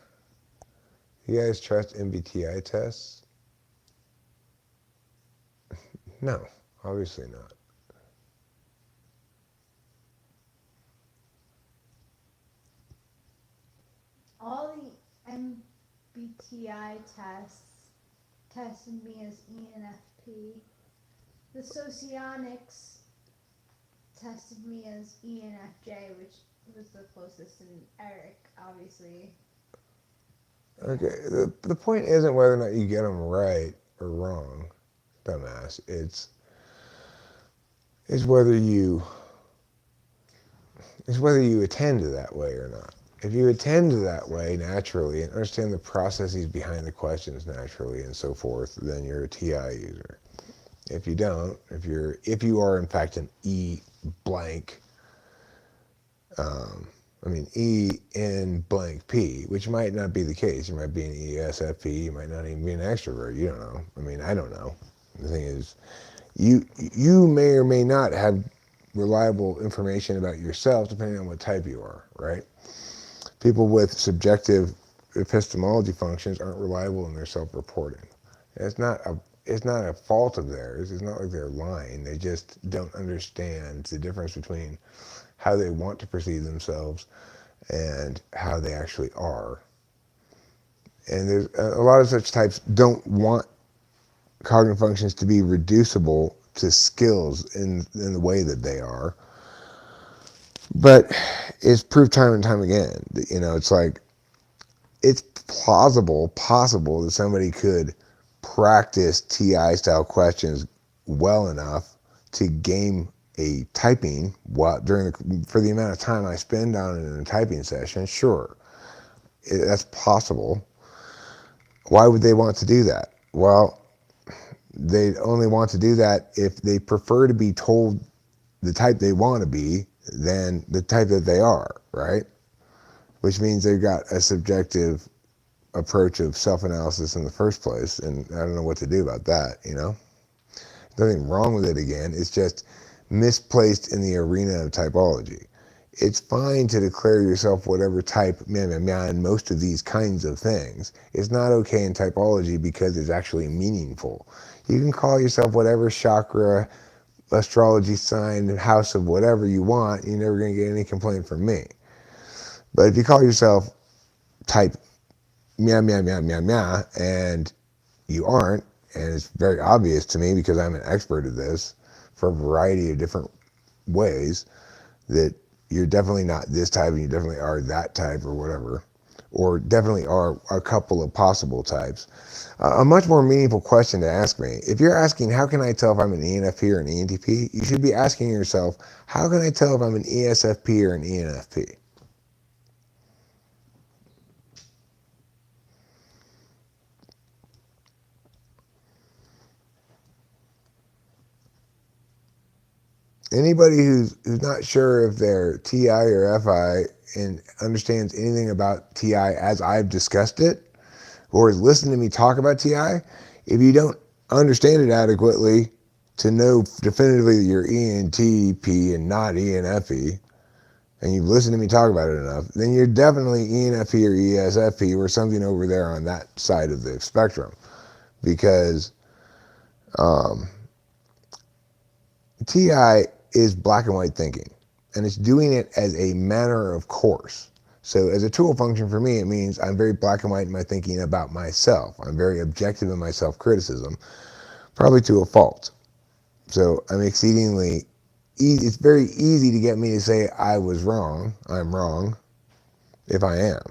You guys trust MBTI tests? No, obviously not. All the MBTI tests tested me as ENFP. The socionics tested me as ENFJ, which was the closest, and Eric, obviously. Okay, the point isn't whether or not you get them right or wrong, dumbass. It's whether you attend to that way or not. If you attend to that way naturally and understand the processes behind the questions naturally and so forth, then you're a TI user. If you don't, if you are in fact an E blank, E in blank P, which might not be the case. You might be an ESFP. You might not even be an extrovert. You don't know. I don't know. The thing is, you may or may not have reliable information about yourself depending on what type you are, right? People with subjective epistemology functions aren't reliable in their self-reporting. It's not a fault of theirs. It's not like they're lying. They just don't understand the difference between how they want to perceive themselves and how they actually are. And there's a lot of such types don't want cognitive functions to be reducible to skills in the way that they are. But it's proved time and time again. It's like it's possible that somebody could practice TI style questions well enough to game a typing for the amount of time I spend on it in a typing session. Sure, that's possible. Why would they want to do that? Well, they only want to do that if they prefer to be told the type they want to be than the type that they are, right? Which means they've got a subjective approach of self-analysis in the first place, and I don't know what to do about that, Nothing wrong with it again, it's just misplaced in the arena of typology. It's fine to declare yourself whatever type, in most of these kinds of things. It's not okay in typology because it's actually meaningful. You can call yourself whatever chakra, astrology sign, house of whatever you want, you're never going to get any complaint from me. But if you call yourself type and you aren't, and it's very obvious to me because I'm an expert at this for a variety of different ways, that you're definitely not this type and you definitely are that type or whatever, or definitely are a couple of possible types. A much more meaningful question to ask me, if you're asking how can I tell if I'm an ENFP or an ENTP, you should be asking yourself, how can I tell if I'm an ESFP or an ENFP? Anybody who's not sure if they're TI or FI and understands anything about TI as I've discussed it, or has listened to me talk about TI, if you don't understand it adequately to know definitively that you're ENTP and not ENFE, and you've listened to me talk about it enough, then you're definitely ENFE or ESFP or something over there on that side of the spectrum. Because TI is black and white thinking, and it's doing it as a manner of course. So as a tool function for me, it means I'm very black and white in my thinking about myself. I'm very objective in my self-criticism, probably to a fault. So I'm exceedingly easy. It's very easy to get me to say I'm wrong, if I am,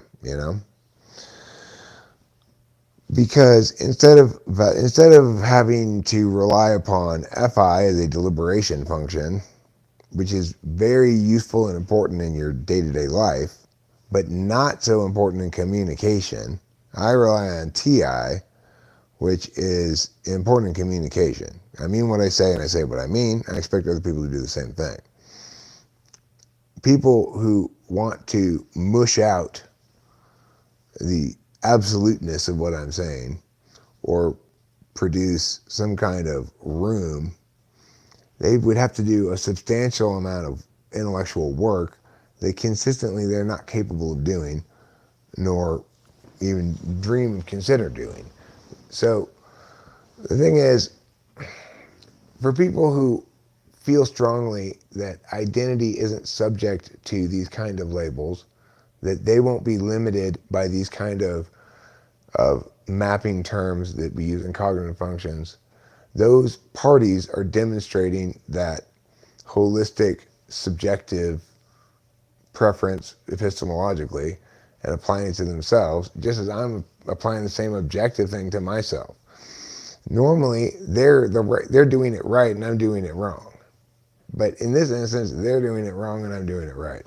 Because instead of having to rely upon FI as a deliberation function, which is very useful and important in your day-to-day life, but not so important in communication, I rely on TI, which is important in communication. I mean what I say and I say what I mean. I expect other people to do the same thing. People who want to mush out the absoluteness of what I'm saying or produce some kind of room, they would have to do a substantial amount of intellectual work that consistently they're not capable of doing, nor even dream of consider doing. So the thing is, for people who feel strongly that identity isn't subject to these kind of labels, that they won't be limited by these kind of mapping terms that we use in cognitive functions, those parties are demonstrating that holistic, subjective preference epistemologically and applying it to themselves, just as I'm applying the same objective thing to myself. Normally, they're doing it right and I'm doing it wrong. But in this instance, they're doing it wrong and I'm doing it right.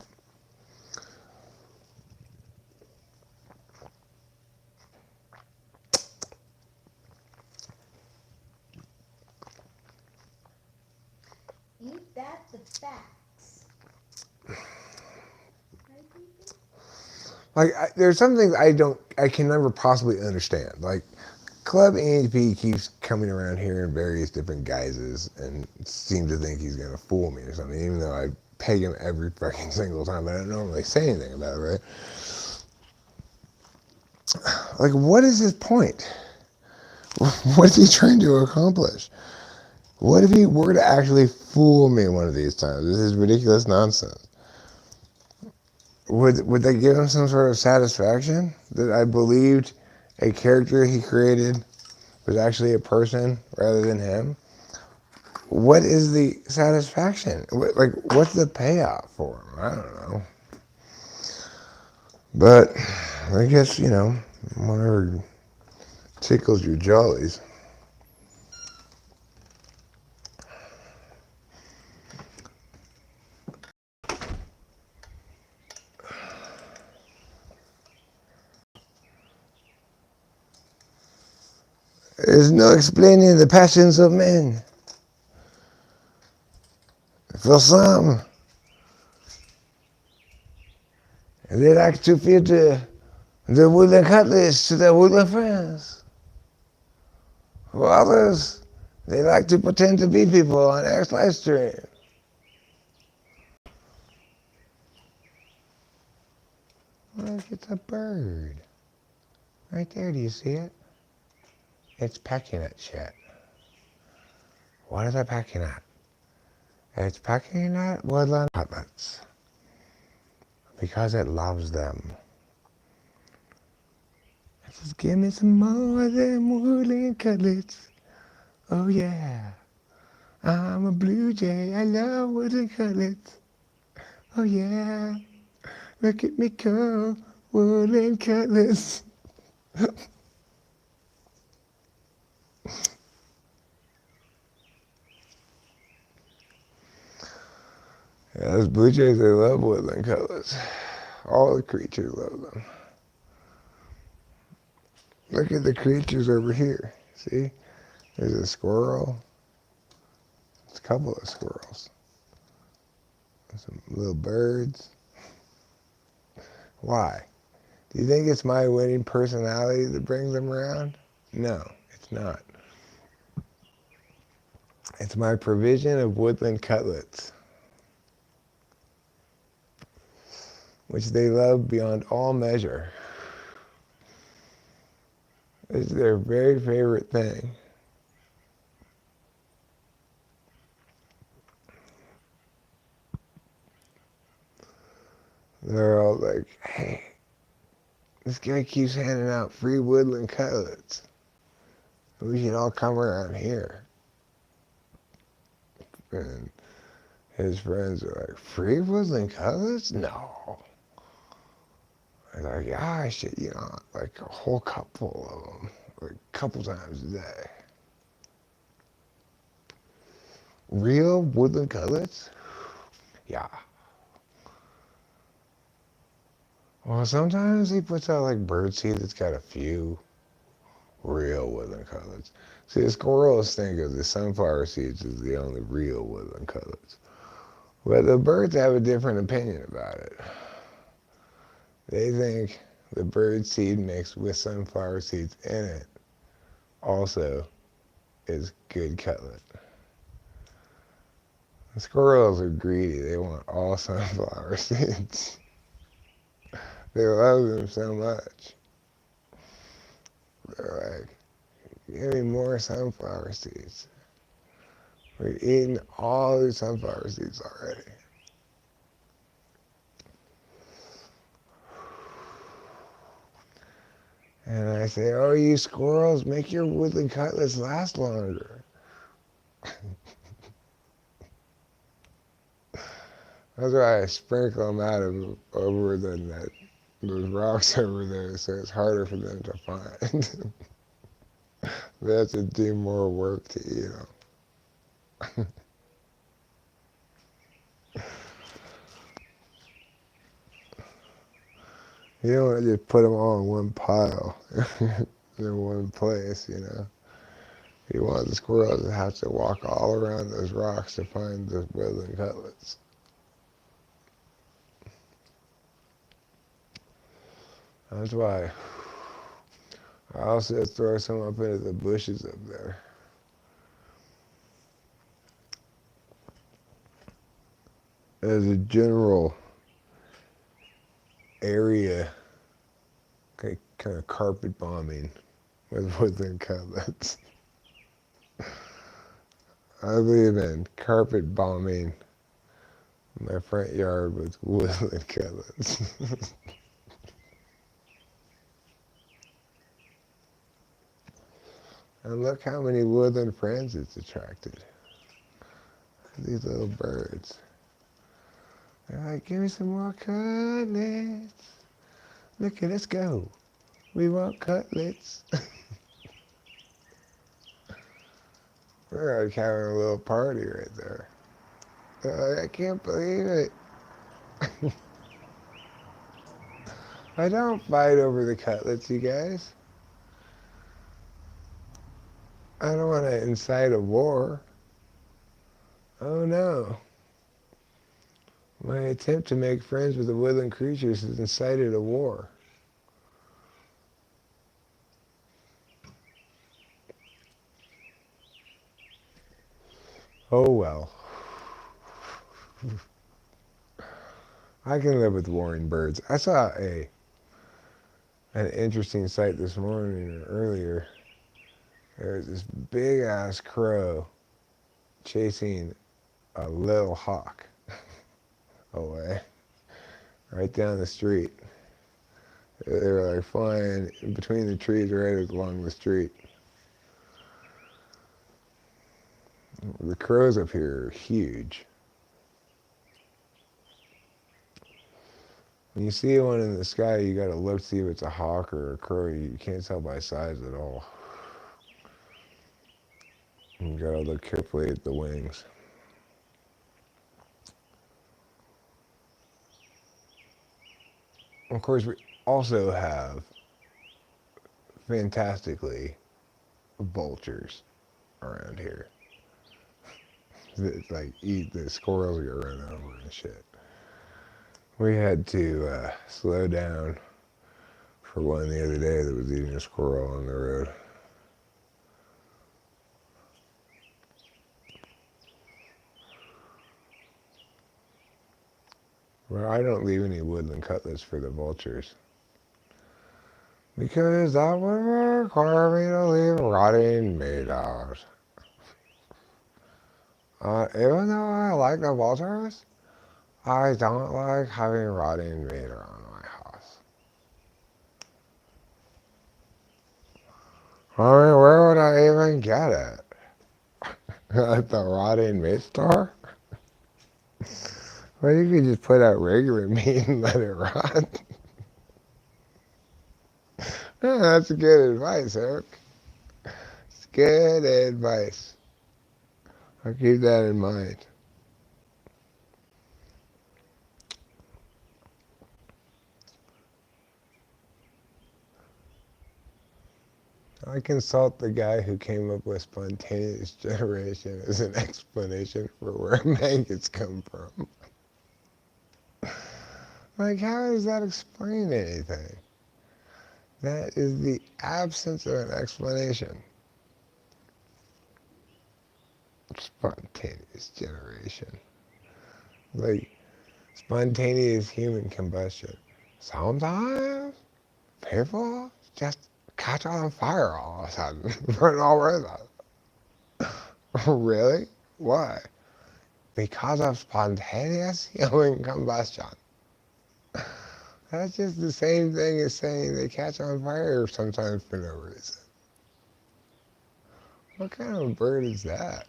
Ain't that the facts? Like, there's some things I can never possibly understand. Like, Club ANP keeps coming around here in various different guises and seems to think he's gonna fool me or something, even though I peg him every fucking single time, but I don't normally say anything about it, right? Like, what is his point? What is he trying to accomplish? What if he were to actually fool me one of these times? This is ridiculous nonsense. Would that give him some sort of satisfaction? That I believed a character he created was actually a person rather than him? What is the satisfaction? What's the payoff for him? I don't know. But I guess, whatever tickles your jollies. There's no explaining the passions of men. For some, they like to feed the wooden cutlets to their wooden friends. For others, they like to pretend to be people on X live stream. Look, it's a bird. Right there, do you see it? It's pecking at shit. What is it pecking at? It's pecking at woodland cutlets. Because it loves them. It says, give me some more of them woodland cutlets. Oh yeah. I'm a blue jay. I love woodland cutlets. Oh yeah. Look at me go. Woodland cutlets. Yeah, those blue jays, they love woodland cutlets. All the creatures love them. Look at the creatures over here. See? There's a squirrel. There's a couple of squirrels. There's some little birds. Why? Do you think it's my winning personality that brings them around? No, it's not. It's my provision of woodland cutlets, which they love beyond all measure. It's their very favorite thing. They're all like, hey, this guy keeps handing out free woodland cutlets. We should all come around here. And his friends are like, free woodland cutlets? No. They're like, yeah, I should, like a whole couple of them, like a couple times a day. Real woodland cutlets? Yeah. Well, sometimes he puts out like birdseed that's got a few real woodland cutlets. See, the squirrels think of the sunflower seeds as the only real woodland cutlets. But the birds have a different opinion about it. They think the bird seed mixed with sunflower seeds in it also is good cutlet. The squirrels are greedy. They want all sunflower seeds. They love them so much. They're like, give me more sunflower seeds. We've eaten all the sunflower seeds already. And I say, oh, you squirrels, make your woodland cutlets last longer. That's why I sprinkle them out over those rocks over there, so it's harder for them to find. They have to do more work to eat them. You don't want to just put them all in one pile, in one place, you know. You want the squirrels to have to walk all around those rocks to find the woodland cutlets. That's why I also throw some up into the bushes up there. As a general area, kind of carpet bombing with woodland cutlets. I believe in carpet bombing my front yard with woodland cutlets. And look how many woodland friends it's attracted. These little birds. They're like, give me some more cutlets. Look at us go. We want cutlets. We're like having a little party right there. They're like, I can't believe it. I don't fight over the cutlets, you guys. I don't want to incite a war. Oh no. My attempt to make friends with the woodland creatures has incited a war. Oh well. I can live with warring birds. I saw an interesting sight this morning or earlier. There was this big ass crow chasing a little hawk away right down the street. They were like flying in between the trees right along the street. The crows up here are huge. When you see one in the sky, you gotta look to see if it's a hawk or a crow. You can't tell by size at all. You gotta look carefully at the wings. Of course, we also have fantastically vultures around here. That like eat the squirrels you run over and shit. We had to slow down for one the other day that was eating a squirrel on the road. Well, I don't leave any woodland cutlets for the vultures. Because that would require me to leave rotting meadows. Even though I like the vultures, I don't like having rotting meat around my house. I mean, where would I even get it? At the rotting meat store? Well, you could just put out regular meat and let it rot. Yeah, that's good advice, Eric. It's good advice. I'll keep that in mind. I consult the guy who came up with spontaneous generation as an explanation for where maggots come from. Like, how does that explain anything? That is the absence of an explanation. Spontaneous generation. Like, spontaneous human combustion. Sometimes people just catch on fire all of a sudden for no reason. Really? Why? Because of spontaneous human combustion. That's just the same thing as saying they catch on fire sometimes for no reason. What kind of bird is that?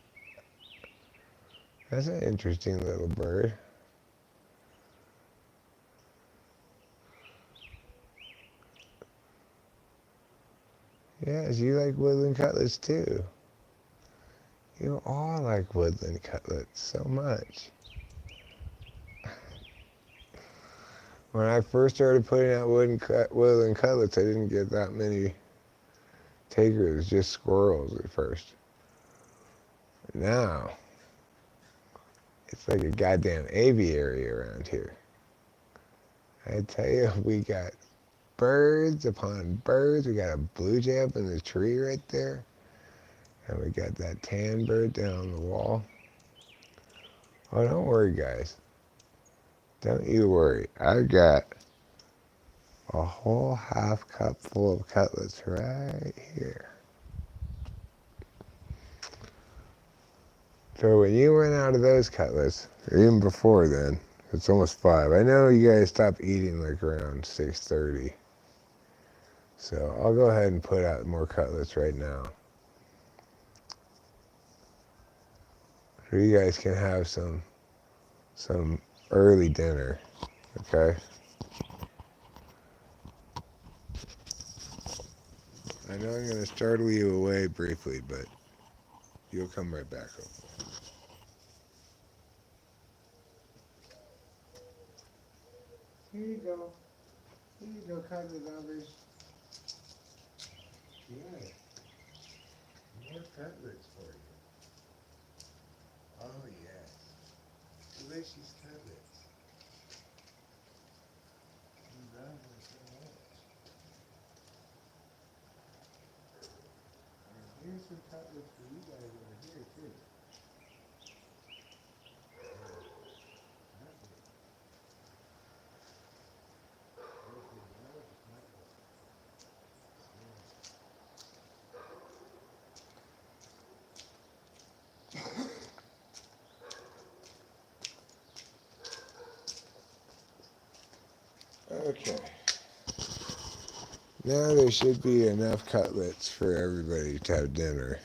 That's an interesting little bird. Yes, you like woodland cutlets too. You all like woodland cutlets so much. When I first started putting out woodland cutlets, I didn't get that many takers, just squirrels at first. Now, it's like a goddamn aviary around here. I tell you, we got birds upon birds. We got a blue jay up in the tree right there. And we got that tan bird down the wall. Oh, don't worry, guys. Don't you worry. I got a whole half cup full of cutlets right here. So when you run out of those cutlets, or even before then, it's almost 5. I know you guys stopped eating like around 6:30. So I'll go ahead and put out more cutlets right now. So you guys can have some early dinner, okay? I know I'm going to startle you away briefly, but you'll come right back, hopefully. Here you go. Here you go, cuddly lovers. Yeah, more cutlets for you. Oh, yes. Delicious cutlets. You love them so much. And here's some cutlets for you guys over here, too. Okay. Now there should be enough cutlets for everybody to have dinner.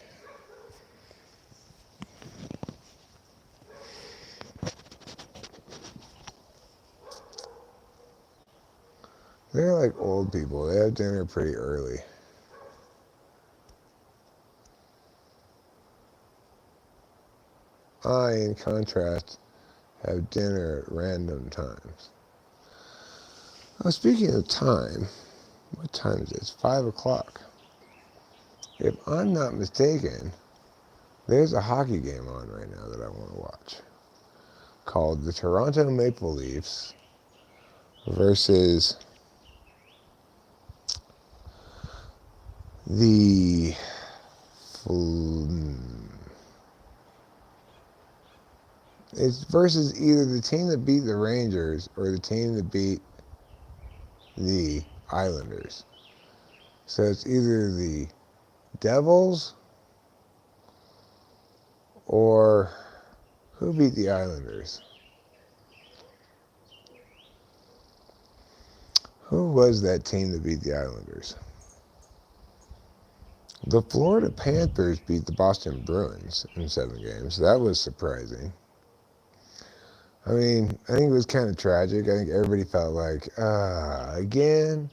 They're like old people. They have dinner pretty early. I, in contrast, have dinner at random times. Now, speaking of time, what time is it? It's 5 o'clock. If I'm not mistaken, there's a hockey game on right now that I want to watch called the Toronto Maple Leafs versus the it's versus either the team that beat the Rangers or the team that beat the Islanders. So it's either the Devils or who beat the Islanders? Who was that team that beat the Islanders? The Florida Panthers beat the Boston Bruins in 7 games. That was surprising. I mean, I think it was kind of tragic. I think everybody felt like, again?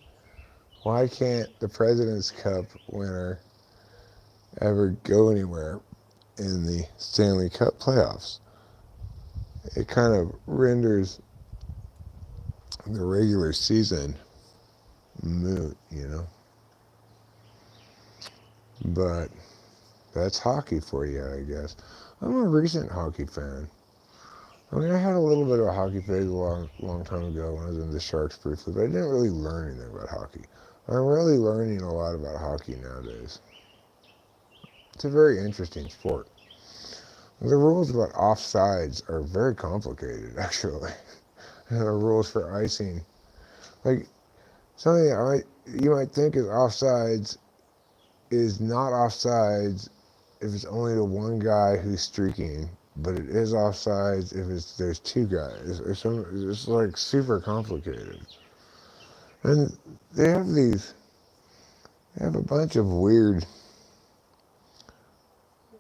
Why can't the President's Cup winner ever go anywhere in the Stanley Cup playoffs? It kind of renders the regular season moot, you know? But that's hockey for you, I guess. I'm a recent hockey fan. I mean, I had a little bit of a hockey phase a long time ago when I was in the Sharks briefly, but I didn't really learn anything about hockey. I'm really learning a lot about hockey nowadays. It's a very interesting sport. The rules about offsides are very complicated, actually. And the rules for icing, like something you might think is offsides is not offsides if it's only the one guy who's streaking, but it is offsides if there's 2 guys or something. It's like super complicated. And they have a bunch of weird,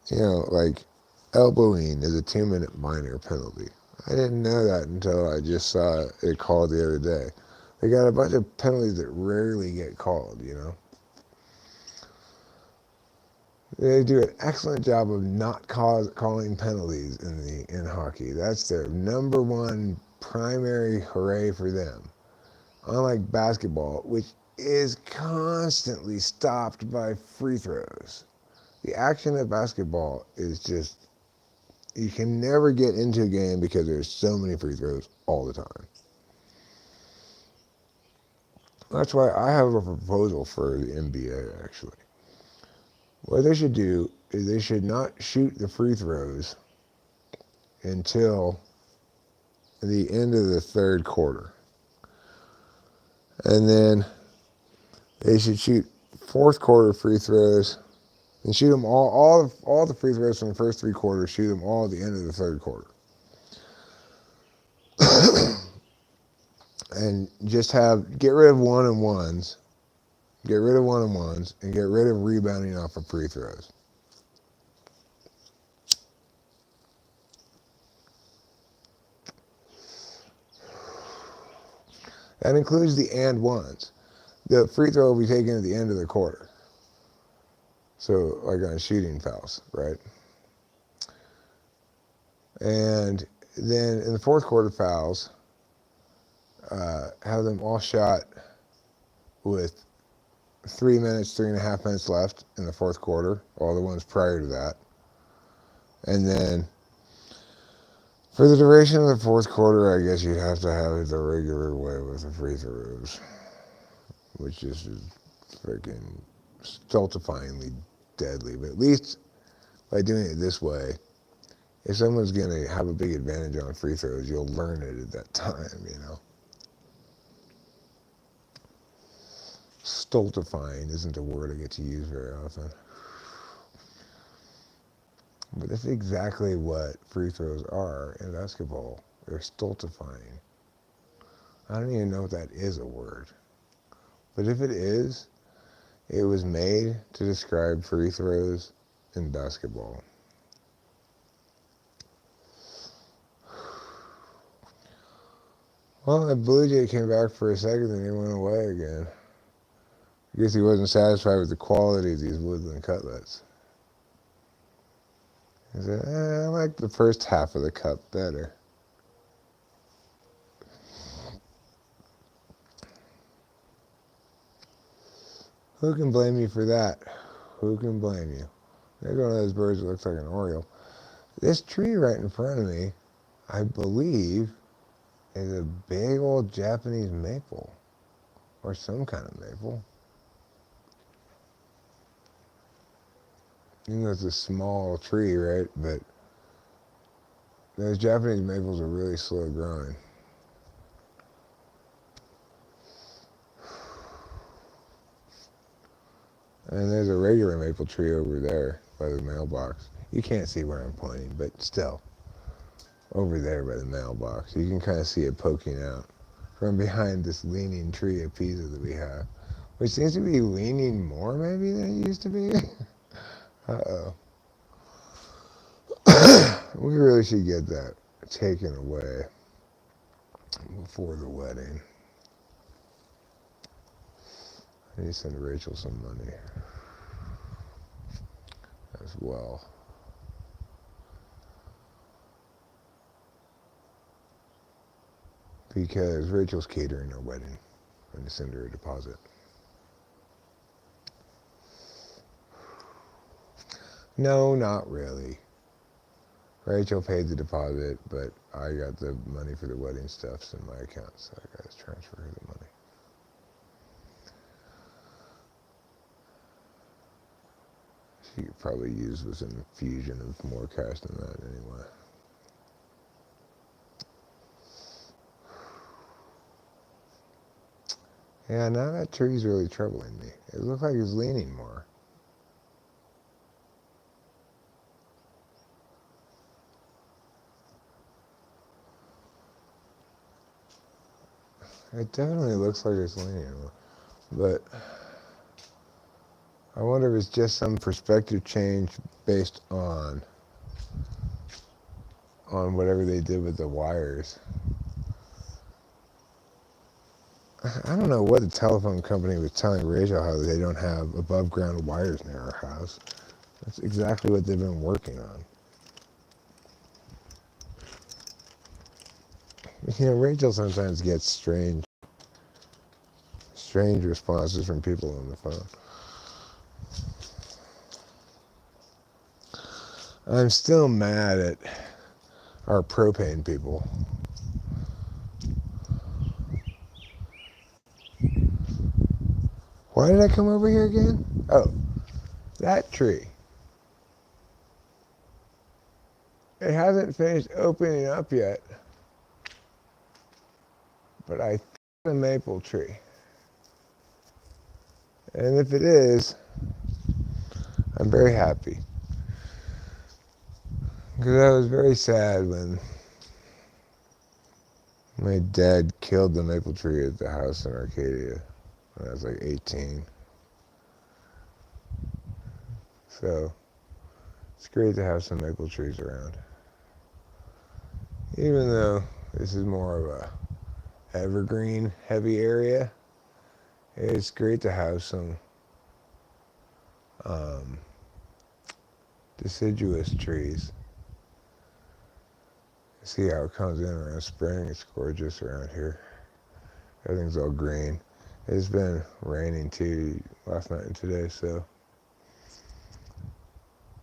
like elbowing is a 2-minute minor penalty. I didn't know that until I just saw it called the other day. They got a bunch of penalties that rarely get called, They do an excellent job of not calling penalties in hockey. That's their number one primary hooray for them. Unlike basketball, which is constantly stopped by free throws. The action of basketball is just, you can never get into a game because there's so many free throws all the time. That's why I have a proposal for the NBA, actually. What they should do is they should not shoot the free throws until the end of the third quarter. And then they should shoot fourth quarter free throws and shoot them all the free throws from the first three quarters, shoot them all at the end of the third quarter. And just get rid of one-on-ones, get rid of one-on-ones, and get rid of rebounding off of free throws. That includes the and ones. The free throw will be taken at the end of the quarter. So, like on shooting fouls, right? And then in the fourth quarter fouls, have them all shot with 3 minutes, 3.5 minutes left in the fourth quarter, all the ones prior to that. And then for the duration of the fourth quarter, I guess you'd have to have it the regular way with the free throws, which is freaking stultifyingly deadly. But at least by doing it this way, if someone's going to have a big advantage on free throws, you'll learn it at that time, you know. Stultifying isn't a word I get to use very often. But that's exactly what free throws are in basketball. They're stultifying. I don't even know if that is a word. But if it is, it was made to describe free throws in basketball. Well, that Blue Jay came back for a second and he went away again. I guess he wasn't satisfied with the quality of these woodland cutlets. He said, I like the first half of the cup better. Who can blame you for that? Who can blame you? There's one of those birds that looks like an oriole. This tree right in front of me, I believe, is a big old Japanese maple. Or some kind of maple. You know, it's a small tree, right? But those Japanese maples are really slow growing. And there's a regular maple tree over there by the mailbox. You can't see where I'm pointing, but still, over there by the mailbox. You can kind of see it poking out from behind this leaning tree of Pisa that we have, which seems to be leaning more maybe than it used to be. Uh-oh. We really should get that taken away before the wedding. I need to send Rachel some money as well. Because Rachel's catering our wedding. I'm going to send her a deposit. No, not really. Rachel paid the deposit, but I got the money for the wedding stuffs in my account, so I got to transfer her the money. She could probably use with an infusion of more cash than that anyway. Yeah, now that tree's really troubling me. It looks like it's leaning more. It definitely looks like it's leaning more. But I wonder if it's just some perspective change based on whatever they did with the wires. I don't know what the telephone company was telling Rachel how they don't have above ground wires near our house. That's exactly what they've been working on. You know, Rachel sometimes gets strange responses from people on the phone. I'm still mad at our propane people. Why did I come over here again? Oh, that tree. It hasn't finished opening up yet, but I think it's a maple tree. And if it is, I'm very happy. Because I was very sad when my dad killed the maple tree at the house in Arcadia when I was like 18. So it's great to have some maple trees around. Even though this is more of a evergreen heavy area, it's great to have some deciduous trees. See how it comes in around spring. It's gorgeous around here. Everything's all green. It's been raining too last night and today, so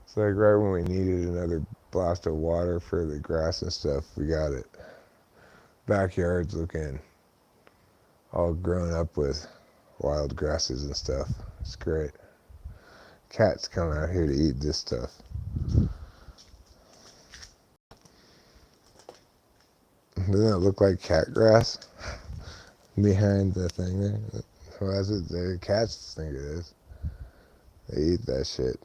it's like right when we needed another blast of water for the grass and stuff, we got it. Backyard's looking all grown up with wild grasses and stuff. It's great. Cats come out here to eat this stuff. Doesn't it look like cat grass behind the thing there? Well, that's what the cats think it is. They eat that shit.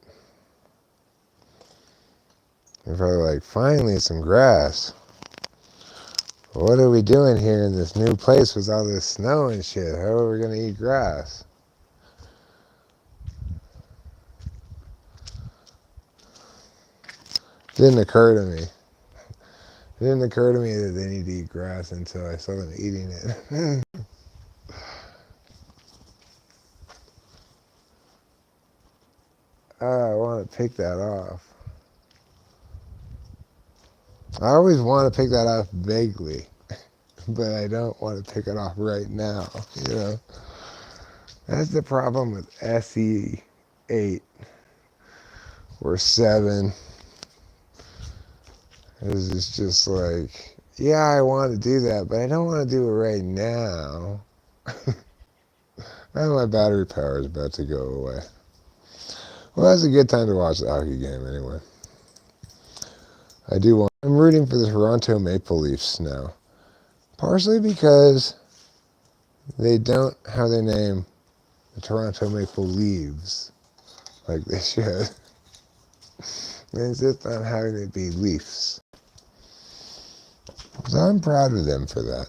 They're probably like, finally some grass. What are we doing here in this new place with all this snow and shit? How are we going to eat grass? Didn't occur to me. It didn't occur to me that they need to eat grass until I saw them eating it. I want to pick that off. I always want to pick that off vaguely, but I don't want to pick it off right now, you know? That's the problem with SE8 or 7. It's just like, yeah, I want to do that, but I don't want to do it right now. Now my battery power is about to go away. Well, that's a good time to watch the hockey game anyway. I'm rooting for the Toronto Maple Leafs now. Partially because they don't have their name the Toronto Maple Leaves like they should. They insist on having it be Leafs. So I'm proud of them for that.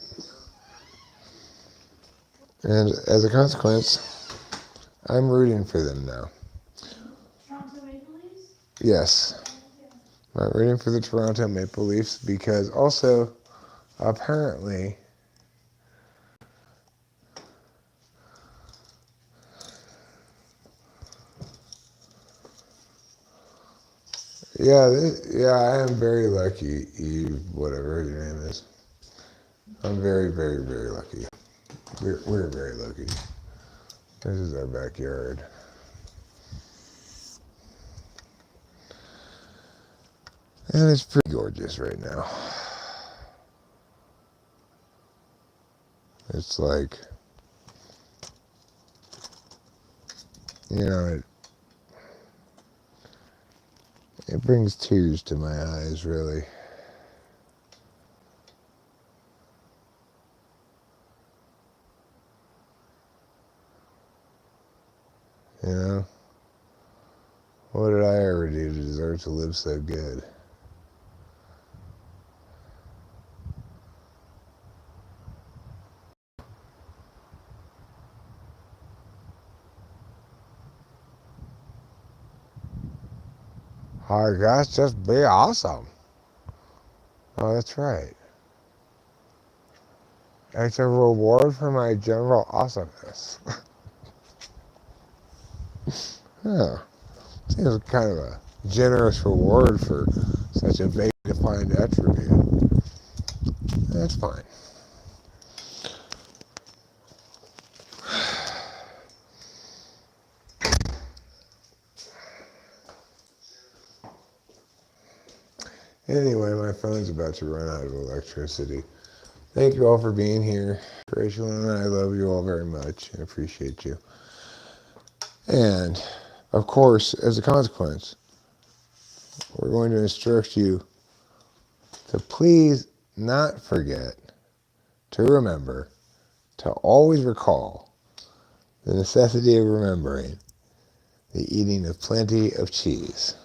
And as a consequence, I'm rooting for them now. Toronto Maple Leafs? Yes. I'm rooting for the Toronto Maple Leafs because also, apparently, I am very lucky, Eve, whatever your name is. I'm very, very, very lucky. We're very lucky. This is our backyard. And it's pretty gorgeous right now. It's like, you know, it brings tears to my eyes, really. You know? What did I ever do to deserve to live so good? Oh, gosh, just be awesome. Oh, that's right. It's a reward for my general awesomeness. Yeah. Seems kind of a generous reward for such a vague defined attribute. That's fine. Anyway, my phone's about to run out of electricity. Thank you all for being here. Rachel and I love you all very much and appreciate you. And, of course, as a consequence, we're going to instruct you to please not forget to remember to always recall the necessity of remembering the eating of plenty of cheese.